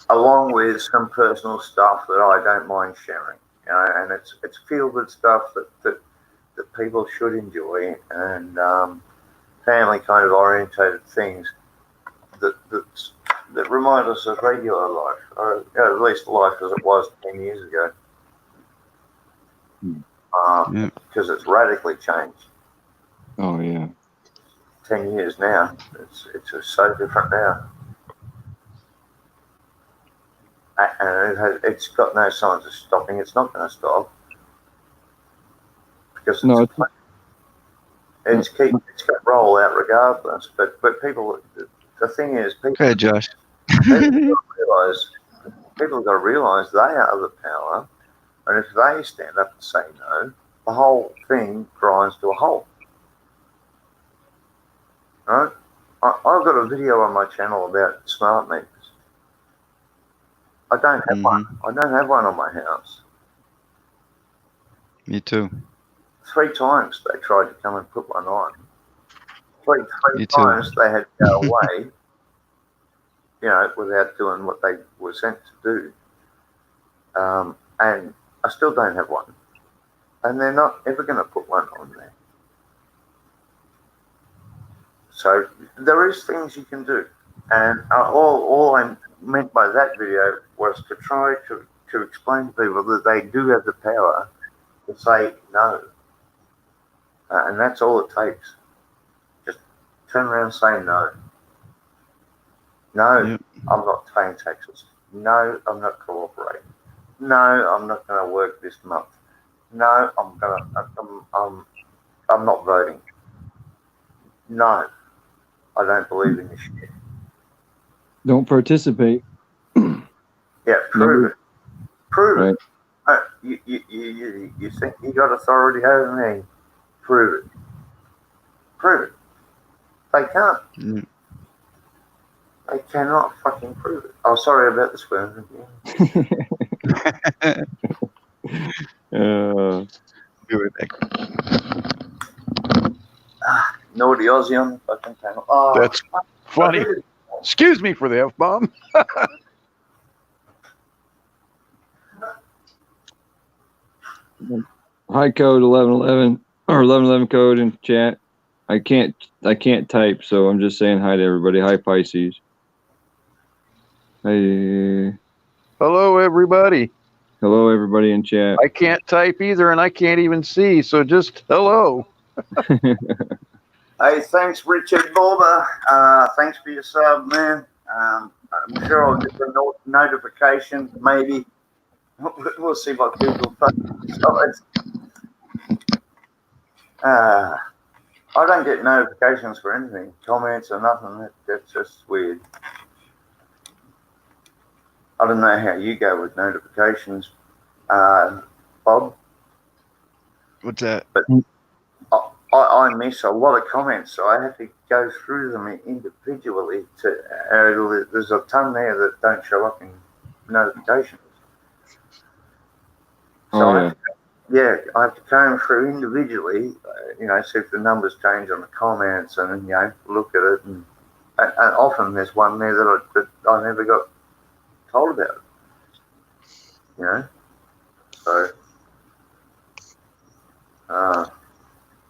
along with some personal stuff that I don't mind sharing. You know, and it's feel good stuff that people should enjoy, and family kind of orientated things that remind us of regular life, or you know, at least life as it was 10 years ago. Because it's radically changed. Oh yeah. 10 years now. It's just so different now. And it's got no signs of stopping. It's not going to stop. Because it's going to roll out regardless. But people, the thing is, people, okay, Josh. people have got to realize they are the power. And if they stand up and say no, the whole thing grinds to a halt. Right? I've got a video on my channel about smart meters. I don't have one. I don't have one on my house. Me too. 3 times they tried to come and put one on. Three times they had to go away, you know, without doing what they were sent to do. And I still don't have one. And they're not ever going to put one on there. So there is things you can do. And all I meant by that video was to try to explain to people that they do have the power to say no. And that's all it takes. Just turn around and say no. No, I'm not paying taxes. No, I'm not cooperating. No, I'm not going to work this month. No, I'm not voting. No, I don't believe in this shit. Don't participate. Yeah, prove it. Prove right. it. You think you got authority over me? Prove it. Prove it. They can't. They cannot fucking prove it. Oh, sorry about the swearing. Be right back. Naughty Aussie on the fucking panel. Oh, that's funny. Excuse me for the F-bomb. High code 1111 or 1111 code in chat. I can't type, so I'm just saying hi to everybody. Hi, Pisces. Hi. Hello, everybody. Hello, everybody in chat. I can't type either, and I can't even see. So just hello. Hey, thanks, Richard Borber. Thanks for your sub, man. I'm sure I'll get the notification, maybe. We'll see what Google decides. I don't get notifications for anything, comments or nothing. That's just weird. I don't know how you go with notifications, Bob. What's that? But I miss a lot of comments, so I have to go through them individually. There's a ton there that don't show up in notifications. So I have to comb through individually, see if the numbers change on the comments, and look at it, and often there's one there that I never got told about. So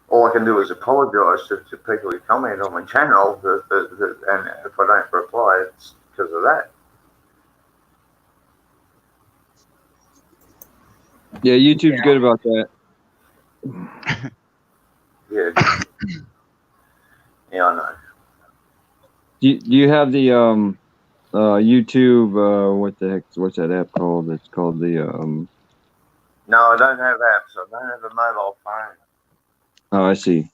all I can do is apologise to people who comment on my channel, and if I don't reply, it's because of that. Yeah, YouTube's good about that. Yeah. Yeah, I know. Do you have the YouTube? What's that app called? It's called the No, I don't have apps. I don't have a mobile phone. Oh, I see.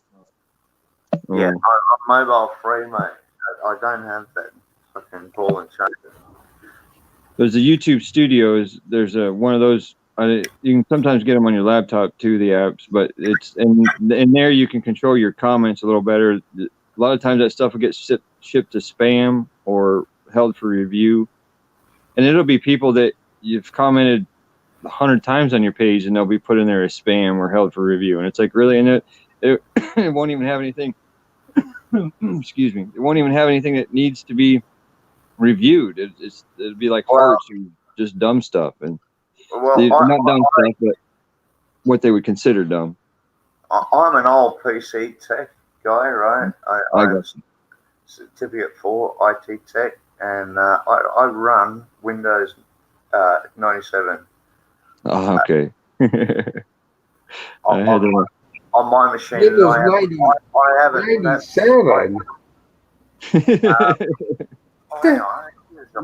Oh. Yeah, I'm mobile free, mate. I don't have that fucking ball and chain. There's a YouTube Studios. There's one of those. You can sometimes get them on your laptop too, the apps, but it's in there you can control your comments a little better. A lot of times that stuff will get shipped to spam or held for review, and it'll be people that you've commented 100 times on your page, and they'll be put in there as spam or held for review, and it's like, really, and it won't even have anything. Excuse me. It won't even have anything that needs to be reviewed. It'd be like hearts and just dumb stuff, and not dumb stuff, but what they would consider dumb. I'm an old PC tech guy, right? I have certificate for IT tech, and I run Windows 97. Oh, okay. On my machine, Windows I have it. 97. Hang on.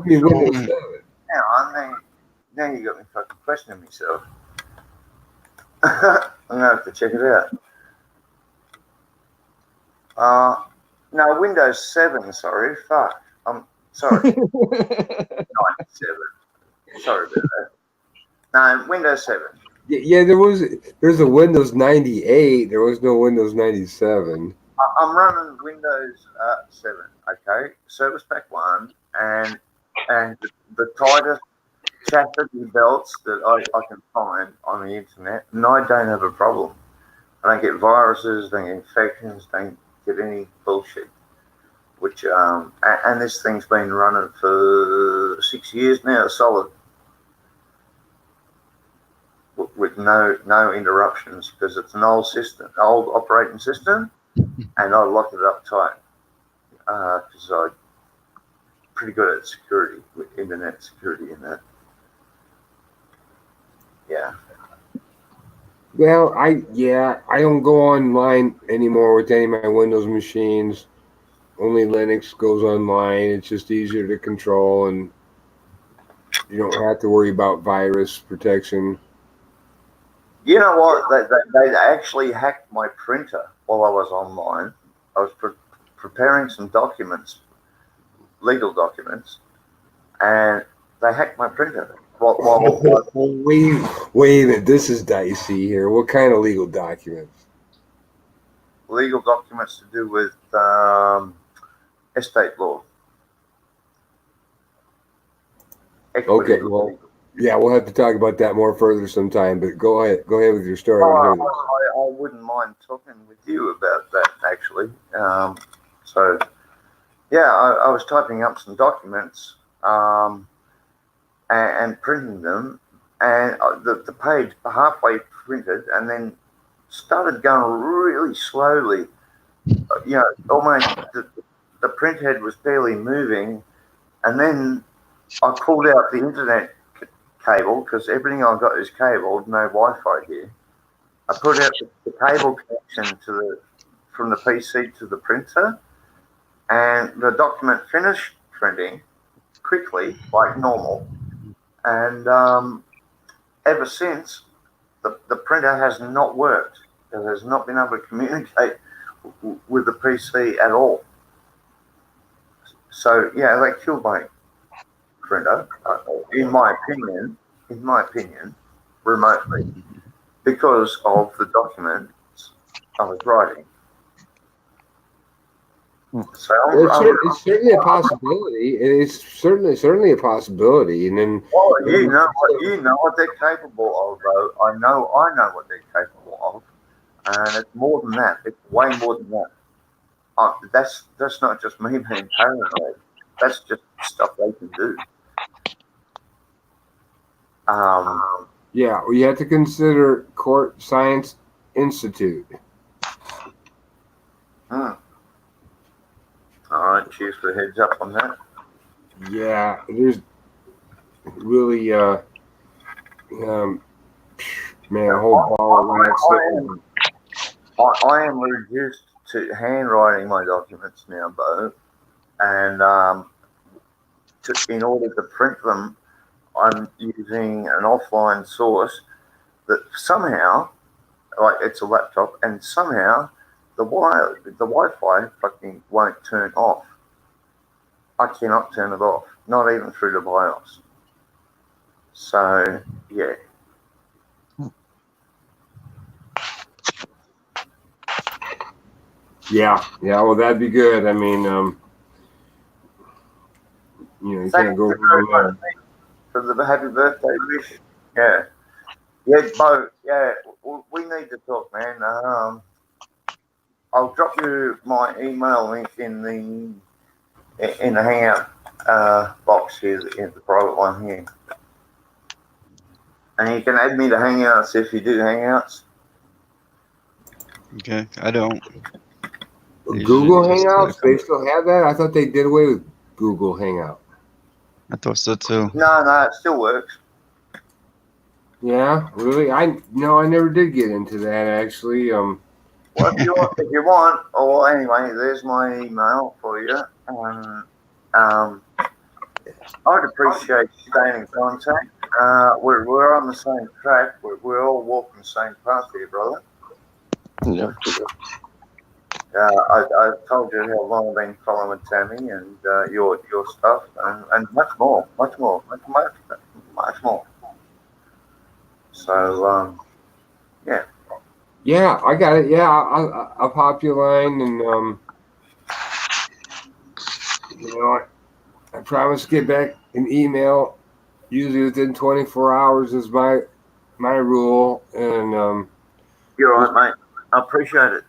Windows 7. Hang on. Now you got me fucking questioning myself. I'm gonna have to check it out. No, Windows 7. Sorry, fuck. I'm sorry. 97. Sorry about that. No, Windows 7. Yeah, there's a Windows 98. There was no Windows 97. I'm running Windows 7. Okay, Service Pack 1, and the tightest chastity belts that I can find on the internet, and I don't have a problem. I don't get viruses, don't get infections, don't get any bullshit. Which and this thing's been running for 6 years now, solid, with no interruptions, because it's an old operating system, and I lock it up tight because I'm pretty good at security, with internet security and that. Yeah. Well, I don't go online anymore with any of my Windows machines. Only Linux goes online. It's just easier to control, and you don't have to worry about virus protection. You know what? They actually hacked my printer while I was online. I was preparing some documents, legal documents, and they hacked my printer. Wait a minute. This is dicey here. What kind of legal documents? Legal documents to do with estate law. Equity. Okay, well, yeah, we'll have to talk about that more further sometime. But go ahead with your story. I wouldn't mind talking with you about that, actually. So, yeah, I was typing up some documents and printing them, and the page halfway printed, and then started going really slowly almost the print head was barely moving, and then I pulled out the internet cable because everything I've got is cabled, no Wi-Fi here. I put out the cable connection from the PC to the printer, and the document finished printing quickly, like normal. And ever since, the printer has not worked. It has not been able to communicate with the PC at all. So yeah, that killed my printer, in my opinion, remotely, because of the documents I was writing. So it's certainly a possibility. It's certainly a possibility. And then, you know what they're capable of, though. I know what they're capable of, and it's more than that. It's way more than that. That's not just me being paranoid. That's just stuff they can do. Yeah, we have to consider Court Science Institute. All right, cheers for the heads up on that. Yeah, there's really, man, a whole ball of wax. I am reduced to handwriting my documents now, Bo, and in order to print them, I'm using an offline source that somehow, like it's a laptop, and somehow the Wi-Fi fucking won't turn off. I cannot turn it off, not even through the BIOS. So yeah. Yeah. Well, that'd be good. I mean, you can't go wrong for the happy birthday wish. Yeah, Bo. Yeah, we need to talk, man. I'll drop you my email link in the hangout box here, in the private one here, and you can add me to Hangouts if you do Hangouts. Okay, I don't. Google Hangouts, they still have that? I thought they did away with Google Hangout. I thought so too. No, it still works. Yeah, really? I never did get into that actually. Well, if you want, or anyway, there's my email for you. I'd appreciate staying in contact. We're on the same track. We're all walking the same path here, brother. Yeah. I told you how long I've been following Tammy and your stuff, and much more. So yeah. Yeah, I got it. Yeah, I'll pop you a line, and I promise to get back an email. Usually within 24 hours is my rule, and you're right, mate. I appreciate it.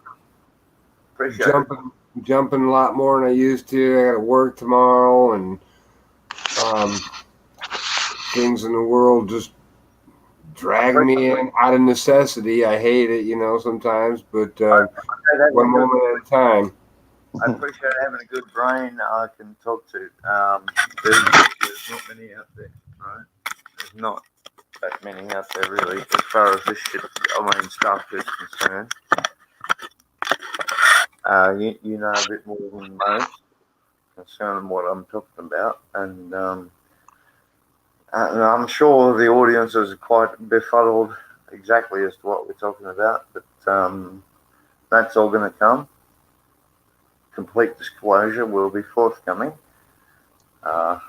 Jumping a lot more than I used to. I got to work tomorrow, and things in the world just drag me in out of necessity. I hate it, sometimes, but one moment at a time. I appreciate having a good brain I can talk to. There's not many out there, right? There's not that many out there, really, as far as this shit, stuff is concerned. You know a bit more than most concerning what I'm talking about, and I'm sure the audience is quite befuddled exactly as to what we're talking about, but that's all going to come. Complete disclosure will be forthcoming. I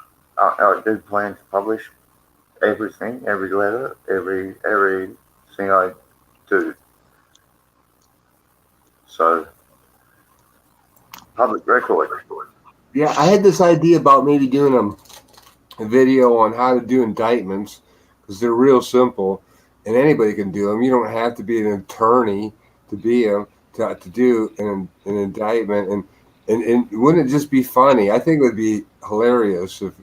do plan to publish everything, every letter, everything I do. So, public record. Yeah, I had this idea about maybe doing a video on how to do indictments, because they're real simple and anybody can do them. You don't have to be an attorney to do an indictment, and wouldn't it just be funny? I think it would be hilarious if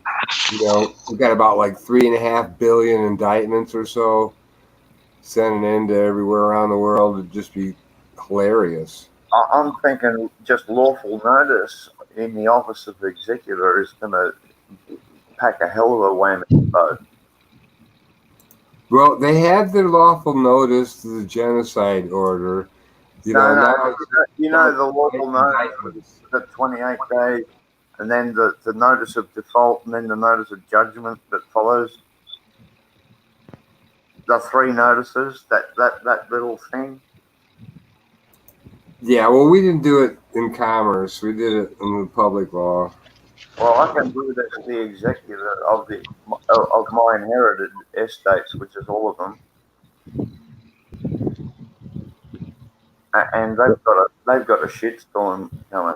we've got about like 3.5 billion indictments or so sending in to everywhere around the world. It'd just be hilarious. I'm thinking just lawful notice in the office of the executor is going to pack a hell of a whammy. But Well, they have their lawful notice to the genocide order. You know, now the lawful notice was the 28 days, and then the notice of default, and then the notice of judgment that follows. The 3 notices, that little thing. Yeah, well, we didn't do it in commerce. We did it in the public law. Well, I can do this as the executor of my inherited estates, which is all of them, and they've got a shitstorm coming.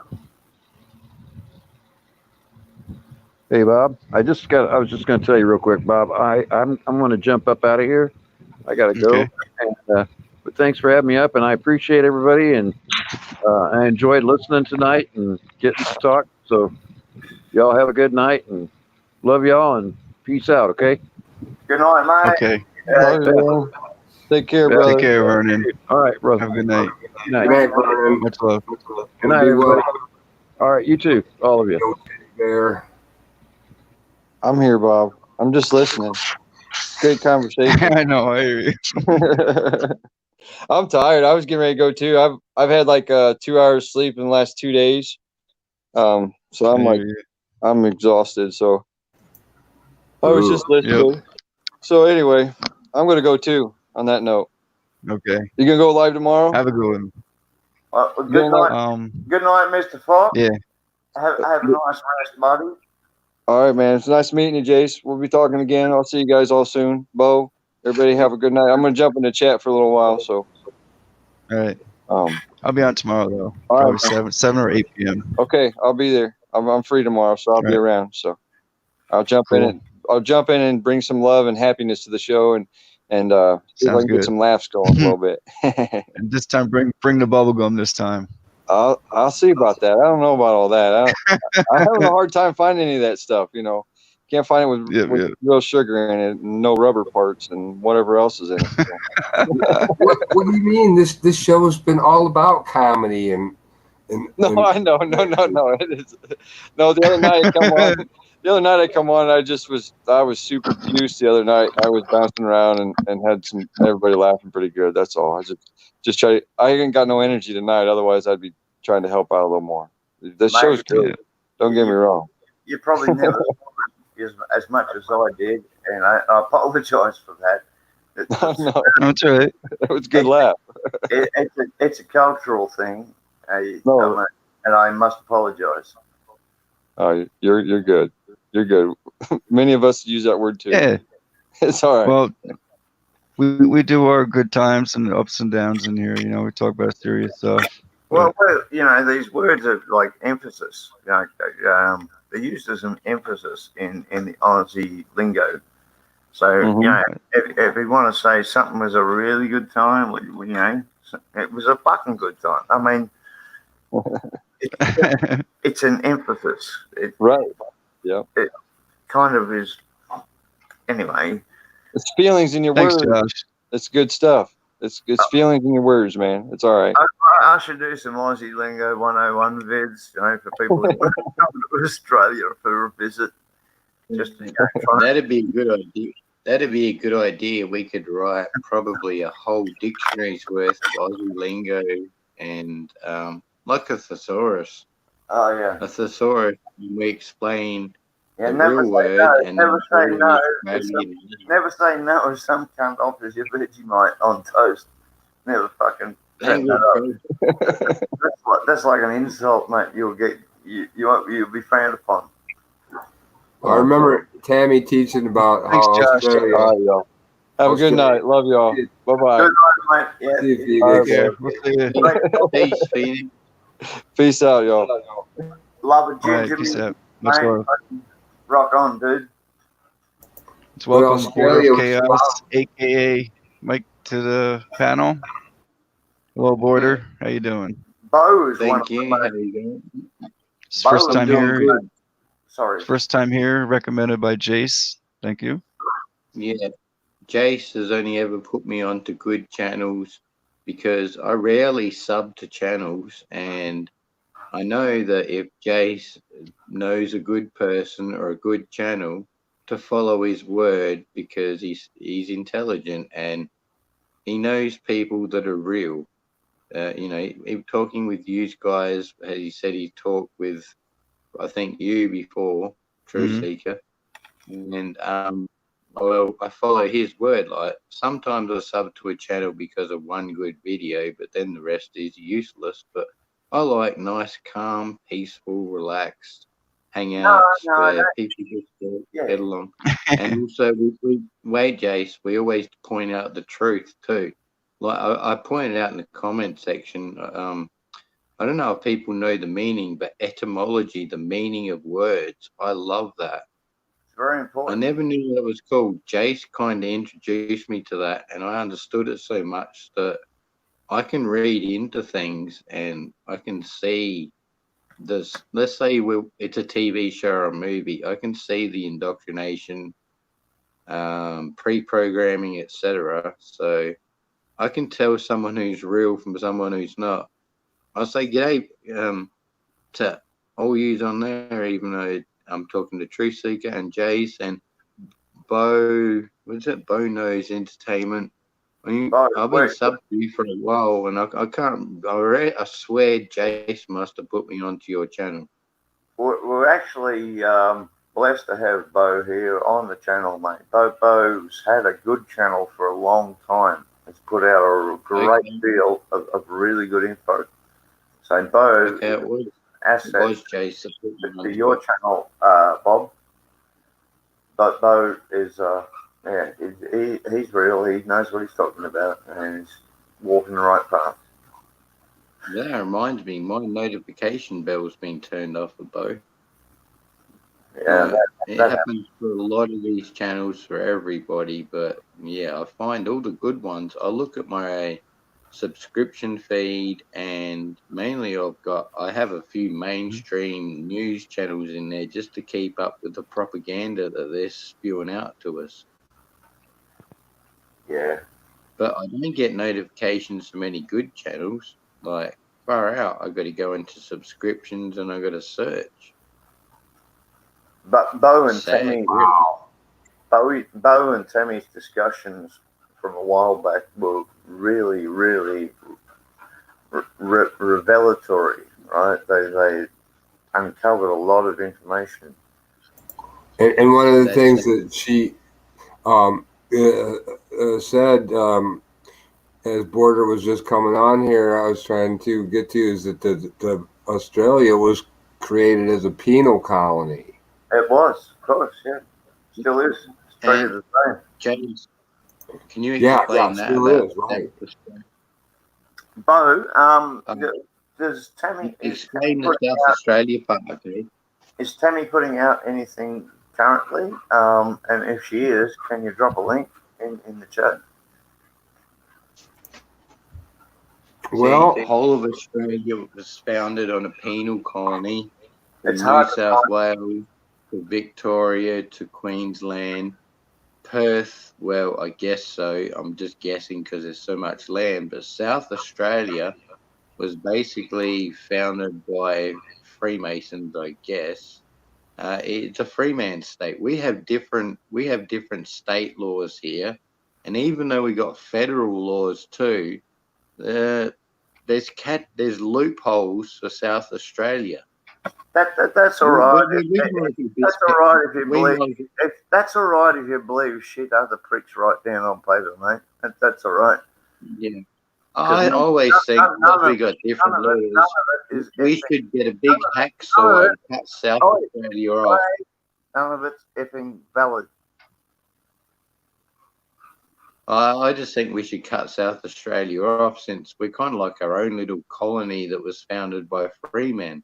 Hey, Bob. I was just going to tell you real quick, Bob. I'm going to jump up out of here. I got to go. Okay. And, but thanks for having me up, and I appreciate everybody. And I enjoyed listening tonight and getting to talk. So y'all have a good night, and love y'all, and peace out. Okay. Good night, mate. Okay. Love you. Take care, brother. Take care, Vernon. All right, brother. Have a good night. Good night. Good night, Vernon. Much love. Good night, everybody. All right, you too, all of you. There. I'm here, Bob. I'm just listening. Great conversation. I know. I hear you. I'm tired. I was getting ready to go too. I've had like 2 hours sleep in the last 2 days. So I'm exhausted. So I was just listening. Yep. So anyway, I'm gonna go too. On that note. Okay. You gonna go live tomorrow? Have a good one. Good night. Good night, Mr. Fox. Yeah. Have a nice rest, buddy. All right, man. It's nice meeting you, Jace. We'll be talking again. I'll see you guys all soon. Bo, everybody have a good night. I'm gonna jump in the chat for a little while. So. All right. I'll be on tomorrow though. All Probably right. 7 or 8 p.m. Okay, I'll be there. I'm free tomorrow, so I'll be around. So I'll jump in and bring some love and happiness to the show and see if I Sounds can good. get some laughs going a little bit. And this time, bring the bubble gum this time. I'll see about that. I don't know about all that. I have a hard time finding any of that stuff. You know, can't find it with real sugar in it, and no rubber parts, and whatever else is in it. So. What do you mean? This show has been all about comedy and No, I know, no. It is no. The other night I come on. I was super juiced the other night. I was bouncing around and had everybody laughing pretty good. That's all. I just try. I ain't got no energy tonight. Otherwise, I'd be trying to help out a little more. The show's good. Don't get me wrong. You probably never as much as I did, and I apologize for that. No, that's all right. It was a good laugh. It's a cultural thing, and I must apologize. Oh, you're good. You're good. Many of us use that word too. Yeah, it's all right. Well, we do our good times and ups and downs in here. You know, we talk about serious stuff. Well, these words are like emphasis. They're used as an emphasis in the Aussie lingo. So if we want to say something was a really good time, it was a fucking good time. I mean, it's an emphasis. Right. Yeah. It kind of is. Anyway. It's feelings in your words. Josh. It's good stuff. It's feelings in your words, man. It's all right. I should do some Aussie Lingo 101 vids, for people who want to come to Australia for a visit. Just to, That'd be a good idea. That'd be a good idea. We could write probably a whole dictionary's worth of Aussie lingo and like a thesaurus. Oh yeah. A thesaurus. We explain the never real say word no. and Never say no. never say no if some cunt offers you Vegemite on toast. Never fucking turn that up. That's like an insult, mate. You'll be frowned upon. I remember Tammy teaching about Thanks, how Josh. Australia. All right, y'all. Have a good night. Love y'all. Bye-bye. Good night, mate. Yeah. See if you All get right, We'll see you. Peace, Phoenix. Peace out, y'all. Love it, All right, Jim. peace out. Much love. Rock on, dude. Let's welcome Australia Border of was Chaos, aka Mike, to the panel. Hello, Border. How you doing? Bo is Thank you. How you doing? It's first time here. Good. Sorry. First time here. Recommended by Jace. Thank you. Yeah. Jace has only ever put me onto good channels because I rarely sub to channels, and I know that if Jace knows a good person or a good channel, to follow his word, because he's intelligent and he knows people that are real. You know, talking with you guys, as he said, he talked with, I think, you before, Truth Mhm. Seeker, and well, I follow his word. Like, sometimes I sub to a channel because of one good video, but then the rest is useless. But I like nice, calm, peaceful, relaxed hangouts No, where that, people just yeah. get along. And also, wait, Jace, we always point out the truth too. Like I pointed out in the comment section, I don't know if people know the meaning, but etymology, the meaning of words, I love that. It's very I important. never knew that was called. Jace kind of introduced me to that, and I understood it so much that I can read into things and I can see this. Let's say it's a TV show or a movie. I can see the indoctrination, pre-programming, etc. So I can tell someone who's real from someone who's not. I'll say, "G'day," to all yous on there, even though I'm talking to Truth Seeker and Jace and Bo, what is it? Bo Knows Entertainment. I mean, I've been subbed to you for a while, and I can't. I swear, Jace must have put me onto your channel. We're actually blessed to have Bo here on the channel, mate. Bo's had a good channel for a long time. He's put out a great deal of really good info. So Bo, it was Jace that put me to onto your it. channel, Bob. But Bo is, yeah, he's real. He knows what he's talking about, and he's walking the right path. That reminds me, my notification bell's been turned off for Bo. Yeah, it happens for a lot of these channels for everybody, but yeah, I find all the good ones. I look at my subscription feed, and mainly I have a few mainstream news channels in there just to keep up with the propaganda that they're spewing out to us. Yeah. But I don't get notifications from any good channels. Like, far out, I got to go into subscriptions and I got to search. But Bo and Sad, Tammy, really. Bo and Tammy's discussions from a while back were really, really revelatory, right? They uncovered a lot of information. And one of the things that she said, as Border was just coming on here, I was trying to get to, is that the Australia was created as a penal colony. It was, of course, yeah. Still is. It's treated the same. James, can you explain that? Still About is, right. Bo, does Tammy explain the South Australia part, okay? Is Tammy putting out anything currently? And if she is, can you drop a link in the chat? Well, the whole of Australia was founded on a penal colony from New South Wales to Victoria to Queensland. Perth, well, I guess so. I'm just guessing because there's so much land. But South Australia was basically founded by Freemasons, I guess. It's a freeman state. We have different state laws here, and even though we got federal laws too, there's loopholes for South Australia. That's all right. That's all right if you believe. That's all right if you believe shit other pricks write down on paper, mate. That's all right. Yeah. I always think we got different laws. We should get a big hacksaw and cut South Australia off. None of it's effing valid. I just think we should cut South Australia off, since we're kind of like our own little colony that was founded by freemen.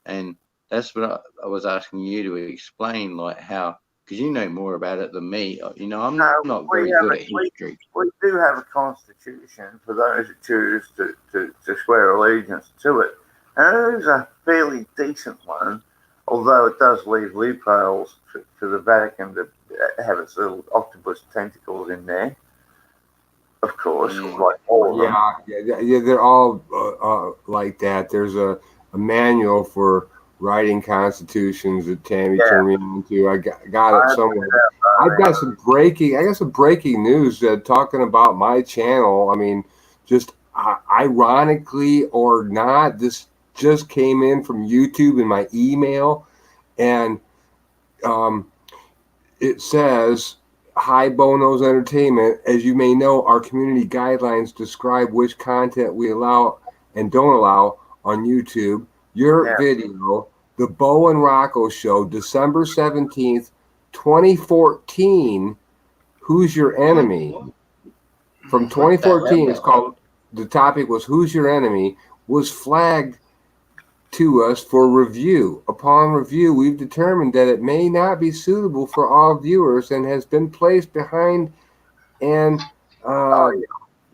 And that's what I was asking you to explain, like how, because you know more about it than me. You know, I'm not very good at history. We do have a constitution for those who choose to swear allegiance to it. And it is a fairly decent one, although it does leave loopholes for the Vatican to have its little octopus tentacles in there. of course, like all of them. Yeah, they're all like that. There's a manual for writing constitutions that Tammy turned me into. I got it somewhere. I got some breaking news talking about my channel. I mean, just ironically or not, this just came in from YouTube in my email, and it says, "Hi Bono's Entertainment. As you may know, our community guidelines describe which content we allow and don't allow on YouTube. Your video, The Bo and Rocco Show, December 17th, 2014, Who's Your Enemy?" From 2014, it's called, the topic was Who's Your Enemy, was flagged to us for review. Upon review, we've determined that it may not be suitable for all viewers and has been placed behind an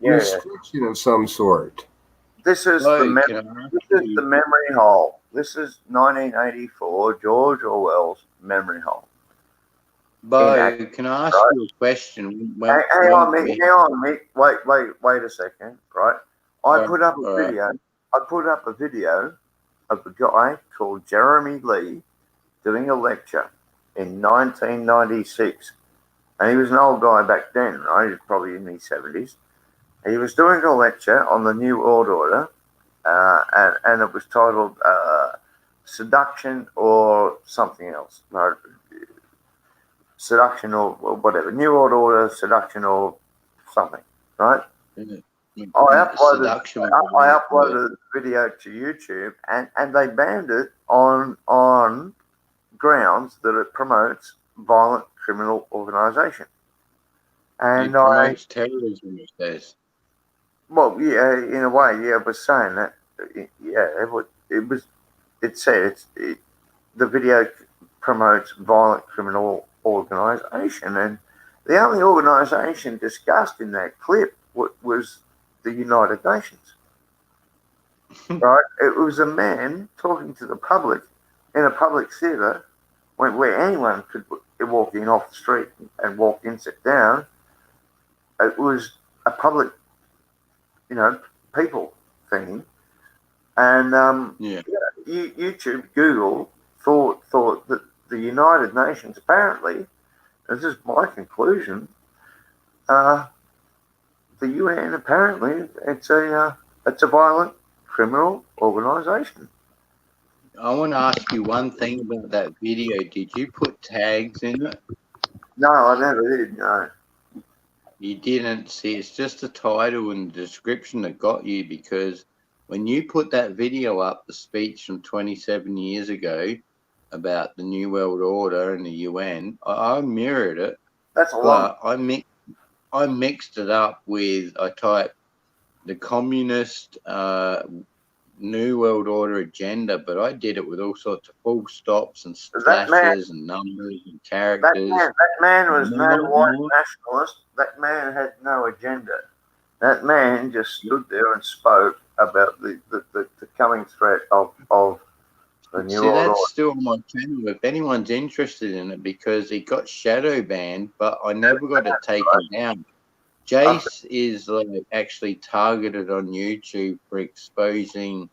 restriction of some sort. This is the memory hole. This is 1984, George Orwell's memory hole. Bo, can I ask you a question? Hang on, Mick. Wait a second. Right, I put up a video of a guy called Jeremy Lee doing a lecture in 1996. And he was an old guy back then, right? He was probably in his 70s. He was doing a lecture on the New World Order, and it was titled Seduction or something else. No, Seduction or whatever. New World Order, Seduction or something, right? I uploaded the video to YouTube, and they banned it on grounds that it promotes violent criminal organisation. And it promotes terrorism, it says. Well, yeah, in a way, yeah, it was saying that. Yeah, it said the video promotes violent criminal organisation, and the only organisation discussed in that clip was the United Nations. Right? It was a man talking to the public in a public theatre where anyone could walk in off the street and walk in, sit down. It was a public, people thing. And YouTube, Google thought that the United Nations, apparently, this is my conclusion, the UN, apparently, it's a violent criminal organisation. I want to ask you one thing about that video. Did you put tags in it? No, I never did, no. You didn't? See, it's just the title and the description that got you, because when you put that video up, the speech from 27 years ago about the New World Order and the UN, I mirrored it. That's a lot. I mixed it up with, I typed the communist New World Order agenda, but I did it with all sorts of full stops and slashes and numbers and characters. That man was no white nationalist. That man had no agenda. That man just stood there and spoke about the coming threat of the New World Order. That's still on my channel if anyone's interested in it, because he got shadow banned, but I never got it taken down. Jace is actually targeted on YouTube for exposing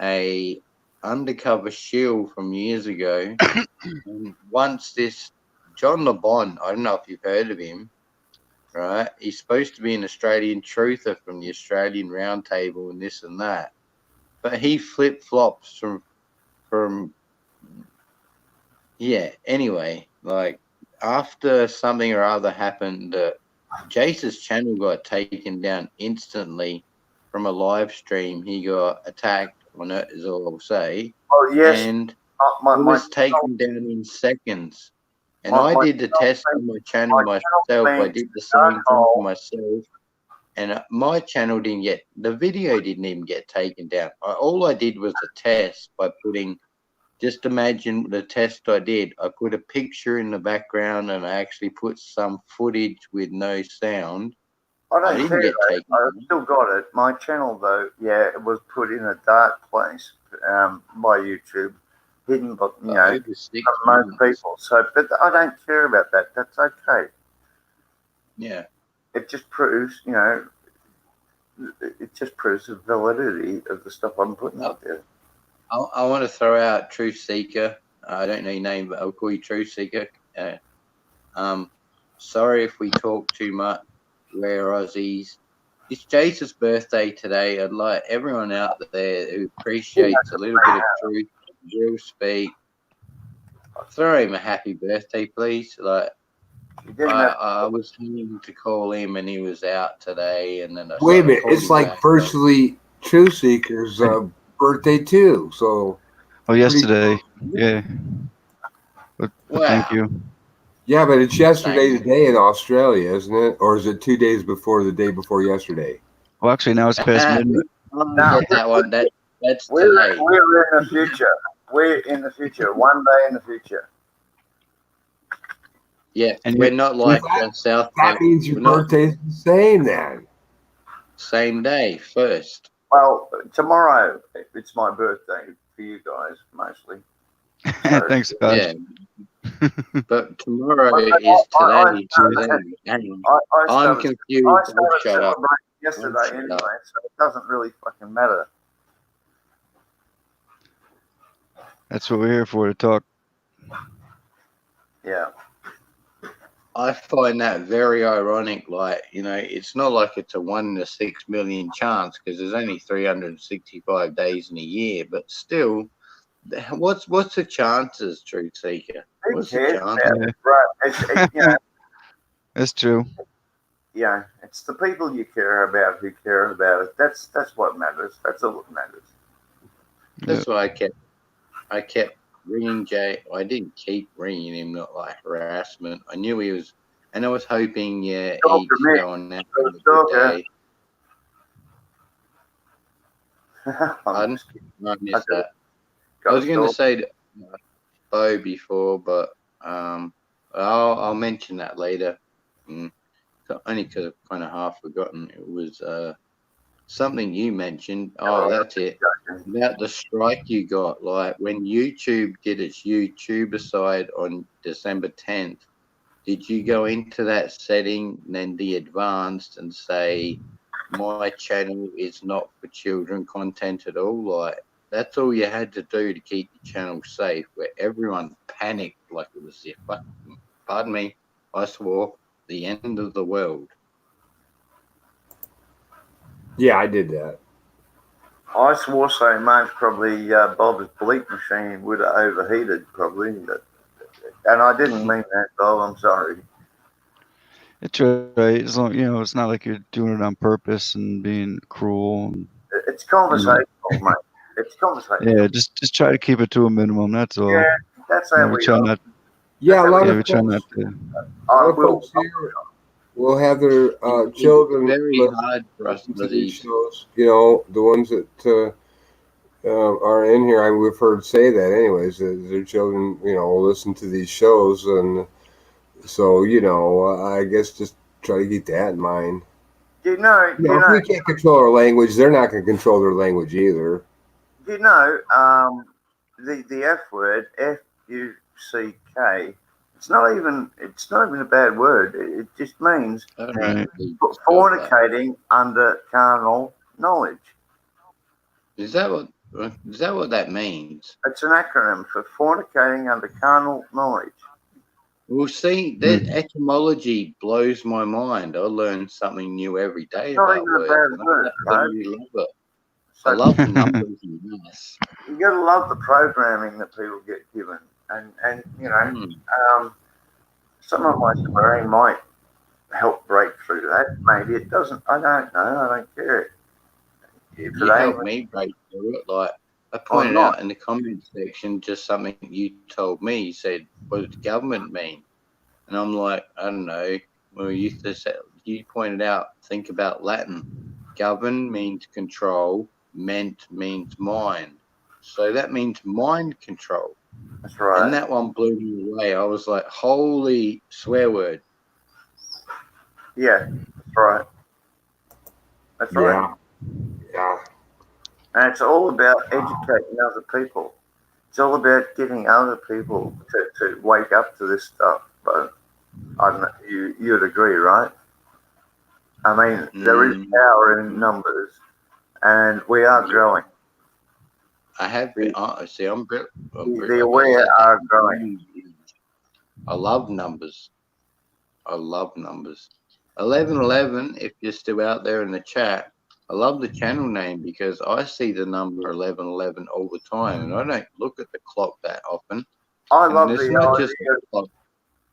a undercover shield from years ago. And once this John LeBon, I don't know if you've heard of him, right? He's supposed to be an Australian truther from the Australian Round Table and this and that, but he flip-flops from anyway, after something or other happened, Jace's channel got taken down instantly from a live stream. He got attacked on it, is all I'll say. Oh, yes. And it was taken down in seconds. And I did the test on my channel myself. I did the same thing for myself. And my channel the video didn't even get taken down. All I did was a test by putting, just imagine the test I did. I put a picture in the background and I actually put some footage with no sound. I didn't get taken down. I've still got it. My channel, though, it was put in a dark place by YouTube, hidden, from most people. So, but I don't care about that. That's okay. Yeah. it just proves, it just proves the validity of the stuff I'm putting out there. I want to throw out Truth Seeker. I don't know your name, but I'll call you Truth Seeker. Sorry if we talk too much. We're Aussies. It's Jason's birthday today. I'd like everyone out there who appreciates a little bit of truth, will speak. Throw him a happy birthday, please. Like, I was meaning to call him and he was out today, and then wait a minute, it's like virtually Truth Seeker's birthday too. So, yesterday, yeah. But thank you. Yeah, but it's yesterday today in Australia, isn't it? Or is it 2 days before the day before yesterday? Well, actually, now it's past midnight. Get that one. That's we're today. in the future. We're in the future. One day in the future. Yeah, and we're not like South. That means your birthday's the same then. Same day, first. Well, tomorrow it's my birthday for you guys, mostly. So, thanks, God. Yeah. But tomorrow is today. I'm confused. I started Shut up. yesterday anyway, so it doesn't really fucking matter. That's what we're here for, to talk. Yeah. I find that very ironic. Like, it's not like it's a 1 in a 6 million chance because there's only 365 days in a year, but still, what's the chances, Truth Seeker? What's the chances? Right. That's true. Yeah, it's the people you care about who care about it. That's what matters. That's all that matters. That's why I kept ringing Jay. I didn't keep ringing him, not like harassment. I knew he was, and I was hoping, he'd go on that day. Pardon? I missed that. I was going to say to Bo before, but I'll mention that later. Only because I've kind of half forgotten. It was something you mentioned. Oh, that's it. About the strike you got. Like when YouTube did its YouTuber on December 10th, did you go into that setting, then the advanced, and say, my channel is not for children content at all? Like, that's all you had to do to keep your channel safe, where everyone panicked like it was the fucking, pardon me, I swore, the end of the world. Yeah, I did that. I swore so much, probably Bob's bleep machine would have overheated, probably. And I didn't mean that, Bob. I'm sorry. It's right. As long, it's not like you're doing it on purpose and being cruel. It's conversational, mate. It's conversational. Yeah, just try to keep it to a minimum. That's all. Yeah, that's how we try are. not. Yeah, a lot of we try folks, not to. a lot of folks here will have their children very listen hard for us to these shows. The ones that are in here, we've heard say that anyways. Their children, will listen to these shows, and so I guess just try to keep that in mind. Do you know? If we can't control our language, they're not going to control their language either. Do you know the F word, FUCK? It's not even a bad word. It just means fornicating under carnal knowledge. Is that what that means? It's an acronym for fornicating under carnal knowledge. Well, see, that etymology blows my mind. I learn something new every day about words. I absolutely love it. I love numbers and maths. You got to love the programming that people get given, and some of my swearing might help break through that. Maybe it doesn't. I don't know. I don't care. You helped me break through it. Like I pointed out in the comment section, just something you told me. You said, "What does government mean?" And I'm like, I don't know. Well, you pointed out, think about Latin. Govern means control. Ment means mind. So that means mind control. That's right. And that one blew me away. I was like, holy swear word. Yeah, that's right. That's right. Yeah. And it's all about educating other people. It's all about getting other people to wake up to this stuff. But I don't know, you'd agree, right? I mean, there is power in numbers, and we are growing. I have been. See, I'm The like I aware said, are growing. I love numbers. I love numbers. 1111, if you're still out there in the chat, I love the channel name because I see the number 1111 all the time, and I don't look at the clock that often. I And love it's the not just idea. the clock.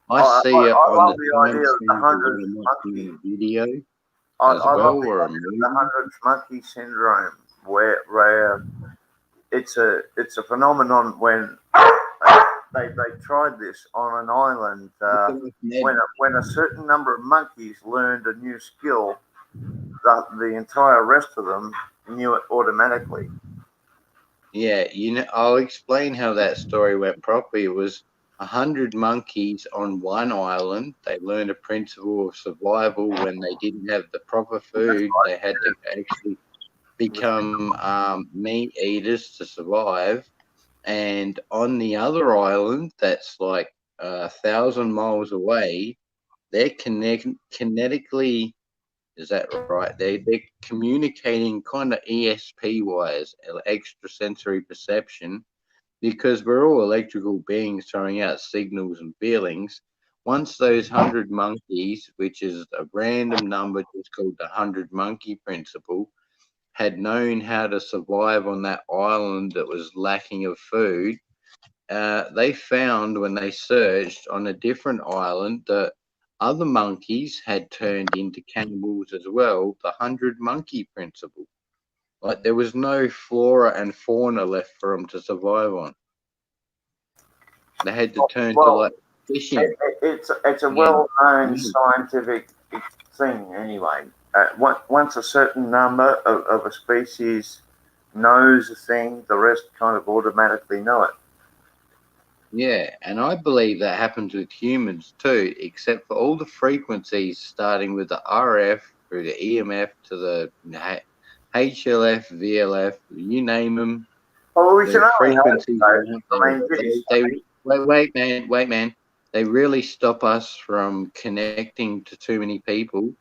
I see it I on love the the idea of the timestamp of hundredth when I'm monkey. watching a video I as love well, the or a idea of movie. the hundredth monkey syndrome, where it's a phenomenon when they tried this on an island when a certain number of monkeys learned a new skill, the entire rest of them knew it automatically. Yeah, I'll explain how that story went properly. It was 100 monkeys on one island. They learned a principle of survival when they didn't have the proper food. They had to actually become meat eaters to survive. And on the other island, that's like 1,000 miles away, they're kinetically. Is that right? They're communicating kind of ESP wise, extrasensory perception, because we're all electrical beings throwing out signals and feelings. Once those 100 monkeys, which is a random number just called the 100 monkey principle, had known how to survive on that island that was lacking of food, they found when they searched on a different island that other monkeys had turned into cannibals as well, the 100 monkey principle. Like there was no flora and fauna left for them to survive on. They had to turn to like fishing. It's a well-known scientific thing anyway. Once a certain number of a species knows a thing, the rest kind of automatically know it. Yeah, and I believe that happens with humans too, except for all the frequencies starting with the RF through the EMF to the HLF, VLF, you name them. Oh, we should frequencies. wait, man. They really stop us from connecting to too many people.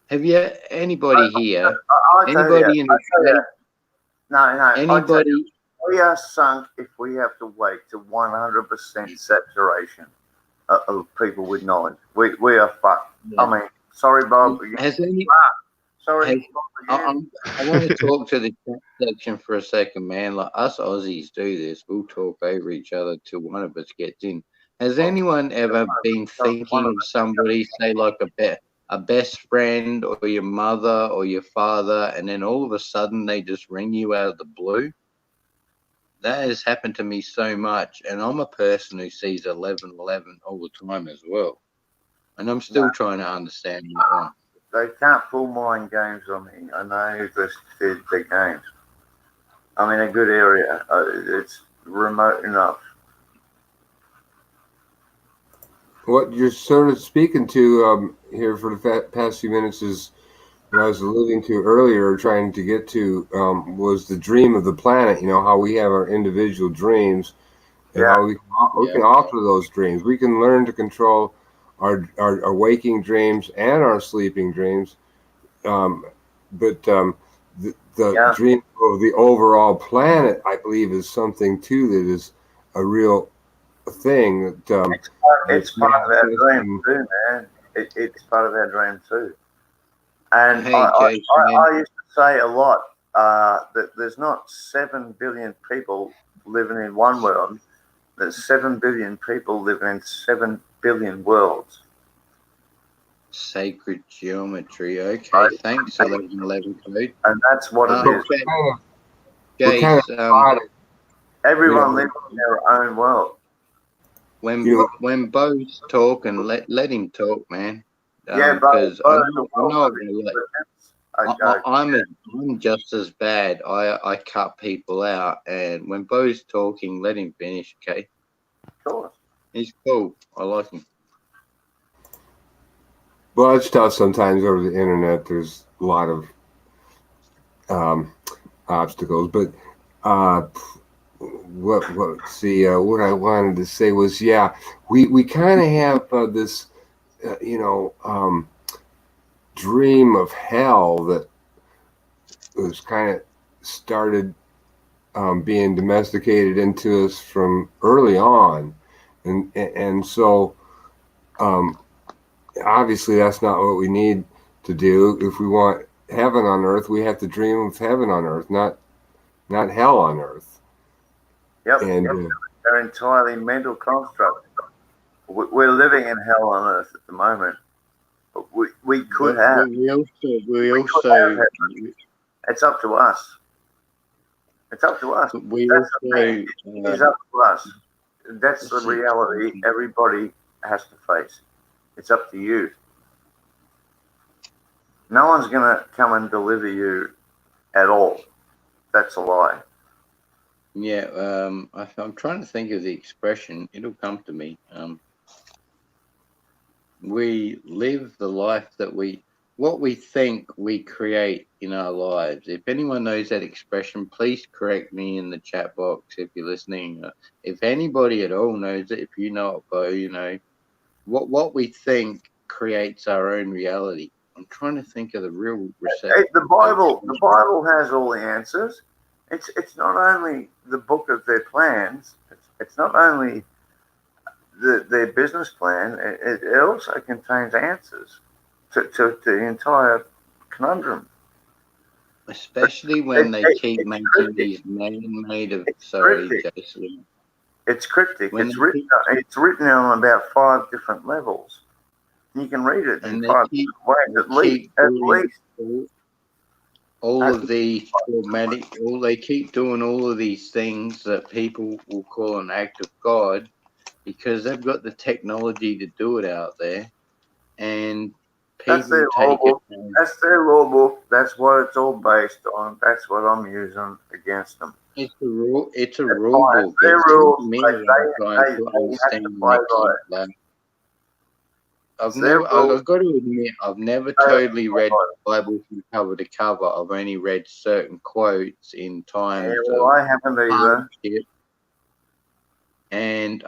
Have you anybody here? Anybody in the No. Anybody? We are sunk if we have to wait to 100% saturation of people with knowledge. We are fucked. Yeah. I mean, sorry, Bob. Sorry. I want to talk to the chat section for a second, man. Like us Aussies do this. We'll talk over each other till one of us gets in. Has anyone ever been thinking of somebody, say like a best friend or your mother or your father, and then all of a sudden they just ring you out of the blue? That has happened to me so much, and I'm a person who sees 1111 all the time as well, and I'm still trying to understand that one. They can't pull mind games on me. I know the games. I'm in a good area. It's remote enough. What you're sort of speaking to here for the past few minutes is what I was alluding to earlier, trying to get to, was the dream of the planet. You know, how we have our individual dreams and how we can alter those dreams. We can learn to control our waking dreams and our sleeping dreams. But the dream of the overall planet, I believe, is something too that is a real thing. That it's part of our dream too, man. It's part of our dream too. And I used to say a lot that there's not 7 billion people living in one world. There's 7 billion people living in 7 billion worlds. Sacred geometry. Okay, thanks, 1111 code. And that's what it is. Jace, everyone lives in their own world. When Bo's talking, let him talk, man. Because I'm just as bad. I cut people out, and when Bo's talking, let him finish, okay? Sure. He's cool. I like him. Well, it's tough sometimes over the internet. There's a lot of obstacles, but what I wanted to say was, we kind of have this dream of hell that was kind of started being domesticated into us from early on, and so obviously that's not what we need to do. If we want heaven on earth, we have to dream of heaven on earth, not hell on earth. Yep. And they're entirely mental constructs. We're living in hell on earth at the moment. But we could But have. we also It's up to us. It's up to us. we That's the also thing. It's up to us. That's the reality everybody has to face. It's up to you. No one's going to come and deliver you at all. That's a lie. yeah. I'm trying to think of the expression. It'll come to me. We live the life that what we think we create in our lives. If anyone knows that expression, please correct me in the chat box if you're listening. If anybody at all knows it, if you know it, Bo, you know, what we think creates our own reality. I'm trying to think of the real reception. The Bible has all the answers. It's not only the book of their plans. It's not only their business plan. It also contains answers to the entire conundrum. Especially when they keep making these man-made of. Sorry, Jason. It's cryptic. It's written on about 5 different levels. You can read it in 5 different ways at least. All of these traumatic. They keep doing all of these things that people will call an act of God, because they've got the technology to do it out there, and That's their law book. That's their law book. That's what it's all based on. That's what I'm using against them. It's a rule. It's a rule book. Their rules. I've got to admit, I've never totally read the Bible from cover to cover. I've only read certain quotes in times. I haven't either. And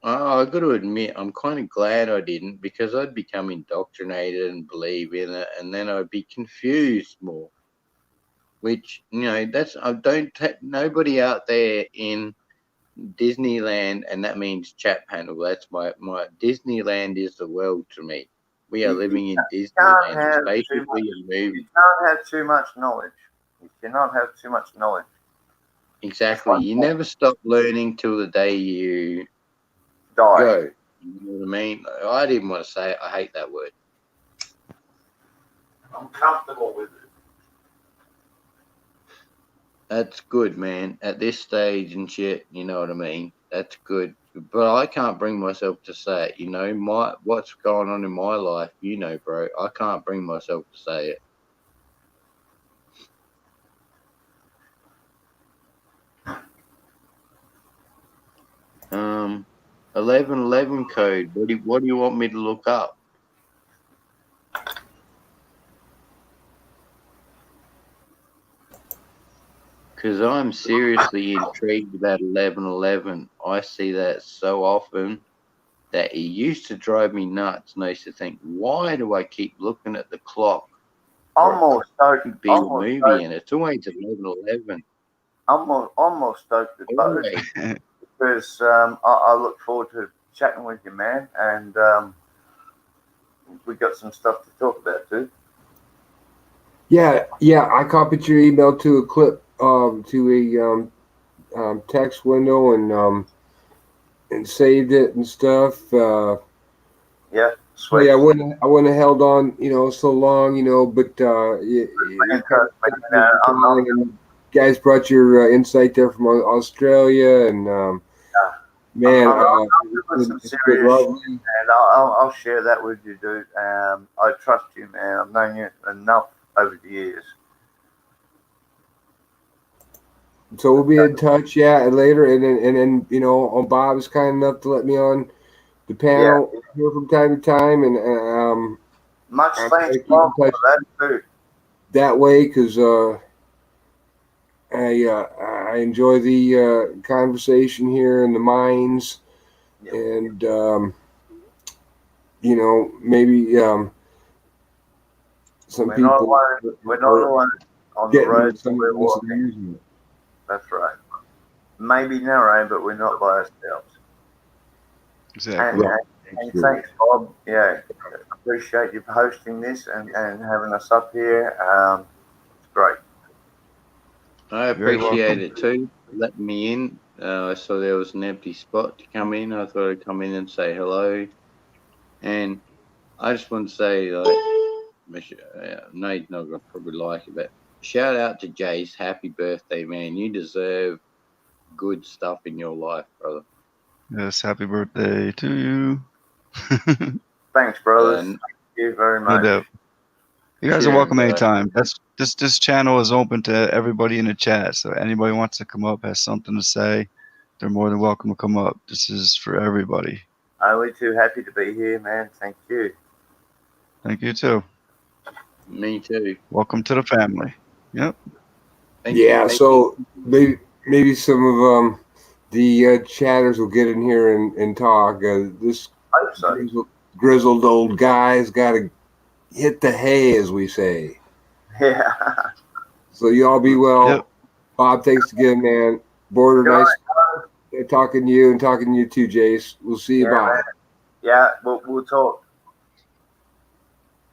I've got to admit, I'm kind of glad I didn't, because I'd become indoctrinated and believe in it, and then I'd be confused more. Which, you know, nobody out there in Disneyland, and that means chat panel. That's my Disneyland is the world to me. We are living in Disneyland. It's basically a movie. You can't have too much knowledge. You cannot have too much knowledge. Exactly. You never stop learning till the day you die. Go. You know what I mean? I didn't want to say it. I hate that word. I'm comfortable with it. That's good, man. At this stage and shit, you know what I mean? That's good. But I can't bring myself to say it. You know, what's going on in my life, you know, bro. I can't bring myself to say it. Um, 1111 code. What do you want me to look up? Because I'm seriously intrigued about 1111. I see that so often that it used to drive me nuts, and I used to think, why do I keep looking at the clock? Almost stoked. Be a movie, and it's always 1111. Almost stoked about it, because I look forward to chatting with you, man, and we got some stuff to talk about too. Yeah. I copied your email to a clip, to a text window, and saved it and stuff. Yeah, sweet. Yeah, I wouldn't have held on, so long, but guys brought your insight there from Australia, and man, it's been lovely. And I'll share that with you, dude. I trust you, man. I've known you enough over the years. So we'll be in touch, later, and then Bob is kind enough to let me on the panel here from time to time, and much thanks, Bob, for that too. That way, because I enjoy the conversation here in the mines, and maybe some We're not people alone. We're not are alone on the getting road that some we're of this and walking. using it. That's right. Maybe narrow, but we're not by ourselves. Exactly. And thanks, Bob. Yeah, appreciate you hosting this and having us up here. It's great. I Very appreciate welcome. it too, letting me in. I saw there was an empty spot to come in. I thought I'd come in and say hello. And I just want to say, like, I know you're not going to probably like it, but shout out to Jace. Happy birthday, man. You deserve good stuff in your life, brother. Yes, happy birthday to you. Thanks, brothers. Thank you very No much. doubt. You guys are welcome anytime. This channel is open to everybody in the chat. So anybody wants to come up, has something to say, they're more than welcome to come up. This is for everybody. Only too happy to be here, man. Thank you. Thank you too. Me too. Welcome to the family. Yep. So maybe some of the chatters will get in here and talk. This grizzled old guy's got to hit the hay, as we say. Yeah. So y'all be well. Yep. Bob, thanks again, man. Border, nice talking to you and talking to you too, Jace. We'll see you. Yeah, Bye. man. Yeah, we'll talk.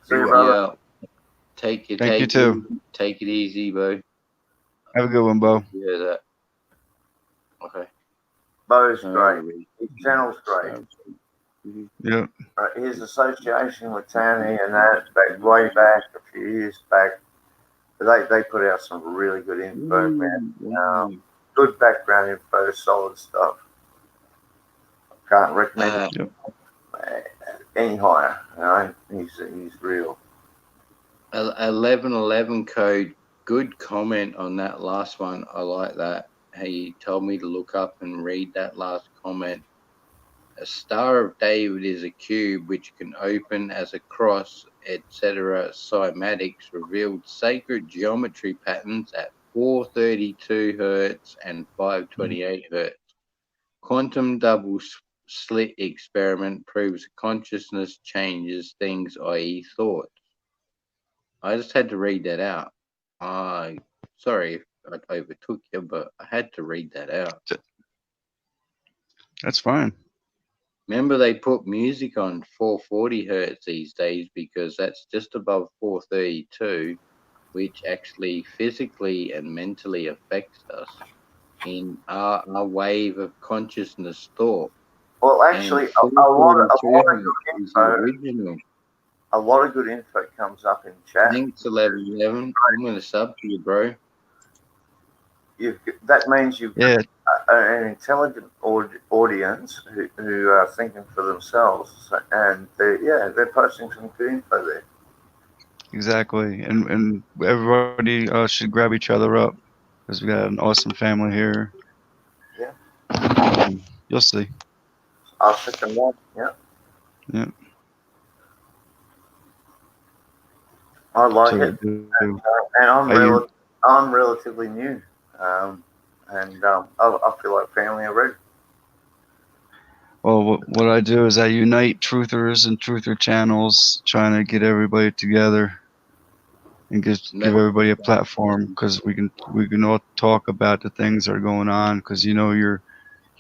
See you, brother. Yeah. Take it. Thank you too. Take it easy, Bo. Have a good one, Bo. Yeah, that. Okay. Bo's great. His channel's great. Yep. His association with Tanny and that way back a few years back, they put out some really good info, man. Good background info, solid stuff. Can't recommend it any higher. You know, he's real. 1111 code. Good comment on that last one. I like that. He told me to look up and read that last comment. A Star of David is a cube which can open as a cross, etc. Cymatics revealed sacred geometry patterns at 432 Hz and 528 Hz. Quantum double slit experiment proves consciousness changes things, i.e. thoughts. I just had to read that out. Sorry if I overtook you, but I had to read that out. That's fine. Remember, they put music on 440 Hz these days because that's just above 432, which actually physically and mentally affects us in our wave of consciousness thought. Well, actually, a lot of good info. A lot of good info comes up in chat. Thanks, 1111. I'm going to sub to you, bro. That means you've got an intelligent audience who are thinking for themselves, and they're posting some good info there. Exactly, and everybody should grab each other up because we got an awesome family here. Yeah. You'll see. I'll check them out. Yeah. Yeah. I like it, and I'm relatively new, and I feel like family already. Well, what I do is I unite truthers and truther channels, trying to get everybody together and give everybody a platform because we can all talk about the things that are going on. Because your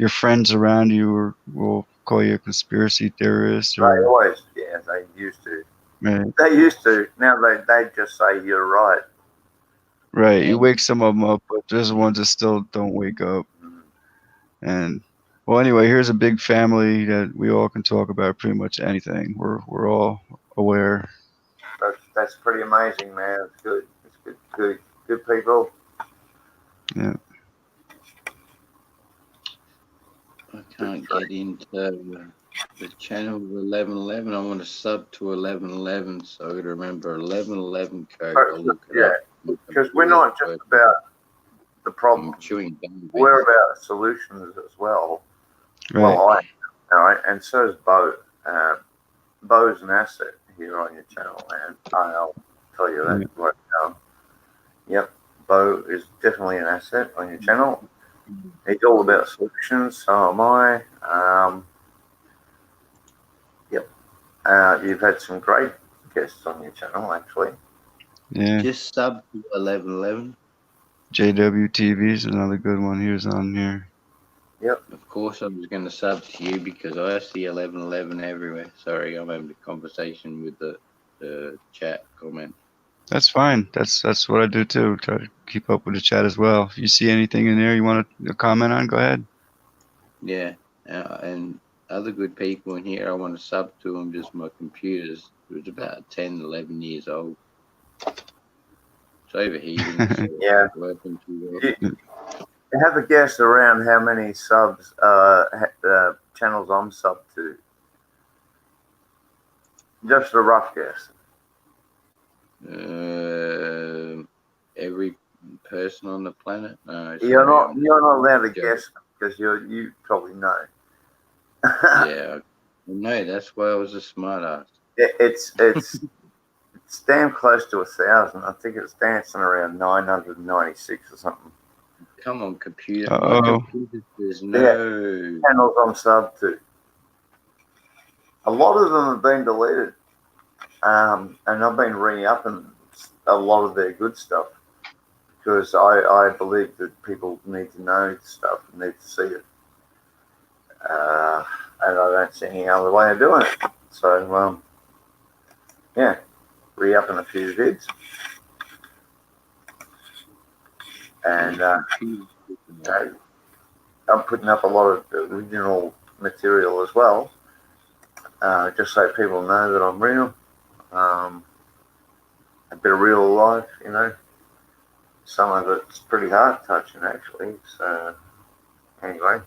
friends around you will call you a conspiracy theorist. Or, they always, they used to. Right. They used to. Now they just say you're right. Right. You wake some of them up, but there's ones that still don't wake up. And well, anyway, here's a big family that we all can talk about pretty much anything. We're all aware. That's pretty amazing, man. It's good. It's good people. Yeah. I can't get into the channel of 1111. I want to sub to 1111, so I got to remember 1111 code. I'll look it up. Because we're not just about the problem. We're about solutions as well. Right. Well, all right, and so is Bo. Bo's an asset here on your channel, and I'll tell you that right now. Yep, Bo is definitely an asset on your channel. He's all about solutions, so am I. Yep. You've had some great guests on your channel, actually. Yeah. Just sub to 1111. JWTV is another good one. Here's on here. Yep. Of course, I was going to sub to you because I see 1111 everywhere. Sorry, I'm having a conversation with the chat comment. That's fine. That's what I do too. Try to keep up with the chat as well. If you see anything in there you want to comment on, go ahead. Yeah, and other good people in here, I want to sub to them. Just my computer's it was about 10, 11 years old. It's overheating. So Yeah. it's working too well. Have a guess around how many subs, channels I'm sub to. Just a rough guess. Every person on the planet. No, You're sorry, not allowed to joking. guess because you probably know. Yeah, no, that's why I was a smart ass. It's damn close to 1,000. I think it's dancing around 996 or something. Come on, computer. Uh-oh. My computer says no. Channels I'm sub to. A lot of them have been deleted, and I've been re-upping a lot of their good stuff because I believe that people need to know stuff and need to see it, and I don't see any other way of doing it. So yeah, re-upping a few vids, and I'm putting up a lot of original material as well, just so people know that I'm real. A bit of real life, you know. Some of it's pretty heart touching, actually. So anyway,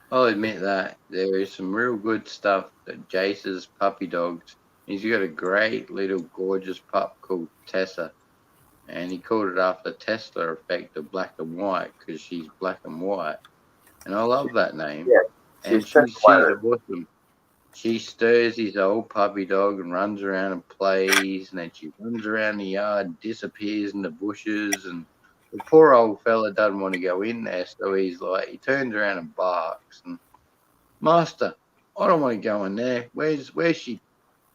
I'll admit that there is some real good stuff that Jace's puppy dogs. He's got a great little gorgeous pup called Tessa, and he called it after Tesla effect of black and white because she's black and white, and I love that name. Yeah, and she's awesome. She stirs his old puppy dog and runs around and plays, and then she runs around the yard, disappears in the bushes, and the poor old fella doesn't want to go in there, so he's like, he turns around and barks, and Master, I don't want to go in there. Where's she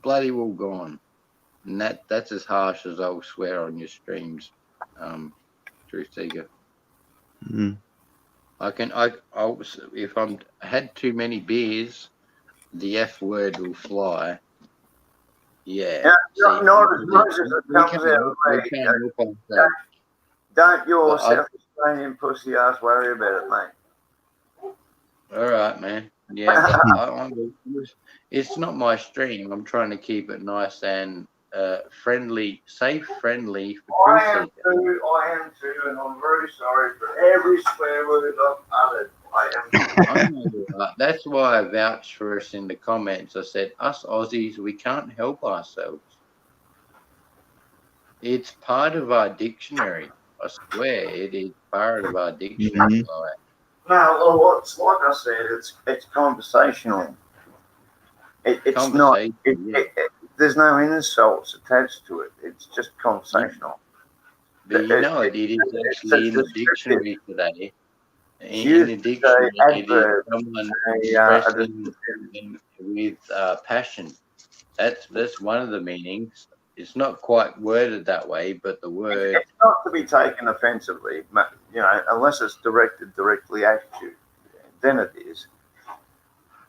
bloody well gone? And that's as harsh as I'll swear on your streams, Truth Seeker. Mm. I'll if I had too many beers, the F word will fly. Yeah. not as much as it comes out of me. Don't your South Australian pussy ass worry about it, mate. All right, man. Yeah, but it's not my stream. I'm trying to keep it nice and friendly, safe, friendly for I am too, and I'm very sorry for every swear word I've uttered. I know that. That's why I vouched for us in the comments. I said, us Aussies, we can't help ourselves. It's part of our dictionary. I swear, it is part of our dictionary. No, well, it's like I said, it's conversational. It's not. There's no insults attached to it. It's just conversational. But you know, it is actually in the dictionary today. In the dictionary, it is someone expressing with passion. That's one of the meanings. It's not quite worded that way, but the word. It's not to be taken offensively, you know, unless it's directed directly at you. Then it is.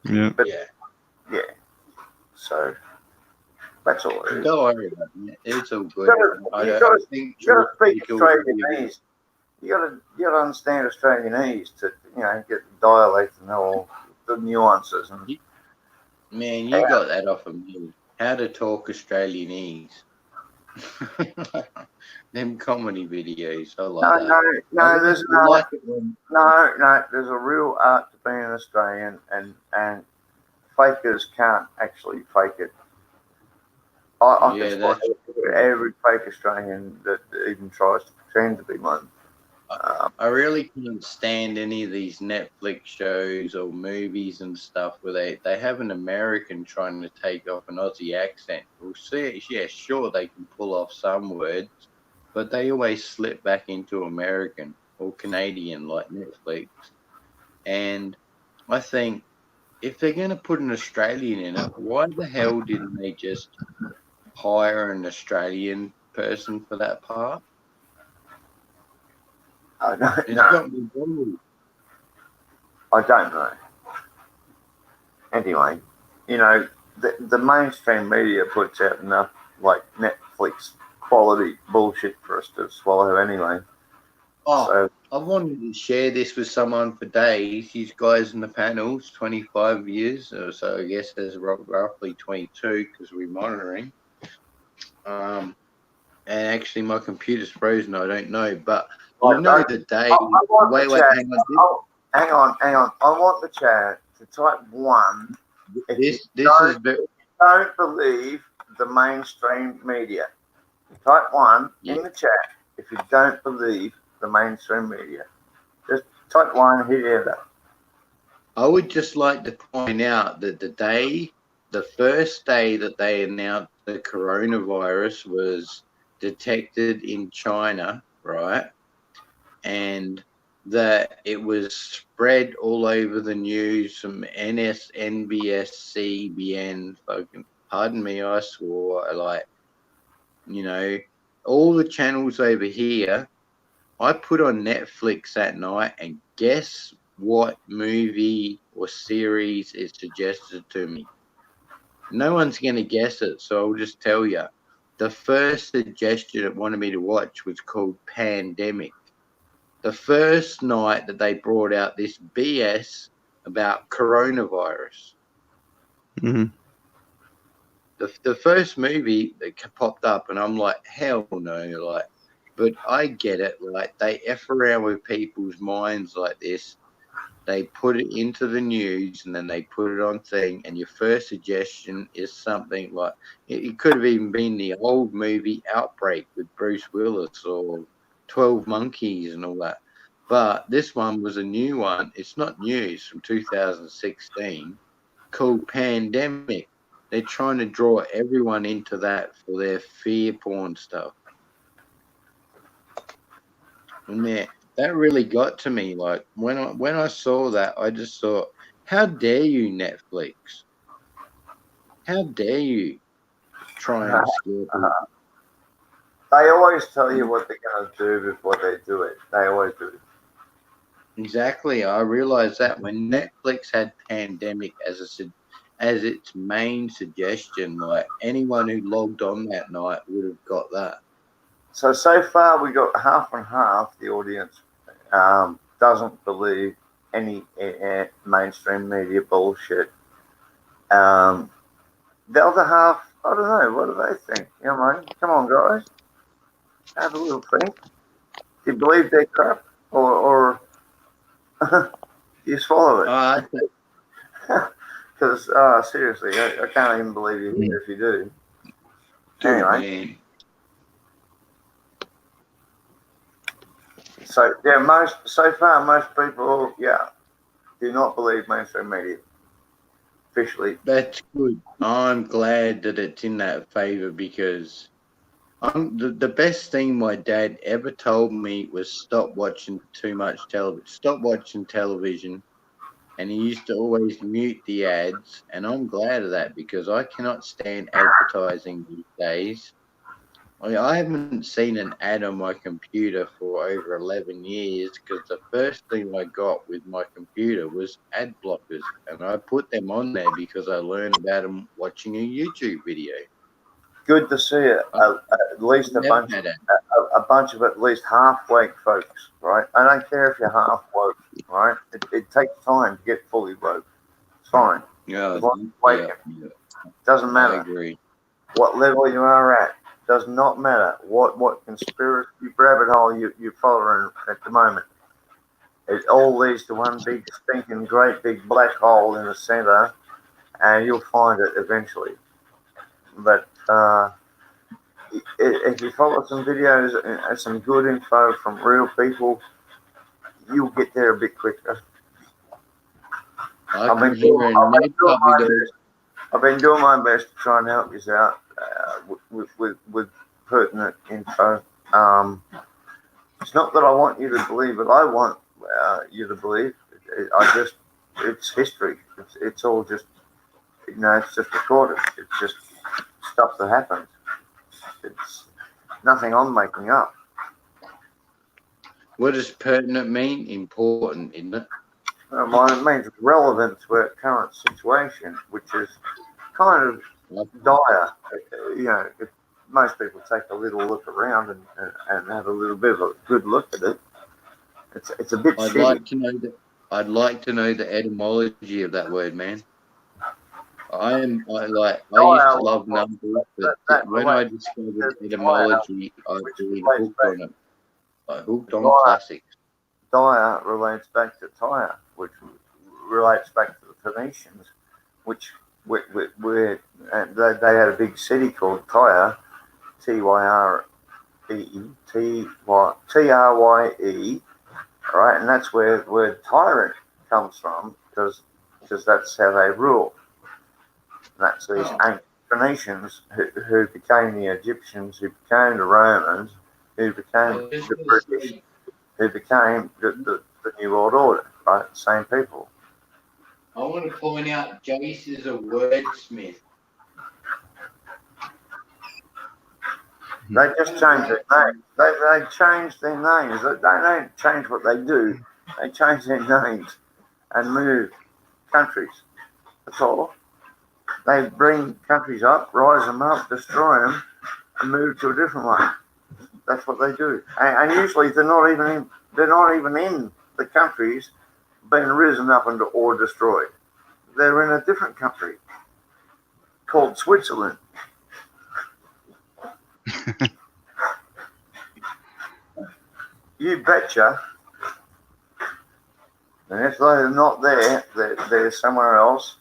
Yeah. But yeah. So that's all it is. Don't worry about it. It's all good. You gotta speak Australianese. You gotta understand Australianese to get the dialect and all the nuances. Man, you got that off of me. How to talk Australianese. Them comedy videos. I like that. No, there's a real art to being an Australian, and fakers can't actually fake it. I can spot every fake Australian that even tries to pretend to be one. I really can't stand any of these Netflix shows or movies and stuff where they have an American trying to take off an Aussie accent. We'll see. Yeah, sure, they can pull off some words, but they always slip back into American or Canadian like Netflix. And I think if they're going to put an Australian in it, why the hell didn't they just hire an Australian person for that part? I don't It's know. got me worried. I don't know. Anyway, you know, the mainstream media puts out enough like Netflix quality bullshit for us to swallow anyway. Oh, So I wanted to share this with someone for days. These guys in the panels, 25 years or so, I guess there's roughly 22 because we're monitoring. And actually, my computer's frozen. I don't know, but you know the day. I want Wait, the wait, chat. hang on. Hang on. I want the chat to type 1 if you don't believe the mainstream media. Type 1 in the chat if you don't believe the mainstream media. Just type 1, hit enter. I would just like to point out that the first day that they announced the coronavirus was detected in China, right? And that it was spread all over the news from NS, NBS, CBN, fucking, pardon me, I swore, like, you know, all the channels over here. I put on Netflix that night, and guess what movie or series is suggested to me? No one's going to guess it, so I'll just tell you. The first suggestion it wanted me to watch was called Pandemic. The first night that they brought out this BS about coronavirus. Mm-hmm. The first movie that popped up, and I'm like, hell no, like, but I get it. Like, they F around with people's minds like this. They put it into the news and then they put it on thing. And your first suggestion is something like it could have even been the old movie Outbreak with Bruce Willis or 12 Monkeys and all that. But this one was a new one. It's not new. It's from 2016 called Pandemic. They're trying to draw everyone into that for their fear porn stuff. And that really got to me. Like when I saw that, I just thought, how dare you, Netflix? How dare you try and scare people? They always tell you what they're going to do before they do it. They always do. Exactly. I realized that when Netflix had Pandemic as its main suggestion, like anyone who logged on that night would have got that. So far we got half and half. The audience doesn't believe any mainstream media bullshit. The other half, I don't know. What do they think? You know what I mean? Come on, guys. Have a little think. Do you believe their crap, or do you swallow it? Because seriously, I can't even believe you here if you do. Anyway. So so far most people do not believe mainstream media officially. That's good. I'm glad that it's in that favor because the best thing my dad ever told me was stop watching too much television. Stop watching television. And he used to always mute the ads. And I'm glad of that because I cannot stand advertising these days. I haven't seen an ad on my computer for over 11 years because the first thing I got with my computer was ad blockers. And I put them on there because I learned about them watching a YouTube video. Good to see it. At least a bunch of at least half woke folks, right? I don't care if you're half woke, right? It takes time to get fully woke. It's fine. Yeah, doesn't matter. I agree. What level you are at does not matter. What conspiracy rabbit hole you're following at the moment. It all leads to one big stinking great big black hole in the center, and you'll find it eventually. But if you follow some videos and some good info from real people, you'll get there a bit quicker. I've been doing my best to try and help you out with pertinent info. It's not that I want you to believe it. I want you to believe. It's history. It's all just, it's just recorded. It's just stuff that happens. It's nothing I'm making up. What does pertinent mean? Important, isn't it? Well, it means relevant to our current situation, which is kind of dire. You know, if most people take a little look around and have a little bit of a good look at it, it's a bit I'd shitty. like to know the etymology of that word, man. I used to love numbers, but when I discovered etymology, I've been hooked on it. I hooked on classics. Dire relates back to Tyre, which relates back to the Phoenicians, which they had a big city called Tyre, Trye, right? And that's where the word tyrant comes from, because that's how they rule. And that's these ancient Phoenicians who became the Egyptians, who became the Romans, who became the British, who became the New World Order, right? Same people. I want to point out Jace is a wordsmith. They just changed their names. They changed their names. They don't change what they do. They change their names and move countries. That's all. They bring countries up, rise them up, destroy them, and move to a different one. That's what they do. And usually they're not even in the countries being risen up or destroyed. They're in a different country called Switzerland. You betcha. And if they're not there, they're somewhere else.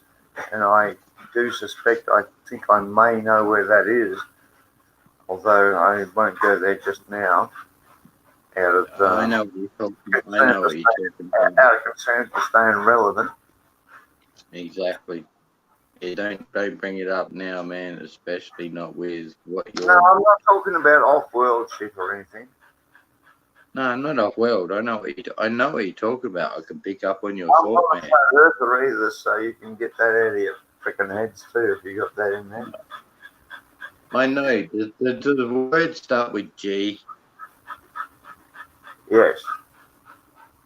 And I do suspect, I think I may know where that is, although I won't go there just now. I know what you're talking about. Out of concern for staying relevant. Exactly. Yeah, don't bring it up now, man. Especially not with what you're. No, I'm not talking about off-world shit or anything. No, I'm not off-world. I know what you're talking about. I can pick up on your I'm thought, not man. about Earther either, so you can get that out of your freaking heads too if you got that in there. I know. Does the word start with G? Yes.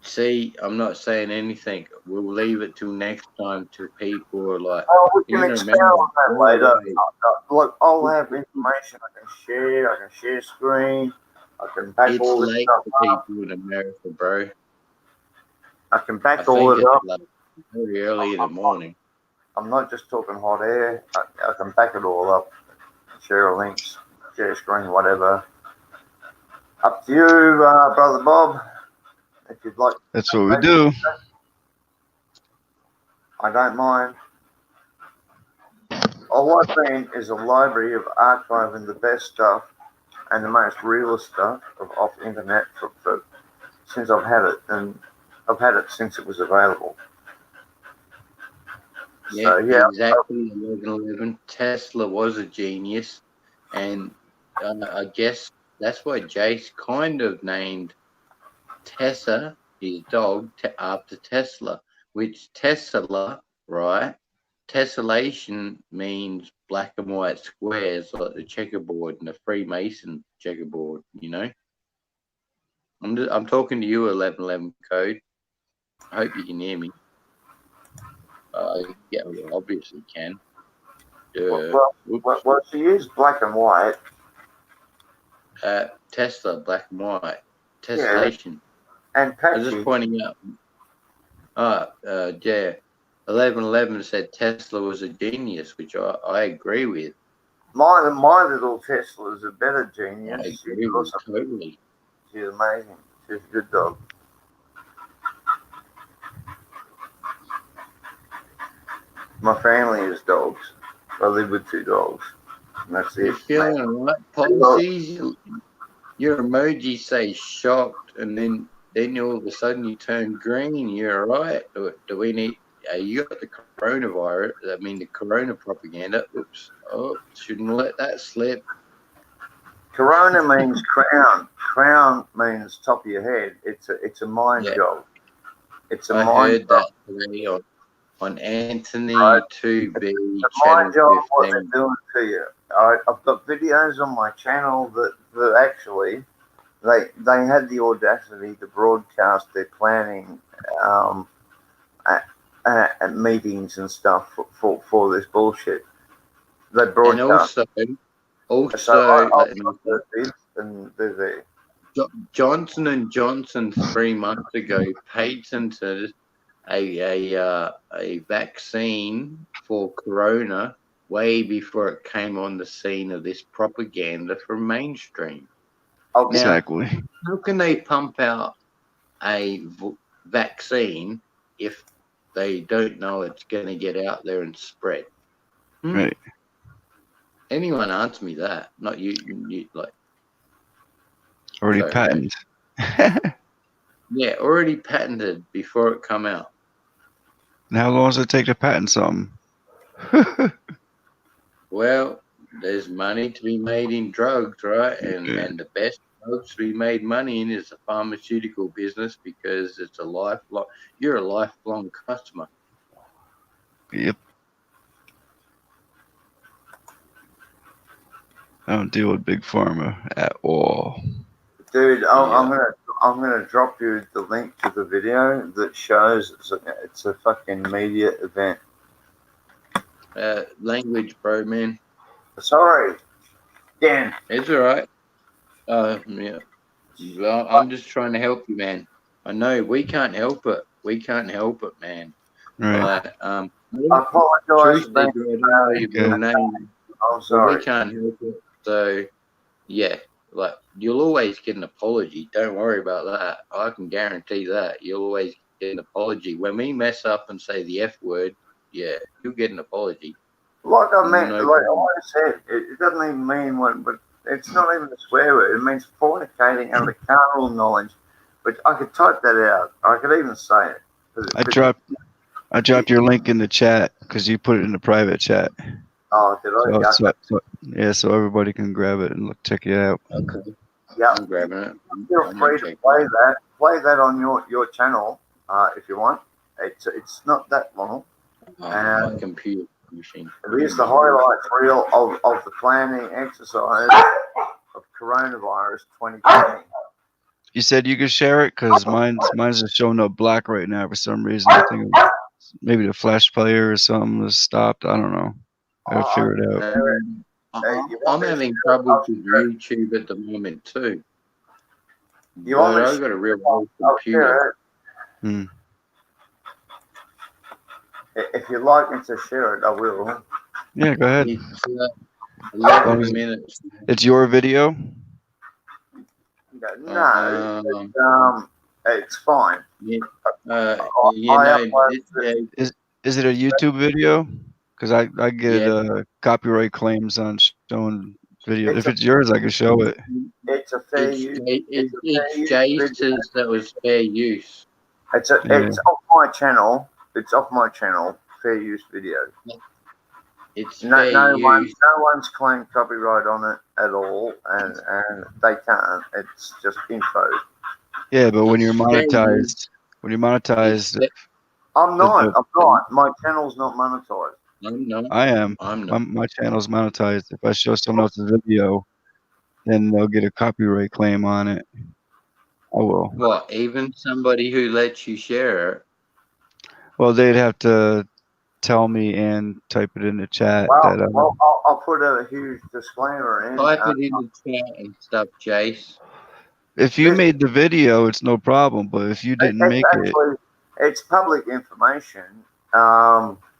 See, I'm not saying anything. We'll leave it till next time till people are like, we can expound on that later. Look, I'll have information I can share. I can share screen. I can back it's all this late stuff for up. people in America, bro. I can back all it up. Like very early in the morning. I'm not just talking hot air. I can back it all up. Share links, share screen, whatever. Up to you, Brother Bob. If you'd like. That's what we do. I don't mind. All I've been is a library of archiving the best stuff and the most realist stuff off the internet for since I've had it, and I've had it since it was available. Yeah, so, yeah. Exactly. 1111. Tesla was a genius, and I guess that's why Jace kind of named Tessa, his dog, after Tesla, which Tesla, right? Tessellation means black and white squares like the checkerboard and the Freemason checkerboard, you know? I'm talking to you, 1111 code. I hope you can hear me. Yeah, well, obviously can. Well, she is black and white. Tesla, black and white. Tessellation. Yeah. And patchy. I was just pointing out. Yeah. 1111 said Tesla was a genius, which I agree with. My little Tesla is a better genius. I agree with totally. She's amazing. She's a good dog. My family is dogs. I live with 2 dogs. And that's it. You're feeling alright? Policies? Your emojis say shocked, and then all of a sudden you turn green. You're alright. Do we need? You got the coronavirus. I mean the corona propaganda. Oops. Oh, shouldn't let that slip. Corona means crown. Crown means top of your head. It's a mind job. It's a mind heard job. that today on Anthony Right. 2B It's channel my job what 15. they're doing to you. All right, I've got videos on my channel that actually they had the audacity to broadcast their planning at meetings and stuff for this bullshit. They And broadcast. also, So let me I'll this and they're there. Johnson & Johnson 3 months ago patented a vaccine for corona way before it came on the scene of this propaganda from mainstream. Oh, Exactly. Now, how can they pump out a vaccine if they don't know it's going to get out there and spread? Right. Anyone answer me that? Not you like. Already Sorry, patented. Yeah, already patented before it come out. And how long does it take to patent something? Well, there's money to be made in drugs, right? And the best drugs to be made money in is the pharmaceutical business because it's a lifelong. You're a lifelong customer. Yep. I don't deal with big pharma at all. Dude, I'm gonna drop you the link to the video that shows it's a fucking media event. Language, bro, man. Sorry, Dan. It's all right. Yeah. Well, I'm just trying to help you, man. I know we can't help it. We can't help it, man. Right. I apologize. Truth is, I don't know your real name. I'm sorry. We can't help it. So, yeah, like you'll always get an apology. Don't worry about that. I can guarantee that you'll always get an apology. When we mess up and say the F word, yeah, you'll get an apology. Like I meant, No like problem. I said, it doesn't even mean one, but it's not even a swear word. It means fornicating under carnal knowledge. But I could type that out. I could even say it. I dropped your link in the chat because you put it in the private chat. Oh, did I? So everybody can grab it and check it out. Okay. Yeah. I'm grabbing it. Feel free to play that. Play that on your channel if you want. It's not that long. My computer machine. It is the highlights reel of the planning exercise of coronavirus 2020. You said you could share it because mine's just showing up black right now for some reason. I think maybe the flash player or something was stopped. I don't know. I gotta figure it out. I'm having trouble with YouTube at the moment too. You want me to I've got a real old computer. If you'd like me to share it, I will. Yeah, go ahead. It's 11 minutes. It's your video? No, it's fine. Is it a YouTube video? Because I get copyright claims on showing video. If it's yours, I can show it. It's a fair use. It's Jace's that was fair use. It's off my channel. It's off my channel. Fair use video. It's no one's claimed copyright on it at all, and they can't. It's just info. Yeah, but when you're monetized, I'm not. My channel's not monetized. I am. My channel's monetized. If I show someone else's video, then they'll get a copyright claim on it. I will. What? Even somebody who lets you share it? Well, they'd have to tell me and type it in the chat. Well, I'll put a huge disclaimer in. Type it in the chat and stuff, Jace. If you made the video, it's no problem. But if you didn't make it, it's public information.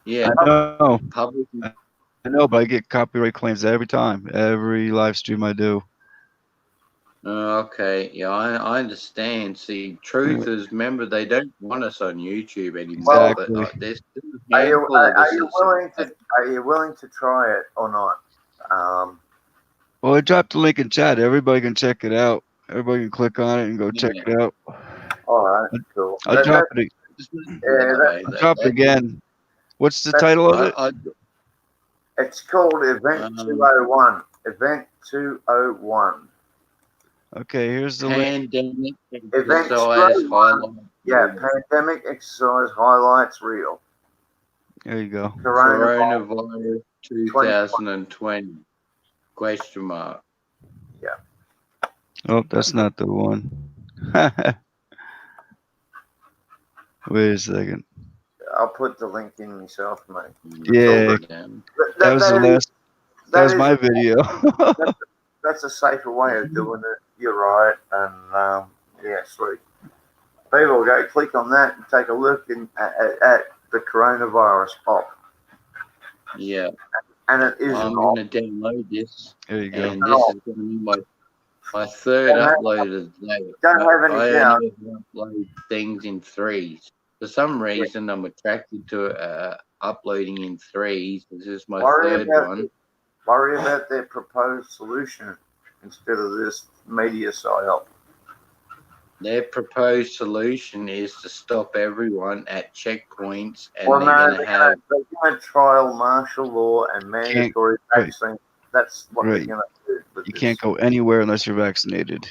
Yeah, I know. Public. I know, but I get copyright claims every time, every live stream I do. Okay, yeah, I understand. See, Truthers, remember, they don't want us on YouTube anymore. Exactly. But there's still a Are handful of us. you willing to try it or not? Well, I dropped the link in chat. Everybody can check it out. Everybody can click on it and go check it out. All right, cool. I'll drop it. I'll drop it again. What's the title of it? It's called Event 201. Event 201. Okay, here's the Pandemic Event exercise highlights. Yeah, pandemic exercise highlights reel. There you go. Coronavirus 2020? Question mark. Yeah. Oh, that's not the one. Wait a second. I'll put the link in myself, mate. Yeah, that was the last. That was my video. That's a safer way of doing it. You're right, and yeah, sweet. People go click on that and take a look at the coronavirus op. Yeah. And it is. I'm going to download this. There you go. And this is going to be my third upload of the day. Don't have any doubt. I only upload things in threes. For some reason, I'm attracted to uploading in threes. This is my third one. Worry about their proposed solution instead of this media psyop. Their proposed solution is to stop everyone at checkpoints, and Well, they're they're going to trial martial law and mandatory vaccine. That's what they're going to do. You can't go anywhere unless you're vaccinated.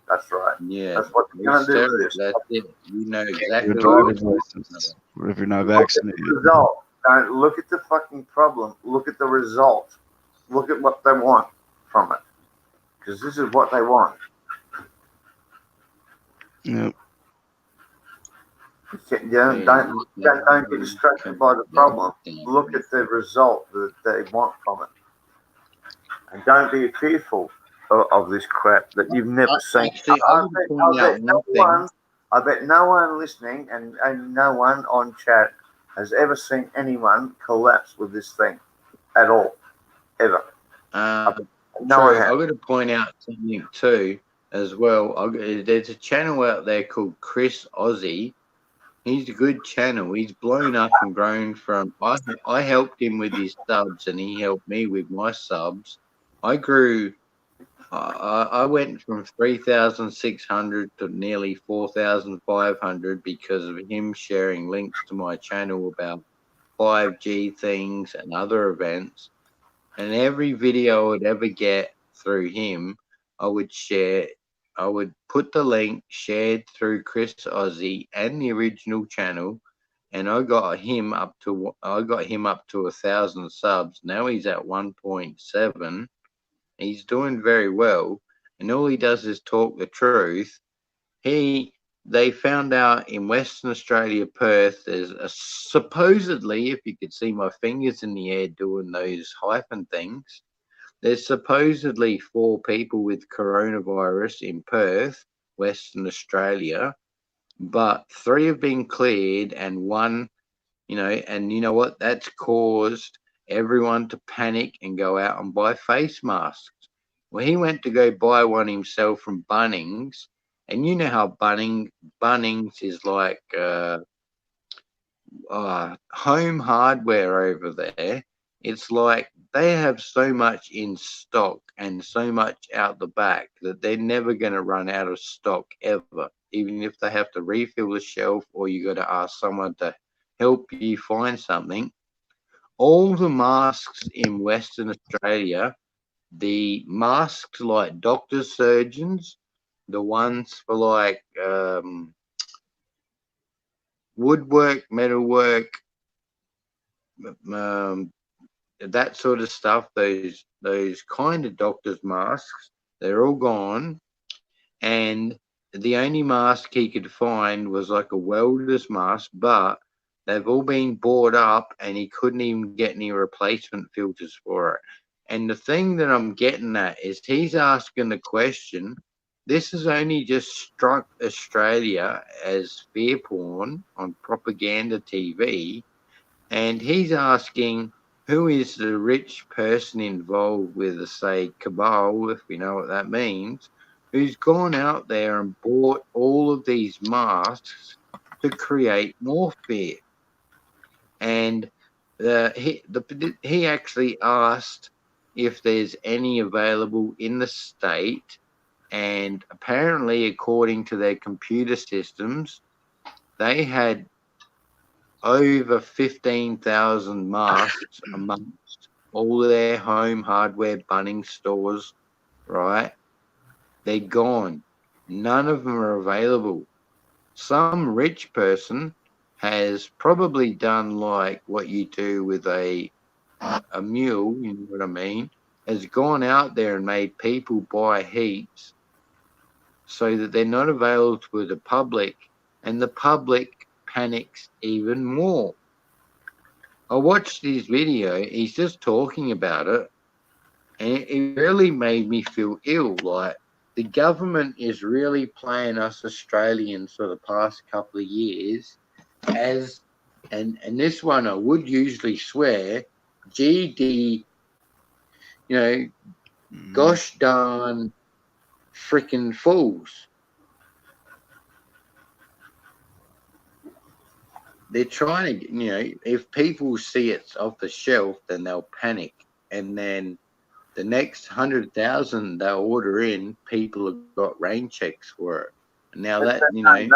That's right. Yeah, that's what they're going to do. With this. That's it. You know exactly Your driver's license. What if you're not vaccinated? Look at the result. Don't look at the fucking problem. Look at the result. Look at what they want from it. Because this is what they want. Yep. Don't get distracted by the problem. Look at the result that they want from it. And don't be fearful of this crap that you've never seen. I bet no one listening and no one on chat has ever seen anyone collapse with this thing at all. Ever. I've got to point out something too as well. There's a channel out there called Chris Aussie. He's a good channel. He's blown up and grown from. I helped him with his subs, and he helped me with my subs. I grew. I went from 3,600 to nearly 4,500 because of him sharing links to my channel about 5G things and other events. And every video I would ever get through him, I would share. I would put the link shared through Chris Aussie and the original channel, and I got him up to 1,000 subs. Now he's at 1.7. He's doing very well, and all he does is talk the truth. They found out in Western Australia, Perth, there's supposedly, if you could see my fingers in the air doing those hyphen things, there's supposedly 4 people with coronavirus in Perth, Western Australia, but 3 have been cleared and 1, and you know what? That's caused everyone to panic and go out and buy face masks. Well, he went to go buy one himself from Bunnings, and you know how Bunnings is like home hardware over there. It's like they have so much in stock and so much out the back that they're never going to run out of stock ever, even if they have to refill the shelf or you got to ask someone to help you find something. All the masks in Western Australia, the masks like doctors, surgeons, the ones for like woodwork, metalwork, that sort of stuff, those kind of doctors' masks, they're all gone. And the only mask he could find was like a welder's mask, but they've all been bought up and he couldn't even get any replacement filters for it. And the thing that I'm getting at is he's asking the question, this has only just struck Australia as fear porn on propaganda TV, and he's asking who is the rich person involved with the, say, cabal, if we know what that means, who's gone out there and bought all of these masks to create more fear. And he actually asked if there's any available in the state, and apparently, according to their computer systems, they had over 15,000 masks amongst all their home hardware Bunnings stores, right? They're gone. None of them are available. Some rich person has probably done like what you do with a mule, you know what I mean, has gone out there and made people buy heaps so that they're not available to the public, and the public panics even more. I watched his video, he's just talking about it, and it really made me feel ill. Like, the government is really playing us Australians for the past couple of years as, and this one I would usually swear, GD, you know, gosh darn freaking fools. They're trying to, you know, if people see it's off the shelf, then they'll panic. And then the next 100,000 they'll order in, people have got rain checks for it. And now that, you know,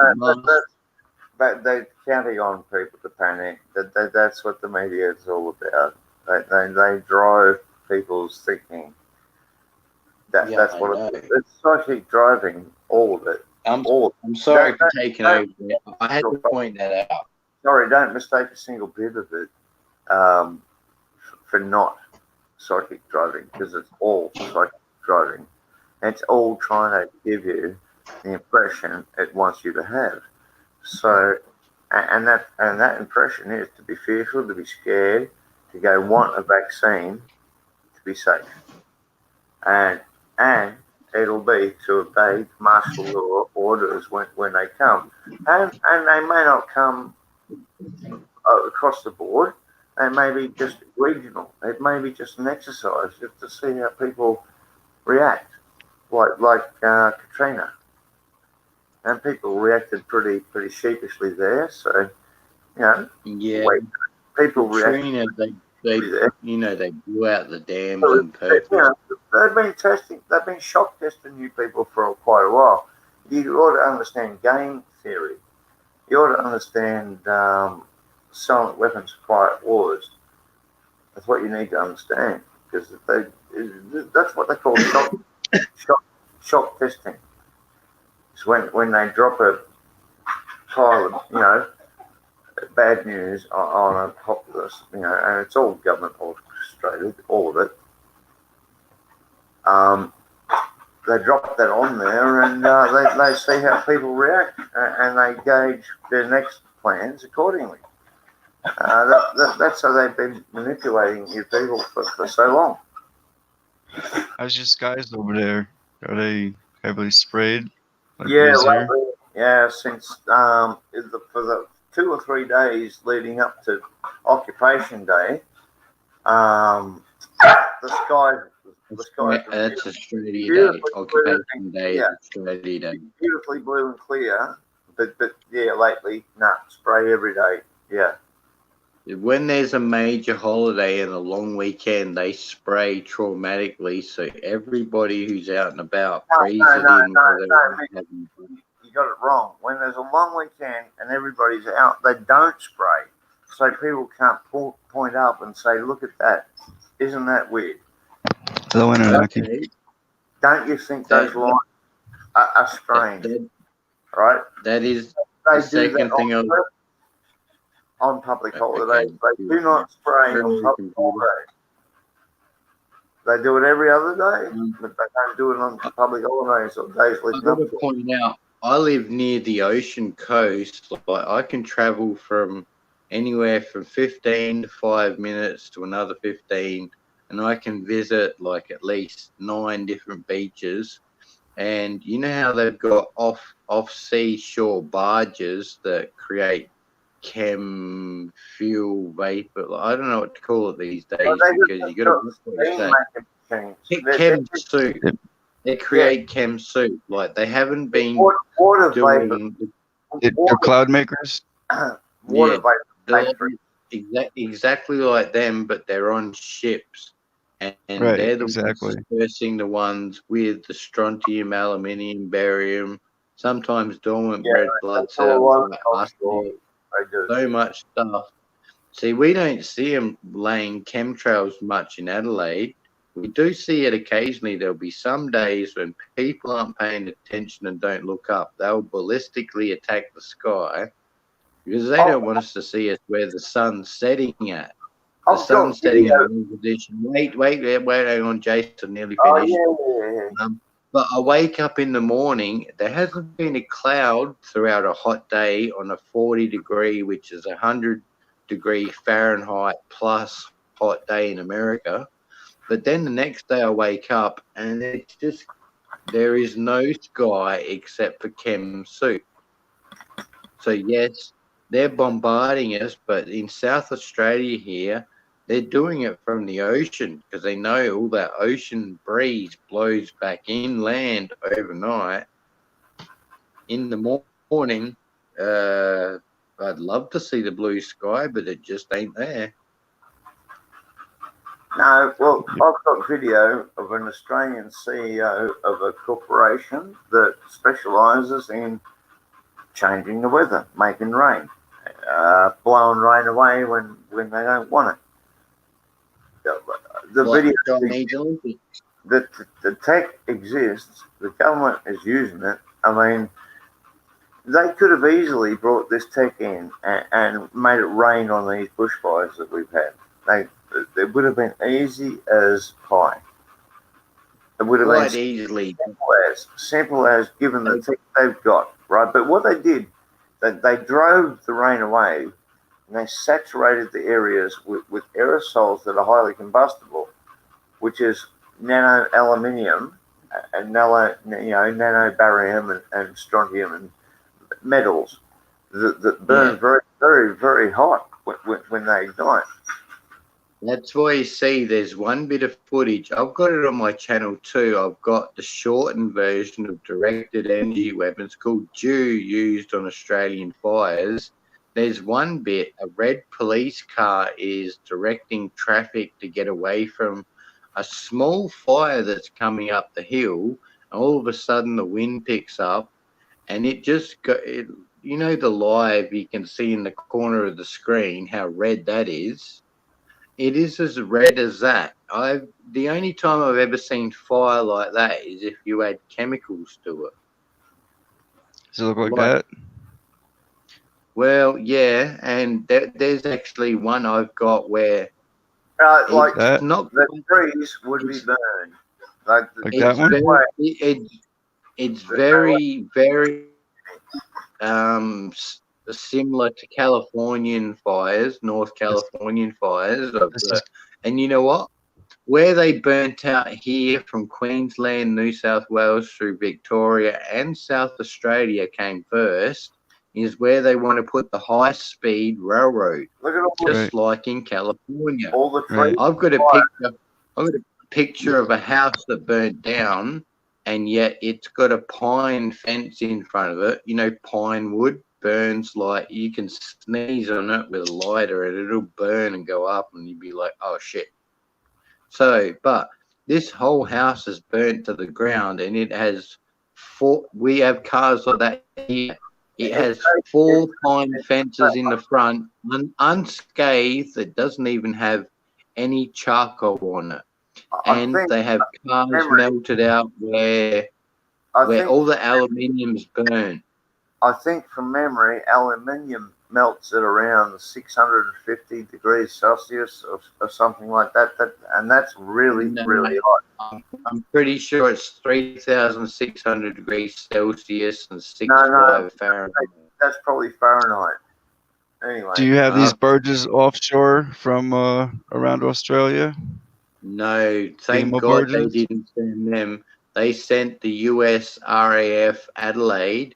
they're counting on people to panic. That's what the media is all about. They drive people's thinking. That's what it's psychic driving, all of it. I'm sorry for taking over. I had to point that out. Sorry, don't mistake a single bit of it for not psychic driving, because it's all psychic driving. It's all trying to give you the impression it wants you to have. So, and that impression is to be fearful, to be scared, to go want a vaccine, to be safe, and it'll be to obey martial law orders when they come, and they may not come across the board. They may be just regional. It may be just an exercise just to see how people react, like Katrina. And people reacted pretty sheepishly there. So, you know, people Katrina, they you know, they blew out the dams on purpose. You know, they've been shock testing you people for quite a while. You ought to understand game theory. You ought to understand silent weapons, quiet wars. That's what you need to understand, because that's what they call shock testing. It's when they drop a pile of, you know, bad news on a populace, you know, and it's all government orchestrated, all of it. They drop that on there, and they see how people react, and they gauge their next plans accordingly. That's how they've been manipulating you people for so long. How's your skies over there? Are they heavily sprayed? Like Since for the 2 or 3 days leading up to Occupation Day, the sky. That's Australia Day. Occupation Day is Australia Day. Beautifully blue and clear, but lately, spray every day. Yeah. When there's a major holiday and a long weekend, they spray traumatically, so everybody who's out and about freezes in. You got it wrong. When there's a long weekend and everybody's out, they don't spray, so people can't point up and say, "Look at that! Isn't that weird?" Hello, Anunnaki. Don't you think those lines are strange? Right? That is the second thing on public holidays. They do not spray on public holidays. They do it every other day, but they don't do it on public holidays or days leading up to it. Point out, I live near the ocean coast. Like, I can travel from anywhere from 15 to 5 minutes to another 15, and I can visit like at least 9 different beaches. And you know how they've got off seashore barges that create chem fuel vapor. I don't know what to call it these days, because you got to chem soup. They create chem soup. Like, they haven't been water doing. They're cloud makers. Water vapor. Exactly like them, but they're on ships, and they're the ones dispersing the ones with the strontium, aluminium, barium, sometimes dormant red blood cells, arsenic. So much stuff. See, we don't see them laying chemtrails much in Adelaide. We do see it occasionally. There'll be some days when people aren't paying attention and don't look up. They'll ballistically attack the sky, because they don't want us to see us where the sun's setting at. The I've sun's got setting in video. one position. Wait, hang on, Jason, nearly Oh finished. yeah. But I wake up in the morning, there hasn't been a cloud throughout a hot day on a 40-degree, which is 100-degree Fahrenheit plus hot day in America. But then the next day I wake up and it's just, there is no sky except for chem soup. So yes, they're bombarding us, but in South Australia here, they're doing it from the ocean because they know all that ocean breeze blows back inland overnight. In the morning, I'd love to see the blue sky, but it just ain't there. No, well, I've got video of an Australian CEO of a corporation that specialises in changing the weather, making rain, blowing rain away when they don't want it. The Like video, Chinese Olympics. the tech exists. The government is using it. I mean, they could have easily brought this tech in and made it rain on these bushfires that we've had. It would have been easy as pie. It would have Quite been easily. simple as given the tech they've got, right? But what they did, they drove the rain away and they saturated the areas with aerosols that are highly combustible, which is nano aluminium and nanobarium and strontium and metals that burn very, very, very hot when they ignite. That's why you see there's one bit of footage. I've got it on my channel too. I've got the shortened version of directed energy weapons called Dew used on Australian fires. There's one bit, a red police car is directing traffic to get away from a small fire that's coming up the hill. And all of a sudden the wind picks up and it just you know, the live, you can see in the corner of the screen how red that is. It is as red as that. The only time I've ever seen fire like that is if you add chemicals to it. Does it look like that? Well, yeah, and there's actually one I've got where like that? Not the trees would be burned. Like that one? It's very, very similar to Californian fires, North Californian fires. And you know what? Where they burnt out here from Queensland, New South Wales through Victoria and South Australia came first is where they want to put the high-speed railroad, just like in California. All the trees. I've got a picture of a house that burnt down, and yet it's got a pine fence in front of it. You know, pine wood burns like you can sneeze on it with a lighter and it'll burn and go up, and you'd be like, oh shit. So, but this whole house is burnt to the ground, and it has we have cars like that here. It has 4 pine fences in the front, unscathed. It doesn't even have any charcoal on it. And they have cars melted out where all the aluminium's burnt. I think from memory, aluminium melts at around 650 degrees Celsius or something like that. And that's really, really hot. I'm pretty sure it's 3,600 degrees Celsius and 65 Fahrenheit. That's probably Fahrenheit. Anyway. Do you have these barges offshore from around Australia? No, thank God they didn't send them. They sent the US RAF Adelaide.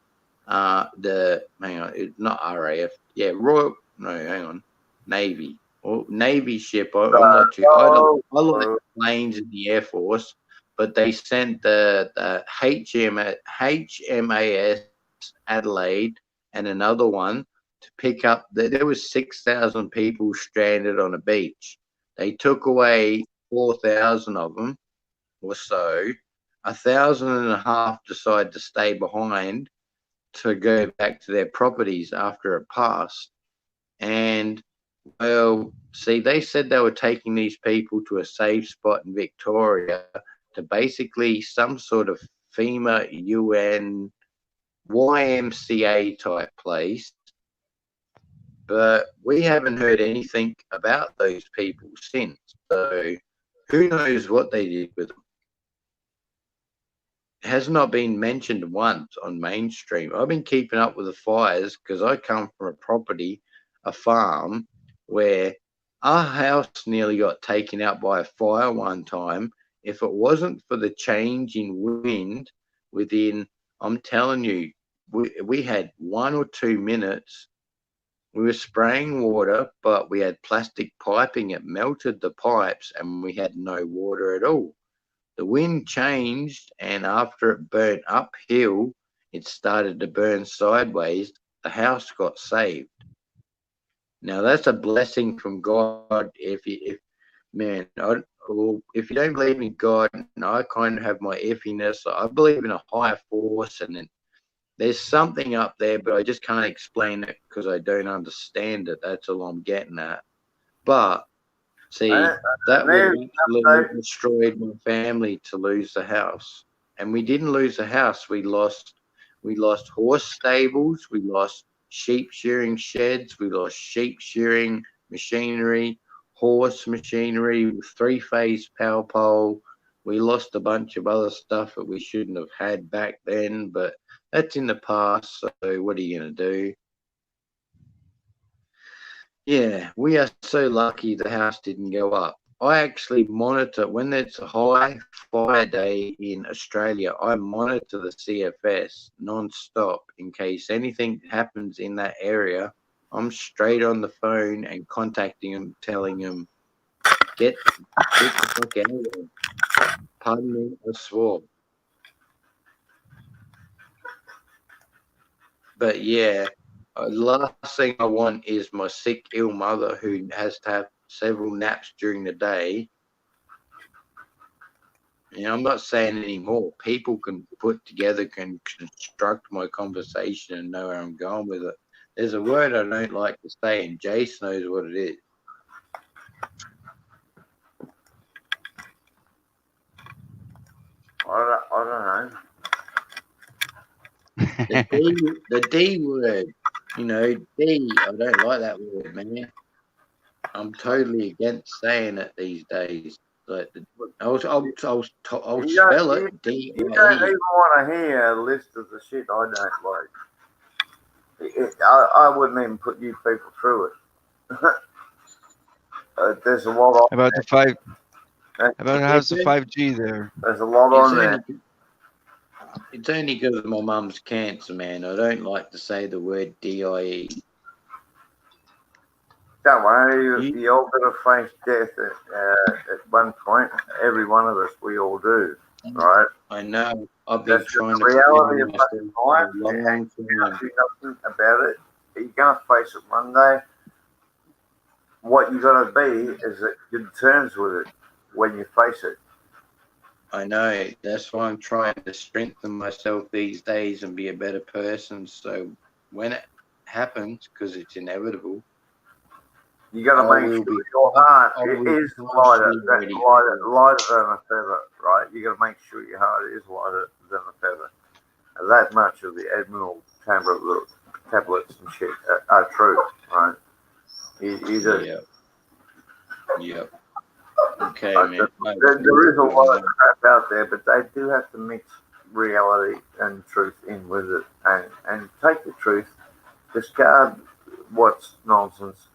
Navy or Navy ship. I'm not too. I like planes in the Air Force, but they sent the HMAS Adelaide and another one to pick up. There was 6,000 people stranded on a beach. They took away 4,000 of them or so. 1,500 decided to stay behind to go back to their properties after it passed. And well, see, they said they were taking these people to a safe spot in Victoria to basically some sort of FEMA, UN, YMCA type place. but we haven't heard anything about those people since. So who knows what they did with them? It has not been mentioned once on mainstream. I've been keeping up with the fires because I come from a property, a farm, where our house nearly got taken out by a fire one time. If it wasn't for the change in wind within, I'm telling you, we had 1 or 2 minutes. We were spraying water, but we had plastic piping. It melted the pipes and we had no water at all. The wind changed, and after it burnt uphill, it started to burn sideways. The house got saved. Now that's a blessing from God. If you don't believe in God, and I kind of have my iffiness. I believe in a higher force, and then there's something up there, but I just can't explain it because I don't understand it. That's all I'm getting at. But see, that would have destroyed my family to lose the house, and we didn't lose the house. We lost horse stables, we lost sheep shearing sheds, we lost sheep shearing machinery, horse machinery, 3-phase power pole. We lost a bunch of other stuff that we shouldn't have had back then, but that's in the past. So what are you going to do? Yeah, we are so lucky the house didn't go up. I actually monitor when it's a high fire day in Australia. I monitor the CFS non-stop in case anything happens in that area. I'm straight on the phone and contacting them, telling them, get the fuck out of there. Pardon me, I swore. But yeah, the last thing I want is my sick, ill mother who has to have several naps during the day. I'm not saying any more. People can can construct my conversation and know where I'm going with it. There's a word I don't like to say, and Jace knows what it is. I don't know. The D word. D. I don't like that word, man. I'm totally against saying it these days. Like I'll spell it. D. You don't even want to hear a list of the shit I don't like. I wouldn't even put you people through it. There's a lot on about there. the 5. About how's the 5G there? There's a lot on there. It's only because of my mum's cancer, man. I don't like to say the word DIE. Don't worry, you all going to face death at one point. Every one of us, we all do, right? I know. I've been trying to reality of life life. You can't do nothing about it. You're going to face it one day. What you're going to be is at good terms with it when you face it. I know. That's why I'm trying to strengthen myself these days and be a better person. So when it happens, because it's inevitable, you got to make sure your heart is lighter than a feather, right? You got to make sure your heart is lighter than a feather. And that much of the Admiral tablets and shit are true, right? You do. Yep. Okay, man. There is a lot of crap out there, but they do have to mix reality and truth in with it, and take the truth, discard what's nonsense.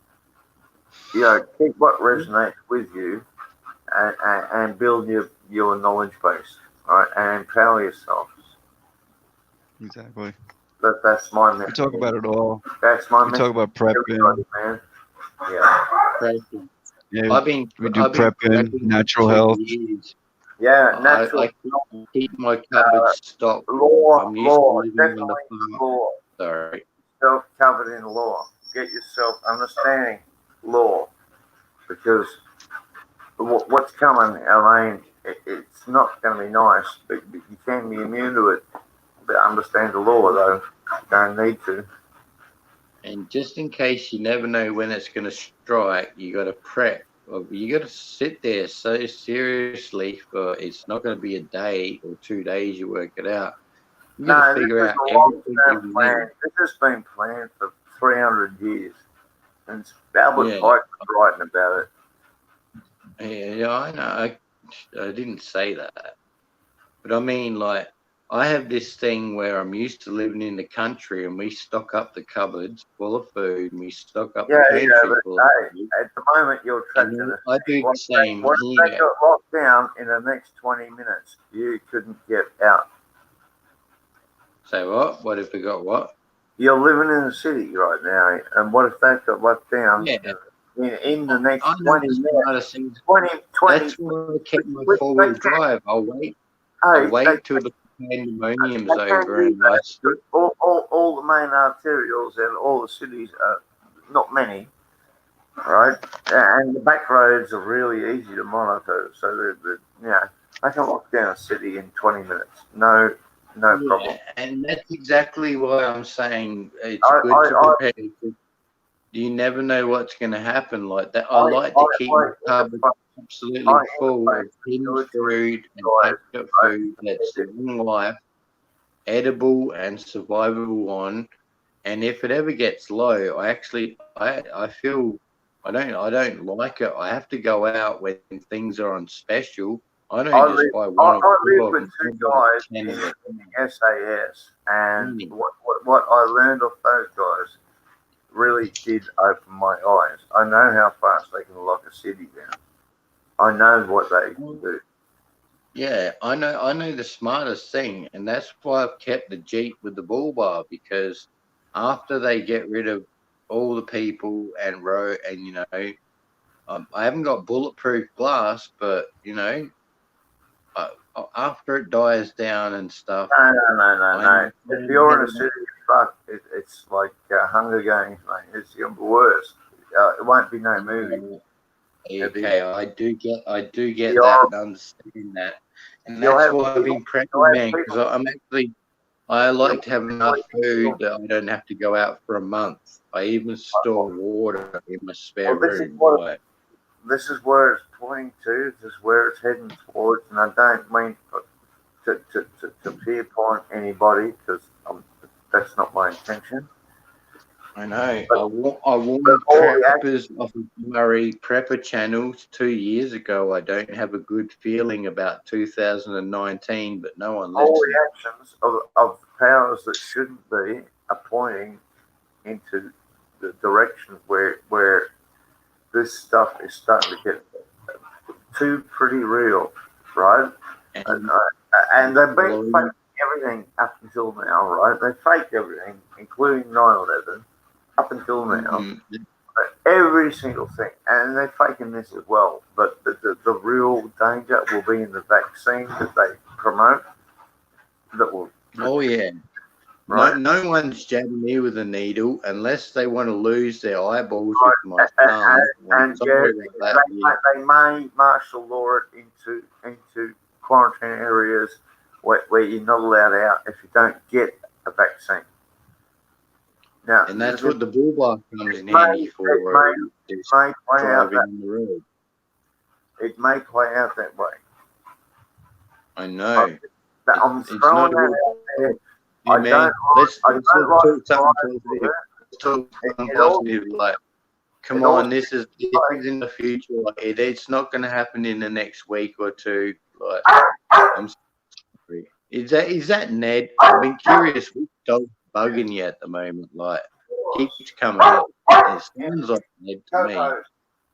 Keep what resonates with you, and build your knowledge base, right, and empower yourself. Exactly. That's my message. We talk about it all. That's my we message. talk about prepping, man. Yeah. Prepping. Yeah, we do prepping, natural health. Yeah, natural. I keep my cupboard stocked. I'm used to living in the farm. Sorry. Self covered in law. Get yourself understanding law, because what's coming, I mean, it's not going to be nice, but you can be immune to it. But understand the law, though. You don't need to. And just in case you never know when it's going to strike, you got to prep. You got to sit there so seriously for it's not going to be a day or 2 days you work it out. You got to figure out everything you plan. This has been planned for 300 years. And Albert Pike was writing about it. Yeah, I know. I didn't say that. But I mean, like, I have this thing where I'm used to living in the country and we stock up the cupboards full of food and we stock up the pantry full of food. At the moment, you're trapped in a I do the same What if they here. got locked down in the next 20 minutes? You couldn't get out. Say what? What if we got what? You're living in the city right now, and what if they got locked down in the next 20 minutes? 20, That's why I kept my four-wheel drive. I'll wait. I'll wait till the pandemonium's over and I skip. All the main arterials and all the cities are not many, right? And the back roads are really easy to monitor, so they can lock down a city in 20 minutes. No problem. And that's exactly why I'm saying it's good to prepare. You never know what's going to happen like that. I like to keep my cupboard absolutely full of hidden food and packed up food that's long life, edible and survivable on. And if it ever gets low, I feel I don't like it. I have to go out when things are on special. I don't just buy one. I live with two guys in the SAS, and what I learned off those guys really did open my eyes. I know how fast they can lock a city down. I know what they can do. Yeah, I know the smartest thing, and that's why I've kept the Jeep with the bull bar, because after they get rid of all the people and I haven't got bulletproof glass, but after it dies down and stuff. No. If you're in a city, it's like Hunger Games, mate. It's the worst. It won't be no movie. Okay, I do get that and understand that, and that's why I've been prepping, man. Because I like to have enough food that I don't have to go out for a month. I even store water in my spare room. This is where it's pointing to. This is where it's heading towards, and I don't mean to pinpoint anybody, because that's not my intention. I know. I warned preppers off of Murray Prepper channels 2 years ago. I don't have a good feeling about 2019, but no one listens. All the actions of powers that shouldn't be are pointing into the direction where this stuff is starting to get too pretty real, right? And they've been faking everything up until now, right? They fake everything, including 9/11, up until now. Every single thing. And they're faking this as well. But the real danger will be in the vaccine that they promote. That will. Oh, yeah. Right? No one's jabbing me with a needle unless they want to lose their eyeballs with my thumb. And they may martial law it into quarantine areas where you're not allowed out if you don't get a vaccine. Now, and that's what the bull bar comes in handy for. Driving on the road. It may play out that way. I know. I'm throwing that out there. Let's talk something positive. Like, come on, this is in the future. Like, it's not going to happen in the next week or two. Like, I'm sorry. Is that Ned? I've been curious which dog's bugging you at the moment. Like, keeps coming up. It sounds like Ned to me. Of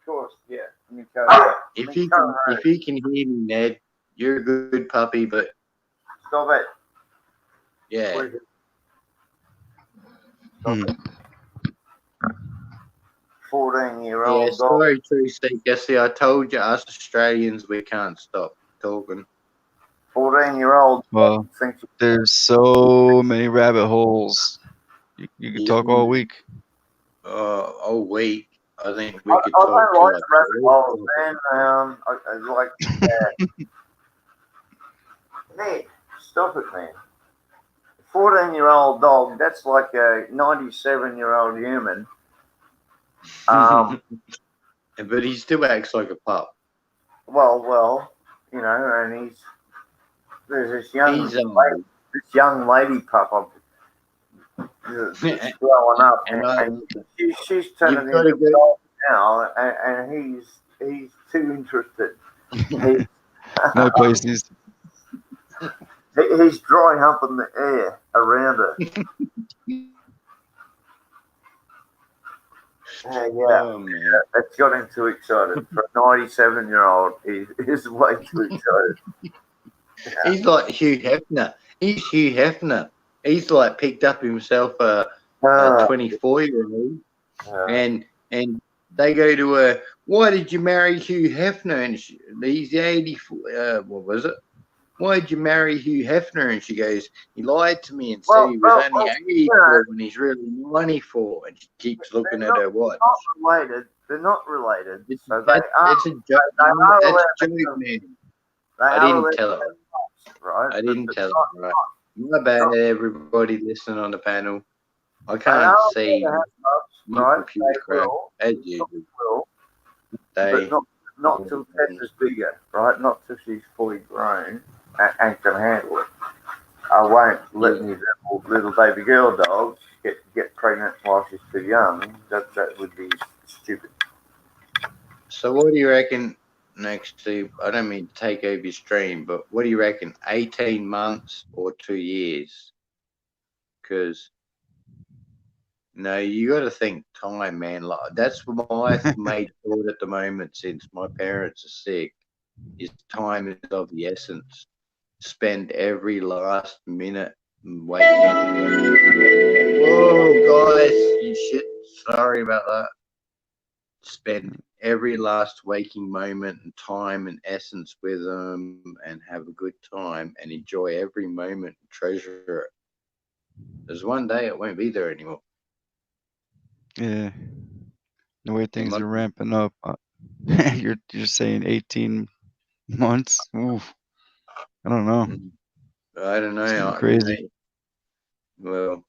course, yeah. If you can hear me, Ned, you're a good puppy, but stop it. Yeah. 14-year-old. Yeah, sorry, True Seeker. See, I told you, us Australians, we can't stop talking. 14-year-old. Well, there's so many rabbit holes. You could talk all week. All week. I think we could talk. I don't like rabbit holes, man. I like. Nick, stop it, man. 14-year-old dog. That's like a 97-year-old human. But he still acts like a pup. Well, and there's this young lady pup. She's growing up, and she's turning into a dog now, and he's too interested. No Pisces. He's dry humping the air around her. Oh, man. It's got him too excited. For a 97-year-old, he's way too excited. He's like Hugh Hefner. He's Hugh Hefner. He's like picked up himself a 24-year-old, and they go to her, why did you marry Hugh Hefner? And he's 84. What was it? Why did you marry Hugh Hefner? And she goes, he lied to me and said he was only 84 when he's really 94. And she keeps looking at her watch. They're not related. It's so a joke. That's a joke, man. I didn't tell her. Right? I didn't tell her. Right. My bad, everybody listening on the panel. I can't see my computer crap as usual. But not till Tessa's bigger, right? Not till she's fully grown and can handle it. I won't let any little baby girl dogs get pregnant while she's too young. That would be stupid. So what do you reckon next to, I don't mean to take over your stream, but what do you reckon, 18 months or 2 years? Because, no, you got to think time, man. Like, that's my main thought at the moment, since my parents are sick, is time is of the essence. Spend every last minute waiting. Whoa, guys, you shit. Sorry about that. Spend every last waking moment and time and essence with them, and have a good time and enjoy every moment and treasure it. There's one day it won't be there anymore. Yeah. The way things are ramping up, you're saying 18 months? Oof. I don't know. I don't know. Crazy. Well,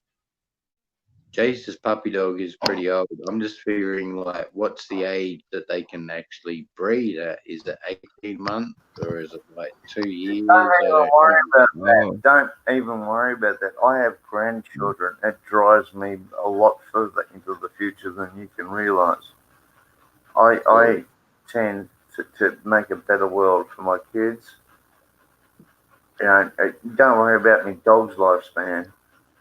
Jace's puppy dog is pretty old. I'm just figuring, like, what's the age that they can actually breed at? Is it 18 months or is it like 2 years? Don't even worry about that. I have grandchildren. It drives me a lot further into the future than you can realize. I tend to make a better world for my kids. You know, don't worry about me dog's lifespan.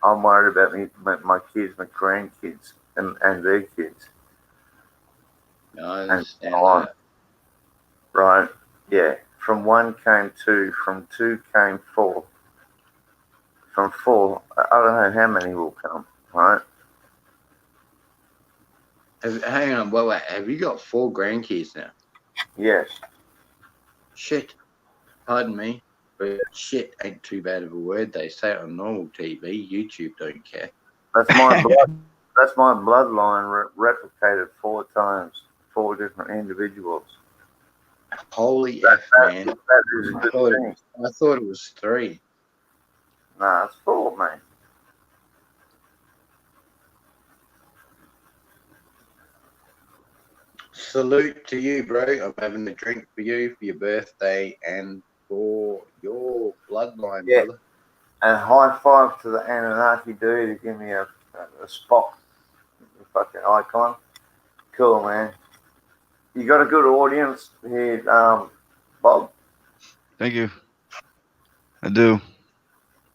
I'm worried about my kids, my grandkids, and their kids. I understand that. Right? Yeah. From 1 came 2. From 2 came 4. From 4, I don't know how many will come. Right? Hang on, wait. Have you got 4 grandkids now? Yes. Shit. Pardon me, but shit ain't too bad of a word. They say it on normal TV. YouTube don't care. That's my blood. That's my bloodline replicated 4 times. 4 different individuals. Holy F, man! That is a good thing. I thought it was 3. Nah, it's 4, man. Salute to you, bro. I'm having a drink for you for your birthday and for your bloodline, brother. And high five to the Anunnaki dude who gave me a Spock fucking icon. Cool, man. You got a good audience here, Bob. Thank you. I do.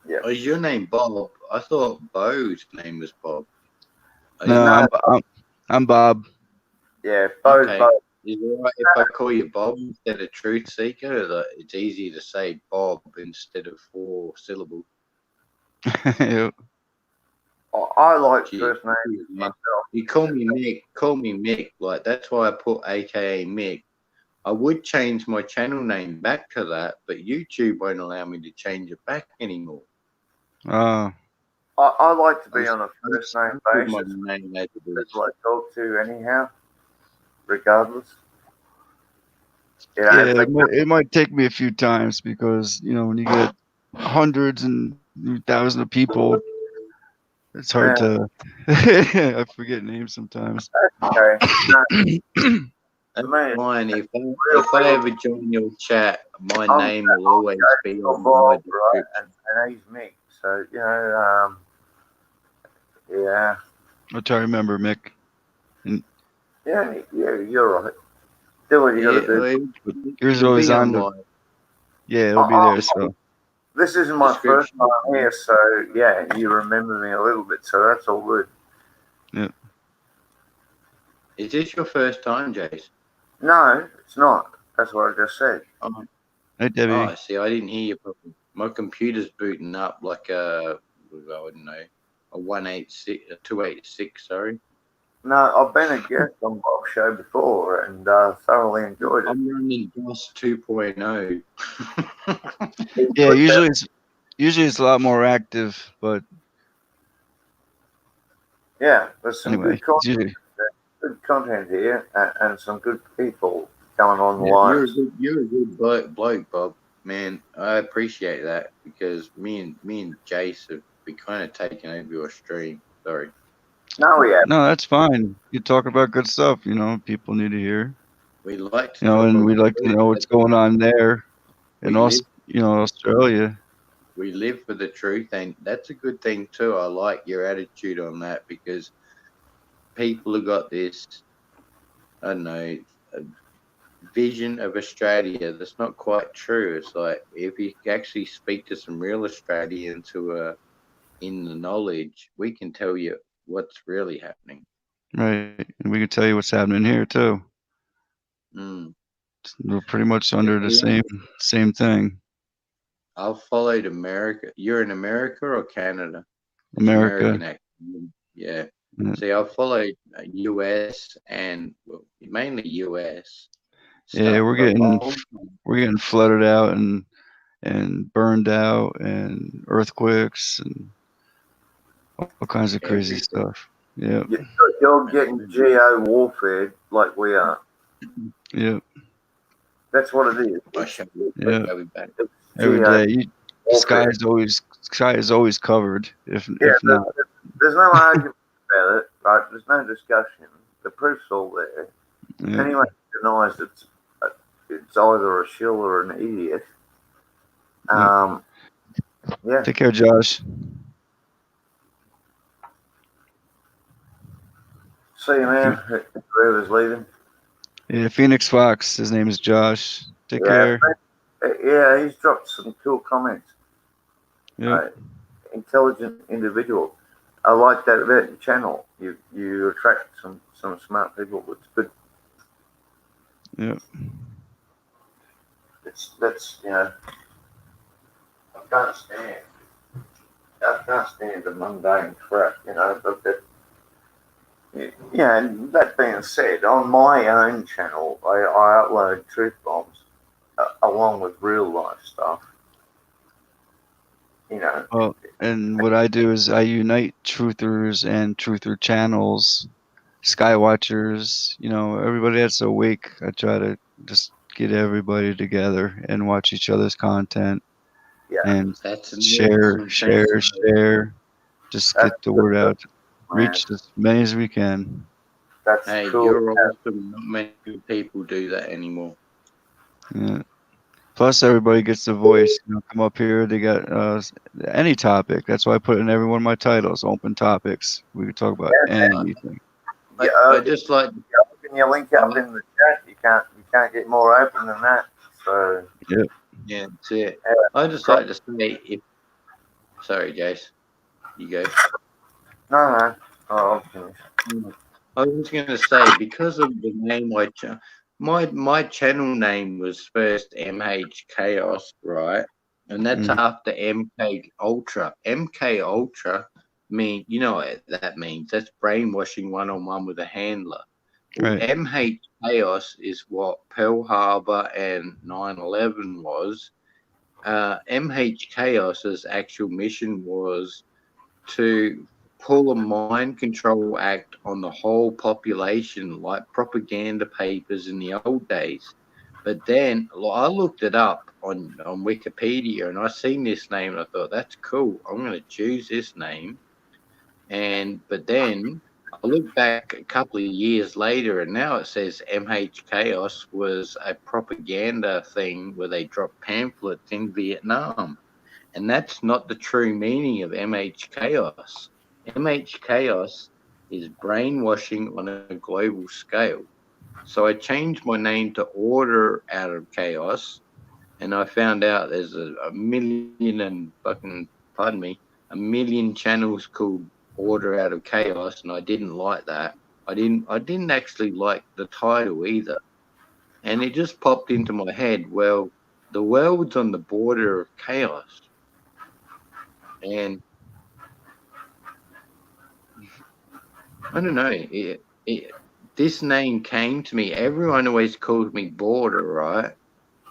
Yeah. Oh, is your name Bob? I thought Bo's name was Bob. No, I'm Bob. Yeah, Bo's okay. Bob. Is it right if I call you Bob instead of Truth Seeker? It's easy to say Bob instead of 4 syllables. Yep. I like first names myself. You call me Mick. Like, that's why I put AKA Mick. I would change my channel name back to that, but YouTube won't allow me to change it back anymore. I like to be on a first name basis. People I talk to anyhow, regardless. Yeah, it might take me a few times because, you know, when you get hundreds and thousands of people, it's hard to. I forget names sometimes. Okay. That's fine. If I ever join your chat, my name will always be on my description. And he's Mick. So, you know, Yeah. I'll try to remember, Mick. And Yeah, you're right. Do what you got to do. yours is It'll always be on on the. my Yeah, it'll be there. So This isn't my first description. time here, so yeah, you remember me a little bit, so that's all good. yeah. Is this your first time, Jace? No, it's not. That's what I just said. Oh, Hey, Debbie. oh, see, I didn't hear you properly. My computer's booting up like I wouldn't know, a 186, a 286. Sorry. No, I've been a guest on Bob's show before and thoroughly enjoyed it. I'm running DOS 2.0. Yeah, usually it's a lot more active, but Yeah, there's some anyway, good it's usually good content here and some good people coming on the Yeah, line. you're a good bloke, Bob. Man, I appreciate that because me and Jace have been kind of taking over your stream. Sorry. No, we have. no, that's fine. You talk about good stuff. You know, people need to hear. We like to You know, talk and about we'd like to know what's going on there, and We also, Australia. we live for the truth, and that's a good thing too. I like your attitude on that because people have got this, I don't know, a vision of Australia that's not quite true. It's like if you actually speak to some real Australians who are in the knowledge, we can tell you what's really happening. Right, and we can tell you what's happening here too. Mm. We're pretty much under the same thing. I've followed America. You're in America or Canada? It's America. American accent. Yeah. Yeah. See, I've followed US and mainly US. Yeah, stuff we're for a getting long flooded out and burned out and earthquakes and all kinds of crazy Everything. stuff. Yeah. You're getting geo warfare like we are. Yeah. That's what it is. Yeah. I'll be back. Every geo day, the sky is always covered. If not, there's no argument about it, right? There's no discussion. The proof's all there. Yeah. Anyone who denies it's either a shill or an idiot. Yeah. Take care, Josh. See you, man. Whoever's leaving. Yeah, Phoenix Fox. His name is Josh. Take care. Yeah, he's dropped some cool comments. Yeah. Intelligent individual. I like that about your channel. You attract some smart people. It's good. Yeah. That's I can't stand the mundane crap. Yeah, and that being said, on my own channel, I upload truth bombs along with real life stuff. Well, and what I do is I unite truthers and truther channels, Skywatchers. Everybody that's awake. I try to just get everybody together and watch each other's content. Yeah, and that's share. Just get the word out. Reach as many as we can. That's hey, cool. you're awesome. Not many people do that anymore. Yeah. Plus, everybody gets a voice. Come up here. They got any topic. That's why I put it in every one of my titles. Open topics. We can talk about anything. I just like. Can you link up in the chat? You can't get more open than that. So. Yeah. Yeah, that's it. I just like to say, sorry, Jace, you go. No. Oh, I'm finished. I was going to say, because of the name, my channel name was first MH Chaos, right? And that's after MK Ultra. MK Ultra you know what that means. That's brainwashing one-on-one with a handler. Well, Right. MH Chaos is what Pearl Harbor and 9/11 was. MH Chaos's actual mission was to pull a mind control act on the whole population, like propaganda papers in the old days. But then I looked it up on Wikipedia, and I seen this name, and I thought that's cool. I'm going to choose this name. But then I looked back a couple of years later, and now it says MH Chaos was a propaganda thing where they dropped pamphlets in Vietnam. And that's not the true meaning of MH Chaos. MH Chaos is brainwashing on a global scale. So I changed my name to Order Out of Chaos, and I found out there's a million and fucking, pardon me, a million channels called Order Out of Chaos, and I didn't like that. I didn't actually like the title either. And it just popped into my head, well, the world's on the border of chaos. And I don't know, this name came to me. Everyone always called me Border, right?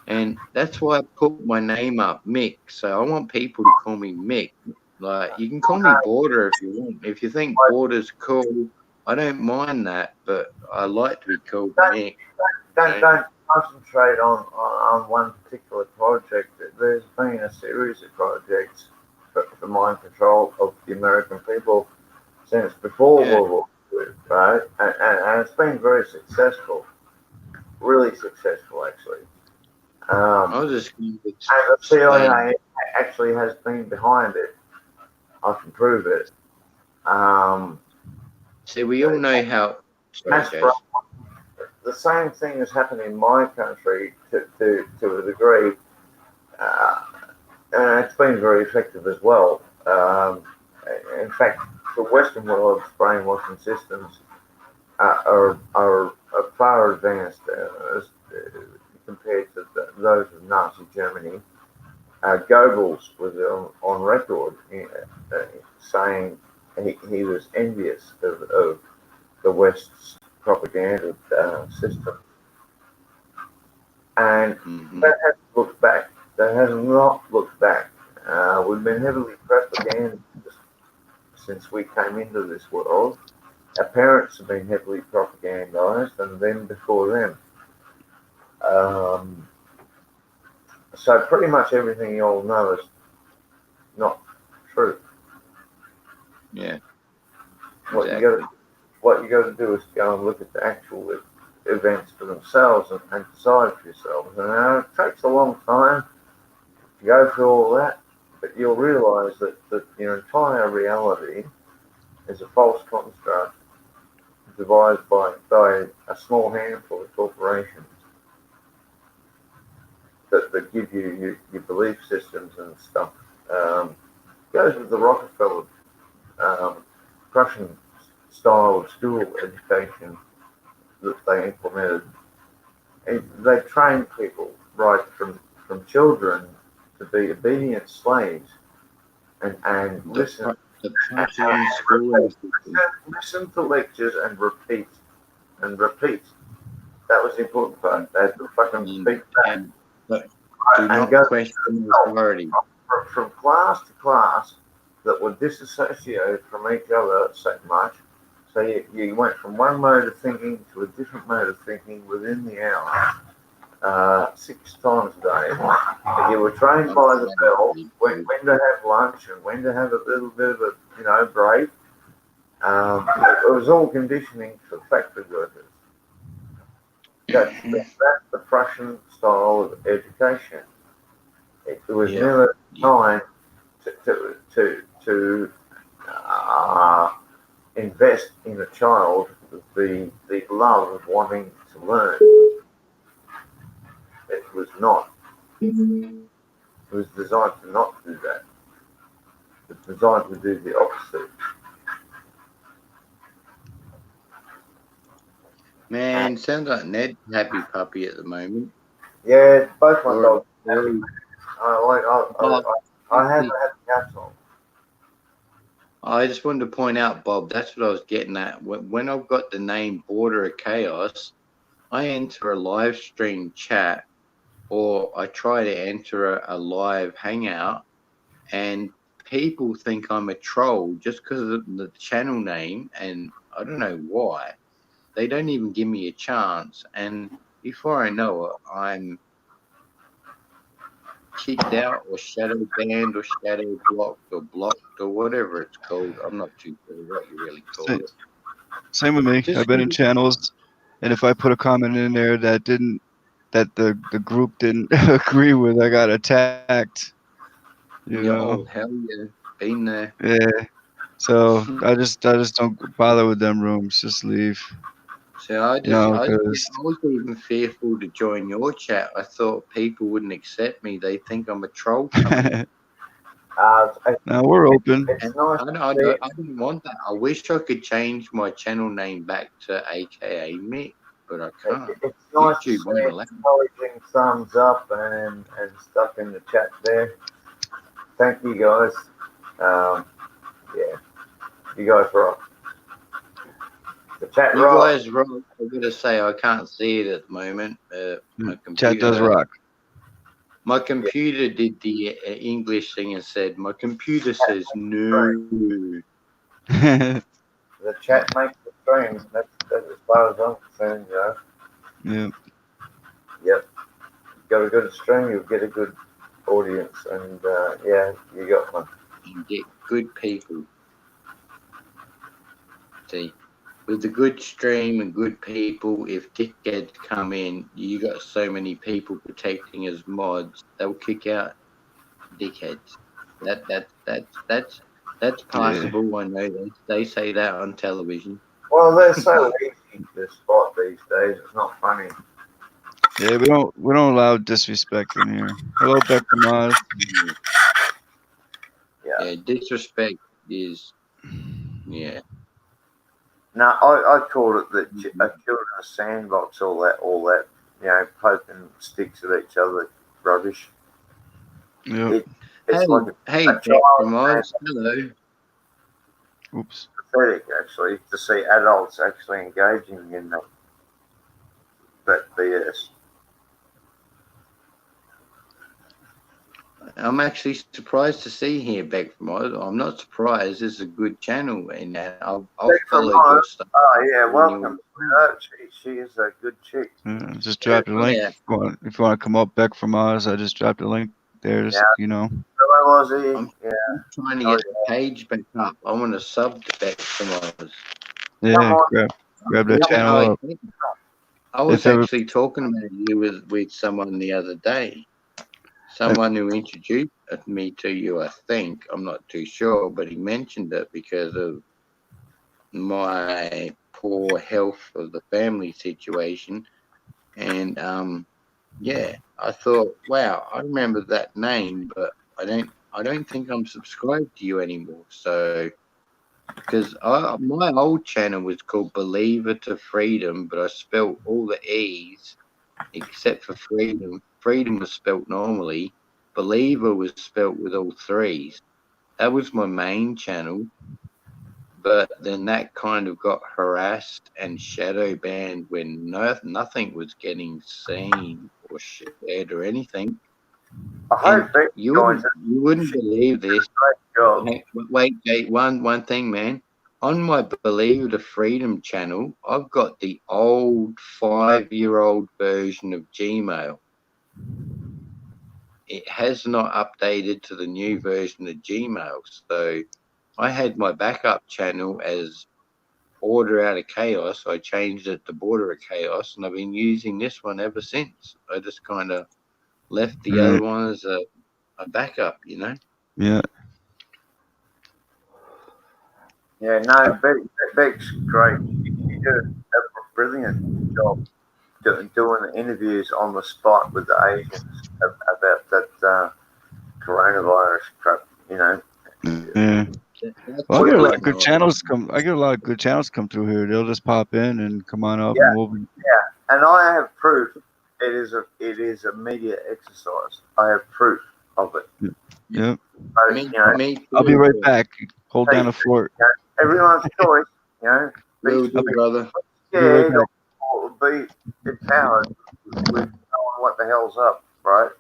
And that's why I put my name up, Mick. So I want people to call me Mick. Like, you can call me Border if you want. If you think Border's cool, I don't mind that, but I like to be called Mick. Don't concentrate on one particular project. There's been a series of projects for mind control of the American people since before World War II, right? And it's been very successful, really successful, actually. I was just and the CIA actually has been behind it. I can prove it. See, we all know how. The same thing has happened in my country to a degree, and it's been very effective as well. In fact, the Western world's brainwashing systems are far advanced compared to those of Nazi Germany. Goebbels was on record saying he was envious of the West's propaganda system. And that has looked back. That has not looked back. We've been heavily propagandized since we came into this world. Our parents have been heavily propagandized, and then before them. So pretty much everything you all know is not true. Yeah. What you got to do is go and look at the actual events for themselves and decide for yourselves. And it takes a long time to go through all that, but you'll realise that your entire reality is a false construct devised by a small handful of corporations that give you your belief systems and stuff. Goes with the Rockefeller Prussian style of school education that they implemented. They trained people right from children to be obedient slaves and listen to lectures and repeat. That was the important part. They had to fucking speak back. And go question authority. From class to class that were disassociated from each other so much. So you went from one mode of thinking to a different mode of thinking within the hour, 6 times a day. You were trained by the bell when to have lunch and when to have a little bit of a break. It was all conditioning for factory workers. That's the Prussian style of education. It was never designed to invest in a child the love of wanting to learn. It was not. It was designed to not do that. It's designed to do the opposite. Man, sounds like Ned's happy puppy at the moment. Yeah, both my dogs. I have a happy household. I just wanted to point out, Bob, that's what I was getting at. When I've got the name Border of Chaos, I enter a live stream chat or I try to enter a live hangout and people think I'm a troll just because of the channel name, and I don't know why. They don't even give me a chance, and before I know it, I'm kicked out or shadow banned or shadow blocked or whatever it's called. I'm not too sure what you really call it. Same with me. I've been in channels, and if I put a comment in there that the group didn't agree with, I got attacked. You know? Oh, hell yeah. Been there. Yeah. So I just don't bother with them rooms. Just leave. So I Because was even fearful to join your chat. I thought people wouldn't accept me. They think I'm a troll coming. now we're open. And I didn't want that. I wish I could change my channel name back to AKA Mick, but I can't. It's nice to YouTube see won't allow me. encouraging thumbs up and stuff in the chat there. Thank you guys. Yeah, you guys rock. The chat You rock. guys rock. I gotta say I can't see it at the moment. My Chat does computer. rock. My computer did the English thing and said, my computer says no. The chat makes the stream. That's as far as I'm concerned, you know. Yeah. Yep. Got a good stream, you'll get a good audience, and yeah, you got one. And get good people. See, with the good stream and good people, if dickheads come in, you got so many people protecting as mods, they'll kick out dickheads. That's possible. I know they say that on television. Well, they're so easy to spot these days. It's not funny. Yeah, we don't allow disrespect in here. Hello, Beck from Oz. Yeah, disrespect is No, I called it the children's sandbox. All that, you know, poking sticks at each other, rubbish. Yep. It's like hey, a Beck child from Oz, hello. Oops. Pathetic, actually, to see adults actually engaging in that BS. I'm actually surprised to see here Beck from Oz. I'm not surprised. This is a good channel, and I've followed your stuff. Oh yeah, welcome. She is a good chick. I just dropped a link. Yeah. If you want to come up, Beck from Oz, I just dropped a link there. Just, you know. Hello, Ozzy. I'm trying to get the page back up. I want to sub to Beck from Oz. Yeah, grab that channel up. I was If ever- actually talking about you with someone the other day. Someone who introduced me to you, I think. I'm not too sure, but he mentioned it because of my poor health of the family situation. And yeah, I thought, wow, I remember that name, but I don't think I'm subscribed to you anymore. So, because my old channel was called Believer to Freedom, but I spelt all the E's except for Freedom. Freedom was spelt normally. Believer was spelt with all threes. That was my main channel. But then that kind of got harassed and shadow banned when nothing was getting seen or shared or anything. You wouldn't believe this. Wait, one thing, man. On my Believe the Freedom channel, I've got the old 5-year-old version of Gmail. It has not updated to the new version of Gmail. So I had my backup channel as Order Out of Chaos. I changed it to Border of Chaos, and I've been using this one ever since. I just kind of left the other one as a backup, you know? Yeah. Yeah, no, Beck's great. She did a brilliant job doing the interviews on the spot with the Asians about that coronavirus crap, you know. Yeah. Well, I get a lot of good channels come. I get a lot of good channels come through here. They'll just pop in and come on up, and we'll be. Yeah, and I have proof. It is a media exercise. I have proof of it. Yep. So, you know, I'll be right back. Hold down the fort. Everyone's choice, you know. Will do, brother. Yeah, or be empowered with knowing what the hell's up, right?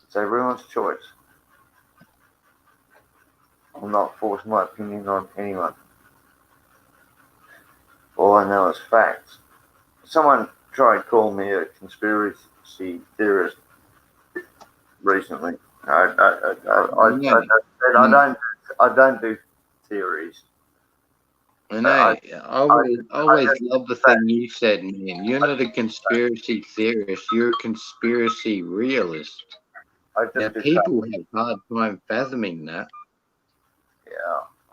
It's everyone's choice. I'll not force my opinion on anyone. All I know is facts. Someone tried calling me a conspiracy theorist recently. I don't do theories. And I always love the thing you said, man. You're not a conspiracy theorist. You're a conspiracy realist. Now, people have a hard time fathoming that.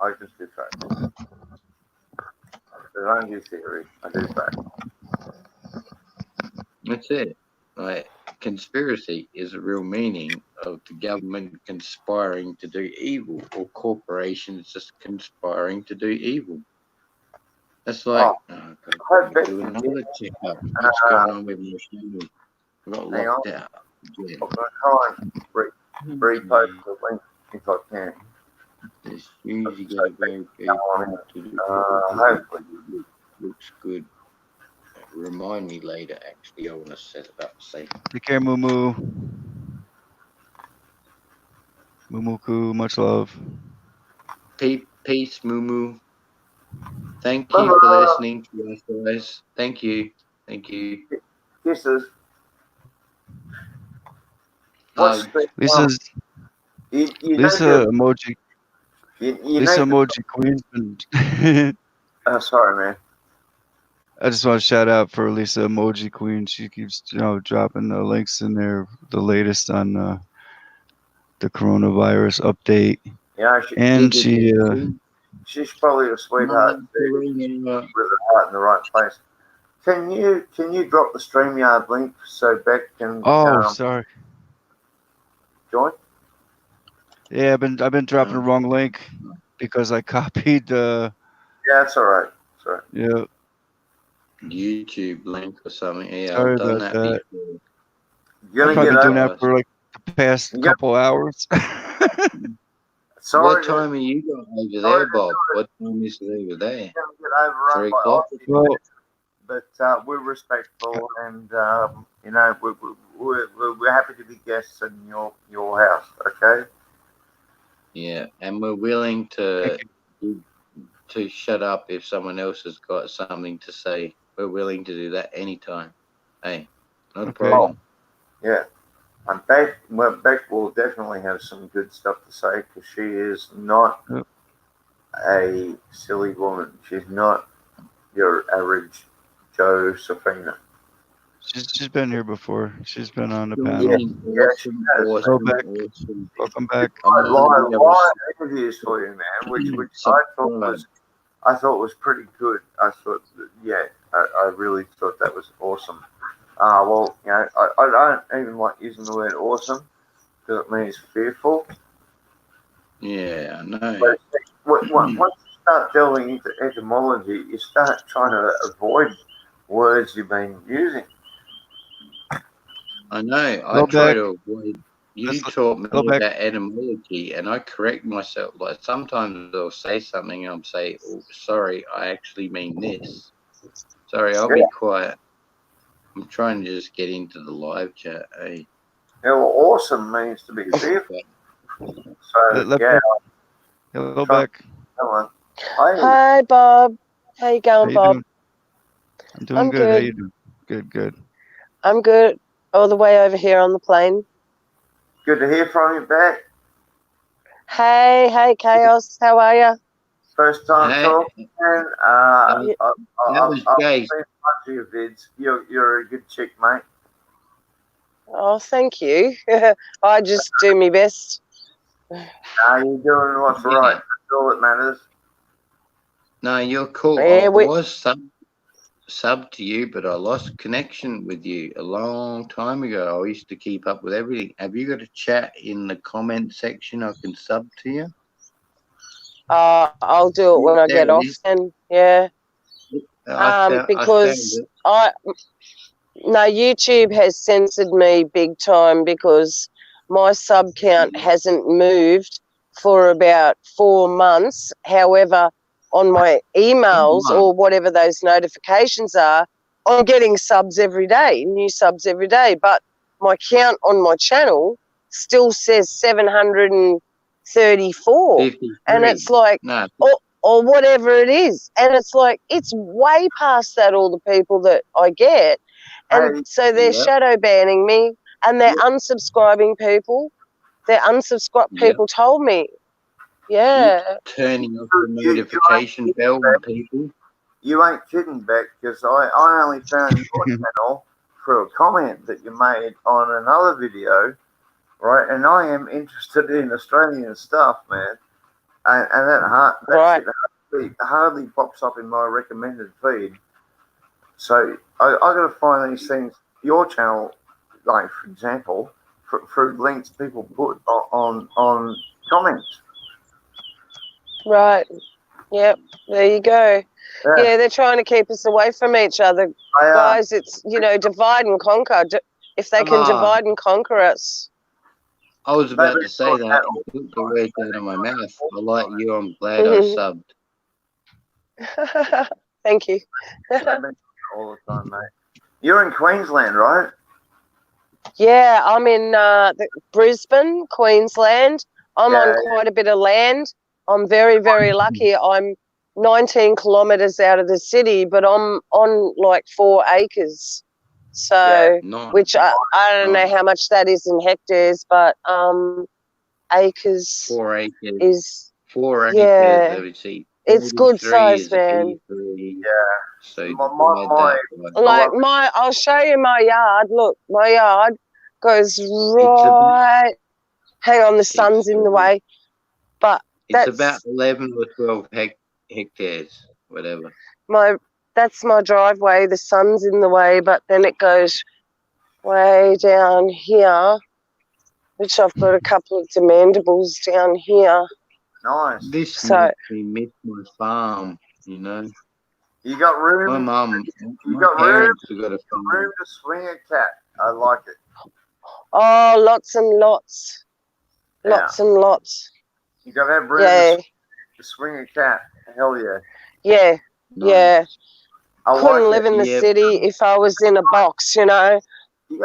I just do facts. I don't do theory. I do facts. That's it. Like, conspiracy is a real meaning of the government conspiring to do evil, or corporations just conspiring to do evil. That's like, I God, bet do you another did. checkup. What's going on with my family? I got Hang on. locked out. Yeah. I'm going to try and repost the link if I can. As soon as you get a verification to do Hopefully. looks good. Remind me later, actually. I want to set it up safe. Take care, Moo Moo. Moo Moo Coo, much love. Peace, Moo Moo. Thank you for listening to us, guys. Thank you. Thank you. Kisses. What's Lisa's Lisa emoji. Lisa emoji Queen's been. Sorry, man. I just want to shout out for Lisa emoji Queen. She keeps dropping the links in there, the latest on the coronavirus update. Yeah, she's probably a sweetheart with her heart in the right place. Can you drop the StreamYard link so Beck can sorry. join? Yeah, I've been dropping the wrong link because I copied yeah, that's all right. Sorry. Yeah. YouTube link or something. Yeah, Sorry I've done about that that. before. I've probably been doing that for like the past couple hours. Sorry, what time are you got over there, Bob? What time is it over there? 3 o'clock? Well, but we're respectful, and you know we're happy to be guests in your house. Okay. Yeah, and we're willing to shut up if someone else has got something to say. We're willing to do that anytime. Hey, not a problem. Yeah. And Beck will definitely have some good stuff to say because she is not a silly woman. She's not your average Joe Safina. She's been here before. She's been on the panel. Welcome back. Live interviews for you, man. Which I thought was pretty good. I thought, I really thought that was awesome. Well, you know, I don't even like using the word awesome because it means fearful. Yeah, I know. But once you start delving into etymology, you start trying to avoid words you've been using. I know. I try to avoid. You taught me about etymology, and I correct myself. Like sometimes I'll say something, and I'll say, "Oh, sorry, I actually mean this." Sorry, I'll be quiet. I'm trying to just get into the live chat. Hey. Yeah, well, awesome means to be fearful. So Hello, Beck. Hi, Bob. How you going, Bob? Doing? I'm doing good. How you doing? Good. I'm good. All the way over here on the plane. Good to hear from you, Beck. Hey, Chaos. How are you? First time talking. I've seen a bunch of your vids. You're a good chick, mate. Oh, thank you. I just do my best. You're doing what's right. That's all that matters. No, you're cool. Yeah, I was sub to you, but I lost connection with you a long time ago. I used to keep up with everything. Have you got a chat in the comment section I can sub to you? I'll do it when I get off then. Yeah. Because YouTube has censored me big time because my sub count hasn't moved for about 4 months. However, on my emails or whatever those notifications are, I'm getting subs every day, new subs every day. But my count on my channel still says 734. 53. And it's like, or whatever it is. And it's like, it's way past that, all the people that I get. And so they're shadow banning me and they're unsubscribing people. People told me. Yeah. Keep turning off the notification bell on people. You ain't kidding, Beck, because I only found your channel through a comment that you made on another video, right? And I am interested in Australian stuff, man. and that Right. shit hardly pops up in my recommended feed. So I got to find these things. Your channel, like for example, through links people put on comments. Right. Yep. There you go. Yeah, they're trying to keep us away from each other, guys. It's divide and conquer. If they can divide and conquer us. I was about to say that. You took the words out of my mouth. I like you. I'm glad I subbed. Thank you. All the time, mate. You're in Queensland, right? Yeah, I'm in Brisbane, Queensland. I'm on quite a bit of land. I'm very, very lucky. I'm 19 kilometres out of the city, but I'm on like 4 acres. So, which I don't know how much that is in hectares, but acres 4 acres is 4 acres. yeah. Let me see. It's good size, man. So I'll show you my yard. Look, my yard goes right. Hang on, the sun's in the way. But it's about 11 or 12 hectares, whatever. That's my driveway. The sun's in the way, but then it goes way down here, which I've got a couple of demandables down here. Nice. This makes me miss my farm, You got room. My mum, You my got parents room. have got a farm. Room to swing a cat. I like it. Oh, lots and lots. Lots and lots. You got to have room to swing a cat. Hell yeah. Yeah. Yeah. I Couldn't like live it. in the city if I was in a box, You got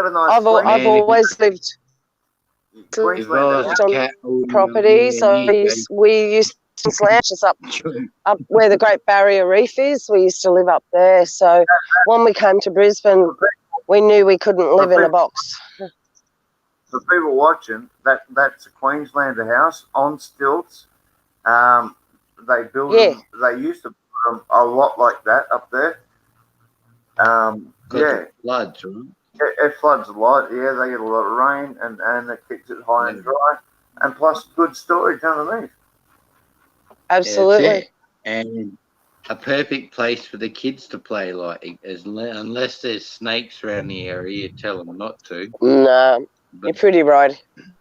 a nice I've always lived Queensland properties. We used to slant us up where the Great Barrier Reef is. We used to live up there. So when we came to Brisbane, we knew we couldn't live in a box. For people watching, that's a Queenslander house on stilts. They build them. They used to build them a lot like that up there. It floods, right? It floods a lot. Yeah, they get a lot of rain, and it keeps it high and dry, and plus good storage underneath. Absolutely. Yeah, and a perfect place for the kids to play. Like, unless there's snakes around the area, you tell them not to. No, you're pretty right.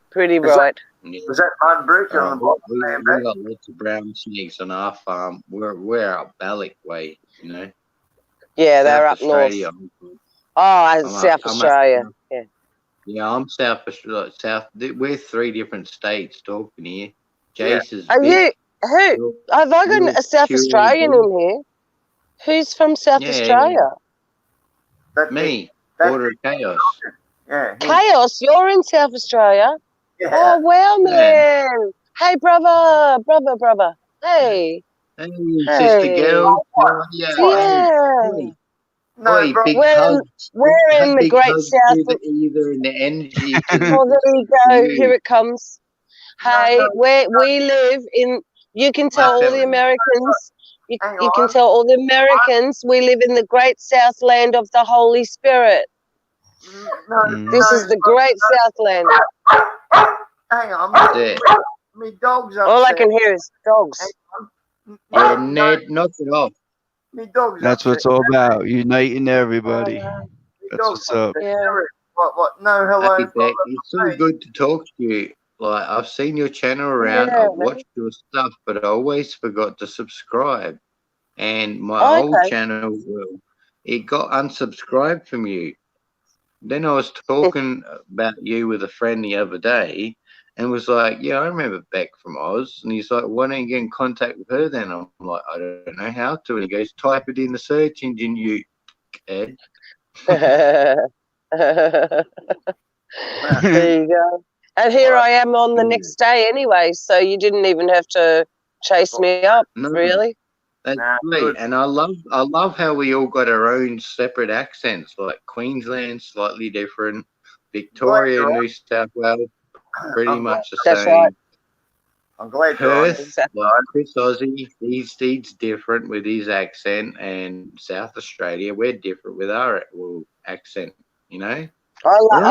Pretty right. Was that mud brick on the bottom? We got lots of brown snakes on our farm. We're up Balloch way, Yeah, they're up north. South Australia. Yeah, I'm South Australia. We're 3 different states talking here. Jace Are you? Who? Have I got a South Australian in here? Who's from South Australia? Me, Order of Chaos. Yeah. Chaos, you're in South Australia? Yeah. Oh, wow, man. Hey, brother. Hey. Hey, sister girl. Yeah. No, bro. We're in the Great South. Either in the energy. Oh, there you go. Here it comes. Hey, we live in. You can tell all the Americans. You can tell all the Americans we live in the great Southland of the Holy Spirit. This is the great Southland. Hang on. Me dog's upset. All I can hear is dogs. Yeah, Ned, knock it off. Me dog's That's what it's all about. Uniting everybody. That's what's up. What? No, hello. Happy day. It's so good to talk to you. Like, I've seen your channel around. I've watched your stuff, but I always forgot to subscribe. And my old channel, it got unsubscribed from you. Then I was talking about you with a friend the other day, and was like, "Yeah, I remember Beck from Oz." And he's like, "Why don't you get in contact with her then?" I'm like, "I don't know how to." And he goes, "Type it in the search engine, you Ed." There you go. And here I am on the next day anyway, so you didn't even have to chase me up, really. That's great, and I love how we all got our own separate accents. Like Queensland, slightly different. Victoria, New South Wales, pretty much the same. Right. I'm glad Perth, like Chris Aussie, he's different with his accent, and South Australia, we're different with our accent. I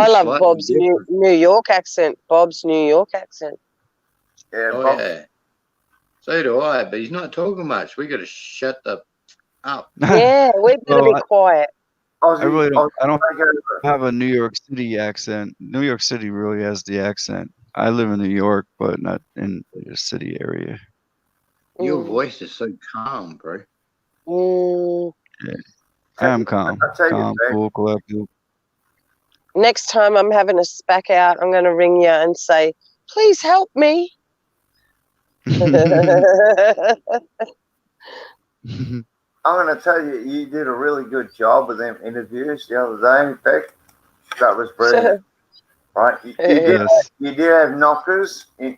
love Bob's New York accent. Bob's New York accent. Yeah, So do I, but he's not talking much. We got to shut the up. Yeah, we better Well, be quiet. I really don't. I don't have a New York City accent. New York City really has the accent. I live in New York, but not in the city area. Your voice is so calm, bro. Yeah. I am calm, cool, collected. Next time I'm having a spack out, I'm going to ring you and say, please help me. I'm going to tell you, you did a really good job with them interviews the other day, Beck. That was brilliant. Right? You did have knockers in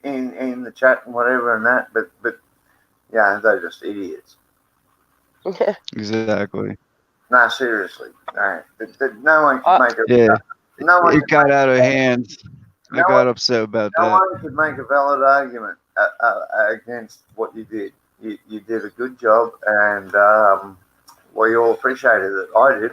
the chat and whatever and that, but yeah, they're just idiots. Exactly. No, seriously. No, no one can make it got out of hand. I got upset about no that. one could make a valid argument against what you did. You did a good job, and we all appreciated it. I did.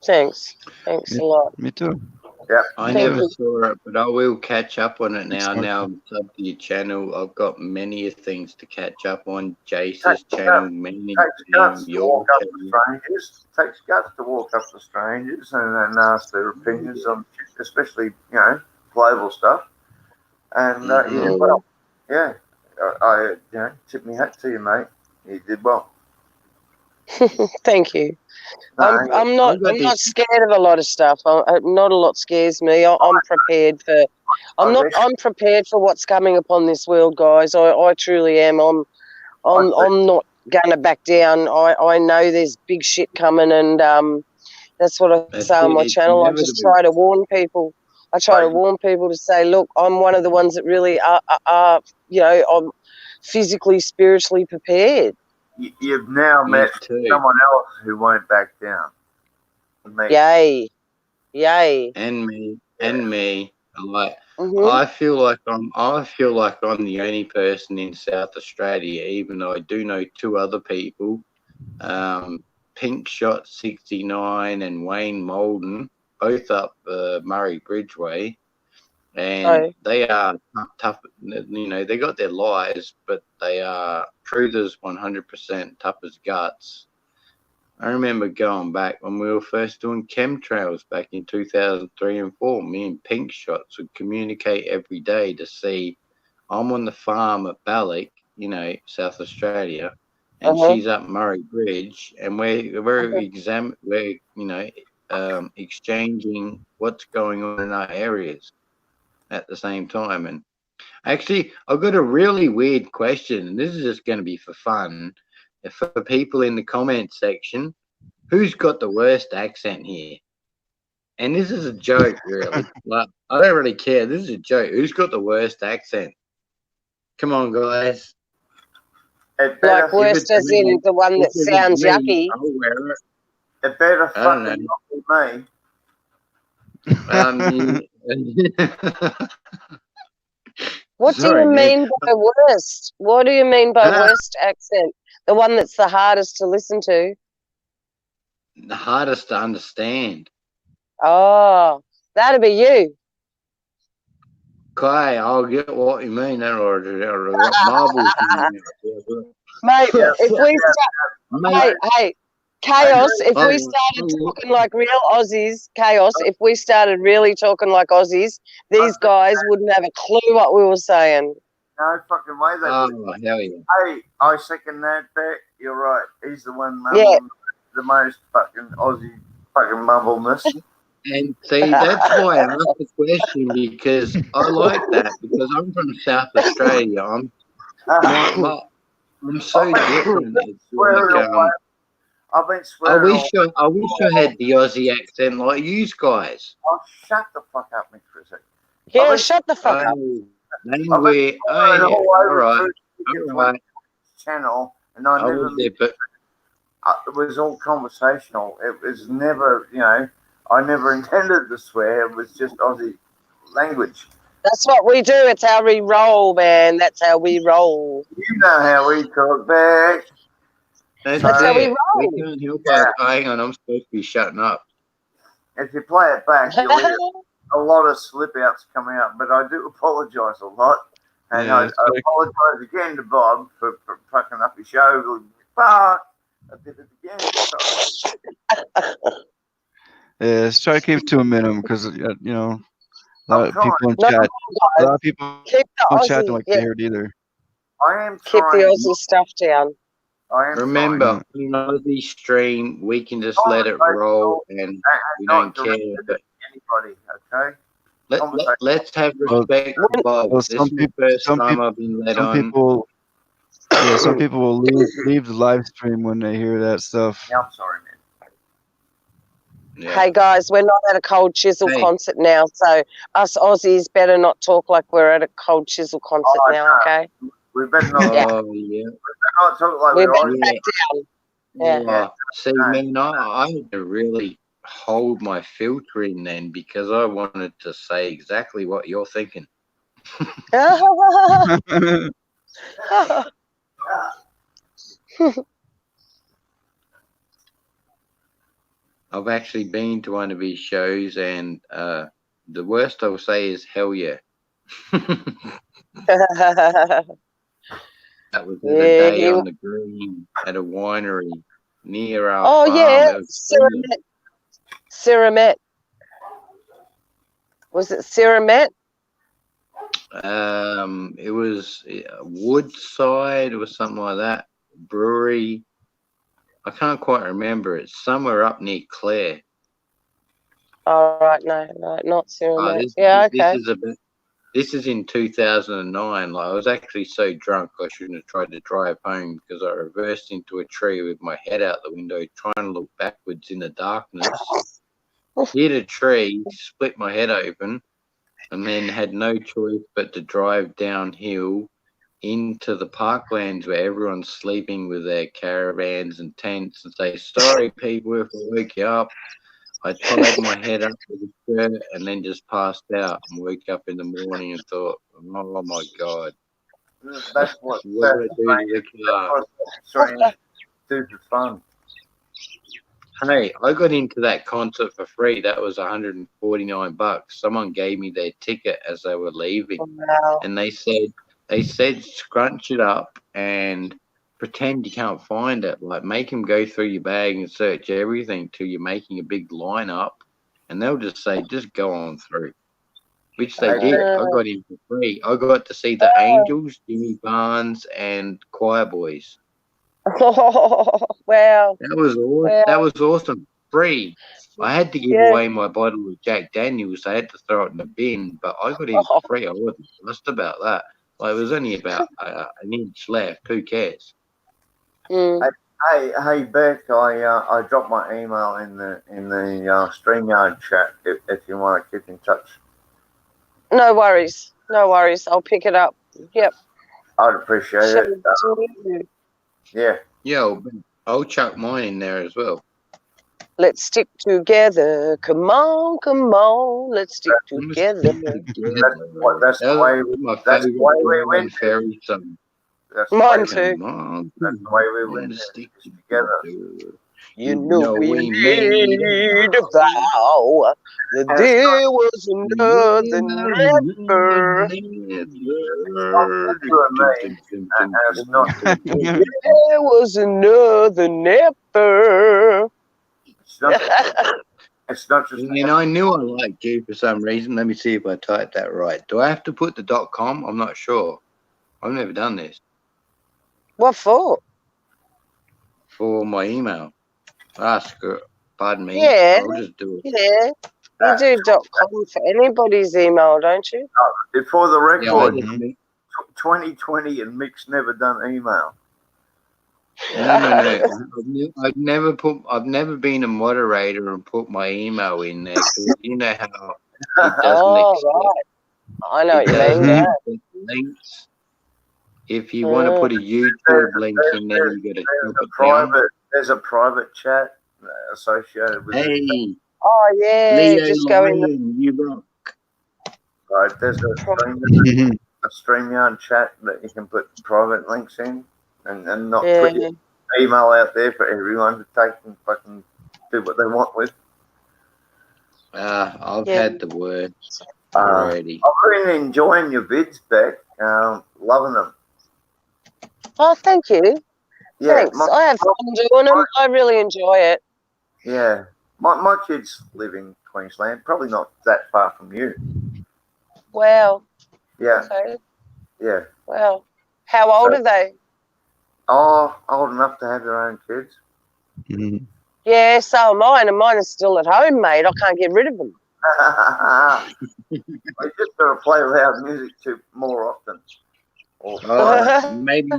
Thanks a lot. Me too. Yeah. I never saw it, but I will catch up on it now. Now I'm sub to your channel. I've got many things to catch up on. Jace's channel, many guts to your walk up channel. to strangers. Takes guts to walk up to strangers and ask their opinions on, especially global stuff. And you did well. Yeah, I tip my hat to you, mate. You did well. Thank you. No, I'm not scared of a lot of stuff. Not a lot scares me. I'm prepared for. I'm prepared for what's coming upon this world, guys. I truly am. I'm not going to back down. I know there's big shit coming, and that's what I say on my channel. I just try to warn people. I try to warn people to say, look, I'm one of the ones that really are I'm physically, spiritually prepared. You've now met someone else who won't back down. Me. Yay. And me. I feel like I'm the only person in South Australia, even though I do know two other people, Pink Shot 69 and Wayne Molden, both up Murray Bridgeway, and they are tough. They got their lies, but they are truthers 100%, tough as guts. I remember going back when we were first doing chemtrails back in 2003 and 4. Me and Pink Shots would communicate every day to see. I'm on the farm at Ballock, South Australia, and she's up Murray Bridge, and we're exchanging what's going on in our areas at the same time. And actually, I've got a really weird question, and this is just going to be for fun. For people in the comments section, who's got the worst accent here? And this is a joke, really. Like, I don't really care. This is a joke. Who's got the worst accent? Come on, guys. Like worst as in the one that sounds yucky. It better fucking not be me. What do you mean by worst? What do you mean by worst accent? The one that's the hardest to listen to? The hardest to understand. Oh, that'd be you. Okay, I'll get what you mean. Or what marbles. Mate, if we start, hey, Chaos, if we started talking like real Aussies, Chaos, if we started really talking like Aussies, these guys wouldn't have a clue what we were saying. No fucking way they hell yeah. Hey, I second that bet. You're right. He's the one mumbling the most fucking Aussie fucking mumbleness. And see, that's why I asked the question, because I like that, because I'm from South Australia. I'm so different. I've been swearing. I wish I had the Aussie accent like you guys. Oh, shut the fuck up, Mick, for a second. Yeah, shut the fuck up. All right. Channel, and I never. It was all conversational. It was never, I never intended to swear. It was just Aussie language. That's what we do. It's how we roll, man. That's how we roll. You know how we talk back. That's how we roll. We can't help it. Hang on, I'm supposed to be shutting up. If you play it back, you'll hear a lot of slip outs come out, but I do apologise a lot. And Yeah, I it's like, apologise again to Bob for fucking up his show. Fuck, I did it again. Sorry. yeah, let's try to keep it to a minimum because you know a lot I'm of trying. people in No, chat. A guys, lot of people keep the in chat don't Aussie, like to yeah, hear it either. I am keep the trying. Aussie stuff down. I am Remember, Yeah. on the stream, we can just trying. let it roll and we not don't care. directed But at anybody. Okay. let's have Well, respect for Bob. Well, This is the first time I've been let some on. people, yeah, some people will leave the live stream when they hear that stuff. Yeah, I'm sorry, man. Yeah. Hey guys, we're not at a Cold Chisel Hey. concert now, so us Aussies better not talk like we're at a Cold Chisel concert now, okay? We better not. Yeah. Oh, yeah. We better not talk like We we're better on. back down. Yeah. Oh, see, man, I had to really hold my filter in then because I wanted to say exactly what you're thinking. I've actually been to one of his shows, and the worst I'll say is hell yeah. That was the Yeah, day on the green at a winery near our Oh farm. yeah, It was brilliant. Ceramet. Was it Ceramet? It was Woodside or something like that. Brewery. I can't quite remember. It's somewhere up near Clare. Oh right, no, not Ceramet. This Okay. is a bit. This is in 2009. Like I was actually so drunk I shouldn't have tried to drive home because I reversed into a tree with my head out the window, trying to look backwards in the darkness. Hit a tree, split my head open, and then had no choice but to drive downhill into the parklands where everyone's sleeping with their caravans and tents and say, "Sorry, people, if I woke you up." I tied my head up with a shirt and then just passed out and woke up in the morning and thought, "Oh my God, That's what. what did I do to the car?" Do for fun. Hey, I got into that concert for free. That was $149. Someone gave me their ticket as they were leaving, Wow. and they said scrunch it up and pretend you can't find it. Like make them go through your bag and search everything till you're making a big lineup, and they'll just say just go on through, which they did. I got in for free. I got to see the Angels, Jimmy Barnes, and Choir Boys. Wow. That was awesome. That was awesome. Free. I had to give away my bottle of Jack Daniels. I had to throw it in the bin, but I got in for free. I wasn't fussed about that. Like, it was only about an inch left. Who cares? Hey, Beck. I dropped my email in the StreamYard chat if you want to keep in touch. No worries. I'll pick it up. Yep. I'd appreciate it. Yeah. Yo, I'll chuck mine in there as well. Let's stick together. Come on. Let's stick together. That's the way we win. Fairy song. Mine too. That's the way we win. Stick together. You know we made a vow that there was another never. There was another never. It's not just. And I knew I liked you for some reason. Let me see if I typed that right. Do I have to put the .com? I'm not sure. I've never done this. What for? For my email. Pardon me. Yeah. I'll just do it. Yeah. You do .com for anybody's email, don't you? For the record, Yeah, 2020 and Mick's never done email. No. I've never been a moderator and put my email in there because you know how it doesn't accept. Right. I know what you mean. Yeah. Links. If you want to put a YouTube link in there, you got to drop it down. There's a private chat associated with it. Hey. Oh yeah. Leo just go in. You rock. Right. There's a StreamYard chat that you can put private links in. And not put your email out there for everyone to take and fucking do what they want with. I've had the word already. I've been enjoying your vids, Beck. Loving them. Oh, thank you. Yeah, Thanks. I have fun doing them. I really enjoy it. Yeah, my kids live in Queensland, probably not that far from you. Wow. Yeah, Okay. yeah. Wow. How old are they? Oh, old enough to have their own kids. Mhm. Yeah, so are mine, and mine are still at home, mate. I can't get rid of them. I just got to play loud music more often. Maybe I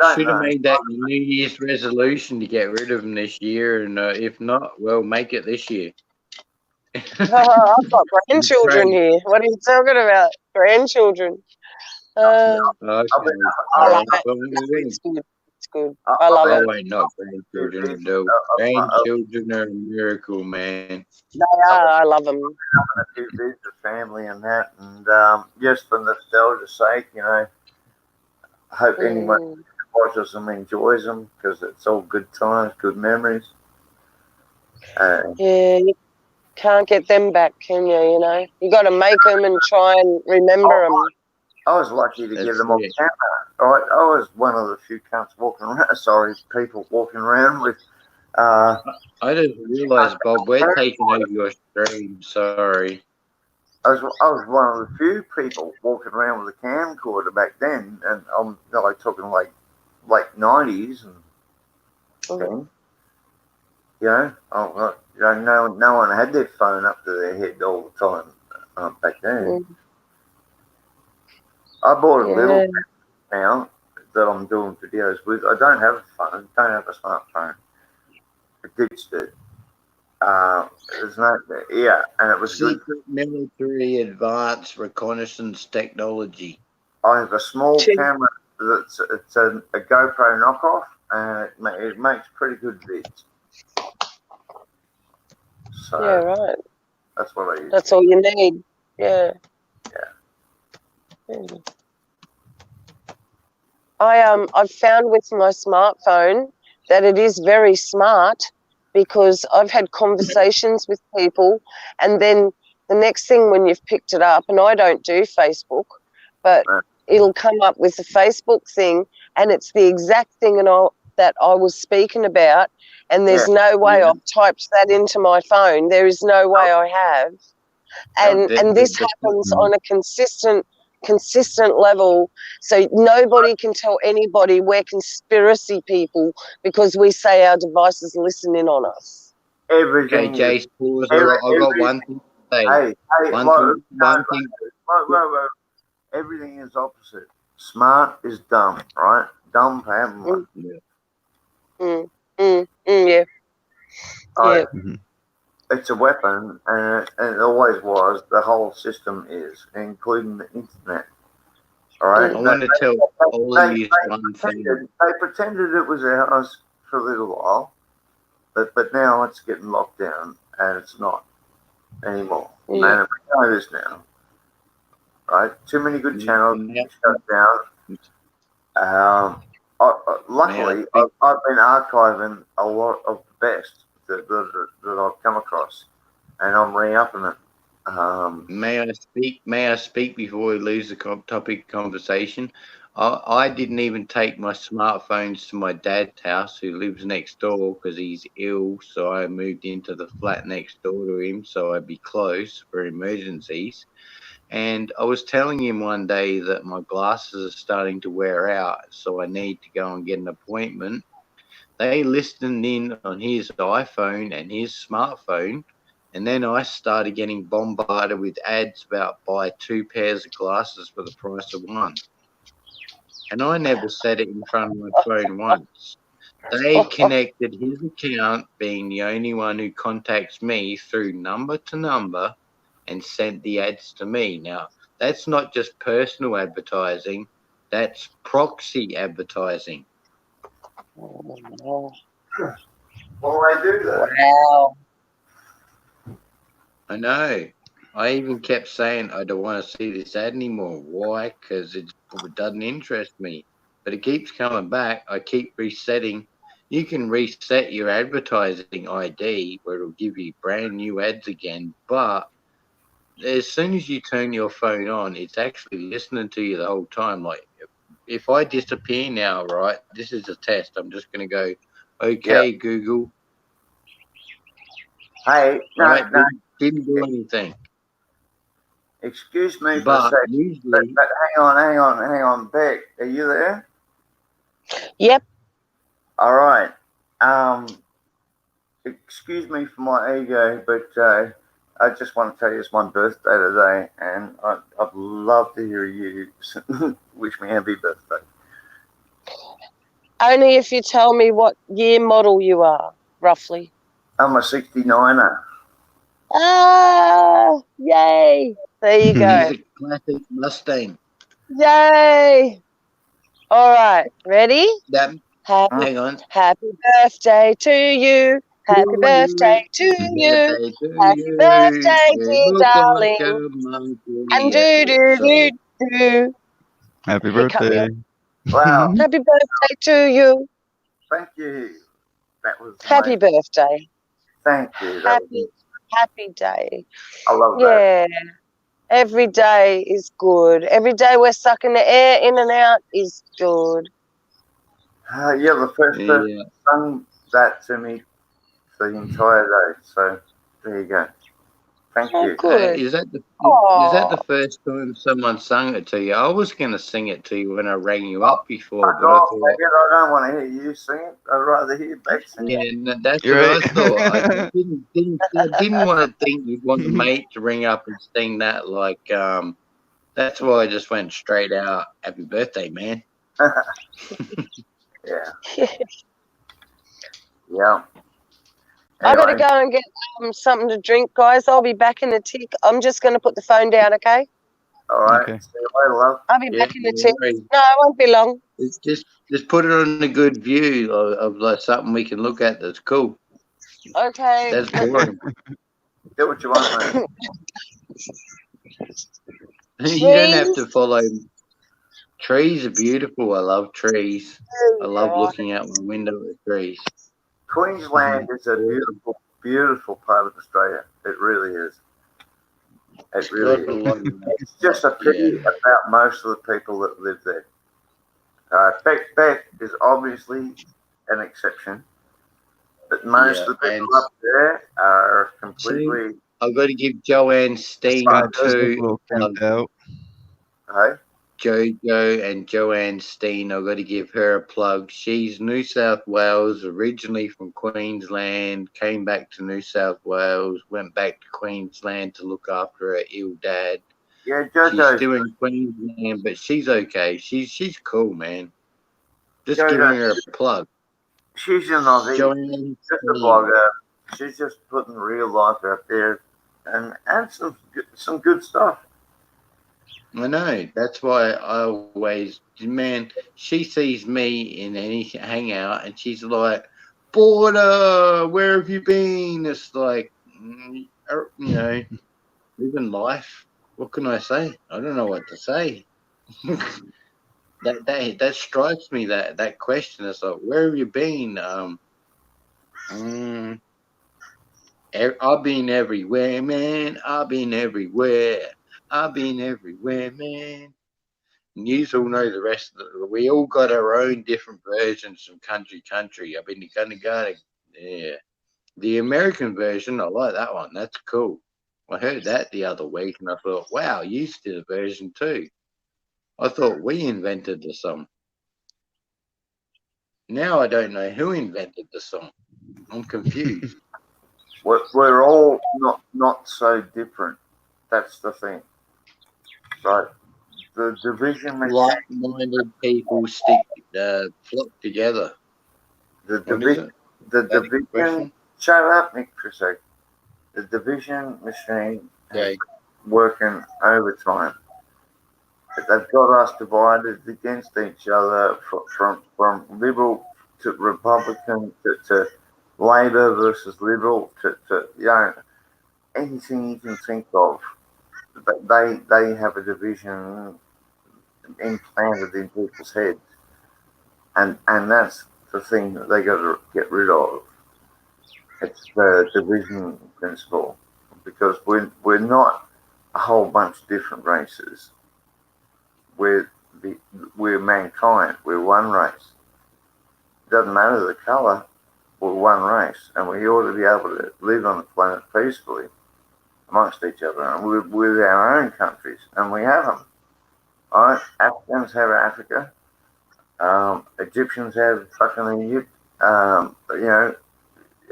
don't should have know. made that your New Year's resolution to get rid of them this year, and if not, well, make it this year. I've got grandchildren here. What are you talking about? Grandchildren. Okay. I All like right. it. Well, It's good. It's good. I love it. oh, wait, not grandchildren. No, grandchildren are a miracle, man. They are. I love them. Having a few visits of family and that, and just for nostalgia's sake, I hope anyone watches them enjoys them because it's all good times, good memories. Yeah, you can't get them back, can you? You got to make them and try and remember them. I was lucky to get them on camera. Right, I was one of the few cunts walking around. Sorry, people walking around with. I just realised, Bob, we're taking over your stream. Sorry. I was one of the few people walking around with a camcorder back then, and I'm talking like late 90s and thing. No one had their phone up to their head all the time back then. I bought a little now that I'm doing videos with. I don't have a phone, don't have a smartphone. I ditched it. There's no, and it was good. Secret military advanced reconnaissance technology. I have a small camera it's a GoPro knockoff, and it makes pretty good vids. So Yeah, right. that's what I use. That's all you need. Yeah. I've found with my smartphone that it is very smart because I've had conversations with people, and then the next thing when you've picked it up, and I don't do Facebook, but it'll come up with the Facebook thing, and it's the exact thing that I was speaking about, and there's no way I've typed that into my phone. There is no way I have. And this happens on a consistent level, so nobody can tell anybody we're conspiracy people because we say our devices listen in on us. Everything. Okay, Jace, pause. I got one thing to say. One thing. Whoa. Everything is opposite. Smart is dumb, right? Dumb for having one. Yeah. It's a weapon, and it always was. The whole system is, including the internet. All right. I want to tell all of you one thing. They pretended it was ours for a little while, but now it's getting locked down, and it's not anymore. And we know this now, right? Too many good channels shut down. Luckily, I've been archiving a lot of the best that I've come across, and I'm re-upping it. May I speak before we lose the topic conversation? I didn't even take my smartphones to my dad's house, who lives next door, because he's ill. So I moved into the flat next door to him, so I'd be close for emergencies. And I was telling him one day that my glasses are starting to wear out, so I need to go and get an appointment. They listened in on his iPhone and his smartphone, and then I started getting bombarded with ads about buy 2 pairs of glasses for the price of 1. And I never said it in front of my phone once. They connected his account, being the only one who contacts me, through number to number, and sent the ads to me. Now, that's not just personal advertising, that's proxy advertising. Well, they do that. Wow. I know. I even kept saying I don't want to see this ad anymore. Why? Because it doesn't interest me. But it keeps coming back. I keep resetting. You can reset your advertising ID where it'll give you brand new ads again, but as soon as you turn your phone on, it's actually listening to you the whole time. Like, if I disappear now, right? This is a test. I'm just going to go, okay, Google. Hey, no, Right? no. Didn't do anything. Excuse me for a But second. usually, But hang on, Beck. Are you there? Yep. All right. Excuse me for my ego, but I just want to tell you it's my birthday today, and I'd love to hear you wish me happy birthday. Only if you tell me what year model you are, roughly. I'm a 69er. Ah, yay. There you go. he's a classic Mustang. Yay. All right. Ready? Hang on. Happy birthday to you. Happy birthday to you. Happy birthday, dear darling. And do. Happy He cut me birthday. off. Wow. Happy birthday to you. Thank you. That was Happy amazing. birthday. Thank you. Happy day. I love that. Yeah. Every day is good. Every day we're sucking the air in and out is good. You're the first person to sung that to me for the entire day. So there you go. Thank you. Good. Is that the first time someone sung it to you? I was going to sing it to you when I rang you up before, but I thought, I don't want to hear you sing it. I'd rather hear Beck sing it. yeah, that's You're what right. I thought. I didn't want to think you'd want the mate to ring up and sing that. Like, that's why I just went straight out. Happy birthday, man. Yeah. Yeah. I got to Anyway, go and get something to drink, guys. I'll be back in a tick. I'm just going to put the phone down, okay? all right. Okay. See you later, love. I'll be back in a tick. Right. No, it won't be long. It's just put it on a good view of like something we can look at that's cool. Okay. That's boring. Do what you want, man. You don't have to follow. Trees are beautiful. I love trees. I love looking out my window at trees. Queensland is a beautiful, beautiful part of Australia. It really is. It really is. It's just a pity about most of the people that live there. Beck is obviously an exception, but most of the people up there are completely. I've got to give Joanne Steen too. Out. Hey? Jojo and Joanne Steen, I've got to give her a plug. She's New South Wales, originally from Queensland, came back to New South Wales, went back to Queensland to look after her ill dad. Yeah, Jojo. She's still in Queensland, but she's okay. She's cool, man. Just giving her a plug. She's an Aussie. Joanne Just a blogger. She's just putting real life out there and some good stuff. I know. That's why I always, man, she sees me in any hangout and she's like, Border, where have you been? It's like, you know, living life. What can I say? I don't know what to say. that strikes me, that question. It's like, where have you been? I've been everywhere, man. I've been everywhere. I've been everywhere, man. And you all know the rest of it. We all got our own different versions from country to country. I've been to yeah. The American version, I like that one. That's cool. I heard that the other week and I thought, wow, you did a version too. I thought we invented the song. Now I don't know who invented the song. I'm confused. We're all not so different. That's the thing. Right. The division machine. Like-minded people flock together. The division. Shut up, Nick, for a sec. The division machine is working overtime. But they've got us divided against each other from liberal to Republican to Labor versus Liberal to anything you can think of. They have a division implanted in people's heads, and that's the thing that they got to get rid of. It's the division principle, because we're not a whole bunch of different races. We're mankind. We're one race. Doesn't matter the color. We're one race, and we ought to be able to live on the planet peacefully amongst each other, and with our own countries, and we have them. All right, Africans have Africa. Egyptians have fucking Egypt. You know,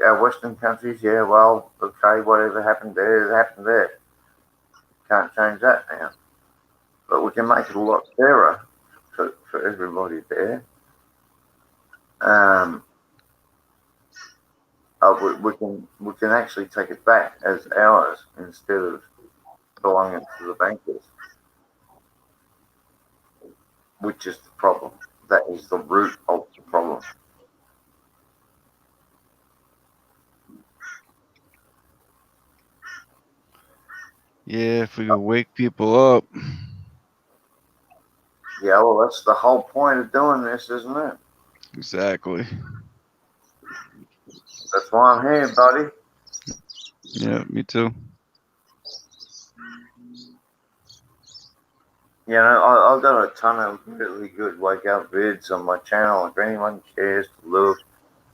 our Western countries, yeah, well, okay, whatever happened there, it happened there. Can't change that now. But we can make it a lot fairer for everybody there. We can actually take it back as ours instead of belonging to the bankers, which is the problem. That is the root of the problem. Yeah, if we could wake people up. Yeah, well, that's the whole point of doing this, isn't it? Exactly. That's why I'm here, buddy. Yeah, me too. You know, I've got a ton of really good wake up vids on my channel. If anyone cares to look,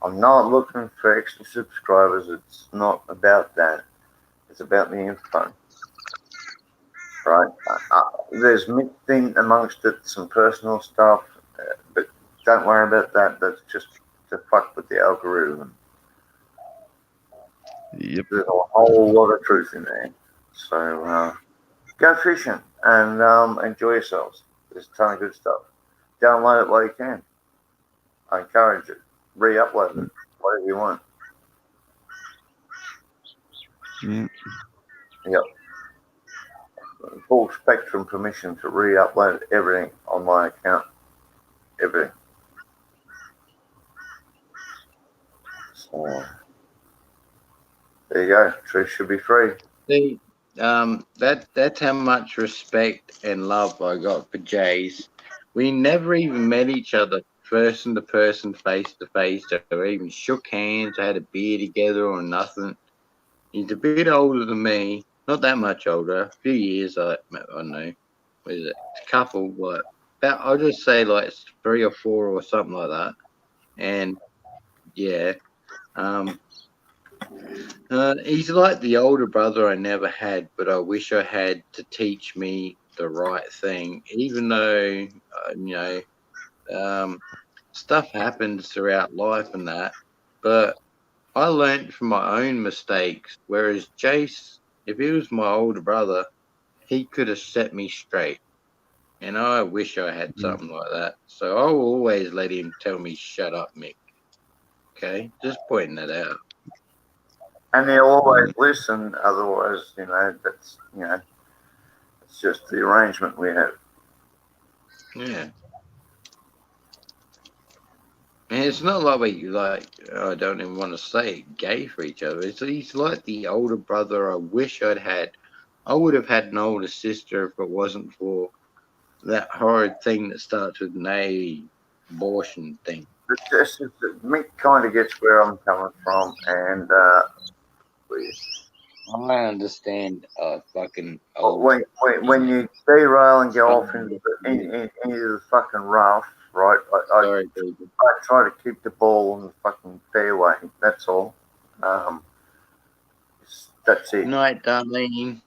I'm not looking for extra subscribers. It's not about that. It's about the info. Right? There's mixed in amongst it some personal stuff, but don't worry about that. That's just to fuck with the algorithm. Yep. There's a whole lot of truth in there. So go fishing and enjoy yourselves. There's a ton of good stuff. Download it while you can. I encourage it. Re-upload it. Whatever you want. Yep. Full spectrum permission to re-upload everything on my account. Everything. So there you go. Truth should be free. See, that's how much respect and love I got for Jace. We never even met each other person to person, face to face, or even shook hands, or had a beer together or nothing. He's a bit older than me, not that much older, a few years. I don't know, what is it? A couple, like about, I'll just say like 3 or 4 or something like that. And yeah, he's like the older brother I never had, but I wish I had to teach me the right thing. Even though, you know, stuff happens throughout life and that, but I learned from my own mistakes. Whereas Jace, if he was my older brother, he could have set me straight. And I wish I had something like that. So I will always let him tell me, "Shut up, Mick." Okay, just pointing that out. And he'll always listen. Otherwise, you know, it's just the arrangement we have. Yeah. And it's not like we I don't even want to say it, gay for each other. He's like the older brother I wish I'd had. I would have had an older sister if it wasn't for that horrid thing that starts with an A, abortion thing. Mick kind of gets where I'm coming from, and I understand. Fucking when you derail and go off into the fucking rough, right? I try to keep the ball on the fucking fairway. That's all. That's it. Night, darling.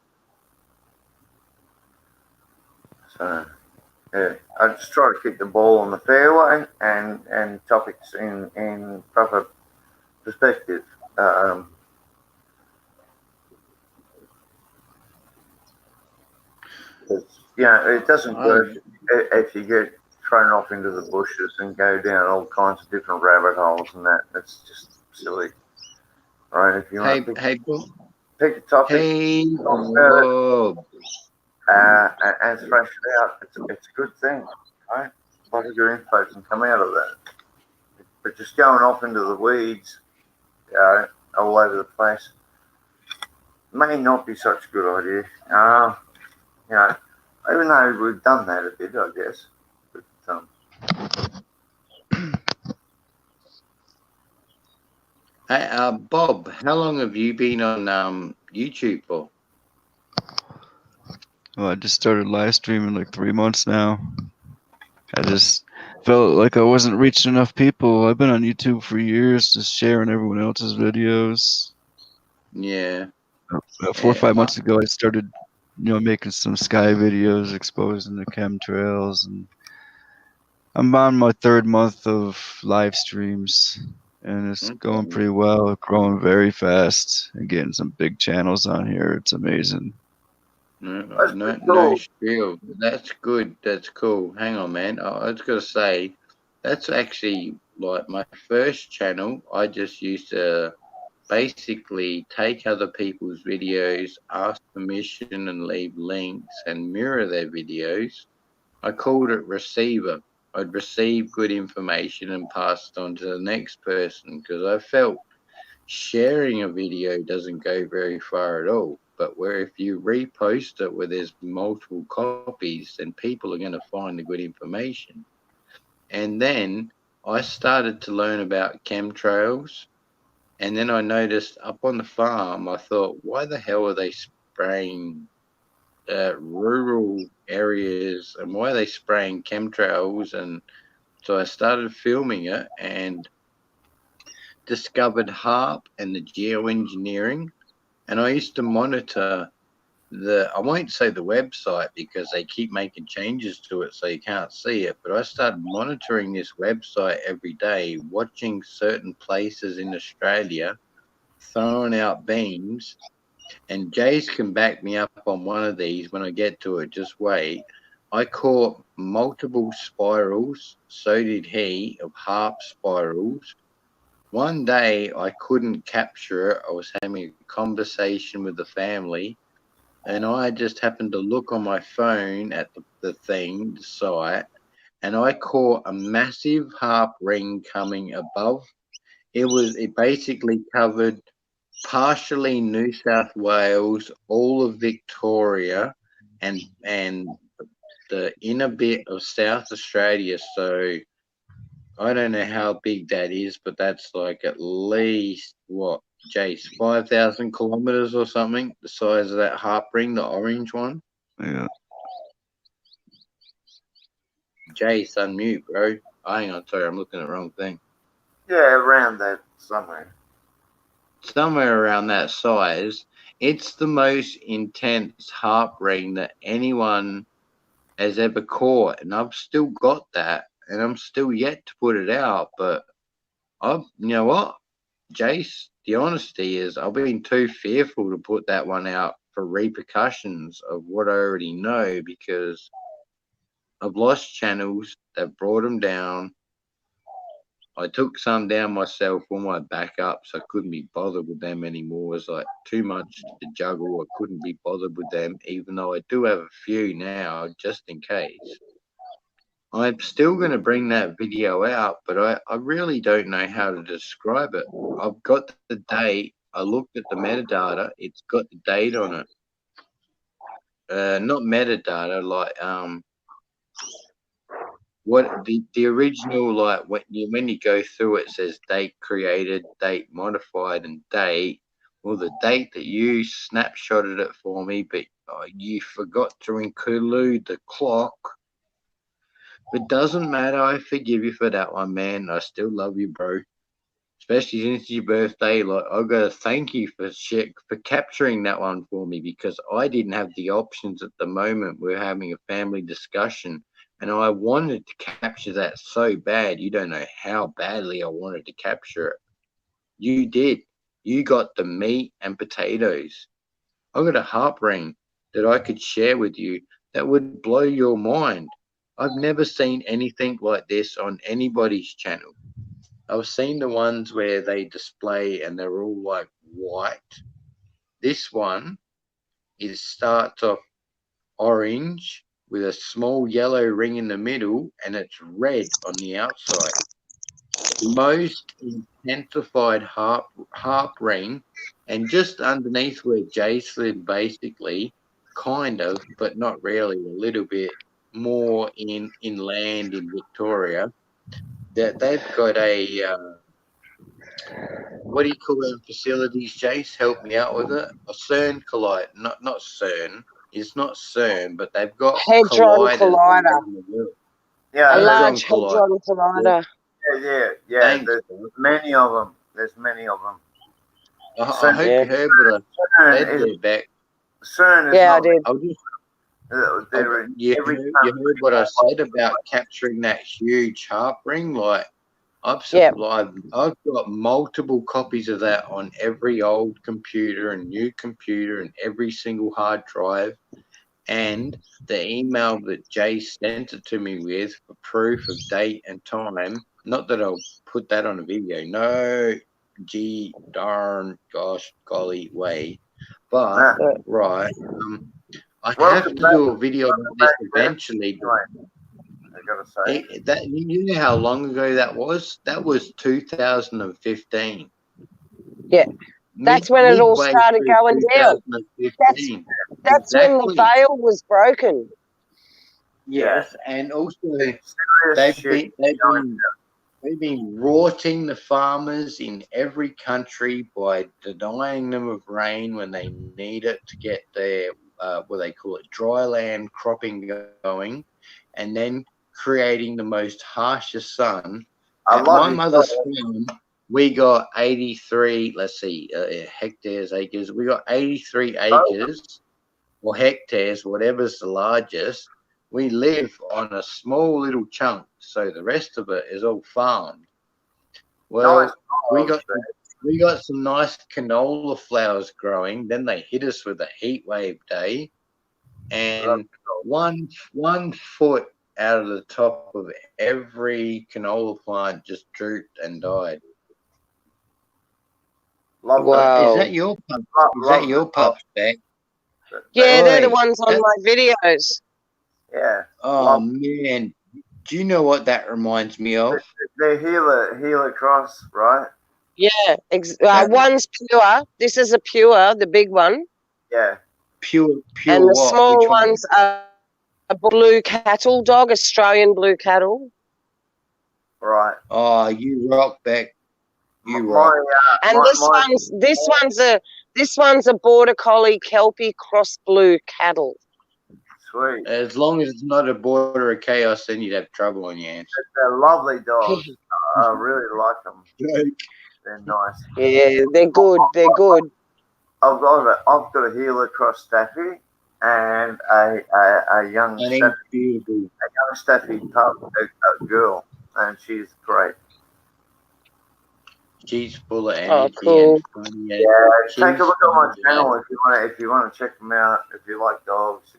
So yeah, I just try to keep the ball on the fairway and topics in proper perspective. You know, it doesn't work if you get thrown off into the bushes and go down all kinds of different rabbit holes and that. It's just silly, right? If you want to pick a topic, and thrash it out, it's a good thing, right? A lot of good info can come out of that. But just going off into the weeds, you know, all over the place, may not be such a good idea. You know, even though we've done that a bit, I guess. But, Hey, Bob, how long have you been on YouTube for? Well, I just started live streaming like 3 months now. I just felt like I wasn't reaching enough people. I've been on YouTube for years, just sharing everyone else's videos. Yeah. About 4 or 5 months ago, I started, making some sky videos exposing the chemtrails, and I'm on my 3rd month of live streams, and it's going pretty well, growing very fast, and getting some big channels on here. It's amazing. No spiel. That's good. That's cool. Hang on, man. I was gonna say, that's actually like my first channel. I just used to basically take other people's videos, ask permission, and leave links and mirror their videos. I called it receiver. I'd receive good information and pass it on to the next person because I felt sharing a video doesn't go very far at all. But where if you repost it where there's multiple copies, then people are going to find the good information. And then I started to learn about chemtrails. And then I noticed up on the farm, I thought, why the hell are they spraying rural areas, and why are they spraying chemtrails? And so I started filming it and discovered HARP and the geoengineering. And I used to monitor I won't say the website because they keep making changes to it so you can't see it, but I started monitoring this website every day, watching certain places in Australia throwing out beams. And Jace can back me up on one of these when I get to it. Just wait. I caught multiple spirals, so did he, of HARP spirals. One day I couldn't capture it. I was having a conversation with the family, and I just happened to look on my phone at the site, and I caught a massive HARP ring coming above. It basically covered partially New South Wales, all of Victoria, and the inner bit of South Australia. So I don't know how big that is, but that's like at least what, Jace, 5,000 kilometers or something, the size of that HARP ring, the orange one. Yeah. Jace, unmute, bro. Oh, hang on, sorry, I'm looking at the wrong thing. Yeah, around that somewhere. Somewhere around that size. It's the most intense HARP ring that anyone has ever caught, and I've still got that, and I'm still yet to put it out. But you know what, Jace, the honesty is I've been too fearful to put that one out for repercussions of what I already know, because I've lost channels that brought them down. I took some down myself for my backups. I couldn't be bothered with them anymore. It was like too much to juggle. I couldn't be bothered with them, even though I do have a few now, just in case. I'm still going to bring that video out, but I really don't know how to describe it. I've got the date. I looked at the metadata. It's got the date on it. Not metadata, like what the original, like when you go through it, says date created, date modified, and date. Well, the date that you snapshotted it for me, but you forgot to include the clock. It doesn't matter. I forgive you for that one, man. I still love you, bro. Especially since it's your birthday. Like, I gotta thank you for capturing that one for me, because I didn't have the options at the moment. We're having a family discussion, and I wanted to capture that so bad. You don't know how badly I wanted to capture it. You did. You got the meat and potatoes. I got a HARP ring that I could share with you that would blow your mind. I've never seen anything like this on anybody's channel. I've seen the ones where they display and they're all like white. This one starts off orange with a small yellow ring in the middle, and it's red on the outside. The most intensified HARP ring, and just underneath where Jace lived, basically, kind of, but not really, a little bit more inland in Victoria, that they've got a what do you call them facilities, Jace? Help me out with it. A CERN collider, not CERN. It's not CERN, but they've got Hadron colliders all collider. around the world. Yeah, A there's, large Hadron hadron collider. yeah. Thanks. There's many of them. There's many of them. I hope you heard what I said there, Beck. CERN is Yeah, I not. did. You heard what I said about capturing that huge harp ring? Like, I've got multiple copies of that on every old computer and new computer and every single hard drive. And the email that Jay sent it to me with for proof of date and time, not that I'll put that on a video, no darn gosh golly way, but right, I have to do a video about this eventually. I gotta say. That, you know how long ago that was? That was 2015. Yeah. That's when it all started going down. That's when the veil was broken. Yes, and also they've been rorting the farmers in every country by denying them of rain when they need it to get their what they call it, dry land cropping going, and then creating the most harshest sun. At my mother's farm, we got 83, let's see, hectares, acres. We got 83 acres or hectares, whatever's the largest. We live on a small little chunk, so the rest of it is all farmed. Well, we got some nice canola flowers growing. Then they hit us with a heat wave day, and one foot out of the top of every canola plant just drooped and died. Wow. Is that your pup? Is that your pups, Beck? Yeah, they're the ones on my videos. Yeah. Oh man, do you know what that reminds me of? The Gila cross, right? Yeah, one's pure. This is a pure, the big one. Yeah. Pure. And the what? small Which one? ones are a blue cattle dog, Australian blue cattle. Right. Oh, you rock, Beck. You rock. And this one's a border collie kelpie cross blue cattle. Sweet. As long as it's not a border of chaos, then you'd have trouble on your hands. They're lovely dogs. I really like them. They're nice. Yeah, they're good. They're good. I've got a Gila cross staffy and a young staffy pup, a girl, and she's great. She's full of energy. Cool. And funny. Yeah, take a look at my channel if you want to check them out. If you like dogs,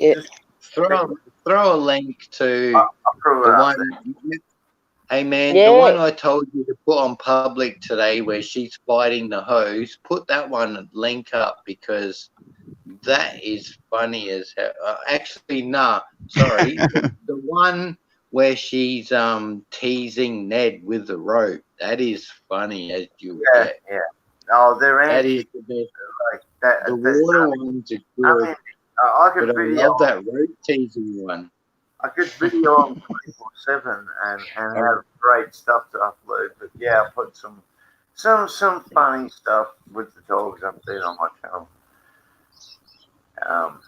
just throw a link to the one. Hey man, the one I told you to put on public today, where she's fighting the hose. Put that one link up because that is funny as hell. Actually, nah, sorry, the one where she's teasing Ned with the rope. That is funny as you get. Yeah. Oh, they're that is the best. The water ones are good. I mean, I could but I love that rope teasing one. I could video on 24/7 and have great stuff to upload. But yeah, I put some funny stuff with the dogs up there on my channel.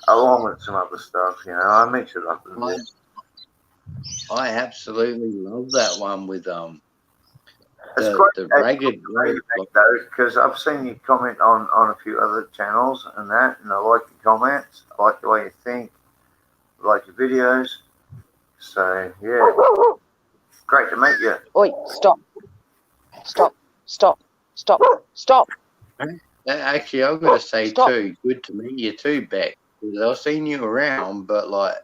Along with some other stuff, I mix it up a bit. I absolutely love that one with the ragged because I've seen you comment on a few other channels and that, and I like the comments. I like the way you think. I like your videos. So yeah, great to meet you. Oi, stop. Actually, I've got to say too, good to meet you too, Beck. Because I've seen you around, but like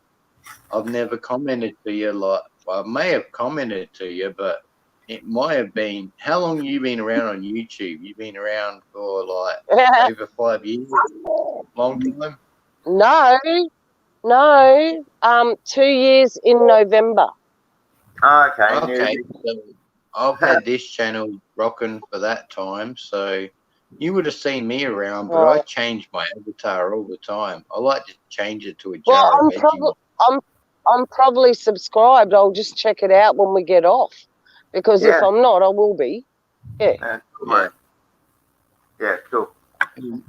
I've never commented to you. Like, well, I may have commented to you, but it might have been. How long have you been around on YouTube? You've been around for like over 5 years. Long time. No. 2 years in November. Okay. So I've had this channel rocking for that time, so you would have seen me around, but I change my avatar all the time. I like to change it to a jar of Vegemite. I'm probably subscribed. I'll just check it out when we get off, because if I'm not, I will be. Yeah. Yeah, cool.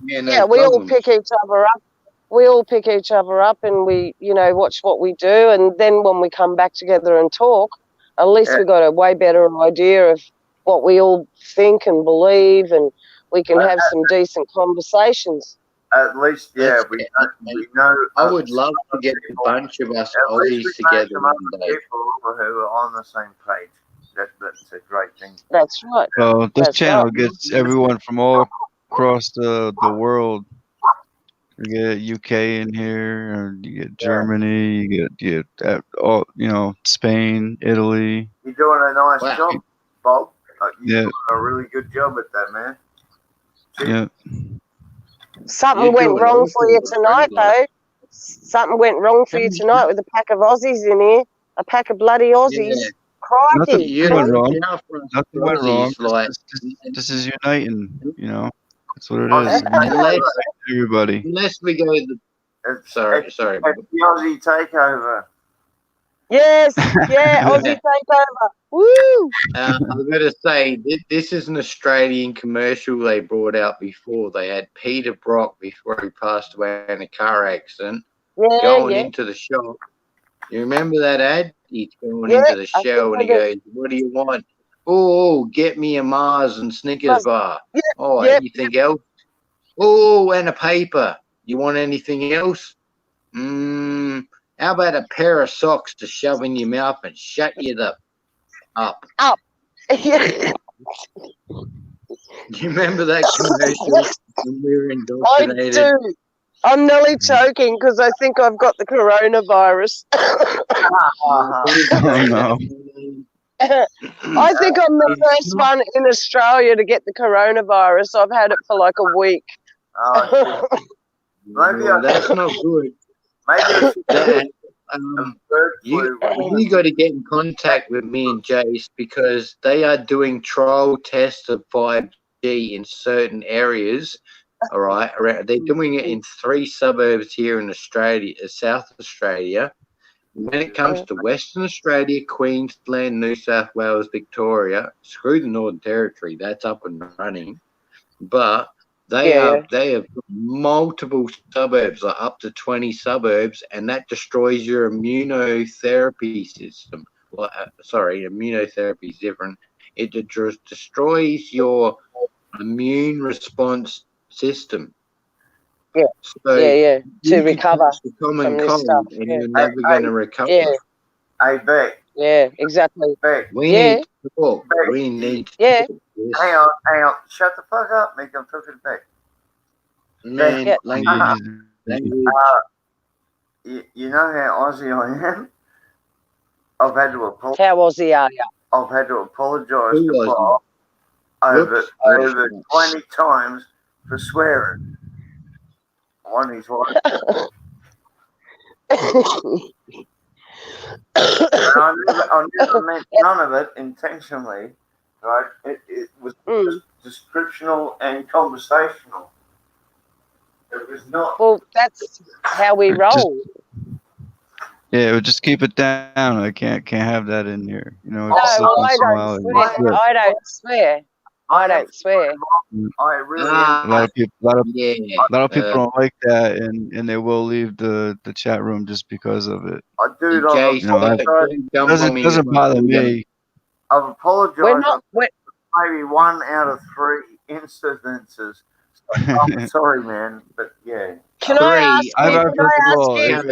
Yeah, we all pick each other up. we all pick each other up and we, watch what we do. And then when we come back together and talk, at least we got a way better idea of what we all think and believe, and we can have some decent conversations. At least, yeah, we know. I would love to get a bunch of us Aussies together one day. People who are on the same page. That's a great thing. That's right. Well, this That's channel right. gets everyone from all across the world. You get UK in here, or you get Germany, you get all Spain, Italy. You're doing a nice job, Bob. You're Yeah. doing a really good job at that, man. Yeah. Something went wrong for you tonight, though. Something went wrong for you tonight with a pack of Aussies in here. A pack of bloody Aussies. Yeah. Crikey. Nothing went wrong. Nothing Nothing went wrong. This is uniting. That's what it is. Everybody. Unless we go the sorry. It's the Aussie takeover. Yes, yeah, Aussie takeover. Woo! I'm going to say this is an Australian commercial they brought out before. They had Peter Brock before he passed away in a car accident going into the shop. You remember that ad? He's going into the show and he goes, "What do you want?" "Oh, get me a Mars and Snickers bar." "Oh, anything else?" "Oh, and a paper." "You want anything else?" How about a pair of socks to shove in your mouth and shut you up? Yeah. Do you remember that commercial when we were indoctrinated? I do. I'm nearly choking because I think I've got the coronavirus. Oh no. I think I'm the first one in Australia to get the coronavirus. I've had it for like a week. Maybe that's not good. Maybe you got to get in contact with me and Jace because they are doing trial tests of 5G in certain areas. All right, they're doing it in 3 suburbs here in Australia, South Australia. When it comes to Western Australia, Queensland, New South Wales, Victoria, screw the Northern Territory, that's up and running. But they have multiple suburbs, like up to 20 suburbs, and that destroys your immunotherapy system. Well, immunotherapy is different. It destroys your immune response system. So to recover common from this cold, stuff. and you're never going to recover. Hey, Beck. Yeah, exactly. Beck. We need to talk. We need to talk. Yes. Hang on. Shut the fuck up, Mick. I'm talking to Beck. Man, language. You know how Aussie I am? I've had to apologize. How Aussie are you? I've had to apologise to Bob over 20 times for swearing on his wife. I never meant none of it intentionally, right? It was just descriptional and conversational. It was not. Well, that's how we roll. Yeah, just keep it down. I can't have that in here. No, I don't swear. I don't swear. I don't swear. I really. A lot of people don't like that, and they will leave the chat room just because of it. I do. It doesn't bother me. I've apologized maybe 1 out of 3 incidences. I'm sorry, man, but yeah. Can I ask you?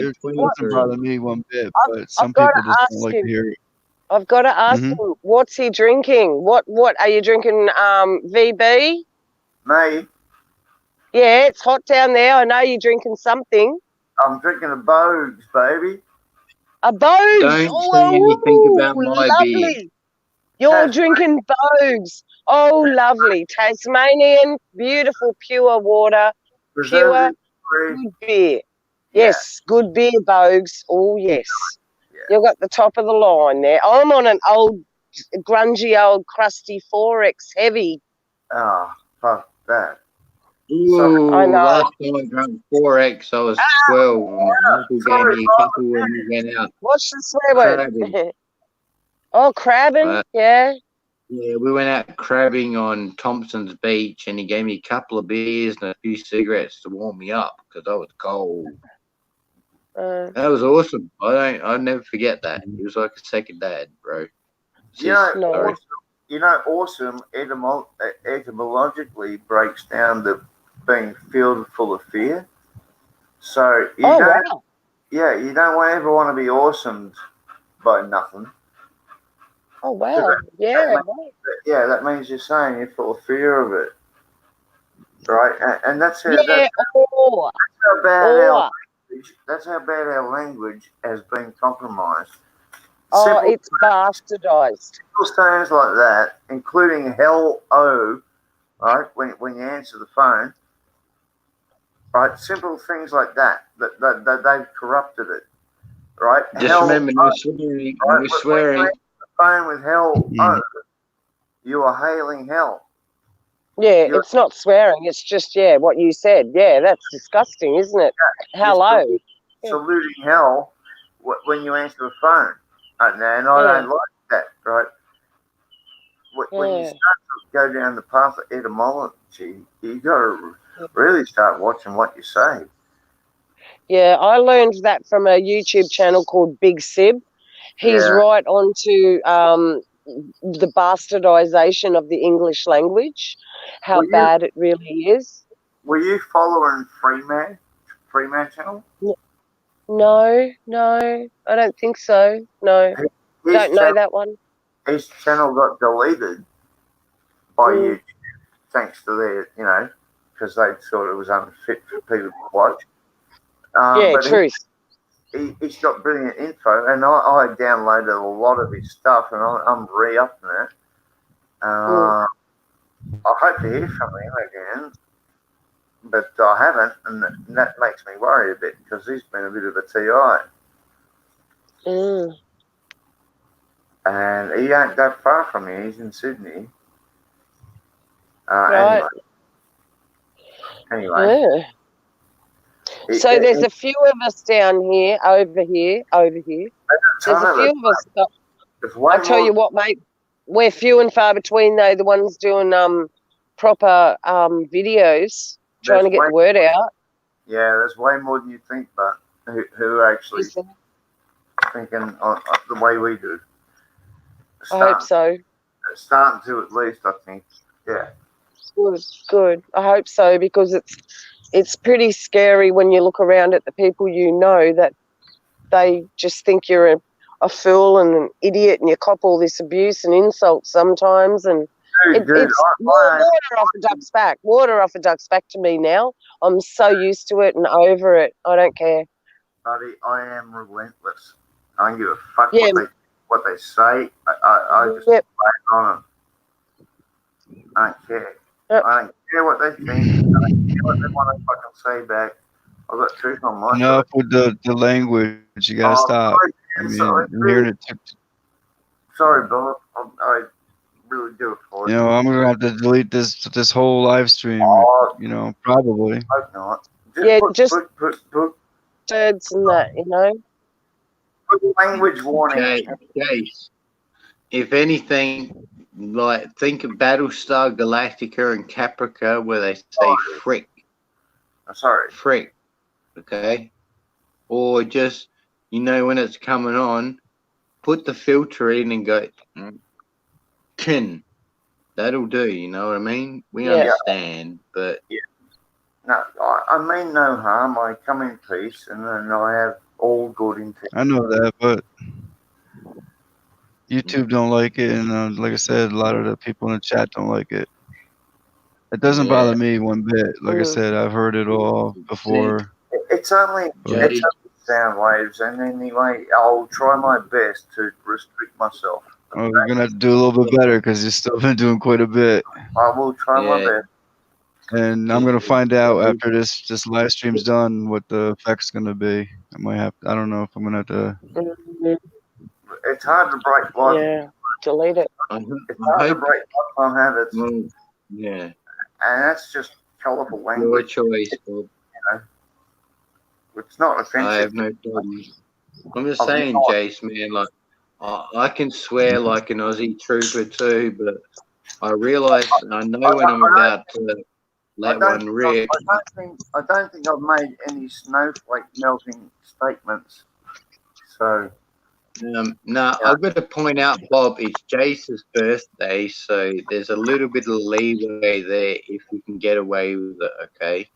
It doesn't bother me one bit, but some people just don't like to hear it. I've got to ask him, what's he drinking? What are you drinking? VB? Me? Yeah, it's hot down there. I know you're drinking something. I'm drinking a Bogues, baby. A Bogues? Don't say anything about my beer. You're drinking Bogues. Oh, lovely. Tasmanian, beautiful, pure water, pure, good beer. Yes, good beer, Bogues. Oh, yes. You've got the top of the line there. I'm on an old, grungy, old, crusty 4X heavy. Oh, fuck that. Ooh, I know. Last time I drank 4X, I was 12. My uncle gave me a couple when we went out. What's the swear word? Oh, crabbing, yeah. Yeah, we went out crabbing on Thompson's Beach, and he gave me a couple of beers and a few cigarettes to warm me up because I was cold. That was awesome. I'll never forget that. He was like a second dad, bro. Awesome etymologically breaks down to being filled full of fear. So you don't ever want to be awesomed by nothing. Oh wow! That means you're saying you're full of fear of it, right? And that's how that's how bad our language has been compromised. It's bastardized. Simple sayings like that, including hello, right? When you answer the phone, right? Simple things like that they've corrupted it, right? Just remember, no swearing. Right? No swearing. When you answer the phone with hello, you are hailing hell. Yeah, it's not swearing. It's just what you said. Yeah, that's disgusting, isn't it? Hello. Saluting hell when you answer the phone. And I don't like that, right? When you start to go down the path of etymology, you got to really start watching what you say. Yeah, I learned that from a YouTube channel called Big Sib. He's right onto the bastardization of the English language, how bad it really is. Were you following Freeman channel? No, I don't think so. No, don't know that one. His channel got deleted by YouTube, thanks to their, because they thought it was unfit for people to watch. But truth. He's got brilliant info, and I downloaded a lot of his stuff, and I'm re-upping it. I hope to hear from him again, but I haven't, and that makes me worry a bit because he's been a bit of a TI. And he ain't that far from me. He's in Sydney. Right. Anyway. So there's a few of us down here, over here. There's a few of us. I tell you what, mate, we're few and far between though. The ones doing proper videos, trying to get the word out. Yeah, there's way more than you think, but who actually thinking the way we do. I hope so. Starting to, at least, I think. Yeah. Good. I hope so, because it's pretty scary when you look around at the people you know that they just think you're a fool and an idiot, and you cop all this abuse and insults sometimes, and it's water off a duck's back. Water off a duck's back to me now. I'm so used to it and over it. I don't care. Buddy, I am relentless. I don't give a fuck what they say. I just play on them. I don't care. I don't care what they think. I don't care what they want to fucking say back. I've got truth on my side. Enough with the language. You gotta stop. I'm hearing it. Sorry, Bob. I really do apologize. I'm gonna have to delete this whole live stream. Probably. I hope not. Just words and that, Put language warning. Case. If anything, think of Battlestar Galactica and Caprica, where they say frick. I'm sorry. Frick. Okay? Or just, when it's coming on, put the filter in and go, kin. That'll do, you know what I mean? We understand, but... Yeah. No, I mean no harm. I come in peace, and then I have all good intentions. I know that, but YouTube don't like it, and like I said, a lot of the people in the chat don't like it. It doesn't bother me one bit. Like I said, I've heard it all before. It's only sound waves, and anyway, I'll try my best to restrict myself. Oh, you're gonna have to do a little bit better because you've still been doing quite a bit. I will try my best. And I'm gonna find out after this live stream's done what the effect's gonna be. I might have. I don't know if I'm gonna have to. It's hard to break life. Yeah, delete it. It's hard to break lifetime habits. Yeah. And that's just colourful language. Your choice, Bob. It's not offensive. I have no problem. I'm just saying, Jace, man, I can swear like an Aussie trooper too, but I realise I know when I'm about to let one rip. I don't think I've made any snowflake melting statements. So. No, I've got to point out, Bob, it's Jace's birthday, so there's a little bit of leeway there if you can get away with it, okay?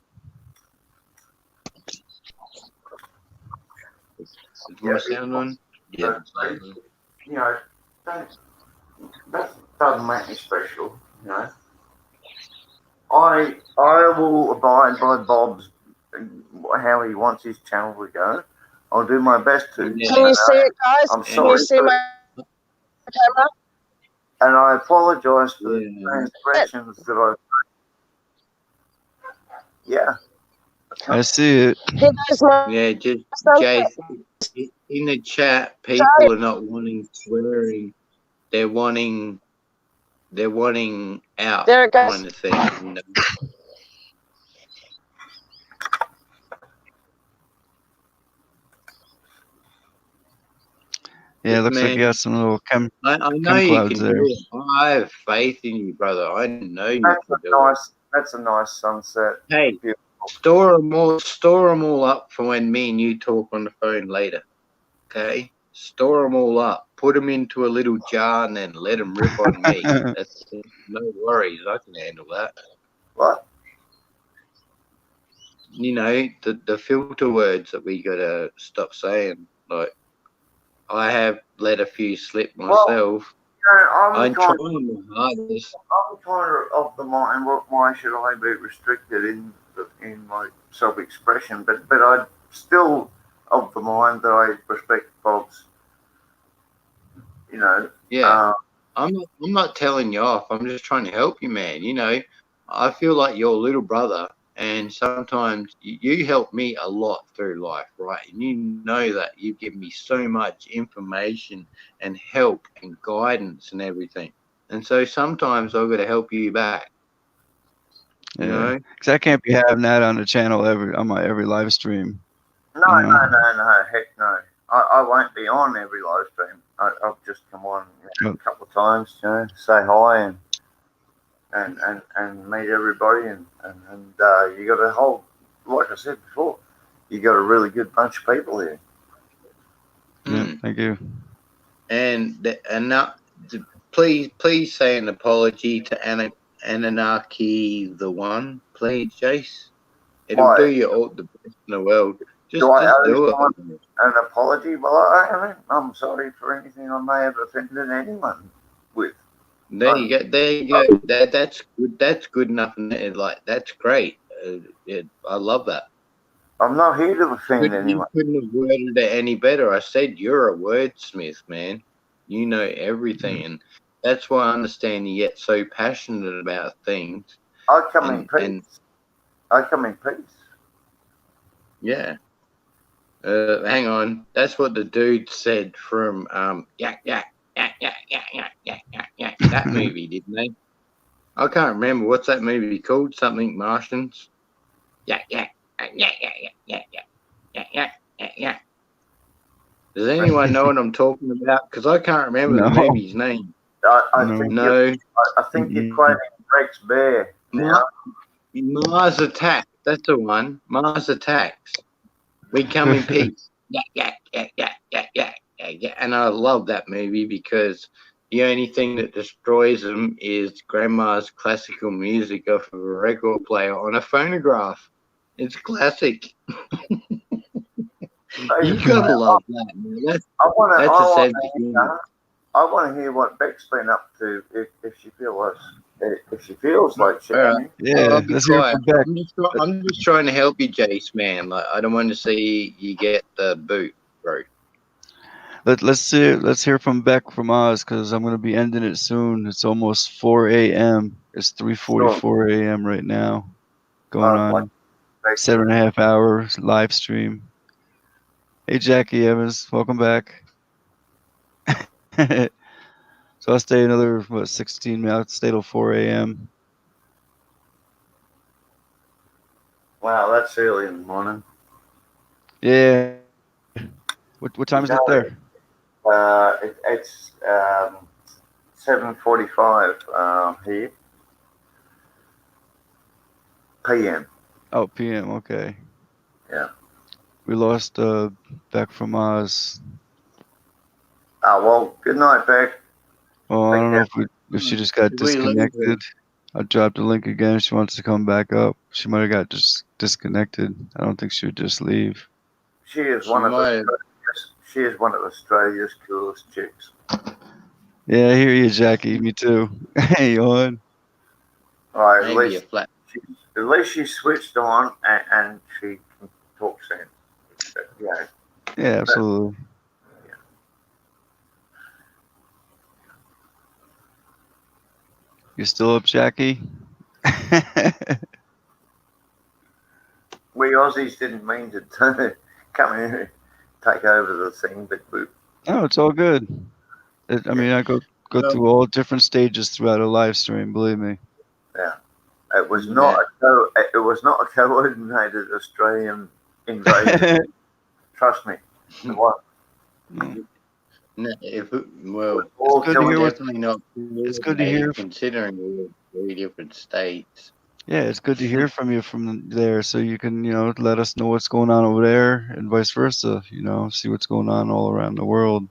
Is my sound on? Yeah. You know, that doesn't make me special, you know. I will abide by Bob's how he wants his channel to go. I'll do my best to. Yeah. Can you see it, guys? I'm Can sorry you see my camera? and I apologise for the transgressions that I. Yeah. I see it. Yeah, just Jace. In the chat, people are not wanting swearing. They're wanting out There it goes. kind of thing. You know? Yeah, it looks like you got some little I know chem you clouds can there. do it. I have faith in you, brother. I know you can do it. That's a nice sunset. Hey, store them all up for when me and you talk on the phone later. Okay, store them all up. Put them into a little jar and then let them rip on me. That's no worries. I can handle that. What? You know, the filter words that we gotta stop saying. Like, I have let a few slip myself. I'm trying my hardest. I'm kind of the mind. Why should I be restricted in my self-expression? But I'm still of the mind that I respect Bob's. You know. Yeah. I'm not telling you off. I'm just trying to help you, man. You know, I feel like your little brother, and sometimes you help me a lot through life, right? And you know that you give me so much information and help and guidance and everything. And so sometimes I've got to help you back. You know? Because I can't be having that on the channel on my every live stream. No, heck no. I won't be on every live stream. I'll just come on a couple of times, you know, say hi and meet everybody, and you got a whole, like I said before, you got a really good bunch of people here. Yeah, thank you. And please say an apology to Anarchy the One, please, Jace. It'll do you all the best in the world. Just do it. An apology? Well, I'm sorry for anything I may have offended anyone with. There you go. That's good. That's good enough. Like, that's great. I love that. I'm not here to offend anyone. You couldn't have worded it any better. I said you're a wordsmith, man. You know everything, and that's why I understand you get so passionate about things. I come in peace. I come in peace. Yeah. Hang on. That's what the dude said from that movie, didn't they? I can't remember. What's that movie called? Something Martians. Yeah. Does anyone know what I'm talking about? Because I can't remember the movie's name. I think you're quoting Rex Bear. Mars Attacks. That's the one. Mars Attacks. We come in peace. Yeah. And I love that movie because the only thing that destroys them is grandma's classical music off of a record player on a phonograph. It's classic. You gotta love that, man. That's a sense of humor. I want to hear what Beck's been up to if she feels like sharing. Yeah, let's hear from Beck. I'm just trying to help you, Jace, man. Like, I don't want to see you get the boot, bro. Let's hear from Beck from Oz, because I'm gonna be ending it soon. It's almost 4 a.m. It's 3:44 a.m. right now. Going on 7.5 hours live stream. Hey Jackie Evans, welcome back. So I'll stay another 16 minutes. Stay till 4 a.m. Wow, that's early in the morning. Yeah. What time is it there? It's 7:45 here. PM. Oh, PM. Okay. Yeah. We lost Beck from Oz. Well, good night, Beck. Well, I don't know if she just got Did we lose her? disconnected. I dropped the link again. If she wants to come back up. She might have got just disconnected. I don't think she would just leave. She is She one of might have. She is one of Australia's coolest chicks. Yeah, I hear you, Jackie. Me too. Hey, on. All right, Maybe a flat. at least she switched on and she can talk sense. Yeah. Yeah, absolutely. You still up, Jackie? We Aussies didn't mean to come in and take over the thing, but we. Oh, it's all good. I mean, I go Well, through all different stages throughout a live stream. Believe me. Yeah. It was not a coordinated Australian invasion. Trust me. It was. No, well, It's good to hear definitely not. It's good to hear. Considering we're 3 different states. Yeah, it's good to hear from you from there, so you can let us know what's going on over there, and vice versa. See what's going on all around the world.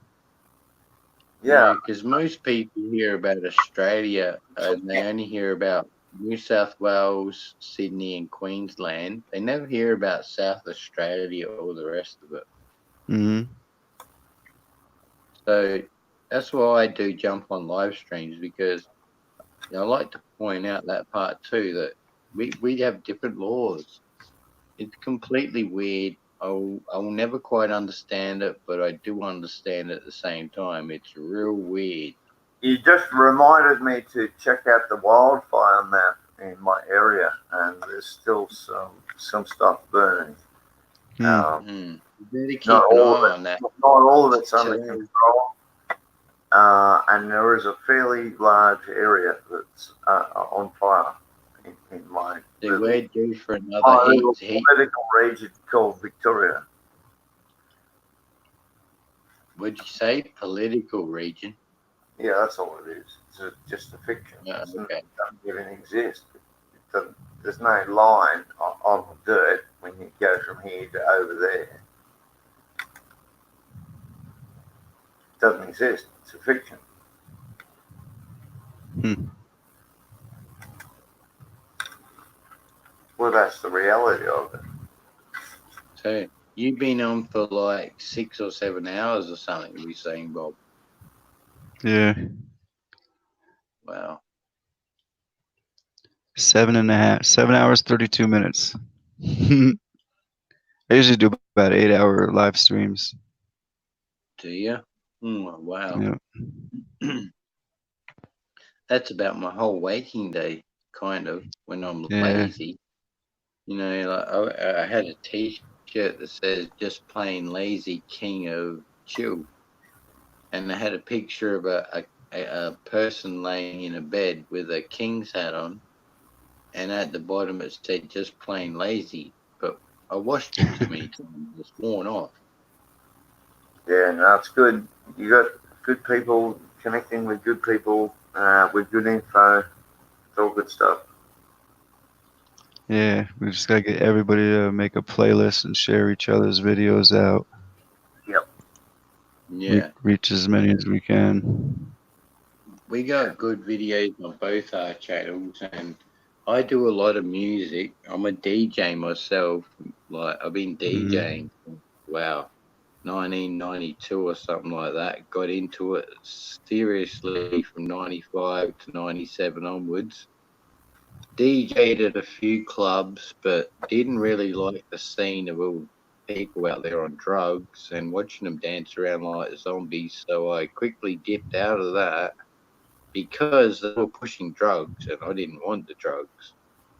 Yeah, because most people hear about Australia and they only hear about New South Wales, Sydney, and Queensland. They never hear about South Australia or the rest of it. Mm-hmm. So that's why I do jump on live streams, because I like to point out that part too, that we have different laws. It's completely weird. I will never quite understand it, but I do understand at the same time. It's real weird. you just reminded me to check out the wildfire map in my area, and there's still some stuff burning. Better keep an eye on that. Not all of it's under control, and there is a fairly large area that's on fire in my we're due for another heat. political region called Victoria. What'd you say? Political region? Yeah, that's all it is. It's just a fiction. Okay. It doesn't even exist. There's no line on the dirt when you go from here to over there. It doesn't exist. It's a fiction. Well, that's the reality of it. So you've been on for like 6 or 7 hours or something, we're saying, Bob. Yeah. Wow. 7 hours, 32 minutes. I usually do about 8-hour live streams. Do you? Wow. Yeah. That's about my whole waking day, kind of, when I'm lazy. Like I had a T-shirt that says "Just plain lazy, king of chill," and I had a picture of a person laying in a bed with a king's hat on, and at the bottom it said "Just plain lazy." But I washed it too many times; it's worn off. Yeah, no, it's good. You got good people connecting with good people with good info. It's all good stuff. Yeah, we just gotta get everybody to make a playlist and share each other's videos out. Yep. Yeah. Reach as many as we can. We got good videos on both our channels, and I do a lot of music. I'm a DJ myself. Like I've been DJing. Wow. 1992 or something like that. Got into it seriously from 95 to 97 onwards. DJ'd at a few clubs, but didn't really like the scene of all people out there on drugs and watching them dance around like zombies. So I quickly dipped out of that because they were pushing drugs and I didn't want the drugs.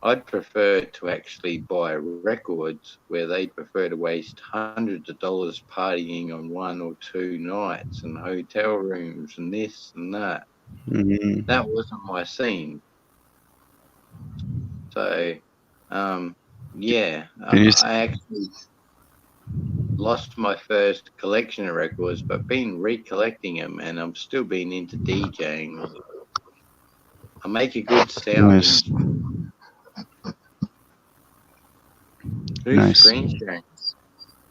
I'd prefer to actually buy records where they'd prefer to waste hundreds of dollars partying on 1 or 2 nights and hotel rooms and this and that. That wasn't my scene. So, yeah, I actually lost my first collection of records, but been recollecting them, and I'm still being into DJing. I make a good sound. Nice. Who's Nice. screen sharing?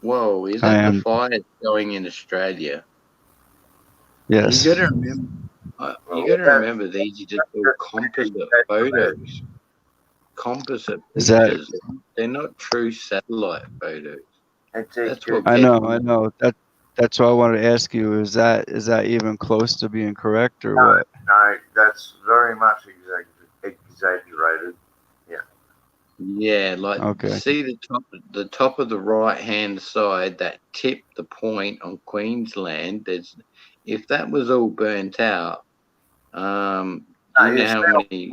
Whoa, is I that the am. fire going in Australia? Yes. You gotta remember. You gotta remember these are just all composite photos, composite Is that? pictures. They're not true satellite photos. That's what I gets know. me. I know. That's why I wanted to ask you. Is that even close to being correct or what? No, that's very much exaggerated. Yeah. Yeah, like Okay. see the top of the right hand side, that tip, the point on Queensland. There's if that was all burnt out, do you know how many?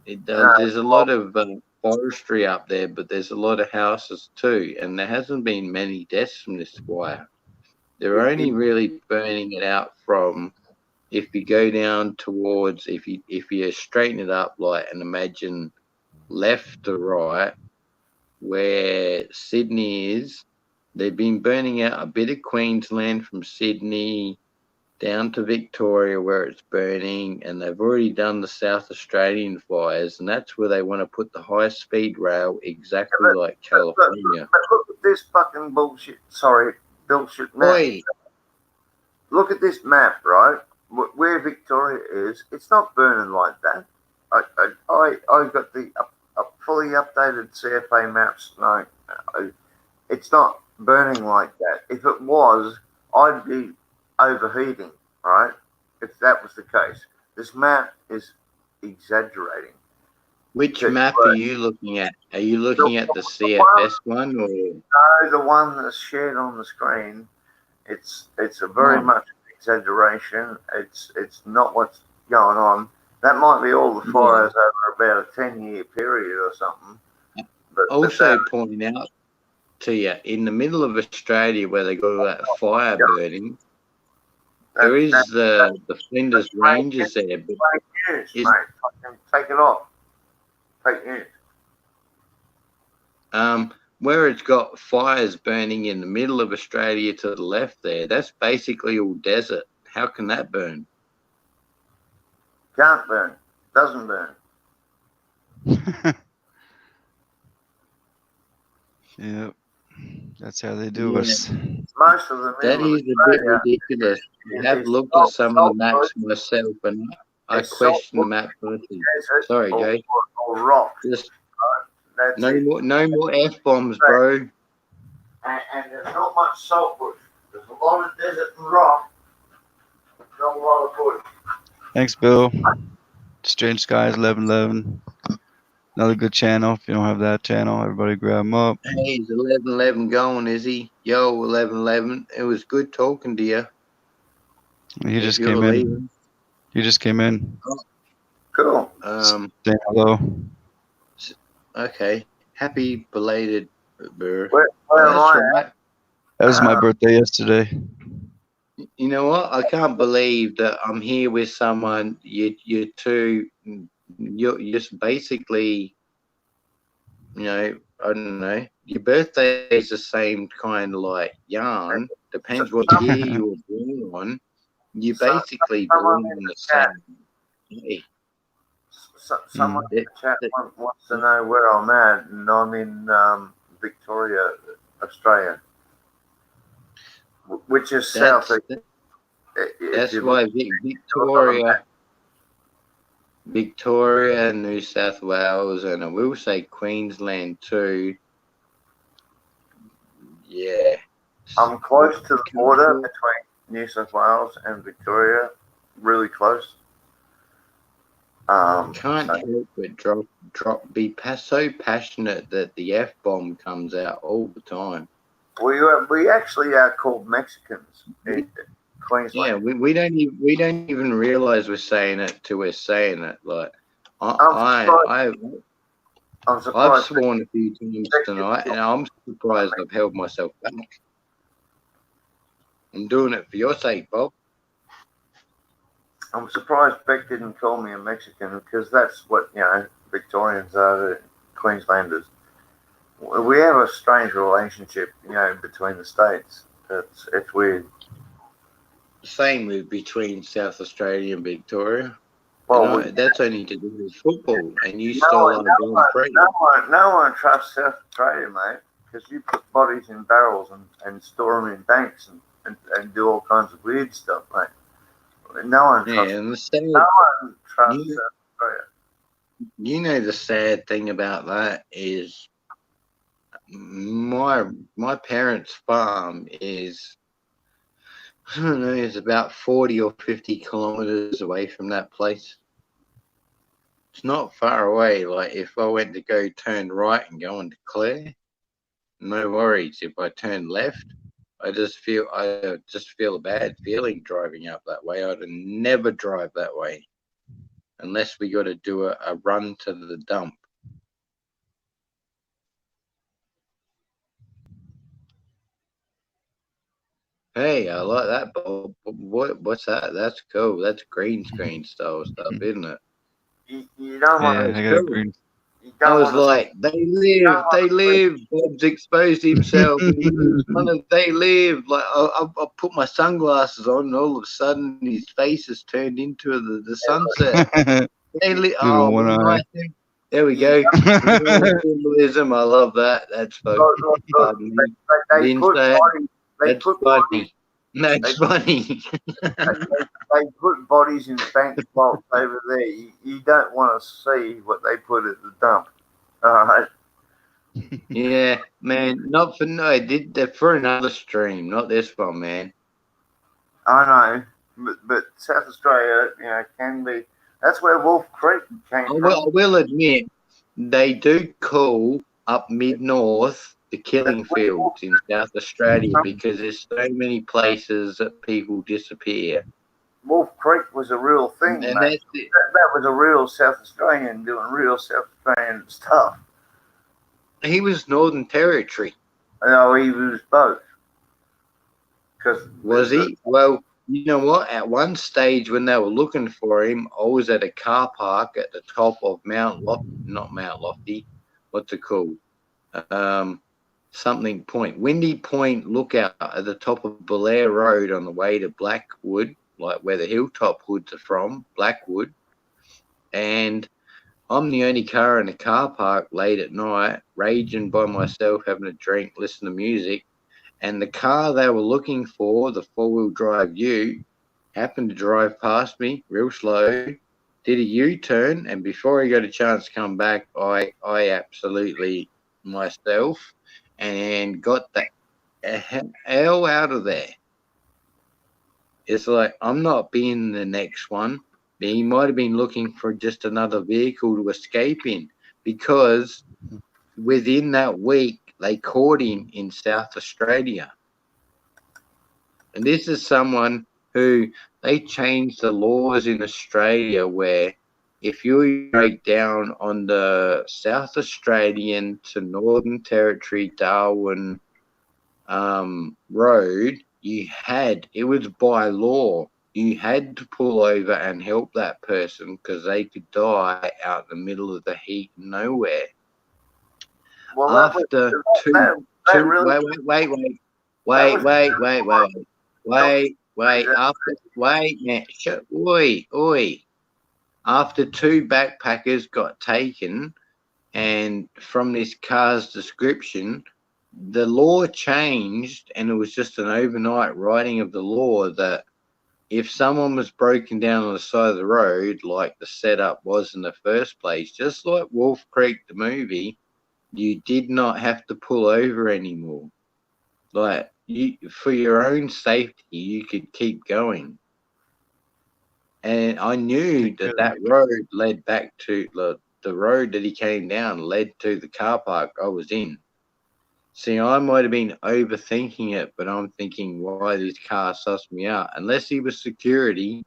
There's a lot of forestry up there, but there's a lot of houses too, and there hasn't been many deaths from this fire. They're only really burning it out from if you go down towards if you straighten it up like and imagine left to right where Sydney is. They've been burning out a bit of Queensland from Sydney down to Victoria where it's burning, and they've already done the South Australian fires, and that's where they want to put the high-speed rail exactly like California. But look at this fucking bullshit. Sorry, bullshit map. Oi. Look at this map, right? Where Victoria is, it's not burning like that. I got the fully updated CFA maps. No, it's not burning like that. If it was, I'd be overheating, right? If that was the case. This map is exaggerating. Which map are you looking at? Are you looking at the CFS one or? No, the one that's shared on the screen. It's a very much exaggeration. It's not what's going on. That might be all the fires over about a 10-year period or something. Also pointing out to you, in the middle of Australia where they got all that fire burning, there is the Flinders Ranges there. But news, mate. Take it off. Fake news. Where it's got fires burning in the middle of Australia to the left there, that's basically all desert. How can that burn? Can't burn. Doesn't burn. Yep. That's how they do us. Most of them. That is a bit ridiculous. I have looked at some of the maps myself, and I question the map quality. Sorry, Jay. Or rock. Just no more F-bombs, bro. And there's not much saltbush. There's a lot of desert and rock. Not a lot of bush. Thanks, Bill. Strange Skies 1111. Another good channel. If you don't have that channel, everybody grab him up. Hey, he's 1111 going, is he? Yo, 1111. It was good talking to you. He just came in. He just came in. Oh. Cool. Say hello. Okay. Happy belated birthday. Right. That was my birthday yesterday. You know what? I can't believe that I'm here with someone. You're just basically, you know, I don't know. Your birthday is the same kind of like yarn. Depends what year you were born on. You basically born on the same day. Someone in the chat wants to know where I'm at, and I'm in Victoria, Australia, which is south. That's why Victoria, New South Wales, and I will say Queensland too. Yeah. I'm close to the border between New South Wales and Victoria, really close. Can't help but be so passionate that the F-bomb comes out all the time. We actually are called Mexicans in Queensland. Yeah, we don't even realize we're saying it till we're saying it. Like I've sworn a few times tonight, and I'm surprised I've held myself back. I'm doing it for your sake, Bob. I'm surprised Beck didn't call me a Mexican, because that's what, Victorians are, the Queenslanders. We have a strange relationship, between the states. It's weird. Same with between South Australia and Victoria. Well, that's only to do with football, and you no stole one, our Grand Prix. no one trusts South Australia, mate, because you put bodies in barrels and store them in banks and do all kinds of weird stuff, mate. No one trusts. And No one trusts South Australia. You know, the sad thing about that is my parents' farm is, I don't know, it's about 40 or 50 kilometers away from that place. It's not far away. Like if I went to go turn right and go into Clare, no worries. If I turn left, I just feel a bad feeling driving up that way. I'd never drive that way unless we got to do a run to the dump. Hey, I like that, Bob. What's that? That's cool. That's green screen style stuff, isn't it? You don't want Yeah, to. I got a green. I was like, they live. Bob's exposed himself. They live. Like I put my sunglasses on, and all of a sudden his face has turned into the sunset. They live. Little one eye. Nice thing. There we go. Symbolism. I love that. That's funny. They put bodies. That's funny. That's funny. They put bodies in bank vaults over there. You don't want to see what they put at the dump. All right. Yeah, man. Not for no. They're for another stream, not this one, man. I know, but South Australia, can be. That's where Wolf Creek came from. I will admit, they do call up mid north the killing fields in South Australia because there's so many places that people disappear. Wolf Creek was a real thing, And mate. That was a real South Australian doing real South Australian stuff. He was Northern Territory. No, he was both. Was he? Well, you know what? At one stage when they were looking for him, I was at a car park at the top of not Mount Lofty. What's it called? Something Point. Windy Point Lookout at the top of Belair Road on the way to Blackwood, like where the Hilltop Hoods are from, Blackwood. And I'm the only car in the car park late at night, raging by myself, having a drink, listening to music. And the car they were looking for, the four-wheel drive ute, happened to drive past me real slow, did a U-turn, and before he got a chance to come back, I absolutely myself and got the hell out of there. It's like, I'm not being the next one. He might have been looking for just another vehicle to escape in, because within that week, they caught him in South Australia. And this is someone who they changed the laws in Australia where if you break down on the South Australian to Northern Territory Darwin road, it was by law. You had to pull over and help that person because they could die out in the middle of the heat nowhere. Well, after After two backpackers got taken, and from this car's description, the law changed, and it was just an overnight writing of the law that if someone was broken down on the side of the road, like the setup was in the first place, just like Wolf Creek, the movie, you did not have to pull over anymore. Like, for your own safety, you could keep going. And I knew that road led back to the road that he came down led to the car park I was in. See, I might have been overthinking it, but I'm thinking, why this car sussed me out? Unless he was security,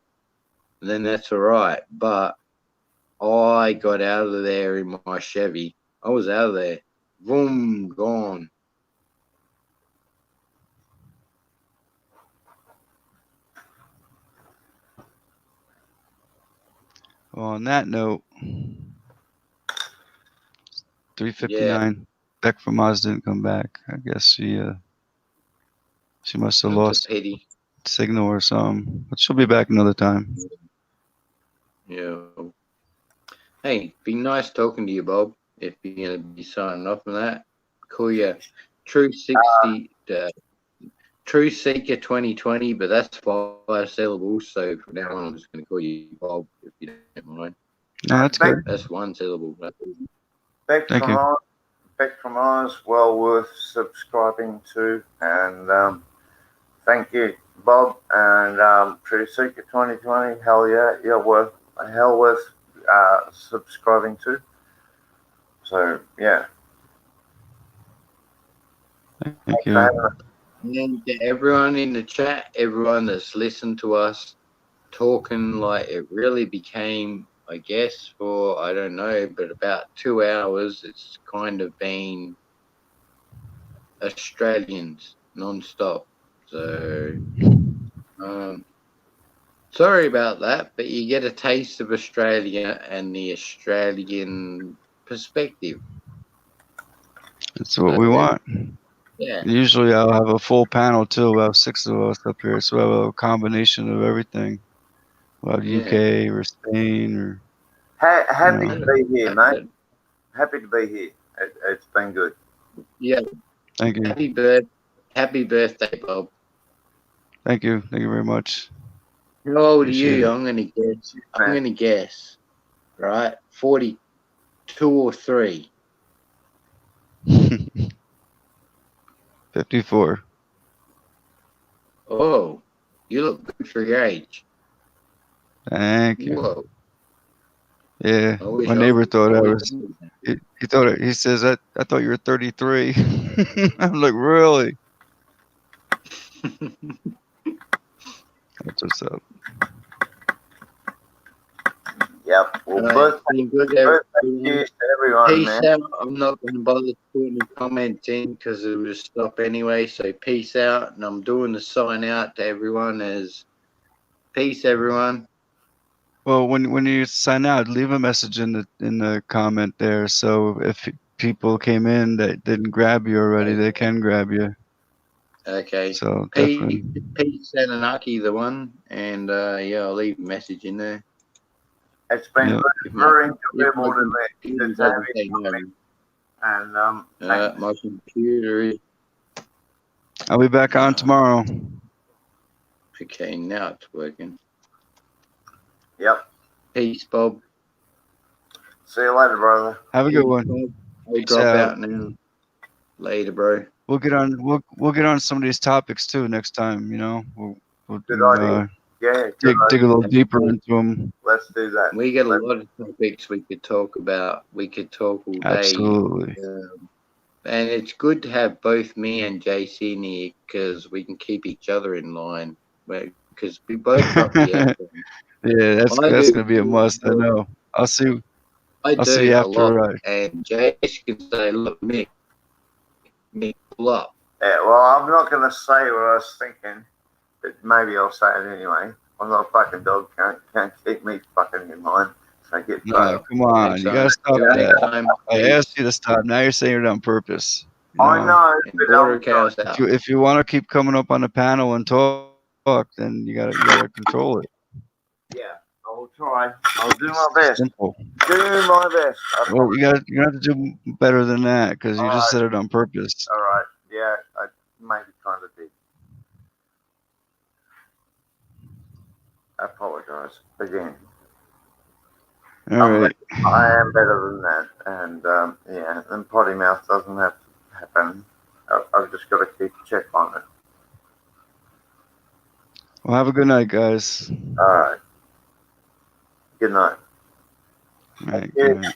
then that's all right. But I got out of there in my Chevy. I was out of there. Boom, gone. Well, on that note, 3:59. Beck from Oz didn't come back. I guess she must have That's lost a pity. signal or something. But she'll be back another time. Yeah. Hey, be nice talking to you, Bob. If you're gonna be signing off on that, call you True 60, True Seeker 2020, but that's 5 syllables. So from now on, I'm just gonna call you Bob if you don't mind. No, that's good. That's 1 syllable. Beck Thank from you. Oz, Beck from Oz, well worth subscribing to, and thank you, Bob, and True Seeker 2020. Hell yeah, you're worth subscribing to. So yeah, Thank you. And to everyone in the chat, everyone that's listened to us talking, like it really became, I guess, for I don't know, but about 2 hours, it's kind of been Australians non-stop. So sorry about that, but you get a taste of Australia and the Australian perspective. That's what we want. Yeah. Usually I'll have a full panel too. We'll have 6 of us up here, so we'll have a combination of everything. We'll have UK or Spain or. Happy to be here, mate. Happy to be here. It's been good. Yeah. Thank you. Happy birthday, Bob. Thank you. Thank you very much. How old are Appreciate you? it. I'm gonna guess. Right? 42 or 3. 54. Oh, you look good for your age. Thank you. Whoa. Yeah, I wish my I neighbor was- thought I I wish was. I was that. He thought it. He says I thought you were 33. I'm like, really? That's what's up. Yep. Well, Been good, cheers to everyone, peace man. out. I'm not going to bother putting any comments in because it will stop anyway. So peace out, and I'm doing the sign out to everyone as peace, everyone. Well, when you sign out, leave a message in the comment there. So if people came in that didn't grab you already, they can grab you. Okay. So Peace, definitely. peace, Anunnaki, the one, and yeah, I'll leave a message in there. It's been Yep. very enjoyable to have you. And my computer is I'll be back on tomorrow. okay. Now it's working. Yep. Peace, Bob. See you later, brother. Have a good one. I'll Peace drop out. out now. Later, bro. We'll get on. We'll get on some of these topics too next time. You know, we'll Good do, idea. Yeah. dig a little deeper into them. Let's do that. We got a lot of topics we could talk about. We could talk all day. Absolutely. And it's good to have both me and JC in here because we can keep each other in line. Because we both got the F-bomb. Yeah, that's gonna be a must. I know. I'll see. I'll see you a after. lot. And Jace can say, "Look, Mick, pull up." Yeah. Well, I'm not going to say what I was thinking, but maybe I'll say it anyway. I'm not a fucking dog. Can't keep me fucking in mind. So get No, come on. You gotta stop that. I asked you to stop. Now you're saying it on purpose. You I know, but if you want to keep coming up on the panel and talk, then you gotta control it. Yeah, I'll try. I'll do my best. Simple. Do my best. Well, you have to do better than that because you just said it on purpose. All right. Yeah, I maybe kind of did. I apologize again. All right. I am better than that, and yeah, and potty mouth doesn't have to happen. I've just got to keep check on it. Well, have a good night, guys. All right. Good night. All right. Good night.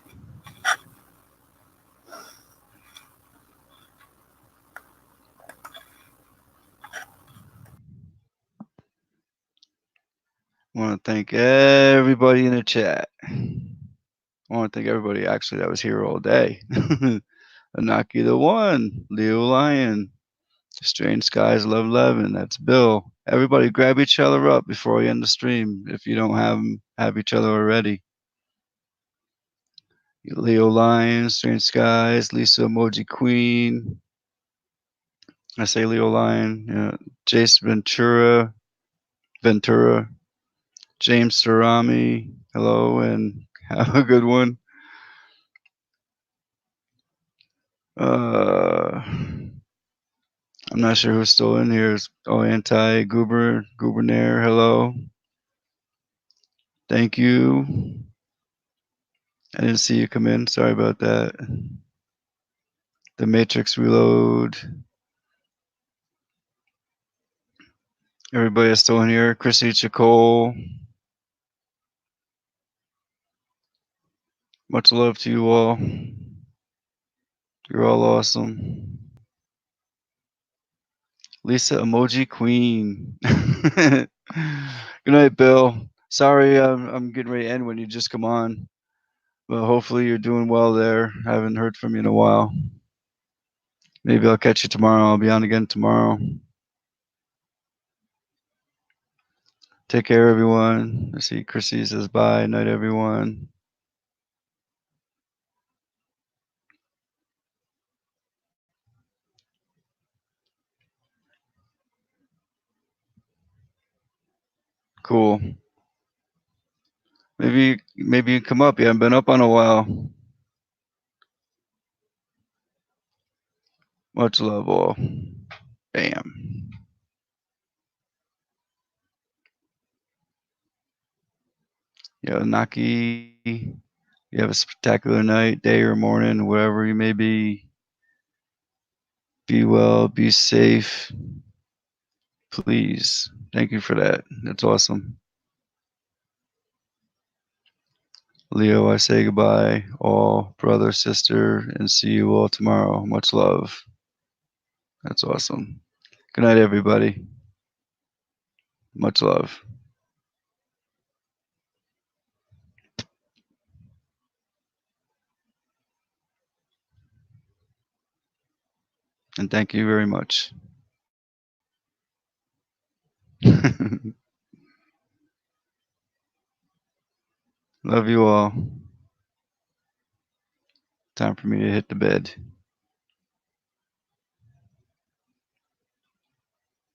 I want to thank everybody in the chat. I want to thank everybody actually that was here all day. Anaki the One, Leo Lion, Strange Skies Love 11. That's Bill. Everybody grab each other up before we end the stream if you don't have each other already. Leo Lion, Strange Skies, Lisa Emoji Queen. I say Leo Lion. Yeah. Jace Ventura, James Sarami. Hello and have a good one. I'm not sure who's still in here. Oh, Gubernair. Hello. Thank you. I didn't see you come in. Sorry about that. The Matrix Reload. Everybody is still in here. Chrissy Chacole. Much love to you all. You're all awesome. Lisa Emoji Queen. Good night, Bill. Sorry, I'm getting ready to end when you just come on. But hopefully you're doing well there. I haven't heard from you in a while. Maybe I'll catch you tomorrow. I'll be on again tomorrow. Take care, everyone. I see Chrissy says bye. Night, everyone. Cool. Maybe you come up. You haven't been up on a while. Much love, all. Bam. Yo, Naki. You have a spectacular night, day, or morning, wherever you may be. Be well, be safe. Please. Thank you for that. That's awesome. Leo, I say goodbye, all brother, sister, and see you all tomorrow. Much love. That's awesome. Good night, everybody. Much love. And thank you very much. Love you all. Time for me to hit the bed.